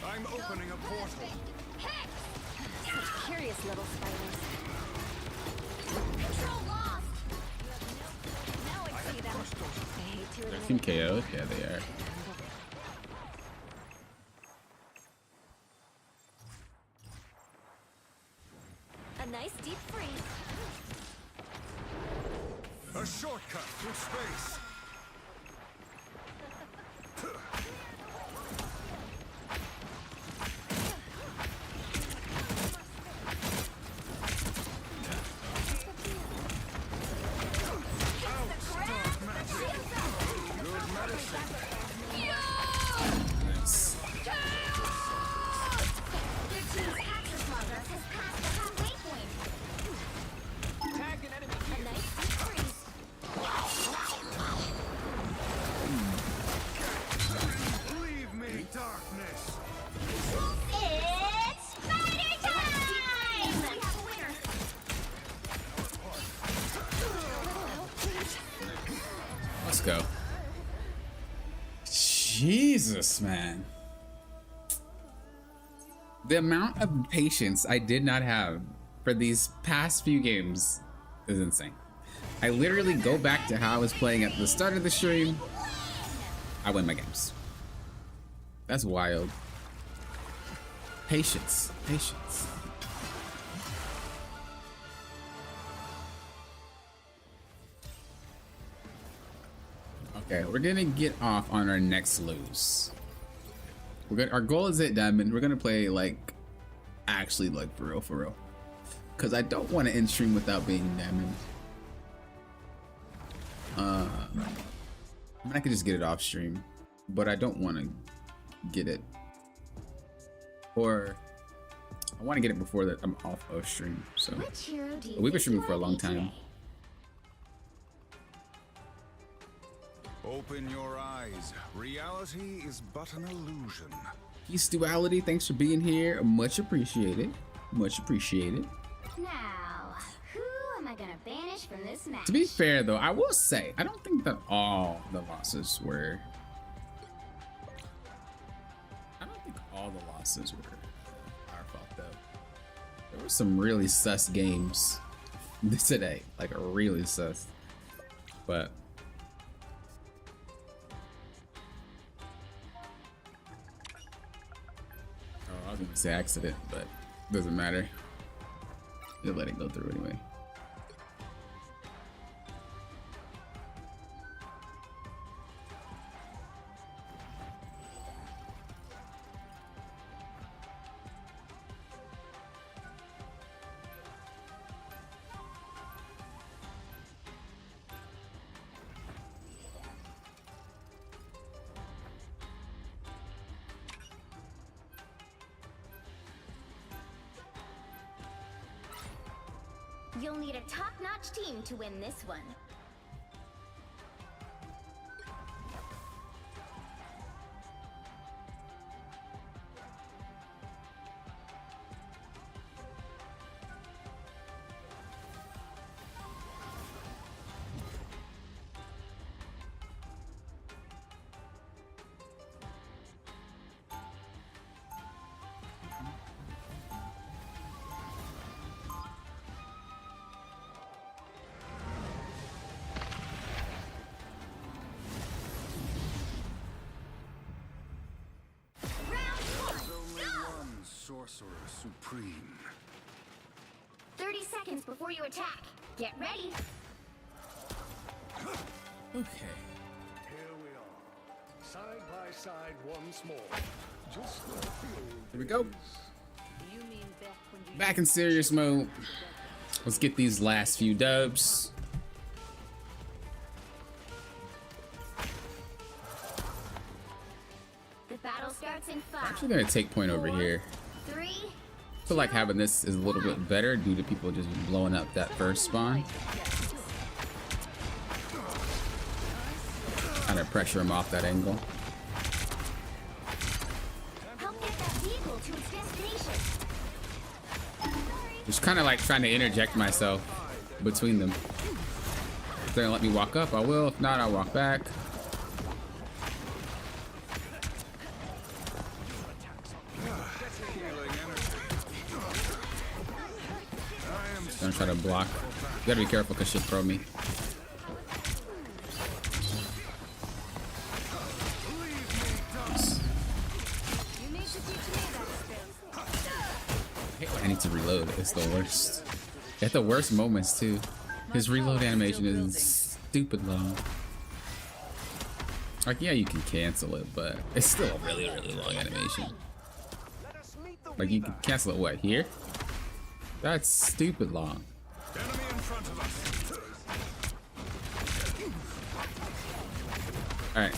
I'm opening a portal. Such curious little spiders. Control lost. Now I see them. I hate to They're admit team it. KO'd? Yeah, they are. A nice deep freeze. A shortcut through space. Nice. Your team's access progress has passed the halfway point. Tag an enemy A nice deep freeze. Leave me, darkness. It's spider time! We have a winner. Let's go. Jesus, man. The amount of patience I did not have for these past few games is insane. I literally go back to how I was playing at the start of the stream. I win my games. That's wild. Patience. Patience. Okay, we're gonna get off on our next lose. Our goal is at diamond. We're gonna play like actually like for real. Cause I don't want to end stream without being diamond. I mean, I could just get it off stream, but I don't want to get it. Or I want to get it before that I'm off of stream. So Which hero do you we've been think streaming you for a wanna long be time. today? Open your eyes. Reality is but an illusion. Peace Duality, thanks for being here. Much appreciated. Much appreciated. Now, who am I gonna banish from this match? To be fair though, I will say, I don't think that all the losses were... I don't think all the losses were our fault though. There were some really sus games today, like really sus. But... oh, I was gonna say accident, but doesn't matter. They'll let it go through anyway. You'll need a top-notch team to win this one. Sorcerer Supreme. 30 seconds before you attack. Get ready. Okay. Here we are, side by side once more. Just like the old Here we go. You mean back when you Back in serious mode. Let's get these last few dubs. The battle starts in I'm 5, actually gonna take point over here. 3. I feel like having this is a little bit better due to people just blowing up that first spawn. Kind of pressure him off that angle. Help get that vehicle to its destination. Just kind of like trying to interject myself between them. If they're gonna let me walk up, I will. If not, I'll walk back. I'm trying to block. You gotta be careful because she'll throw me. You need to teach me that skill. I need to reload. It's the worst. At the worst moments too. His reload animation is stupid long. Like, yeah, you can cancel it, but it's still a really, really long animation. Like, you can cancel it, what, here? That's stupid long. Enemy in front of us. Alright.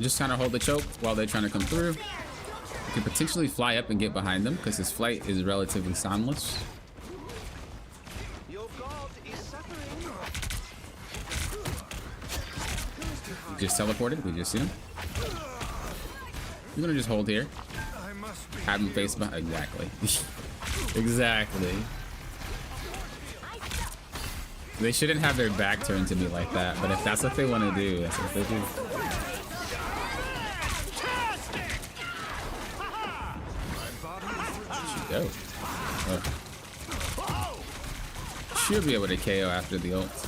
Just kind of hold the choke while they're trying to come through. You can potentially fly up and get behind them because his flight is relatively soundless. Your god is suffering. He just teleported. We just see him. We're gonna just hold here. I must be. Have him face behind. Exactly. Exactly. They shouldn't have their back turned to me like that, but if that's what they want to do, that's what they do. Go. Oh. Should be able to KO after the ult.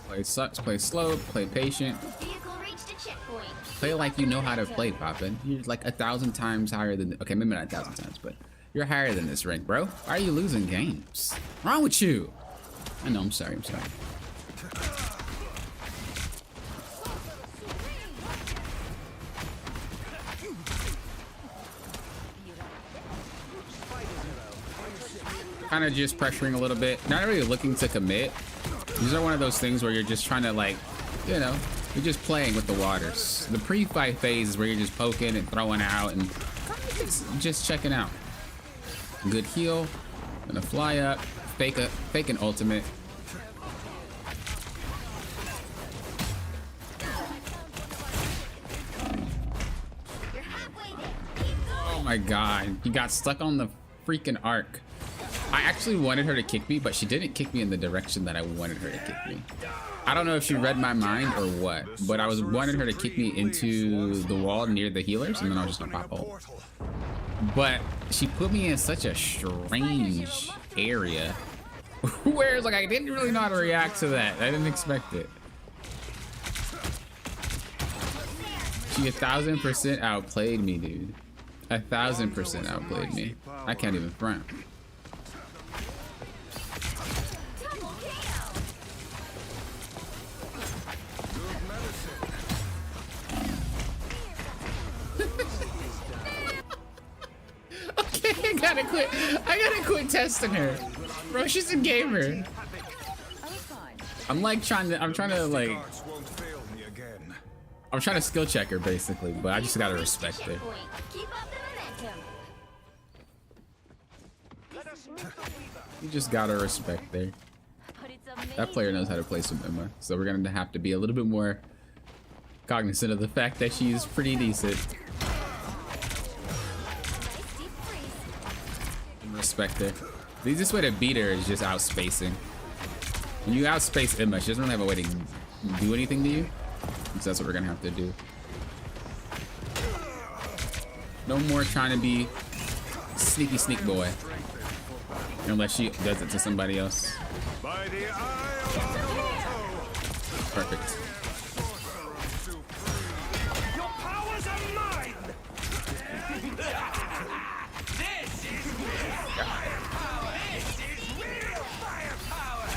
Play sucks, play slow, play patient. Vehicle reached a checkpoint. Play like you know how to play, Poppin. You're like 1,000 times higher than... Okay, maybe not 1,000 times, but you're higher than this rank, bro. Why are you losing games? What's wrong with you? I know, I'm sorry, I'm sorry. Kind of just pressuring a little bit. Not really looking to commit. These are one of those things where you're just trying to, like, you know, you're just playing with the waters. The pre-fight phase is where you're just poking and throwing out and just checking out. Good heal. Gonna fly up. Fake an ultimate. Oh my god. He got stuck on the freaking arc. I actually wanted her to kick me, but she didn't kick me in the direction that I wanted her to kick me. I don't know if she read my mind or what, but I was wanted her to kick me into the wall near the healers, and then I was just gonna pop ult. But she put me in such a strange area where it's like I didn't really know how to react to that. I didn't expect it. She 1,000% outplayed me, dude. 1,000% outplayed me. I can't even front. gotta quit. I gotta quit testing her. Bro, she's a gamer. I was fine. I'm trying to I'm trying to skill check her basically, but I just gotta respect her. Keep up the momentum. You just gotta respect her. But it's amazing. That player knows how to play some Emma, so we're gonna have to be a little bit more cognizant of the fact that she's pretty decent. Nice deep freeze. Respect her. The easiest way to beat her is just outspacing. When you outspace Emma, she doesn't really have a way to do anything to you. So that's what we're gonna have to do. No more trying to be sneaky sneak boy. Unless she does it to somebody else. Perfect. Your powers are mine! This is real firepower! This is real firepower!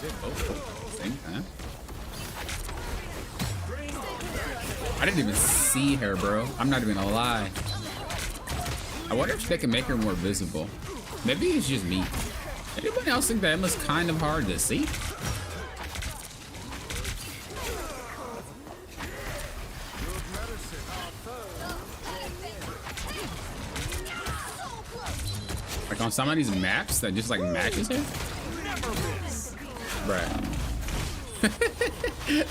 Did both at the same time? I didn't even see her, bro. I'm not even gonna lie. I wonder if they can make her more visible. Maybe it's just me. Anybody else think that Emma's kind of hard to see? Like on some of these maps that just like matches her? Bruh.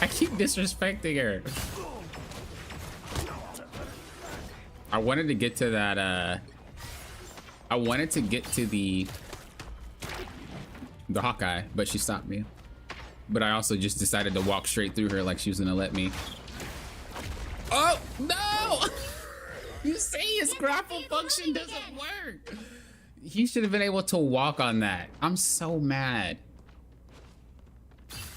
I keep disrespecting her. I wanted to get to that, I wanted to get to the Hawkeye, but she stopped me. But I also just decided to walk straight through her like she was gonna let me. Oh, no! You see, his grapple function doesn't work. He should have been able to walk on that. I'm so mad.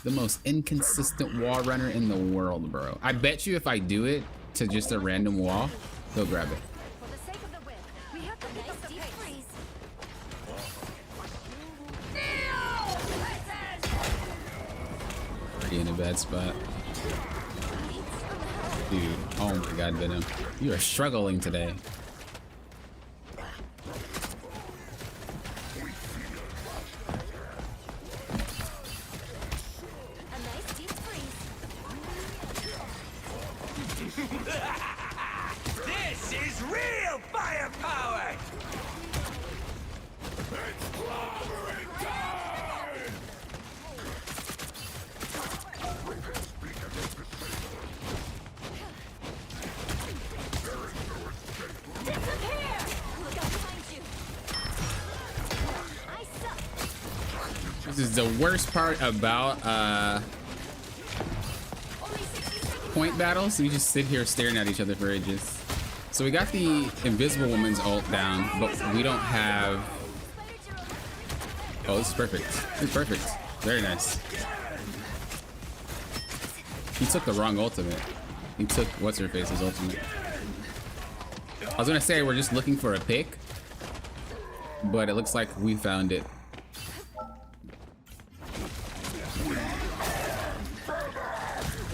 The most inconsistent wall runner in the world, bro. I bet you if I do it to just a random wall, he'll grab it. For the sake of the win, we have to make a deep freeze. Already in a bad spot. Dude, oh my god, Venom. You are struggling today. A nice deep freeze. This is real firepower! Disappear! Look out behind you. I suck. This is the worst part about Only 60 seconds. point battles. We just sit here staring at each other for ages. So we got the Invisible Woman's ult down, but we don't have. Oh, this is perfect. This is perfect. Very nice. He took the wrong ultimate. He took what's her face's ultimate. I was gonna say we're just looking for a pick, but it looks like we found it. Down to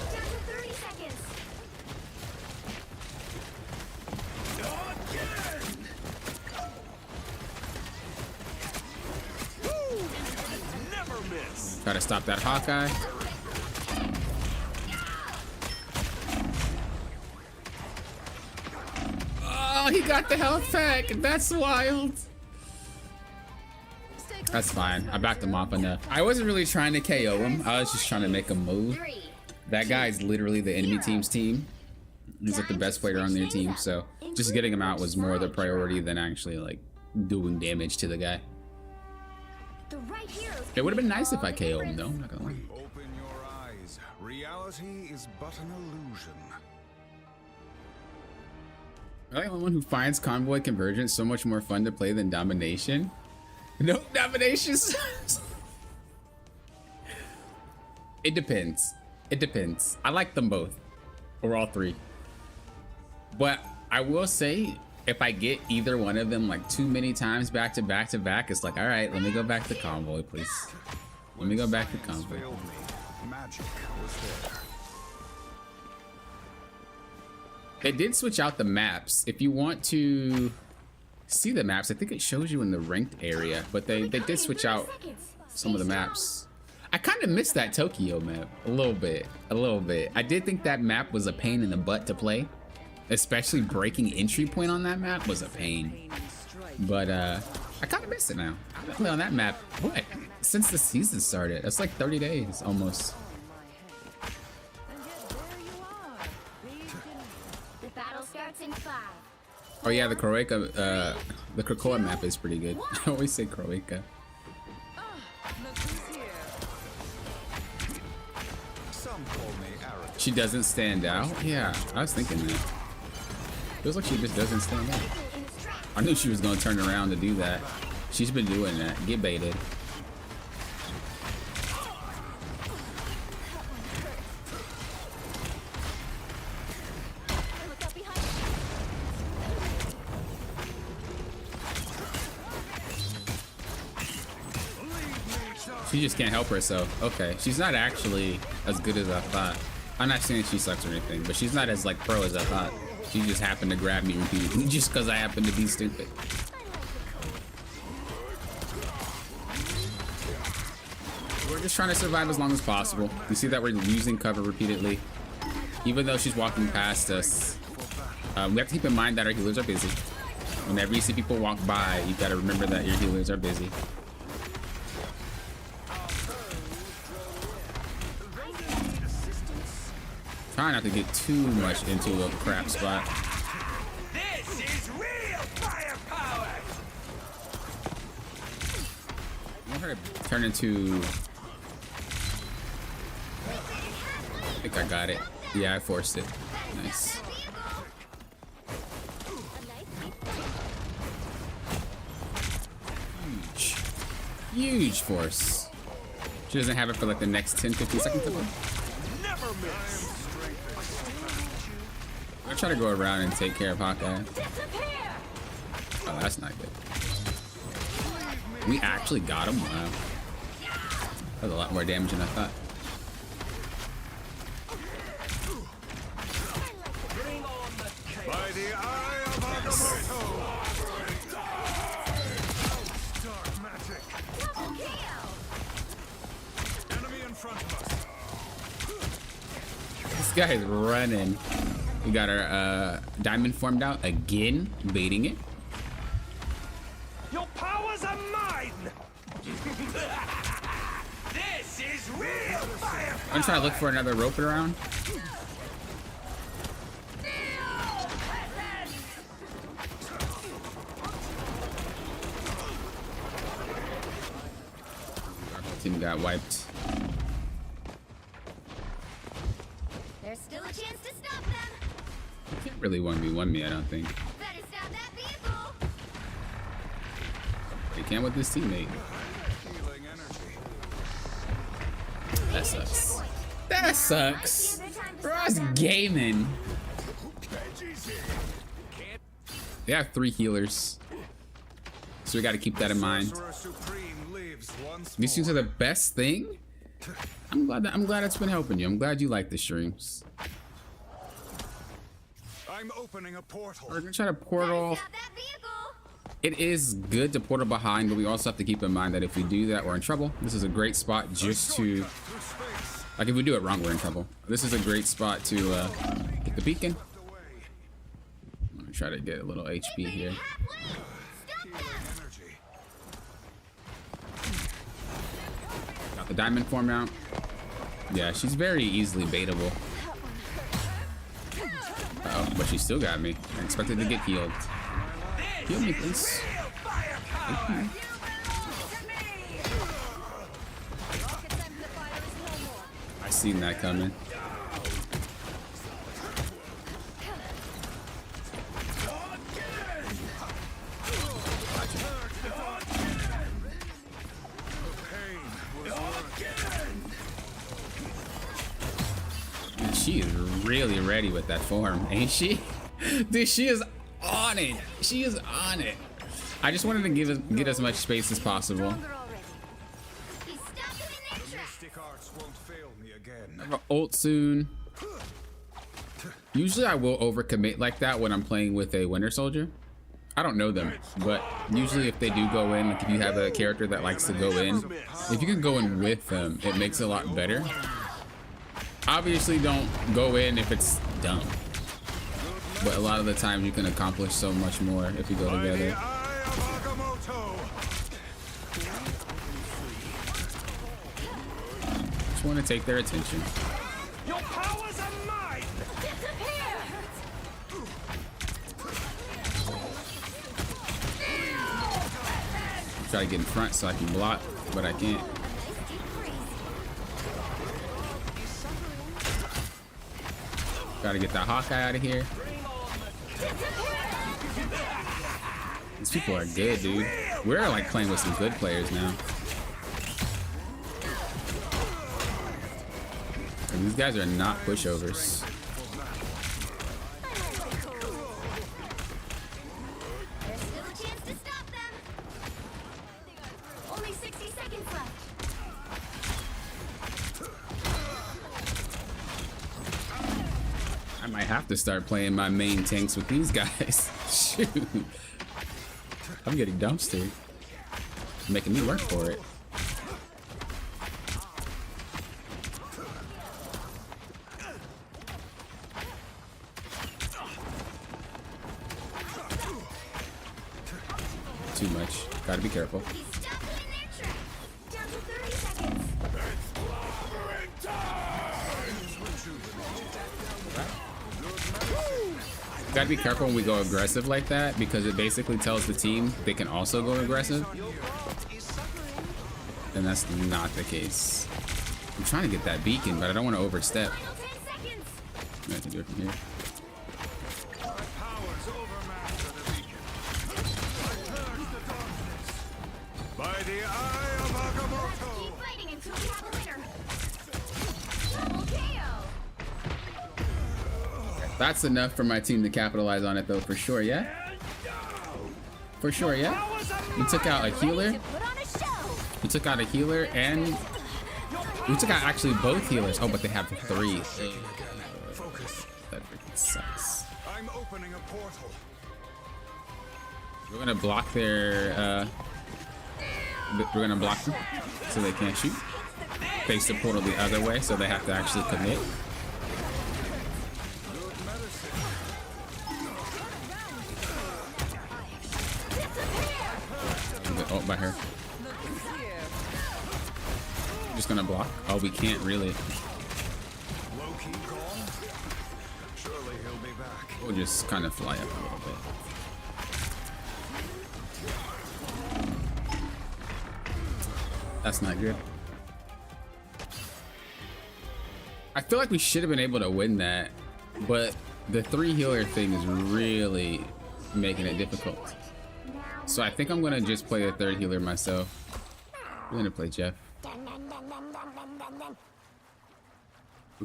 30 seconds. Never miss! Try to stop that Hawkeye. Oh, he got the health pack. That's wild. That's fine. I backed him off enough. I wasn't really trying to KO him. I was just trying to make him move. 3. That guy's literally the enemy team's team. He's like the best player on their team, so just getting him out was more the priority than actually like doing damage to the guy. The right heroes It would have been nice if I KO'd him though, I'm not gonna lie. Open your eyes. Reality is but an illusion. Am I the only one who finds Convoy Convergence so much more fun to play than Domination? No, Dominations. It depends. It depends. I like them both, or all three. But I will say, if I get either one of them like too many times back to back to back, it's like, all right, let me go back to Convoy, please. Let me go back to Convoy. Failed me. Magic was there. They did switch out the maps. If you want to see the maps. I think it shows you in the ranked area, but they did switch out some of the maps. I kind of missed that Tokyo map a little bit. I did think that map was a pain in the butt to play, especially breaking entry point on that map was a pain. But I kind of miss it now. I've been playing on that map, what? Since the season started. That's like 30 days almost. The battle starts in 5. Oh yeah, the Croatia, the Krakoa map is pretty good. I always say Croatia. She doesn't stand out? Yeah, I was thinking that. Feels like she just doesn't stand out. I knew she was gonna turn around to do that. She's been doing that. Get baited. She just can't help herself. Okay, she's not actually as good as I thought. I'm not saying she sucks or anything, but she's not as like pro as I thought. She just happened to grab me repeatedly just because I happen to be stupid. We're just trying to survive as long as possible. You see that we're using cover repeatedly, even though she's walking past us. We have to keep in mind that our healers are busy. Whenever you see people walk by, you gotta remember that your healers are busy. Try not to get too much into a crap spot. This is real firepower. I want her to turn into... I think I got it. Yeah, I forced it. Nice. Huge. Huge force. She doesn't have it for like the next 10-15 seconds of it. Never miss. I try to go around and take care of Hawkeye. Oh, that's not good. We actually got him. Wow. That was a lot more damage than I thought. By the eye of Agamotto! Dark magic! Enemy in front of us! This guy is running. We got our diamond formed out again, baiting it. Your powers are mine. This is real firepower. I'm trying to look for another rope around. Our team got wiped. There's still a chance to stop them. Can't really 1v1 me, I don't think. Better stop that vehicle. They can with this teammate. That sucks. That sucks. Bro's gaming. They have 3 healers, so we got to keep that in mind. These things are the best thing. I'm glad it's been helping you. I'm glad you like the streams. I'm opening a portal. We're gonna try to portal. It is good to portal behind, but we also have to keep in mind that if we do that, we're in trouble. This is a great spot just to, like, if we do it wrong, we're in trouble. This is a great spot to get the beacon. I'm gonna try to get a little HP here. Got the diamond form out. Yeah, she's very easily baitable. Uh oh, but she still got me. I expected to get healed. Heal me, please. Thank you. I seen that coming. And she is really ready with that form, ain't she? Dude, she is on it. She is on it. I just wanted to get as much space as possible. I have an ult soon. Usually I will overcommit like that when I'm playing with a Winter Soldier. I don't know them, but usually if they do go in, like if you have a character that likes to go in, if you can go in with them, it makes it a lot better. Obviously don't go in if it's dumb, but a lot of the time you can accomplish so much more if you go together. Just want to take their attention. Your powers are mine! Try to get in front so I can block, but I can't. Gotta get that Hawkeye out of here. These people are good, dude. We're like playing with some good players now. And these guys are not pushovers. There's still a chance to stop them. Only 60 seconds left. I might have to start playing my main tanks with these guys. Shoot. I'm getting dumpstered. Making me work for it. Too much. Gotta be careful. He's stopped them in their tracks. Down to 30 seconds. Gotta be careful when we go aggressive like that, because it basically tells the team they can also go aggressive. And that's not the case. I'm trying to get that beacon, but I don't want to overstep. Final 10 seconds. I have to do it from here. By the eye of Agamotto! Keep fighting until we have a winner. Double KO. That's enough for my team to capitalize on it, though, for sure, yeah? For sure, yeah? We took out a healer. Put on a show. We took out a healer, and we took out actually both healers. Oh, but they have 3. That freaking sucks. I'm opening a portal. We're gonna block their, we're gonna block them so they can't shoot. Face the portal the other way, so they have to actually commit. Get ult by her. Just gonna block. Oh, we can't really. Loki gone? Surely he'll be back. We'll just kind of fly up a little bit. That's not good. I feel like we should have been able to win that, but the 3 healer thing is really making it difficult. So I think I'm gonna just play the 3rd healer myself. I'm gonna play Jeff.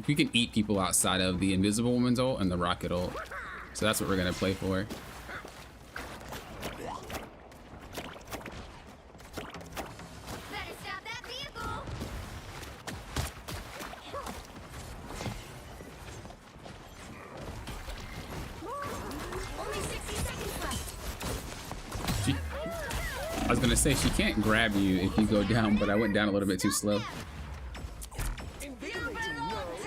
We can eat people outside of the Invisible Woman's ult and the Rocket ult. So that's what we're gonna play for. Better stop that vehicle. Only 60 seconds left. I was gonna say she can't grab you if you go down, but I went down a little bit too slow.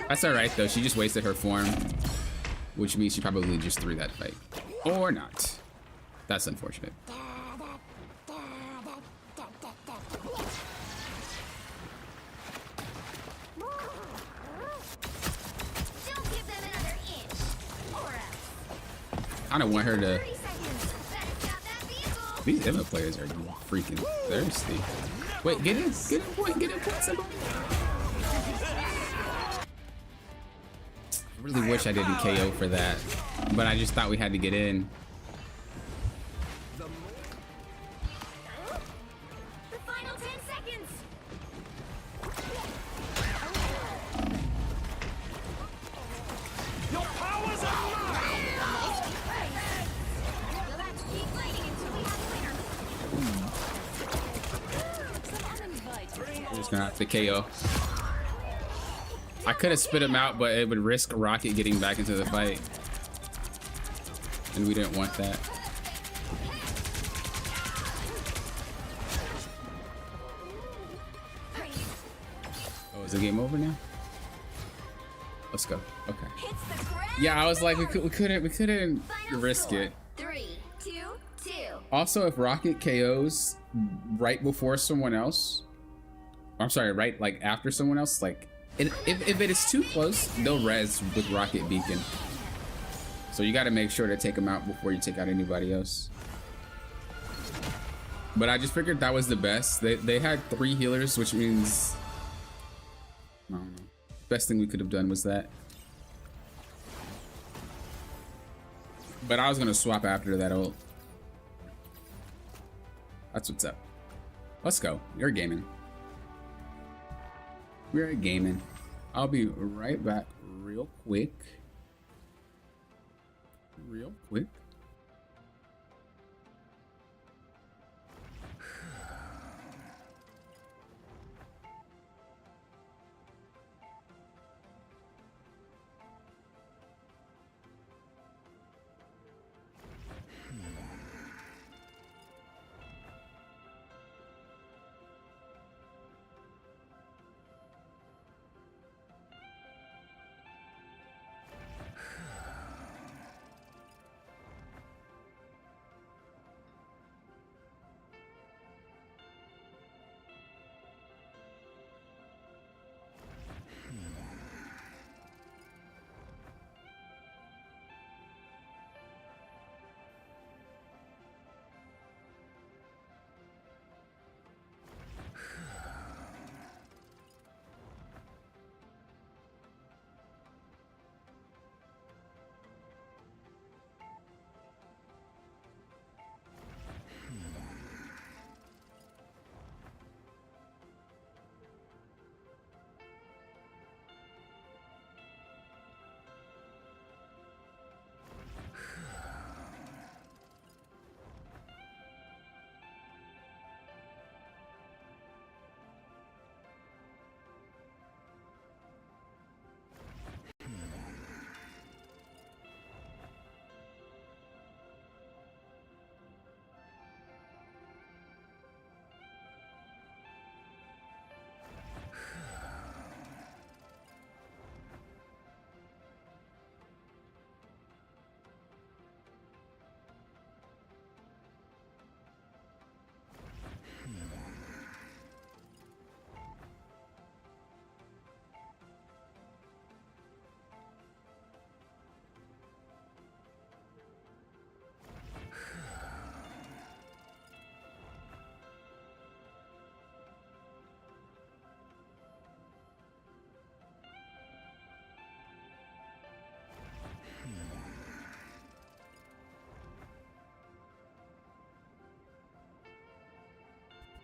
That's alright though, she just wasted her form, which means she probably just threw that fight. Or not. That's unfortunate. Don't give them another inch. Or else. I don't want her to. 30 seconds. Better stop that vehicle. These Emma players are freaking thirsty. Wait, get in point, somebody. I really wish I didn't KO for that, but I just thought we had to get in. The final 10 seconds. Your powers are mine! You'll have to keep fighting until we have a winner. I'm just gonna have to KO. I could have spit him out, but it would risk Rocket getting back into the fight, and we didn't want that. Is the game over now? Let's go. Okay. Yeah, I was like, we couldn't risk it. 3, 2, 2. Also, if Rocket KOs right before someone else, I'm sorry, right like after someone else, like if it is too close, they'll res with Rocket Beacon. So you got to make sure to take them out before you take out anybody else. But I just figured that was the best. They had 3 healers, which means I don't know. Best thing we could have done was that. But I was gonna swap after that ult. That's what's up. Let's go. You're gaming. We're gaming. I'll be right back real quick. Real quick.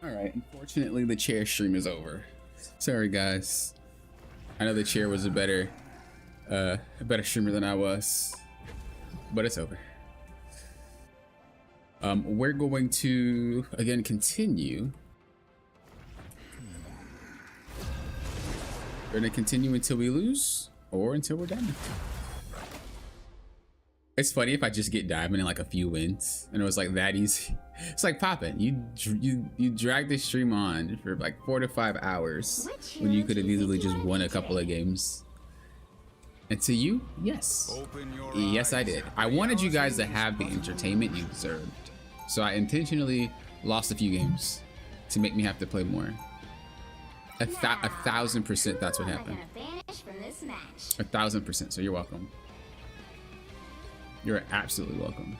All right, unfortunately the chair stream is over. Sorry guys. I know the chair was a better streamer than I was, but it's over. We're going to again continue. We're gonna continue until we lose or until we're done. It's funny if I just get diamond in like a few wins and it was like that easy. It's like popping. You drag this stream on for like 4 to 5 hours when you could have easily just won a couple of games. And to you, yes. Yes, I did. I wanted you guys to have the entertainment you deserved. So I intentionally lost a few games to make me have to play more. 1,000% that's what happened. 1,000%. So you're welcome. You're absolutely welcome.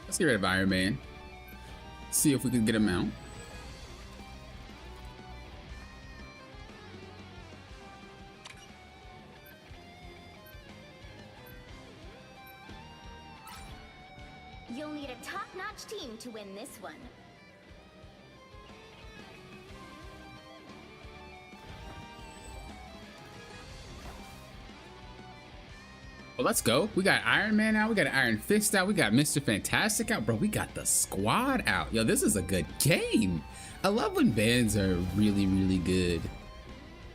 Let's get rid of Iron Man. See if we can get him out. You'll need a top-notch team to win this one. Well, let's go. We got Iron Man out. We got Iron Fist out. We got Mr. Fantastic out. Bro, we got the squad out. Yo, this is a good game. I love when bands are really, really good.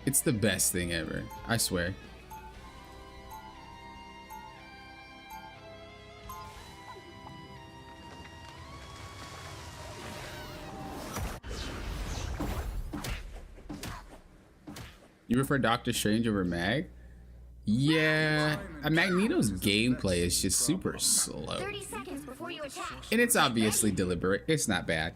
It's the best thing ever. I swear. You prefer Doctor Strange over Mag? Yeah, Magneto's gameplay is just super slow. 30 seconds before you attack. And it's obviously deliberate. It's not bad.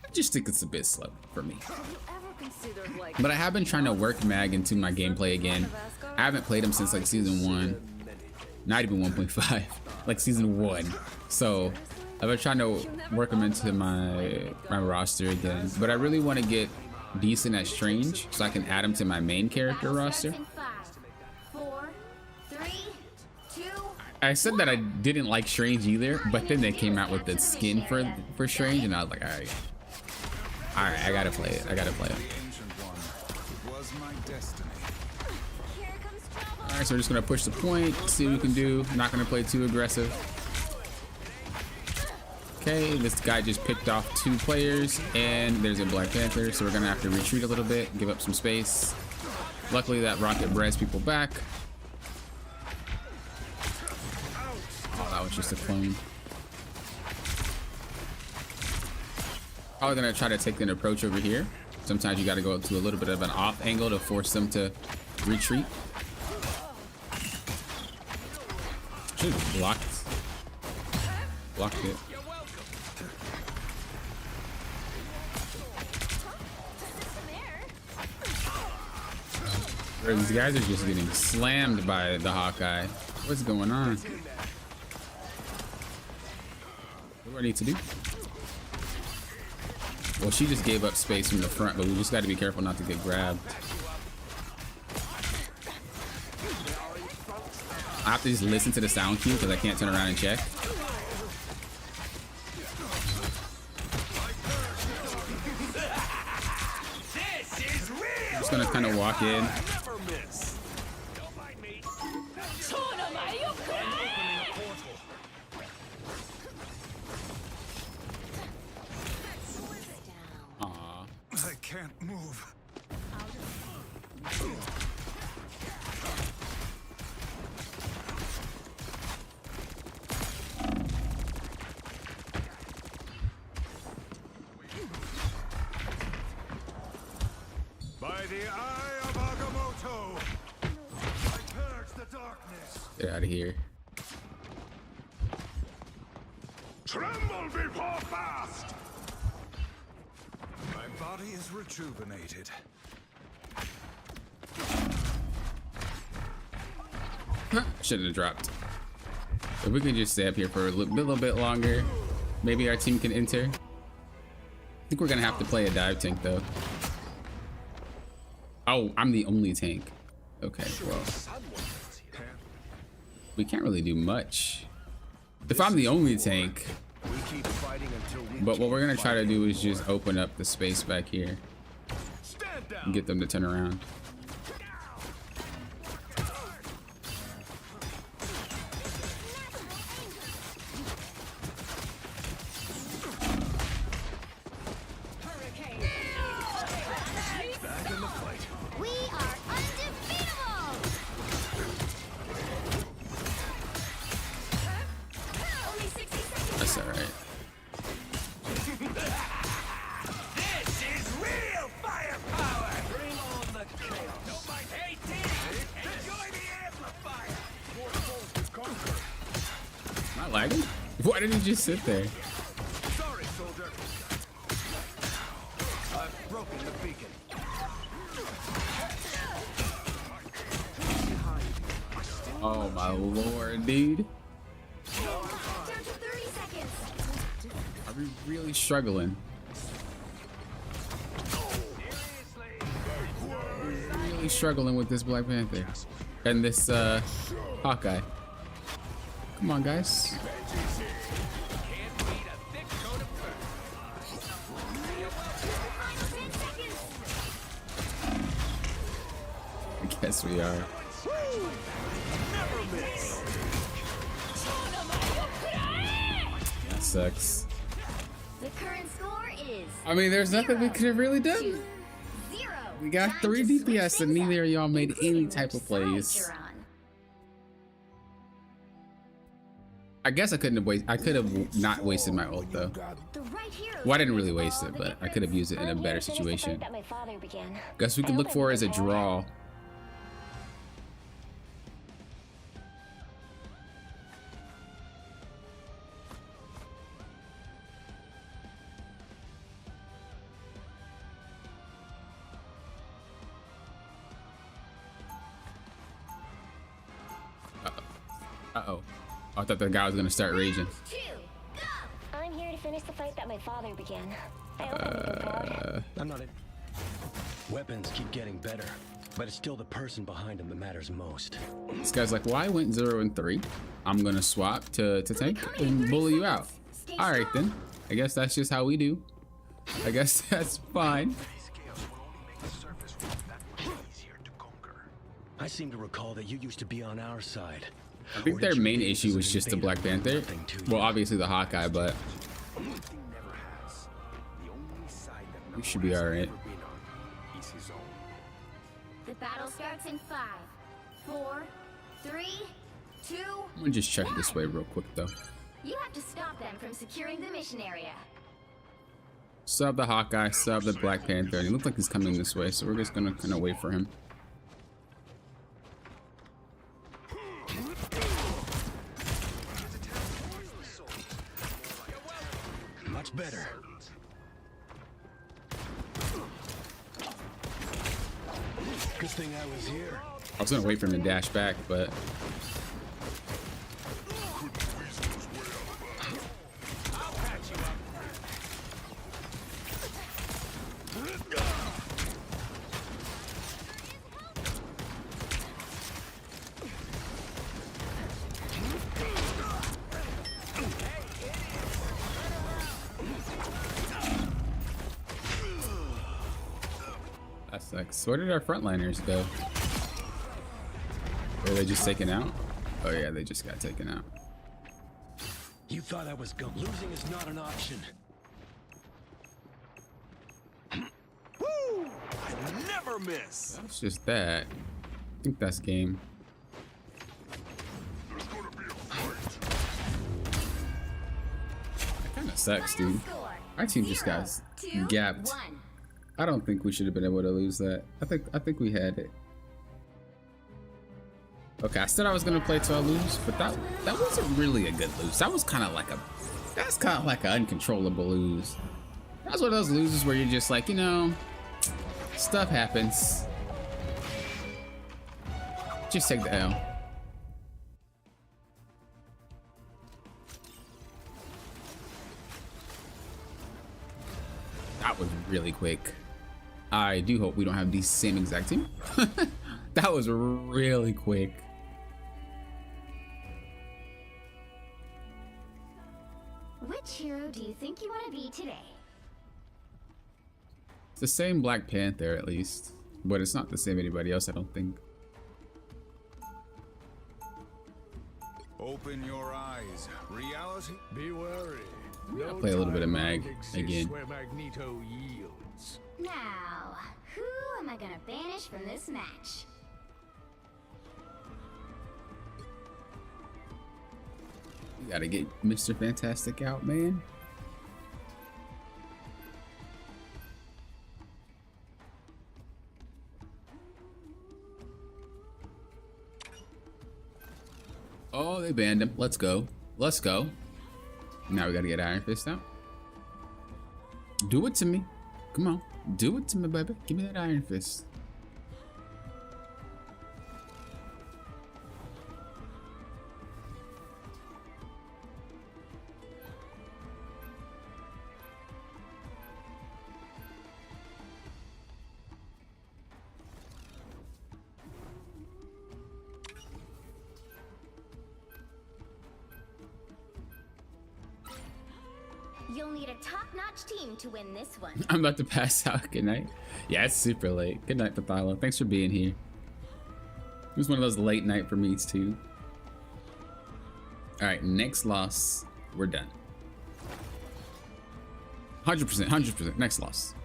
I just think it's a bit slow for me. Have you ever considered, like, But I have been trying to work Mag into my gameplay again. I haven't played him since like season 1. Not even 1.5. Like season 1. So I've been trying to work him into my roster again. But I really want to get decent at Strange so I can add him to my main character roster. 5, 4, 3, 2. I said that I didn't like Strange either, but then they came out with the skin for Strange, and I was like, all right, I gotta play it. I gotta play it. All right, so we're just gonna push the point, see what we can do. Not gonna play too aggressive. Okay, this guy just picked off 2 players, and there's a Black Panther, so we're gonna have to retreat a little bit, give up some space. Luckily, that rocket breads people back. Oh, that was just a clone. Probably gonna try to take an approach over here. Sometimes you gotta go to a little bit of an off angle to force them to retreat. Should have blocked it. These guys are just getting slammed by the Hawkeye. What's going on? What do I need to do? Well, she just gave up space from the front, but we just got to be careful not to get grabbed. I have to just listen to the sound cue because I can't turn around and check. I'm just gonna kind of walk in. I can't move. By the eye of Agamotto, I purge the darkness. Get out of here. Tremble before fast. My body is rejuvenated. Shouldn't have dropped. If we can just stay up here for a little bit longer, maybe our team can enter. I think we're gonna have to play a dive tank though. Oh, I'm the only tank. Okay, well, we can't really do much. If I'm the only tank, but what we're gonna try to do is just open up the space back here and get them to turn around. We are undefeatable! Only 60 seconds. That's all right. This is real firepower! Bring on the chaos! Hey, team! Enjoy the amplifier! Your foes to conquer! Am I lagging? Why did he just sit there? Sorry, soldier. I've broken the beacon. Oh my lord, dude. Down to 30 seconds. Are we really struggling? Really struggling with this Black Panther and this Hawkeye. Come on, guys. Yes, we are. That sucks. The current score is. I mean, there's nothing we could have really done. 2-0. We got Time 3 to switch DPS and things neither of up, y'all made any including type which of side plays. you're on. I guess I couldn't have wasted. I could have not wasted my ult though. The right hero Well, I didn't really waste it, but I could have used it in a better situation. That my father began. Guess we could look for it as a draw. Uh-oh. I thought the guy was gonna start raging. 2, go! I'm here to finish the fight that my father began. I hope I'm looking proud. I'm not in. Weapons keep getting better, but it's still the person behind them that matters most. This guy's like, well, I went 0 and 3. I'm gonna swap to tank and bully you out. All right then. I guess that's just how we do. I guess that's fine. I seem to recall that you used to be on our side. I think their main issue was just the Black Panther. Well, obviously the Hawkeye, but we should be all right. The battle starts in 5, 4, 3, 2. I'm gonna just check this way real quick though. You have to stop them from securing the mission area. Sub the Hawkeye, sub the Black Panther, and he looks like he's coming this way, so we're just gonna kind of wait for him. Much better. Good thing I was here. I was gonna wait for him to dash back, but that sucks. Where did our frontliners go? Were they just taken out? Oh yeah, they just got taken out. You thought I was gone. Losing is not an option. Woo! I never miss. That's just that. I think that's game. That kind of sucks, dude. Our team just got gapped. I don't think we should have been able to lose that. I think we had it. Okay, I said I was gonna play till I lose, but that wasn't really a good lose. That was kind of like an uncontrollable lose. That's one of those loses where you're just like, you know, stuff happens. Just take the L. That was really quick. I do hope we don't have the same exact team. That was really quick. Which hero do you think you want to be today? It's the same Black Panther at least, but it's not the same anybody else, I don't think. Open your eyes. Reality. Be wary. I'll play a little bit of Mag again. Where Magneto yields. Now, who am I gonna banish from this match? We gotta get Mr. Fantastic out, man. Oh, they banned him. Let's go. Let's go. Now we gotta get Iron Fist out. Do it to me. Come on. Do it to me, baby. Give me that Iron Fist. You'll need a top-notch team to win this one. I'm about to pass out. Good night. Yeah, it's super late. Good night, Pathala. Thanks for being here. It was one of those late night for me too. All right, next loss. We're done. 100%, 100%. Next loss.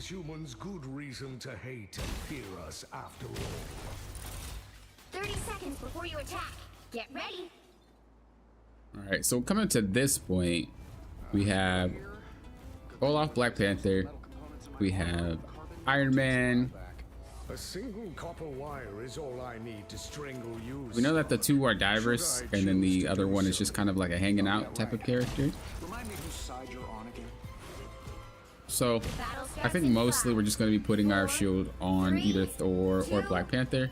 Humans good reason to hate and fear us after all. 30 seconds before you attack. Get ready. All right, so coming to this point, we have Olaf, Black Panther, we have Iron Man. A single copper wire is all I need to strangle you. We know that the two are divers, and then the other one is just kind of like a hanging out type of character. Remind me whose side you're on again. So I think mostly we're just going to be putting our shield on either Thor or Black Panther.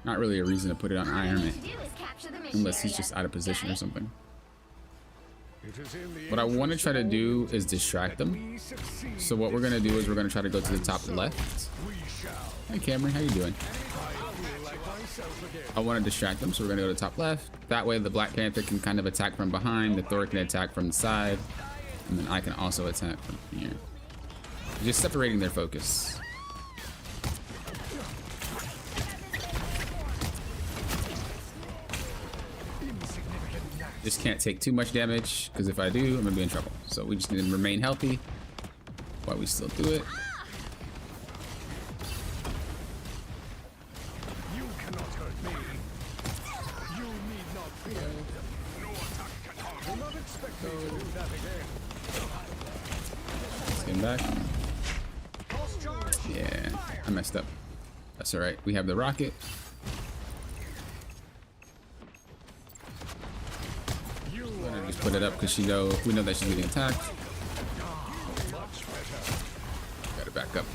Not really a reason to put it on Iron Man, unless he's just out of position or something. What I want to try to do is distract them. So what we're going to do is we're going to try to go to the top left. Hey Cameron, how you doing? I want to distract them, so we're going to go to the top left. That way the Black Panther can kind of attack from behind, the Thor can attack from the side, and then I can also attack from here. Just separating their focus. Just can't take too much damage, because if I do, I'm gonna be in trouble. So we just need to remain healthy while we still do it. You cannot hurt me. You need not fear. No attack can harm. Do not expect me to do that again. Let's get him back. Yeah, I messed up. That's all right. We have the rocket. I'm gonna just put it up because we know that she's getting attacked. Gotta back up.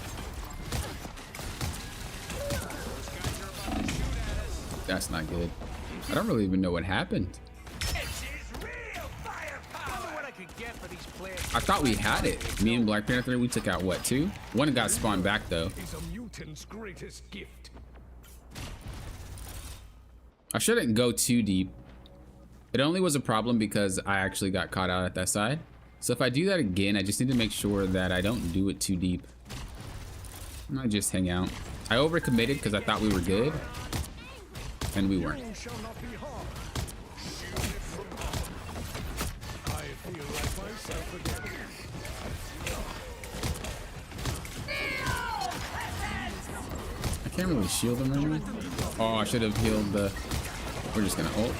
That's not good. I don't really even know what happened. I thought we had it. Me and Black Panther, we took out what, 2? One got spawned back though. Is a mutant's greatest gift. I shouldn't go too deep. It only was a problem because I actually got caught out at that side. So if I do that again, I just need to make sure that I don't do it too deep. I might just hang out. I overcommitted because I thought we were good, and we weren't. I can't really shield him right now. Oh, I should have healed the... We're just gonna ult.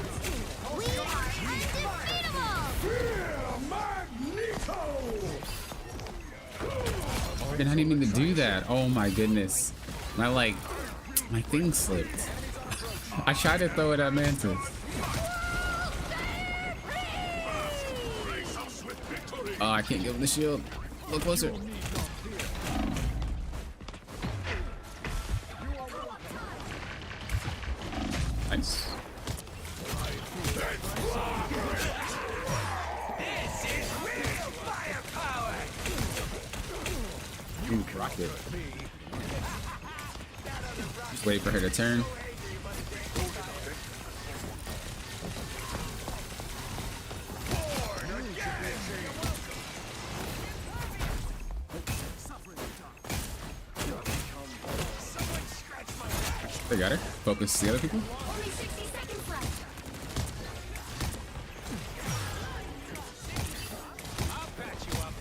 I didn't even mean to do that. Oh my goodness. My thing slipped. I tried to throw it at Mantis. Oh, I can't give him the shield. A little closer. Nice. Ooh, rocket. Just wait for her to turn. They got her. Focus the other people.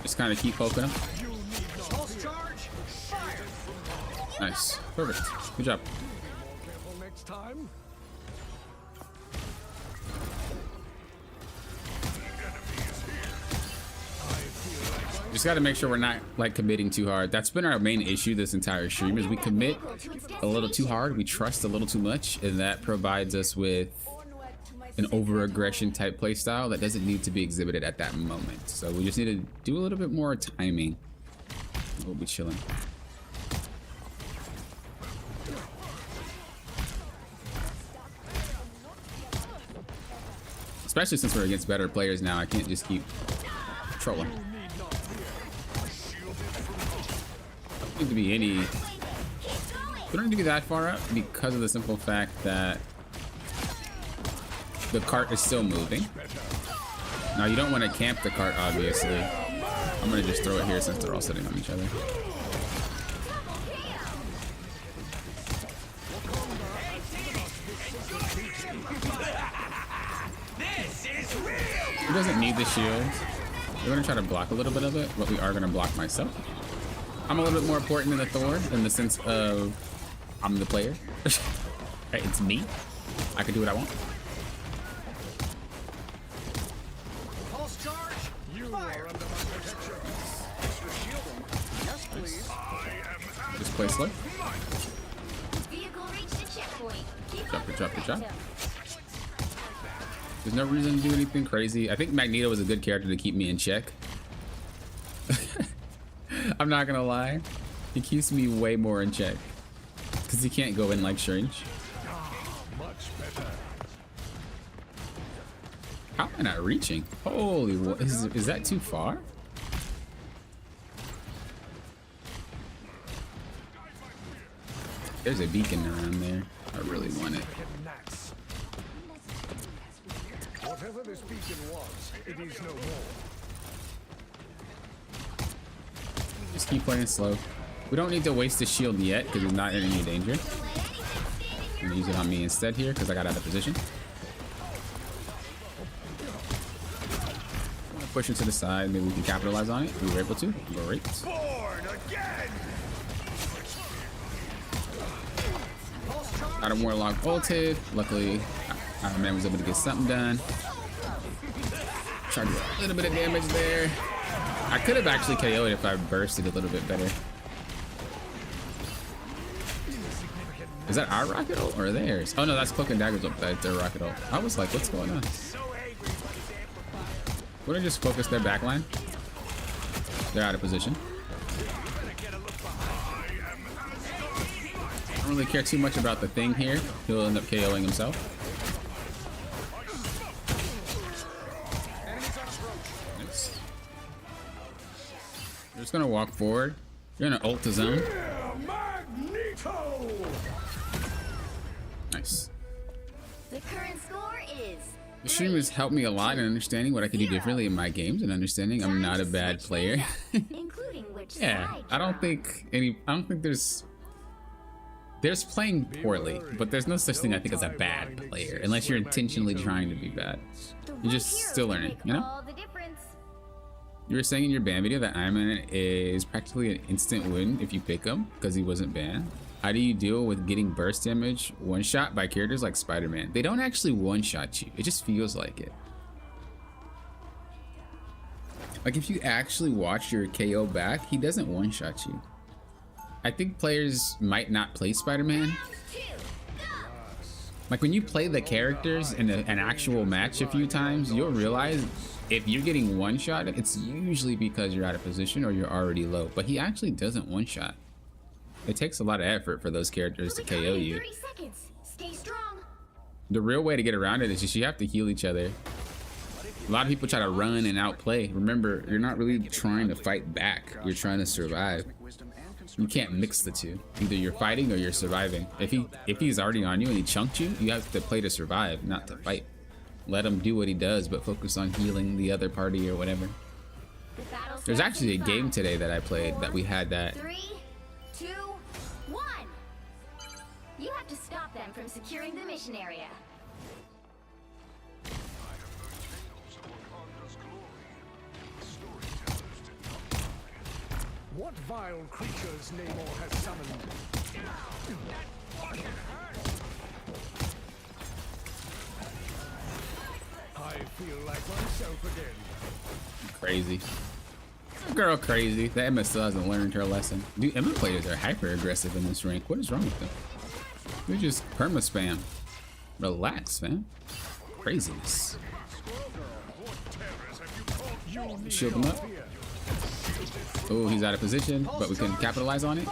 Just kind of keep poking them. Nice. Perfect. Good job. Next time. Just got to make sure we're not committing too hard. That's been our main issue this entire stream, is we commit a little too hard, we trust a little too much, and that provides us with an over-aggression type playstyle that doesn't need to be exhibited at that moment. So we just need to do a little bit more timing. We'll be chilling. Especially since we're against better players now, I can't just keep trolling. need to be any... We don't need to be that far up because of the simple fact that the cart is still moving. Now, you don't want to camp the cart, obviously. I'm going to just throw it here since they're all sitting on each other. He doesn't need the shield. We're going to try to block a little bit of it, but we are going to block myself. I'm a little bit more important than the Thor in the sense of I'm the player. Hey, it's me. I can do what I want. Pulse charge. You are under my protection. Yes, please. Just play slow. Vehicle reached the checkpoint. Keep Drop up it, the drop it, drop. momentum. There's no reason to do anything crazy. I think Magneto is a good character to keep me in check. I'm not gonna lie. He keeps me way more in check. Because he can't go in like Strange. Much better. How am I not reaching? Holy, what is that too far? There's a beacon around there. I really want it. Whatever this beacon was, it is no more. Just keep playing slow. We don't need to waste the shield yet because it's not in any danger. I'm gonna use it on me instead here because I got out of position. I'm gonna push it to the side. Maybe we can capitalize on it. We were able to. Great. Adam Warlock ulted. Luckily, Iron Man was able to get something done. Tried to do a little bit of damage there. I could have actually KO'd if I bursted a little bit better. Is that our rocket ult or theirs? Oh no, that's Cloak and Dagger's ult. That's their rocket ult. I was like, what's going on? Would I just focus their backline? They're out of position. I don't really care too much about the thing here. He'll end up KOing himself. Nice. We're just gonna walk forward. You're gonna ult the zone. Nice. The current score is The stream has helped me a lot in understanding what I could do differently in my games and understanding I'm not a bad player. including which Yeah, side I don't think there's playing poorly, but there's no such thing I think as a bad player unless you're intentionally trying to be bad. You're just still learning, you know? all the difference. You were saying in your ban video that Iron Man is practically an instant win if you pick him because he wasn't banned. How do you deal with getting burst damage one shot by characters like Spider-Man? They don't actually one shot you. It just feels like it. Like if you actually watch your KO back, he doesn't one shot you. I think players might not play Spider-Man. Like when you play the characters in an actual match a few times, you'll realize if you're getting one shot, it's usually because you're out of position or you're already low. But he actually doesn't one shot. It takes a lot of effort for those characters to KO you. 30 seconds. Stay strong. The real way to get around it is just you have to heal each other. A lot of people try to run and outplay. Remember, you're not really trying to fight back. You're trying to survive. You can't mix the two. Either you're fighting or you're surviving. If he's already on you and he chunked you, you have to play to survive, not to fight. Let him do what he does, but focus on healing the other party or whatever. There's actually a game today that I played that we had that. 3, 2, 1. You have to stop them from securing the mission area. What vile creatures Namor has summoned? I feel like myself again. Crazy. Girl crazy. The Emma still hasn't learned her lesson. Dude, Emma players are hyper aggressive in this rank. What is wrong with them? They're just perma spam. Relax, man. Craziness. Shield him up. Oh, he's out of position, but we can capitalize on it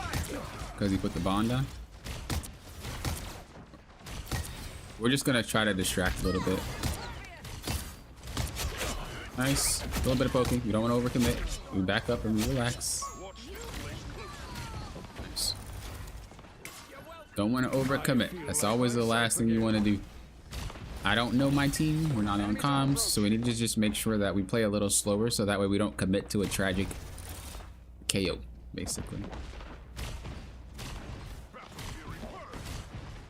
because he put the bond on. We're just gonna try to distract a little bit. Nice. A little bit of poking. We don't want to overcommit. We back up and we relax. Don't want to overcommit. That's always the last thing you want to do. I don't know my team. We're not on comms, so we need to just make sure that we play a little slower so that way we don't commit to a tragic KO, basically.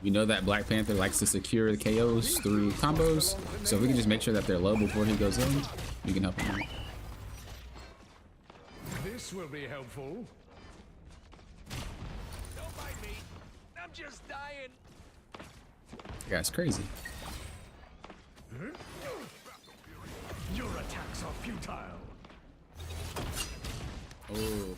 We know that Black Panther likes to secure the KOs through combos, so if we can just make sure that they're low before he goes in, we can help him out. This will be helpful. Don't bite me. I'm just dying. That guy's crazy. Your attacks are futile. Oh.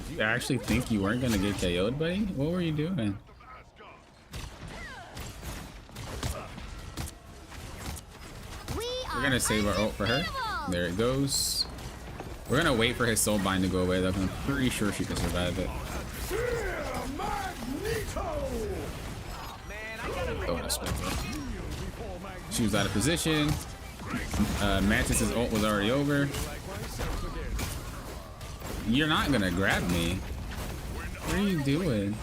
Did you actually think you weren't gonna get KO'd, buddy? What were you doing? We're gonna save our ult for her. There it goes. We're gonna wait for his soulbind to go away though, 'cause I'm pretty sure she can survive it. Oh, that's bad. She was out of position. Mantis's ult was already over. You're not gonna grab me. What are you doing?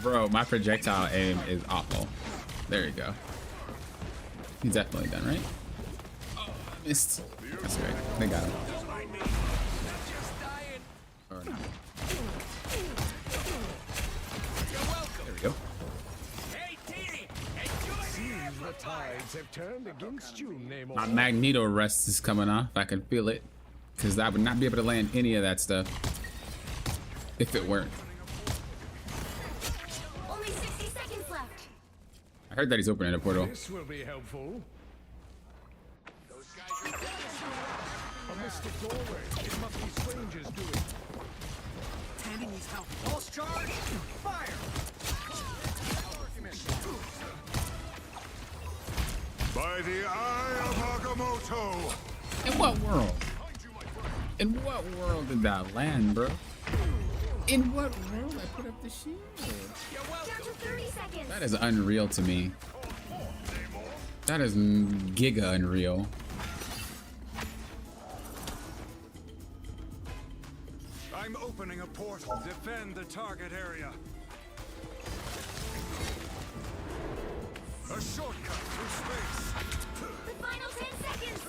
Bro, my projectile aim is awful. There you go. He's definitely done, right? Oh, I missed. That's right. They got him. Or not. There we go. The tides have turned against you, Namor. My Magneto rest is coming off. I can feel it. Because I would not be able to land any of that stuff if it weren't. Only 60 seconds left. I heard that he's opening a portal. This will be helpful. A mystic doorway. It must be strangers doing. Tanning needs help. Pulse charge. Fire. By the eye of Agamotto! In what world? In what world did that land, bro? In what world I put up the shield? Down to 30 seconds. That is unreal to me. That is giga unreal. I'm opening a portal. Defend the target area. A shortcut through space. The final 10 seconds.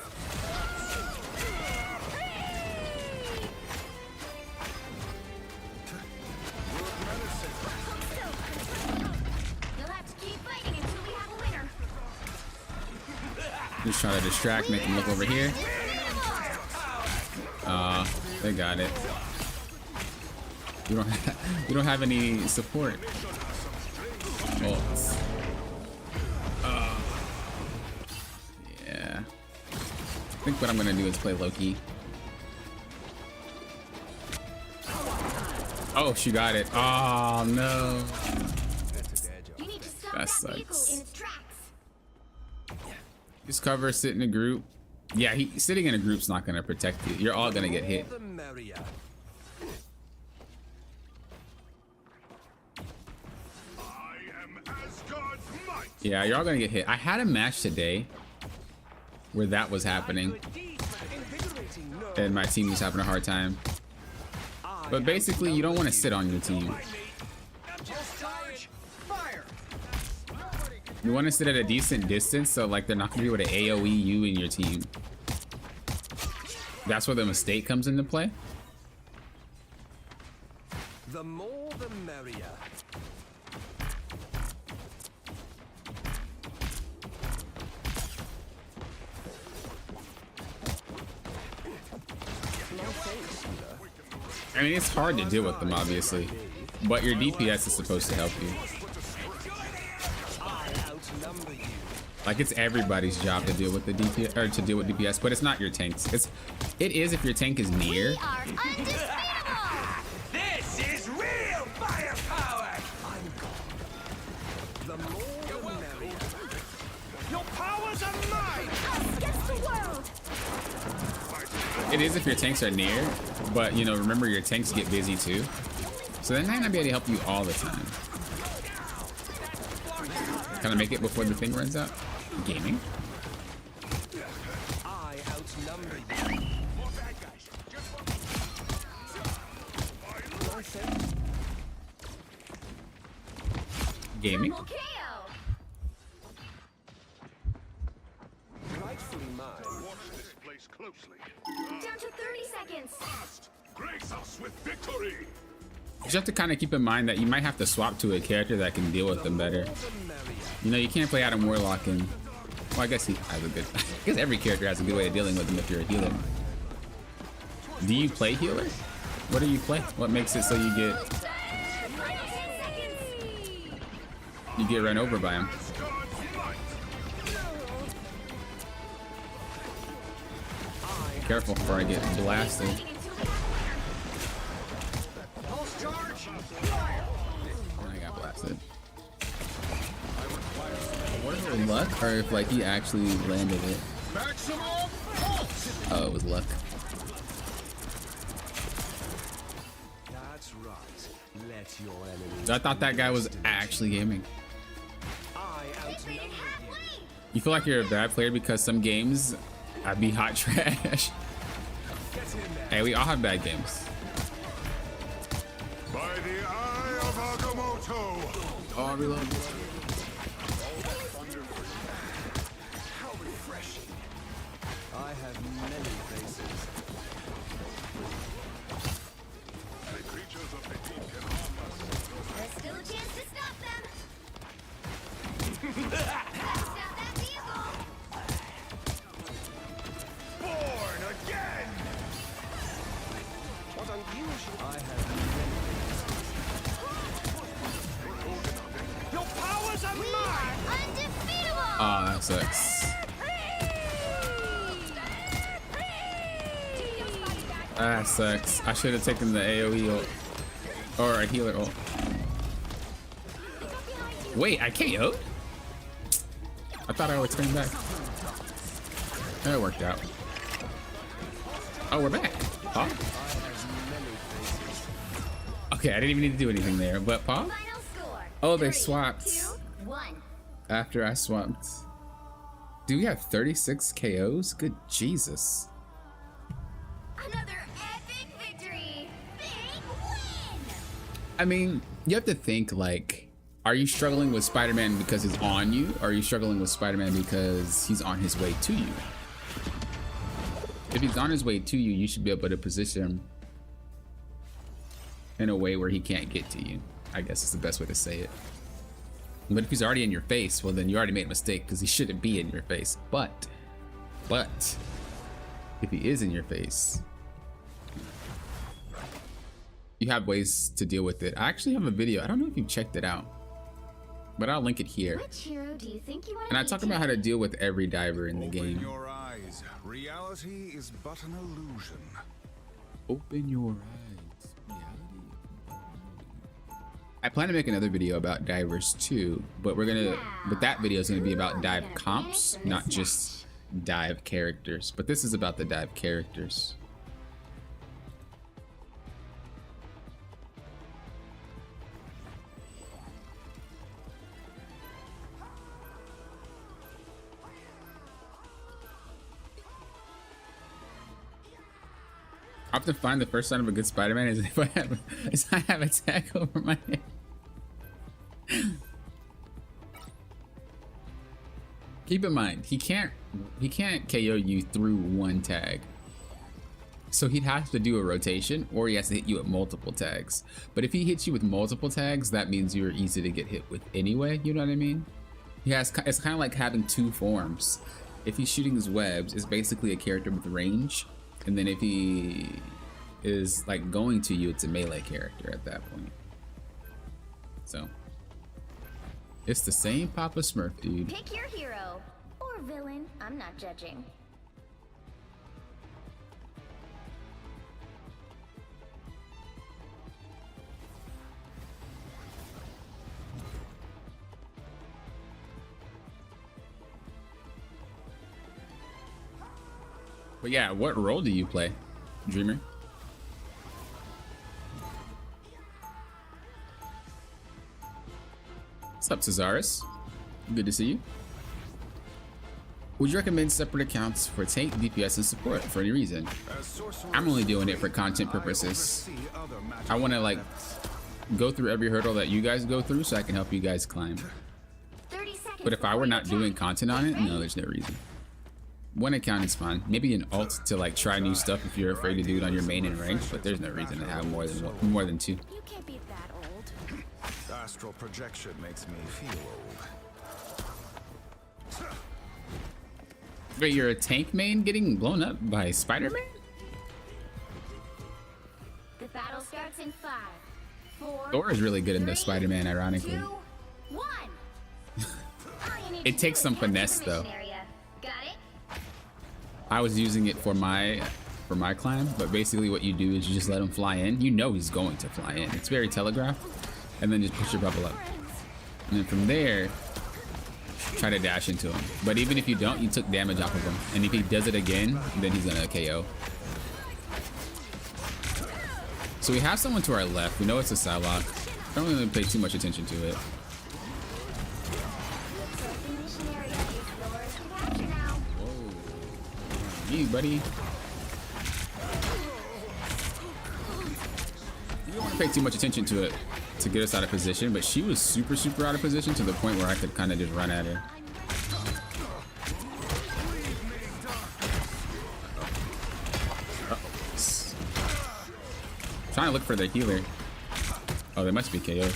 You'll have to keep fighting until we have a winner. Just trying to distract, make him look over here. They got it. We don't have any support. Ults. Yeah. I think what I'm gonna do is play Loki. Oh, she got it. Oh no. You need to stop That that vehicle sucks. in its tracks. Just cover, sit in a group. Yeah, sitting in a group's not gonna protect you. You're all gonna get hit. The merrier. I am Asgard's might! Yeah, you're all gonna get hit. I had a match today where that was happening, and my team was having a hard time. But basically, you don't want to sit on your team. You want to sit at a decent distance, so like they're not gonna be able to AoE you and your team. That's where the mistake comes into play. The more the merrier. I mean, it's hard to deal with them, obviously, but your DPS is supposed to help you. Like, it's everybody's job to deal with the DPS, or to deal with DPS, but it's not your tanks. It is if your tank is near. We are undisputable. This is real firepower. The more the merrier. Your powers are mine. Us against the world. It is if your tanks are near, but you know, remember your tanks get busy too. So they might not be able to help you all the time. Can I make it before the thing runs out? Gaming? I outnumber you. More bad guys. Just one. Gaming? Double KO. Rightfully mine. Watch this place closely. Down to 30 seconds. Grace us with victory. You just have to kind of keep in mind that you might have to swap to a character that can deal with them better. You know, you can't play Adam Warlock and... Well, I guess he has a good... I guess every character has a good way of dealing with them if you're a healer. Do you play healer? What do you play? What makes it so you get... You get run over by him? Careful before I get blasted. I got blasted. What if it was luck, or if like he actually landed it? Oh, it was luck. That's right. Let your enemies. I thought that guy was actually gaming. I outnumber you. You feel like you're a bad player because some games I'd be hot trash. Hey, we all have bad games. By the eye of Agamotto! Oh, reload. How refreshing. I have many faces. The creatures of the deep can harm us. There's still a chance to stop them. Stop that vehicle. Born again! What unusual. I have Your powers are We mine! are undefeatable. Oh, that sucks. That sucks. I should have taken the AoE ult. Or a healer ult. Wait, I KO'd? I thought I would turn back. That worked out. Oh, we're back. Paw? Okay, I didn't even need to do anything there, but Paw? Final score. Oh, they 3, swapped. 2, 1. After I swapped. Do we have 36 KOs? Good Jesus. Another epic victory. Big win. I mean, you have to think like, are you struggling with Spider-Man because he's on you? Or are you struggling with Spider-Man because he's on his way to you? If he's on his way to you, you should be able to position him in a way where he can't get to you. I guess is the best way to say it. But if he's already in your face, well then you already made a mistake because he shouldn't be in your face. But if he is in your face, you have ways to deal with it. I actually have a video. I don't know if you've checked it out, but I'll link it here. Which hero do you think you want And I talk about how to deal with every diver in the Open game. your eyes. Reality is but an illusion. Open your eyes. Reality. I plan to make another video about divers too, but that video is gonna be about dive comps, not just dive characters. But this is about the dive characters. I often find the first sign of a good Spider-Man is if I have a tag over my head. Keep in mind, he can't KO you through one tag. So he'd have to do a rotation, or he has to hit you with multiple tags. But if he hits you with multiple tags, that means you're easy to get hit with anyway, you know what I mean? It's kind of like having two forms. If he's shooting his webs, it's basically a character with range. And then if he is like going to you, it's a melee character at that point. So it's the same Papa Smurf, dude. Pick your hero or villain. I'm not judging. But yeah, what role do you play, Dreamer? What's up, Cesaris? Good to see you. Would you recommend separate accounts for tank, DPS, and support for any reason? I'm only doing it for content purposes. I want to like go through every hurdle that you guys go through so I can help you guys climb. 30 seconds. But if I were not doing content on it, no, there's no reason. One account is fine. Maybe an alt to like try new stuff if you're afraid to do it on your main and rank, but there's no reason to have more than two. You can't be that old. Astral projection makes me feel old. Wait, you're a tank main getting blown up by Spider-Man? The battle starts in 5, 4. Thor is really good in the Spider-Man, ironically. 2, 1. It takes some finesse though. Got it? I was using it for my climb, but basically what you do is you just let him fly in. You know he's going to fly in. It's very telegraphed, and then just push your bubble up. And then from there, try to dash into him. But even if you don't, you took damage off of him. And if he does it again, then he's gonna KO. So we have someone to our left. We know it's a Psylocke. I don't really pay too much attention to it. Whoa. You, buddy. You don't want to pay too much attention to it to get us out of position, but she was super out of position to the point where I could kind of just run at her. Trying to look for the healer. Oh, they must be KO.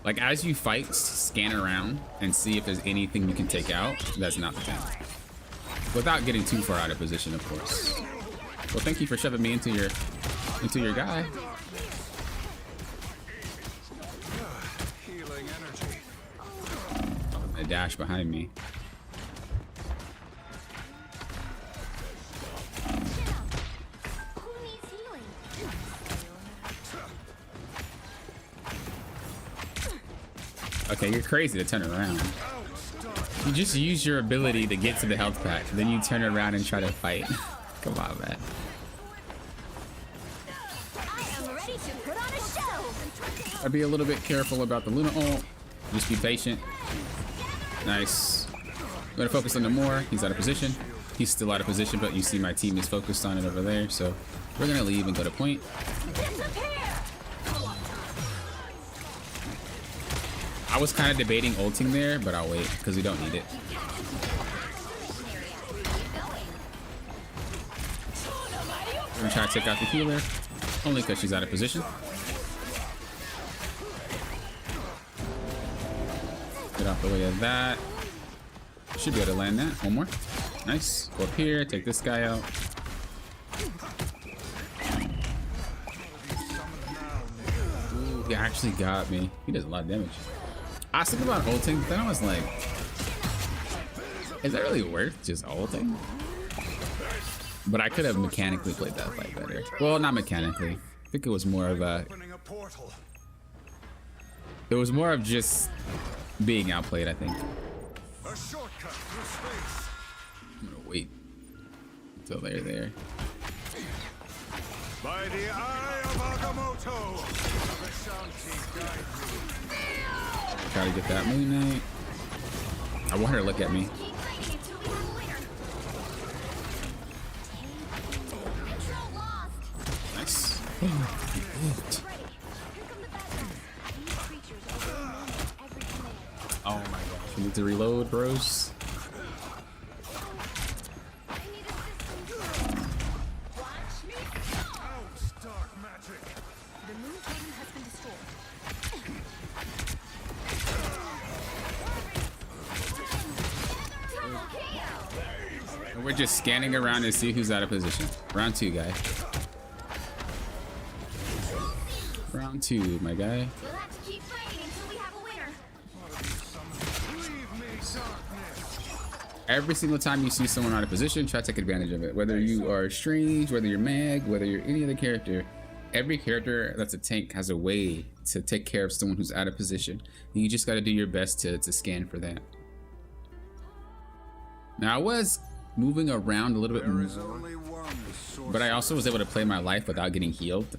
Like as you fight, scan around and see if there's anything you can take out. That's not the time. Without getting too far out of position, of course. Well, thank you for shoving me into your guy. A dash behind me. Okay, you're crazy to turn around. You just use your ability to get to the health pack, then you turn around and try to fight. Come on, man. I'd be a little bit careful about the Luna ult. Just be patient. Nice. I'm gonna focus on the Moore. He's out of position. He's still out of position, but you see my team is focused on it over there. So we're gonna leave and go to point. I was kind of debating ulting there, but I'll wait because we don't need it. I'm gonna try to take out the healer, only because she's out of position. Get off the way of that. Should be able to land that. One more. Nice. Go up here, take this guy out. Ooh, he actually got me. He does a lot of damage. I was thinking about ulting, but then I was like, is that really worth just ulting? But I could have mechanically played that fight better. Well, not mechanically. I think it was more of a... It was more of just being outplayed, I think. I'm gonna wait until they're there. By the eye of Agamotto, Try to get that Moon Knight. I want her to look at me. Nice. Oh my gosh, we need to reload, bros. We're just scanning around to see who's out of position. Round 2, guy. Round 2, my guy. We'll have to keep fighting until we have a winner. Every single time you see someone out of position, try to take advantage of it. Whether you are Strange, whether you're Mag, whether you're any other character, every character that's a tank has a way to take care of someone who's out of position. And you just got to do your best to scan for that. Now, I was moving around a little bit more, but I also was able to play my life without getting healed.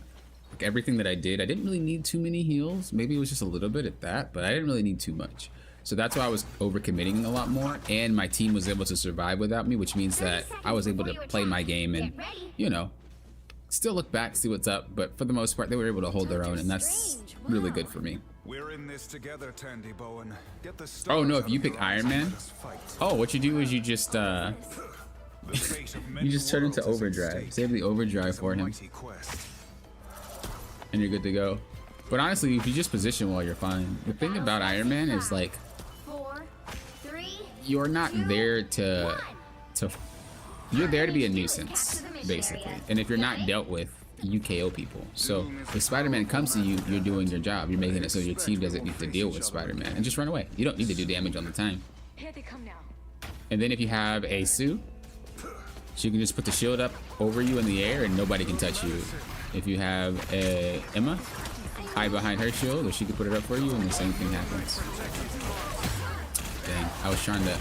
Like everything that I didn't really need too many heals. Maybe it was just a little bit at that, but I didn't really need too much. So that's why I was overcommitting a lot more, and my team was able to survive without me, which means that I was able to play my game and, you know, still look back, see what's up. But for the most part, they were able to hold their own, and that's really good for me. We're in this together, Tandy Bowen. Get the Oh no, stars if you out of pick your eyes Iron and Man, let us fight. oh, what you do is you just The fate of many you just turn into worlds is at overdrive. stake. Save the overdrive It's a for him, mighty quest. and you're good to go. But honestly, if you just position well, you're fine. The thing about Iron Man is like 4, 3, you're not there to you're there to be a nuisance, basically. And if you're not dealt with, you KO people. So if Spider-Man comes to you, you're doing your job. You're making it so your team doesn't need to deal with Spider-Man, and just run away. You don't need to do damage on the time. Here they come now. And then if you have a Sue, she can just put the shield up over you in the air and nobody can touch you. If you have a Emma, hide behind her shield, or she can put it up for you and the same thing happens. Dang, I was trying to...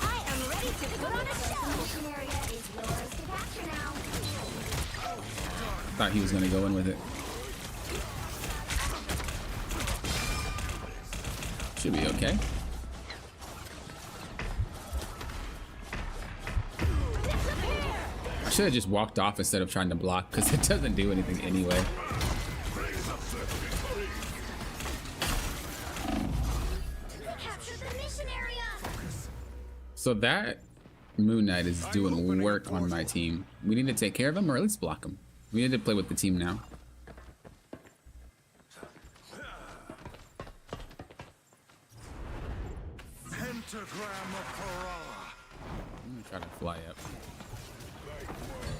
I am ready to put on a show. Mission area is yours to capture now. Thought he was gonna go in with it. Should be okay. I should have just walked off instead of trying to block, because it doesn't do anything anyway. Capture the mission area. So that Moon Knight is doing work on my team. We need to take care of him, or at least block him. We need to play with the team now. Pentagram of Kerala. I'm gonna try to fly up.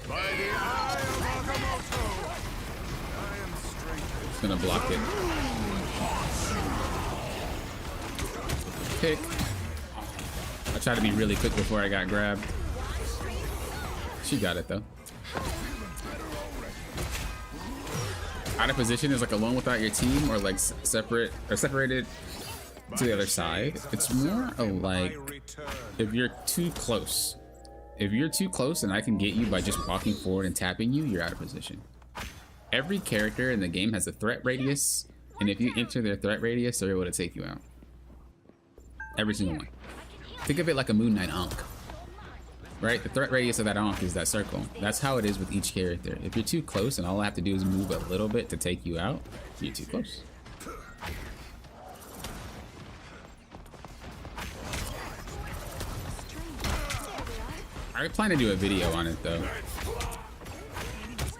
By the eye of Agamotto, I am straight. Just gonna block it. Pick. I tried to be really quick before I got grabbed. She got it though. Out of position is like alone without your team, or like separate or separated to the other side. It's more of like if you're too close. If you're too close and I can get you by just walking forward and tapping you, you're out of position. Every character in the game has a threat radius, and if you enter their threat radius, they're able to take you out. Every single one. Think of it like a Moon Knight Ankh. Right? The threat radius of that Ankh is that circle. That's how it is with each character. If you're too close and all I have to do is move a little bit to take you out, you're too close. I plan to do a video on it though.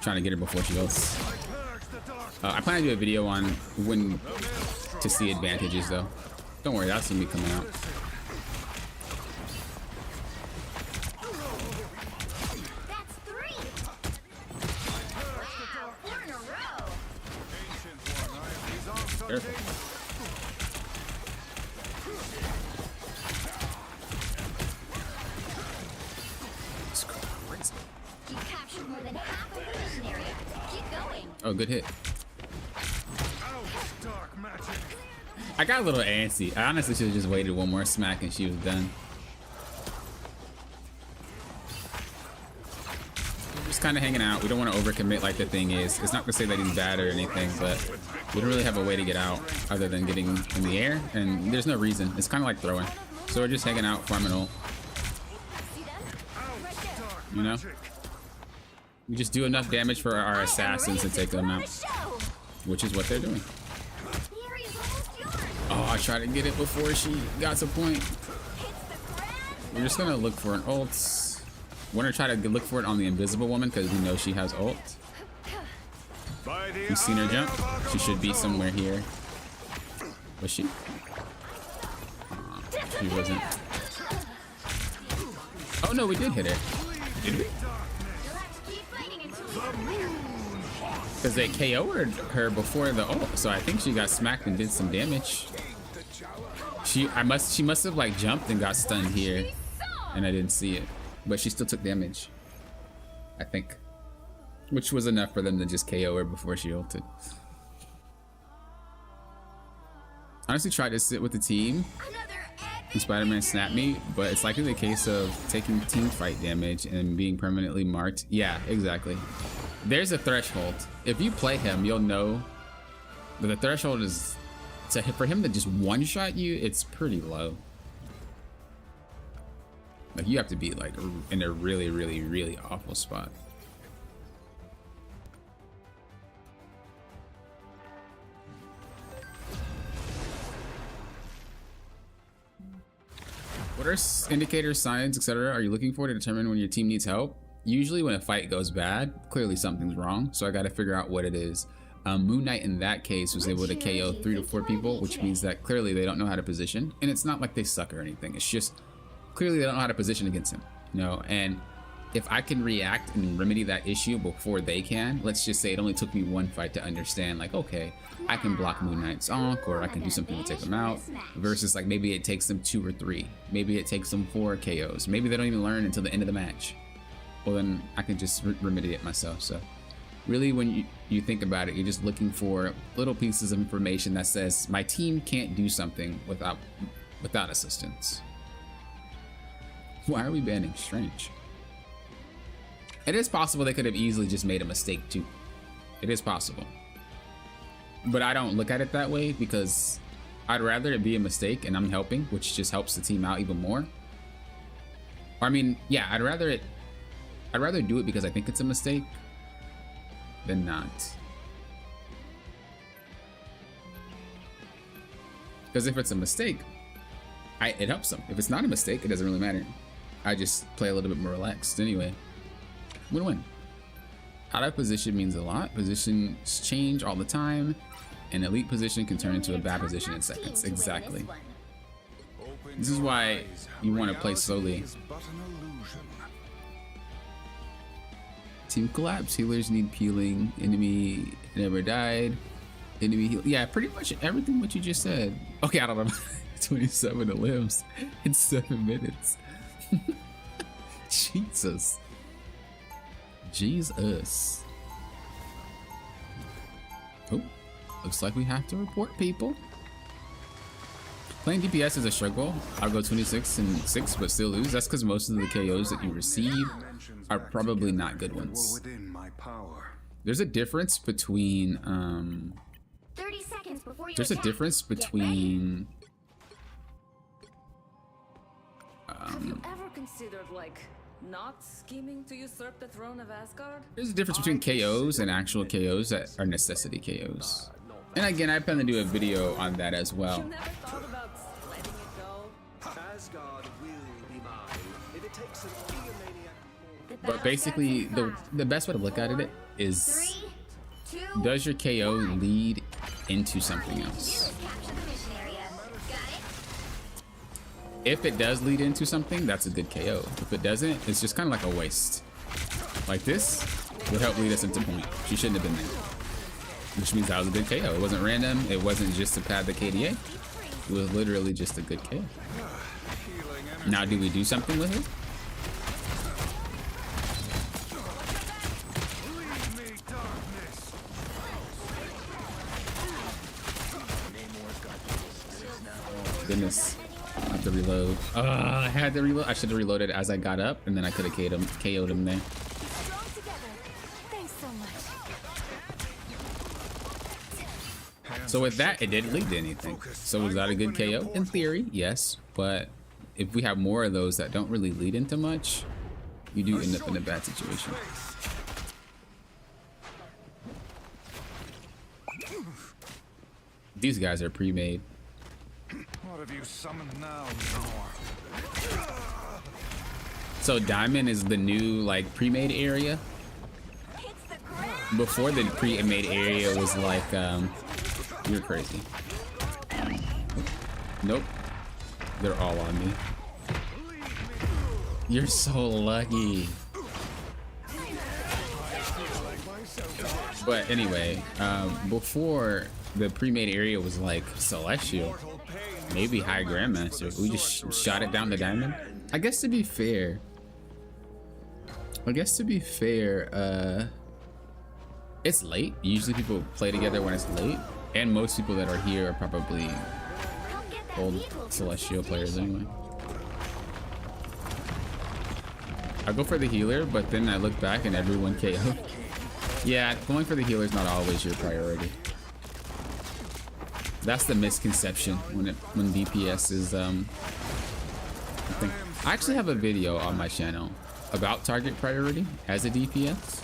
Trying to get her before she goes. I plan to do a video on when to see advantages though. Don't worry, that's gonna be coming out. That's 3. Wow, 4 in a row. Careful. You captured more than half of the mission area. Keep going. Oh, good hit. I got a little antsy. I honestly should have just waited one more smack and she was done. We're just kind of hanging out. We don't want to overcommit like the thing is. It's not to say that he's bad or anything, but we don't really have a way to get out other than getting in the air, and there's no reason. It's kind of like throwing. So we're just hanging out, farming ult. You know? We just do enough damage for our assassins to take them out, which is what they're doing. Oh, I tried to get it before she got to point. We're just gonna look for an ult. We're gonna try to look for it on the invisible woman because we know she has ult. You've seen her jump. She should be somewhere here. Was she? She wasn't. Oh no, we did hit her. Did we? Because they KO'd her before the ult, so I think she got smacked and did some damage. She must have like jumped and got stunned here, and I didn't see it, but she still took damage, I think, which was enough for them to just KO her before she ulted. Honestly, tried to sit with the team and Spider-Man snapped me, but it's likely the case of taking team fight damage and being permanently marked. Yeah, exactly. There's a threshold. If you play him, you'll know that the threshold is for him to just one-shot you, it's pretty low. Like you have to be like in a really, really, really awful spot. What are indicators, signs, etc. are you looking for to determine when your team needs help? Usually when a fight goes bad, clearly something's wrong, so I gotta figure out what it is. Moon Knight in that case was able to KO 3 to 4 people, which means that clearly they don't know how to position, and it's not like they suck or anything, it's just clearly they don't know how to position against him, you know. And if I can react and remedy that issue before they can, let's just say it only took me one fight to understand, like, okay, I can block Moon Knight's Onk, or I can do something to take them out, versus like maybe it takes them 2 or 3, maybe it takes them 4 KOs, maybe they don't even learn until the end of the match. Well, then I can just remedy it myself. So really, when you think about it, you're just looking for little pieces of information that says my team can't do something without assistance. Why are we banning Strange? It is possible they could have easily just made a mistake too. It is possible. But I don't look at it that way, because I'd rather it be a mistake and I'm helping, which just helps the team out even more. Or, I mean, yeah, I'd rather do it because I think it's a mistake than not. Because if it's a mistake, it helps them. If it's not a mistake, it doesn't really matter. I just play a little bit more relaxed anyway. Win-win. Out of position means a lot. Positions change all the time. An elite position can turn into a bad position in seconds. Exactly. This is why you want to play slowly. Team collapse. Healers need peeling. Enemy never died. Enemy heal. Yeah, pretty much everything what you just said. Okay, I don't know. 27 limbs in 7 minutes. Jesus. Jesus. Oh, looks like we have to report people. Playing DPS is a struggle. I'll go 26 and 6, but still lose. That's because most of the KOs that you receive are probably not good ones. There's a difference between 30 seconds before you there's a difference between Have you ever considered, like, not scheming to usurp the throne of Asgard? there's a difference between KOs and actual KOs that are necessity KOs. And again, I plan to do a video on that as well. You never thought about letting it go? Asgard will be mine if it takes an egomaniac. But basically, the best way to look at it is, 3, 2, does your KO lead into something else? capture the mission area. Got it? If it does lead into something, that's a good KO. If it doesn't, it's just kind of like a waste. Like this would help lead us into point. She shouldn't have been there. Which means that was a good KO. It wasn't random. It wasn't just to pad the KDA. It was literally just a good KO. Now, do we do something with it? Goodness. I have to reload. I had to reload. I should have reloaded as I got up, and then I could have KO'd him there. Strong together. Thanks so much. So with that, it didn't lead to anything. So was that a good KO? In theory, yes. But if we have more of those that don't really lead into much, you do end up in a bad situation. These guys are pre-made. What have you summoned now, So Diamond is the new like pre-made area. Before the pre-made area was like you're crazy. Nope. They're all on me. You're so lucky. But anyway, before the pre-made area was like Celestial, maybe High Grandmaster. We just shot it down to Diamond. I guess to be fair, it's late. Usually people play together when it's late, and most people that are here are probably old Celestial players anyway. I go for the healer, but then I look back and everyone KO'd. Yeah, going for the healer is not always your priority. That's the misconception when DPS is I actually have a video on my channel about target priority as a DPS.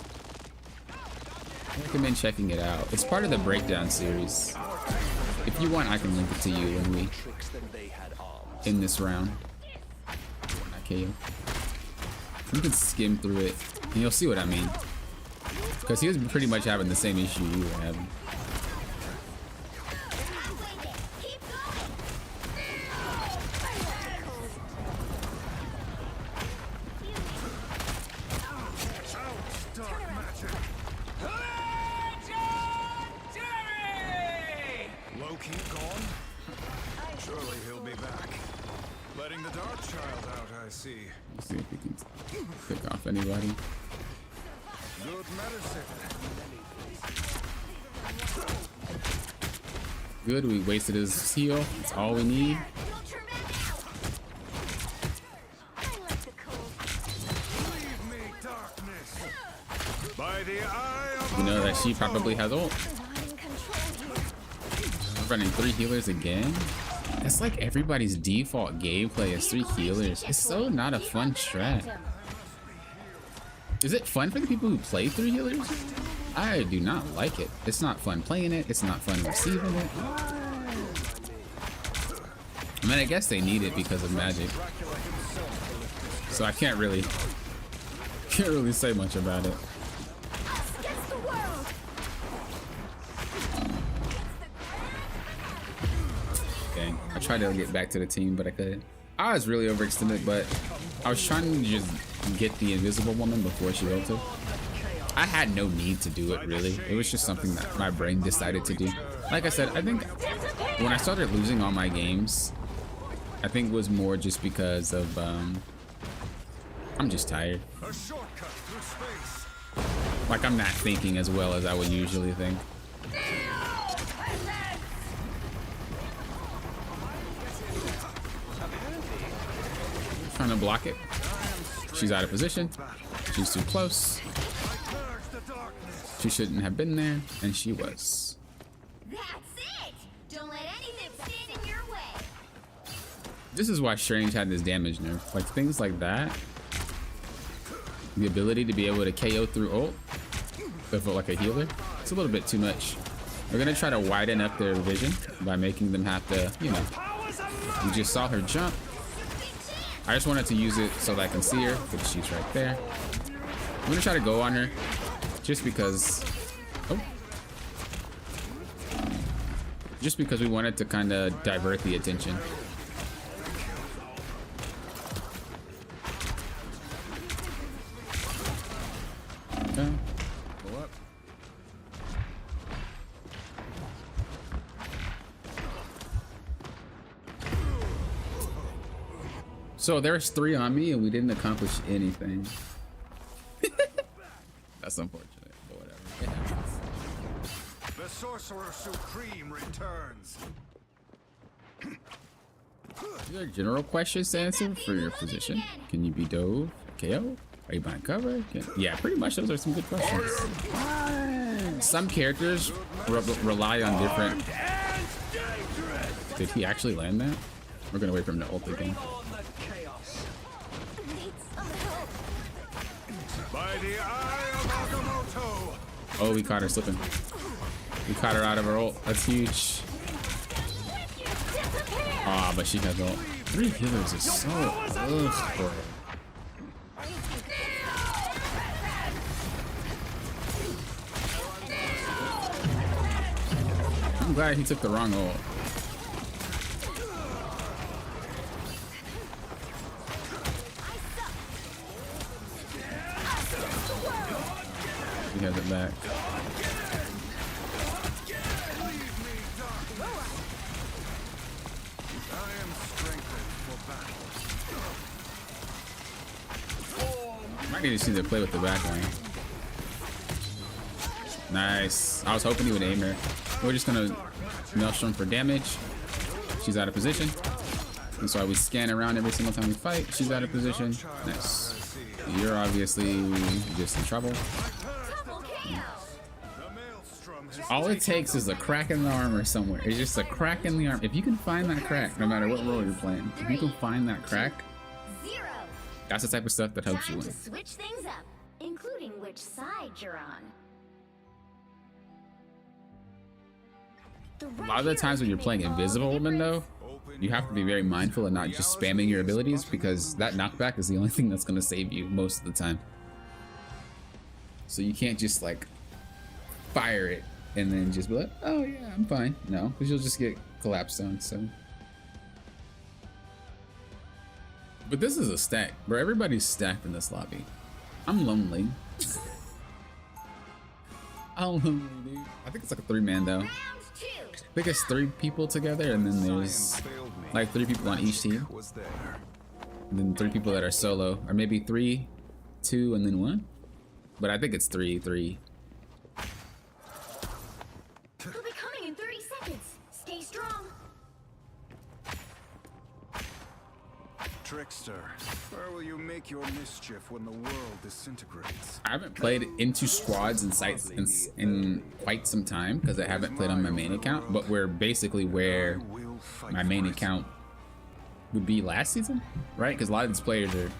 I recommend checking it out. It's part of the breakdown series. If you want, I can link it to you when we in this round. Okay, you can skim through it and you'll see what I mean. Because he was pretty much having the same issue you were having. Loki gone? Surely he'll be back. Letting the Dark Child out, I see. Let's see if we can pick off anybody. Good medicine. Good, we wasted his heal. That's all we need. By the eye of You know that she probably has ult. Running 3 healers again. That's like everybody's default gameplay is 3 healers. It's so not a fun strat. Is it fun for the people who play 3 healers? I do not like it. It's not fun playing it. It's not fun receiving it. I mean, I guess they need it because of magic. So I can't really say much about it. Dang, I tried to get back to the team, but I couldn't. I was really overextended, but I was trying to just get the invisible woman before she ulted. I had no need to do it, really. It was just something that my brain decided to do. Like I said, I think when I started losing all my games, I think it was more just because of, I'm just tired. Like, I'm not thinking as well as I would usually think. Trying to block it. She's out of position. She's too close. She shouldn't have been there, and she was. That's it. Don't let anything stand in your way. This is why Strange had this damage nerf. Like things like that. The ability to be able to KO through ult, if like a healer, it's a little bit too much. We're gonna try to widen up their vision by making them have to, you know. You just saw her jump. I just wanted to use it so that I can see her, because she's right there. I'm gonna try to go on her, just because. Oh. Just because we wanted to kind of divert the attention. Okay. Go up. So there's 3 on me and we didn't accomplish anything. That's unfortunate, but whatever. It happens. the Sorcerer Supreme returns. These are general questions to answer for your position. Can you be dove? KO? Are you behind cover? Yeah, pretty much those are some good questions. Some characters rely on different... Did he actually land that? We're gonna wait for him to ult again. By the eye of Agamotto. Oh, we caught her slipping. We caught her out of her ult. That's huge. Ah, but she has ult. 3 healers is so ugh for her. I'm glad he took the wrong ult. He has it back. Might need to see the play with the back line. Nice. I was hoping he would aim her. We're just gonna Maelstrom for damage. She's out of position. That's why we scan around every single time we fight. She's out of position. Nice. You're obviously just in trouble. All it takes is a crack in the armor somewhere. It's just a crack in the arm. If you can find that crack, no matter what role you're playing, if you can find that crack, 0. that's the type of stuff that helps you Time to win. switch things up, including which side you're on. A lot of the times when you're playing Invisible Woman, though, you have to be very mindful and not just spamming your abilities, because that knockback is the only thing that's going to save you most of the time. So you can't just like fire it and then just be like, oh yeah, I'm fine. No, because you'll just get collapsed on. So, but this is a stack, bro. Everybody's stacked in this lobby. I'm lonely. I'm lonely, dude. I think it's like a 3-man though. I think it's 3 people together, and then there's like 3 people on each team. And then 3 people that are solo, or maybe 3, 2, and then 1. But I think it's 3, 3. They'll be coming in 30 seconds. Stay strong. Trickster, where will you make your mischief when the world disintegrates? I haven't played into squads and sites in quite some time because I haven't played on my main account, but we're basically where my main account would be last season, right? Because a lot of these players are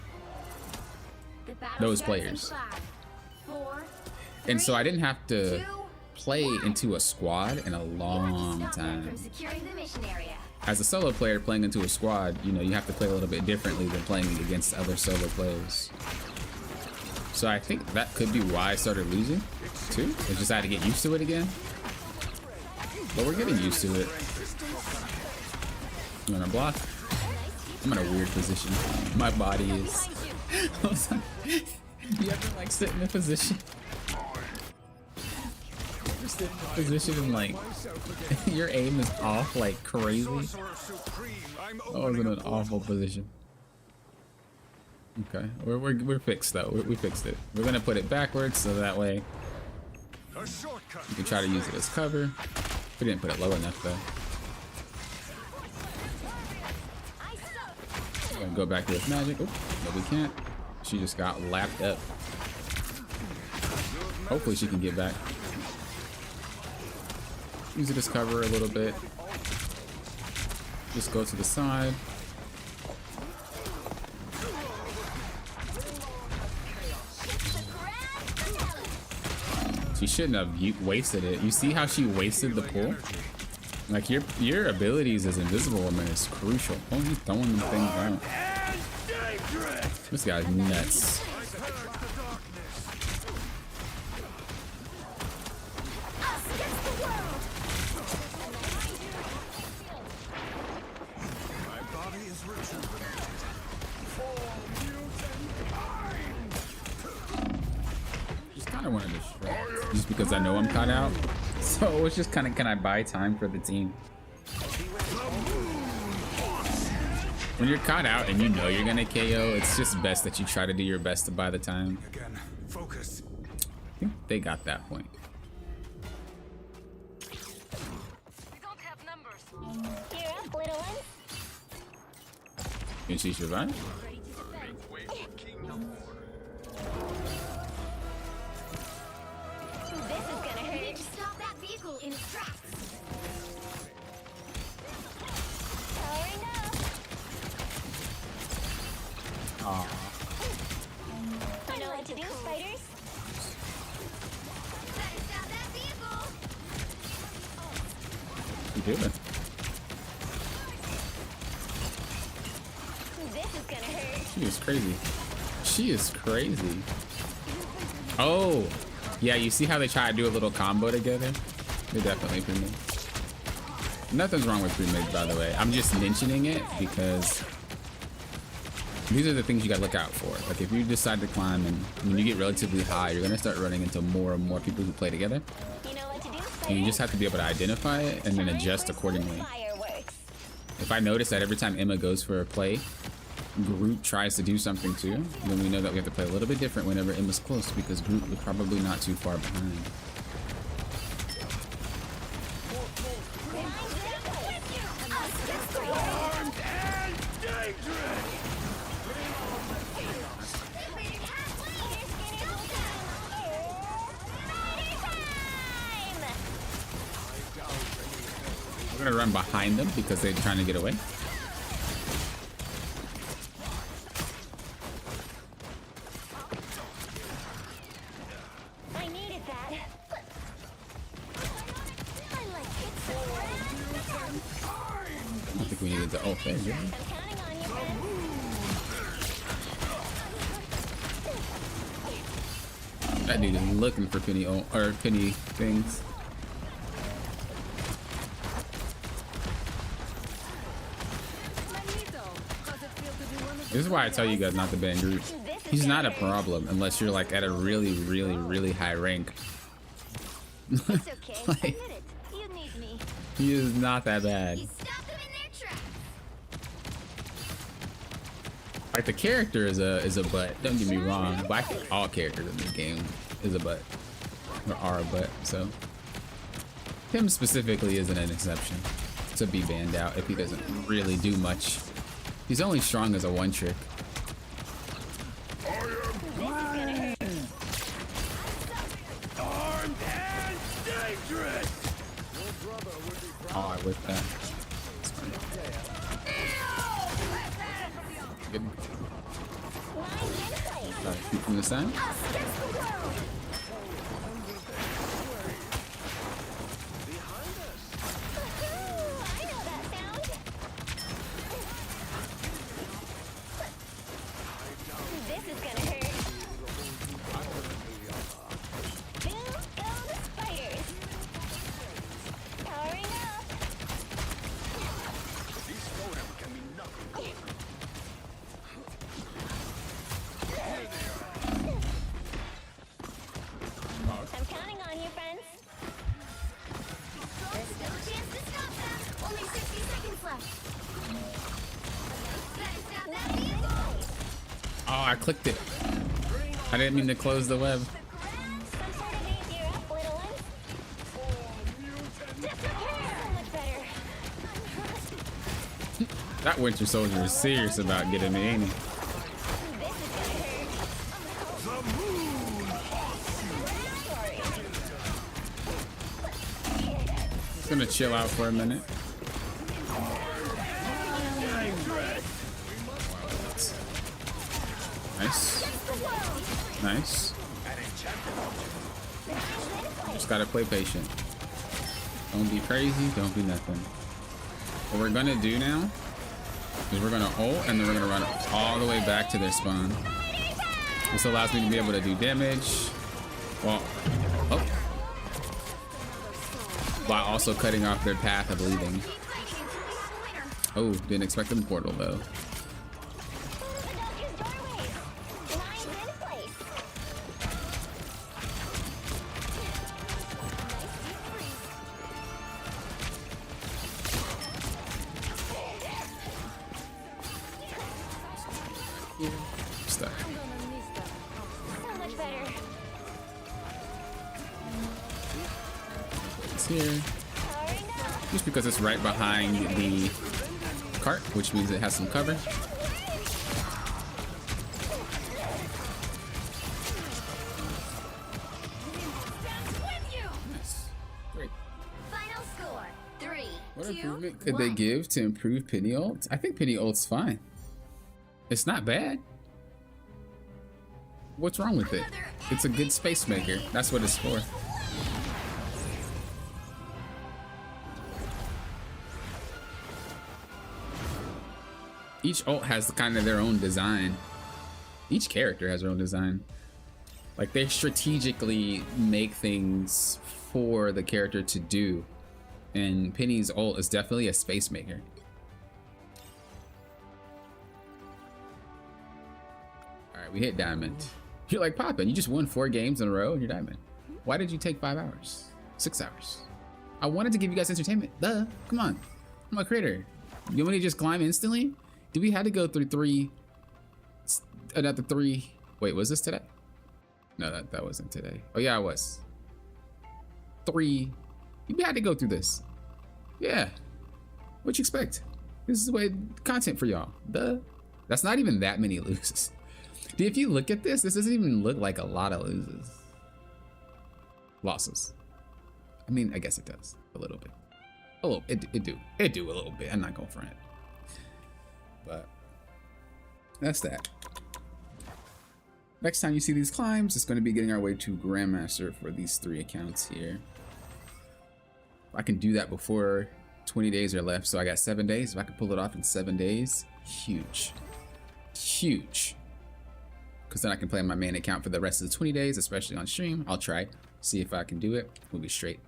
those players. And so I didn't have to play into a squad in a long time. As a solo player playing into a squad, you know, you have to play a little bit differently than playing against other solo players. So I think that could be why I started losing too. I just had to get used to it again. But we're getting used to it. You wanna block? I'm in a weird position. My body is. You ever like sit in a position? You sit in a position and like your aim is off like crazy. I was in an awful position. Okay, we're fixed though. We fixed it. We're gonna put it backwards so that way you can try to use it as cover. We didn't put it low enough though. We're gonna go back to this magic. Oh, no, we can't. She just got lapped up. Hopefully she can get back. Use it as cover a little bit. Just go to the side. She shouldn't have wasted it. You see how she wasted the pull? Like your abilities as Invisible Woman is crucial. Oh, he's throwing them things out. This guy's nuts. Just kind of wanted to shred, just because I know I'm caught out. So it's just kind of, can I buy time for the team? When you're caught out and you know you're gonna KO, it's just best that you try to do your best to buy the time. Again, focus. I think they got that point. We don't have numbers. You're up, little one. Can she survive? This is gonna We need hurt. to stop that vehicle in its tracks. Powering up. Aw. I know what to do, spiders. Better stop that vehicle. You doing? This is gonna hurt. She is crazy. She is crazy. Oh, yeah. You see how they try to do a little combo together? They're definitely pre-made. Nothing's wrong with pre-made, by the way. I'm just mentioning it because these are the things you gotta look out for. Like if you decide to climb and when you get relatively high, you're gonna start running into more and more people who play together. You know what to do, spiders. And you just have to be able to identify it and then adjust accordingly. Fireworks. If I notice that every time Emma goes for a play, Groot tries to do something too, then we know that we have to play a little bit different whenever Emma's close because Groot was probably not too far behind. We're gonna run behind them because they're trying to get away. I needed that. I like it so I don't think we needed the ult there, did we? I'm counting on you, friend. That dude is looking for penny ult or penny things. This is why I tell you guys not to ban Groot. He's not a problem unless you're like at a really, really, really high rank. It's okay. Like, Admit it. You need me. he is not that bad. You stop them in their tracks. Like the character is a butt. Don't get me wrong, but I think all characters in this game is a butt or are a butt. So him specifically isn't an exception to be banned out if he doesn't really do much. He's only strong as a one trick. Armed and dangerous. Oh, I whipped that. Good. Gotta shoot from the side. This is gonna hurt. Boom, go the spiders. Powering up. I'm counting on you, friends. There's still a chance to stop them. Only 60 seconds left. Gotta stop that vehicle. Oh, I clicked it. I didn't mean to close the web. Some sort of ease you up, little ones. Disappear! So much better. That Winter Soldier is serious about getting me, ain't he? This is gonna hurt. Just gonna chill out for a minute. Nice. Nice. Just gotta play patient. Don't be crazy, don't be nothing. What we're gonna do now is we're gonna ult and then we're gonna run all the way back to their spawn. This allows me to be able to do damage while, while also cutting off their path of leaving. Oh, didn't expect them portal though. Stuck. So much better. It's here. Just because it's right behind the cart, which means it has some cover. Nice. Great. Final score. 3, What 2, improvement could 1. they give to improve Penny ult? I think Penny ult's fine. It's not bad. What's wrong with it? It's a good space maker. That's what it's for. Each ult has kind of their own design. Each character has their own design. Like they strategically make things for the character to do. And Penny's ult is definitely a space maker. Alright, we hit diamond. You're like popping. You just won 4 games in a row and you're diamond. Why did you take 5 hours? 6 hours? I wanted to give you guys entertainment. Duh. Come on. I'm a creator. You want me to just climb instantly? Do we have to go through 3? Another 3. Wait, was this today? No, that wasn't today. Oh yeah, it was. 3. You had to go through this. Yeah. What you expect? This is the way content for y'all. Duh. That's not even that many loses. Dude, if you look at this doesn't even look like a lot of losses. Losses. I mean, I guess it does a little bit. A little, it do a little bit. I'm not going for it, but that's that. Next time you see these climbs, it's going to be getting our way to Grandmaster for these 3 accounts here. I can do that before 20 days are left, so I got 7 days. If I can pull it off in 7 days, huge, huge. Because then I can play on my main account for the rest of the 20 days, especially on stream. I'll try, see if I can do it. We'll be straight.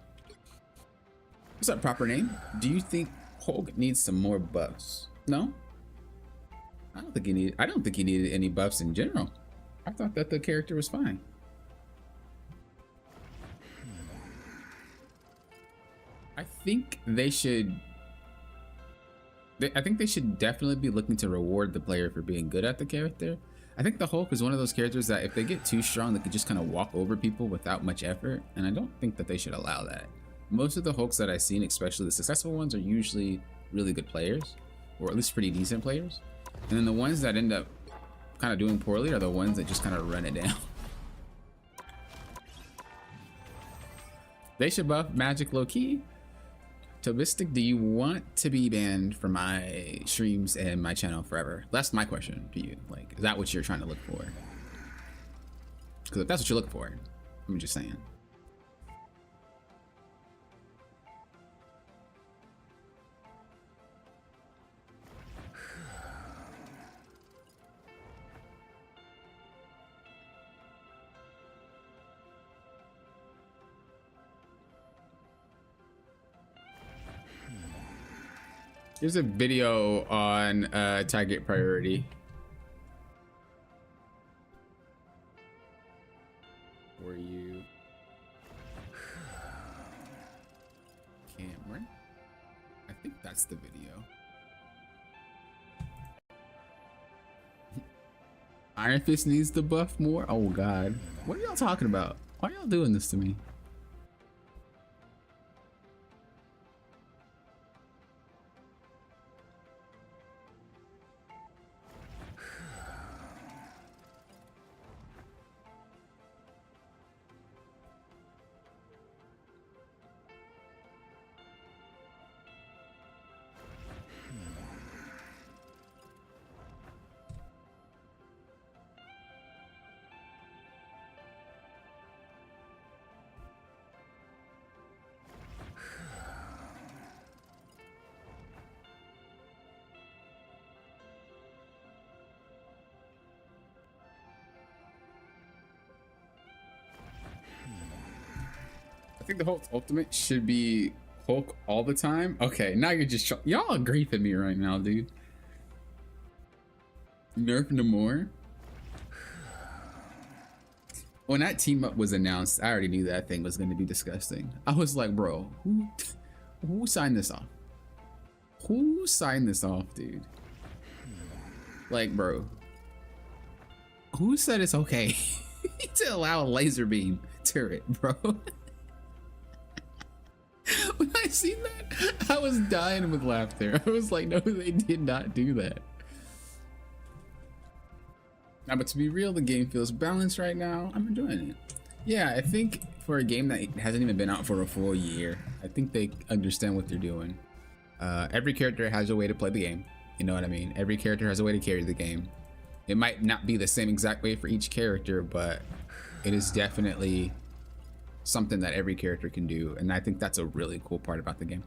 What's that proper name? Do you think Hulk needs some more buffs? No, I don't think he needed any buffs in general. I thought that the character was fine. I think they should definitely be looking to reward the player for being good at the character. I think the Hulk is one of those characters that if they get too strong, they could just kind of walk over people without much effort, and I don't think that they should allow that. Most of the Hulks that I've seen, especially the successful ones, are usually really good players, or at least pretty decent players. And then the ones that end up kind of doing poorly are the ones that just kind of run it down. They should buff Magic low-key. Tobistic, do you want to be banned from my streams and my channel forever? That's my question to you. Like, is that what you're trying to look for? Because if that's what you're looking for, I'm just saying. Here's a video on target priority. For you. Cameron? I think that's the video. Iron Fist needs to buff more? Oh god. What are y'all talking about? Why are y'all doing this to me? I think the Hulk's ultimate should be Hulk all the time. Okay, now you're just y'all are griefing me right now, dude. Nerf Namor. When that team up was announced, I already knew that thing was going to be disgusting. I was like, bro, who signed this off? Who signed this off, dude? Like, bro, who said it's okay to allow a laser beam turret, bro? When I seen that, I was dying with laughter. I was like, no, they did not do that. Now, but to be real, the game feels balanced right now. I'm enjoying it. Yeah, I think for a game that hasn't even been out for a full year, I think they understand what they're doing. Every character has a way to play the game. You know what I mean? Every character has a way to carry the game. It might not be the same exact way for each character, but it is definitely something that every character can do, and I think that's a really cool part about the game.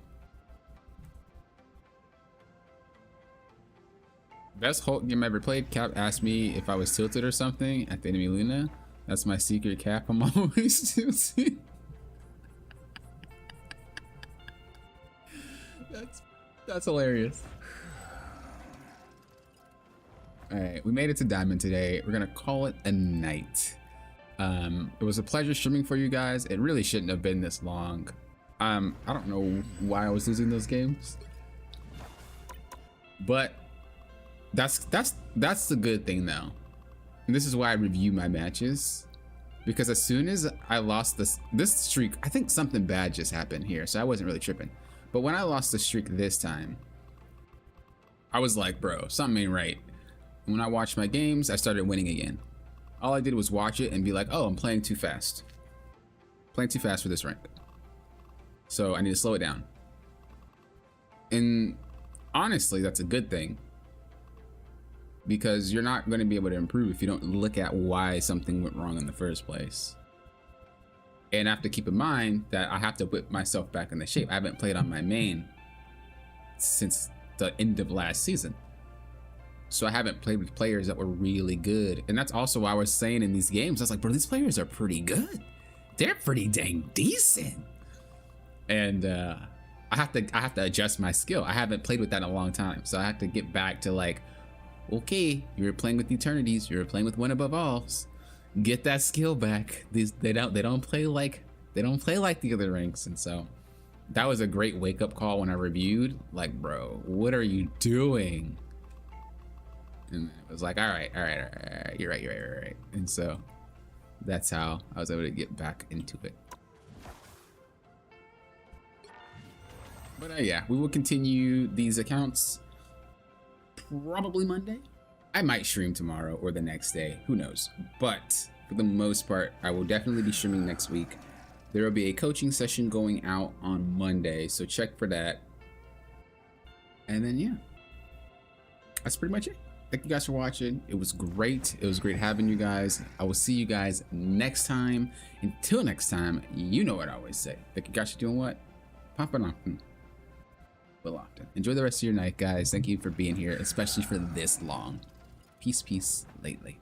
Best Hulk game I ever played. Cap asked me if I was tilted or something at the enemy Luna. That's my secret, Cap. I'm always tilted. That's hilarious. All right, we made it to Diamond today. We're gonna call it a night. It was a pleasure streaming for you guys. It really shouldn't have been this long. I don't know why I was losing those games, but that's the good thing though. And this is why I review my matches, because as soon as I lost this streak, I think something bad just happened here, so I wasn't really tripping. But when I lost the streak this time, I was like, bro, something ain't right. When I watched my games, I started winning again. All I did was watch it and be like, oh, I'm playing too fast. Playing too fast for this rank. So I need to slow it down. And honestly, that's a good thing, because you're not going to be able to improve if you don't look at why something went wrong in the first place. And I have to keep in mind that I have to whip myself back into shape. I haven't played on my main since the end of last season. So I haven't played with players that were really good. And that's also why I was saying in these games, I was like, bro, these players are pretty good. They're pretty dang decent. And I have to adjust my skill. I haven't played with that in a long time. So I have to get back to like, okay, you were playing with Eternities, you were playing with One Above Alls. Get that skill back. They don't play like the other ranks. And so that was a great wake-up call when I reviewed. Like, bro, what are you doing? And it was like, all right, you're right. And so that's how I was able to get back into it. But yeah, we will continue these accounts probably Monday. I might stream tomorrow or the next day, who knows. But for the most part, I will definitely be streaming next week. There will be a coaching session going out on Monday, so check for that. And then yeah, that's pretty much it. Thank you guys for watching. It was great. It was great having you guys. I will see you guys next time. Until next time, you know what I always say. Thank you guys for doing what? Popping often. Will often. Enjoy the rest of your night, guys. Thank you for being here, especially for this long. Peace, lately.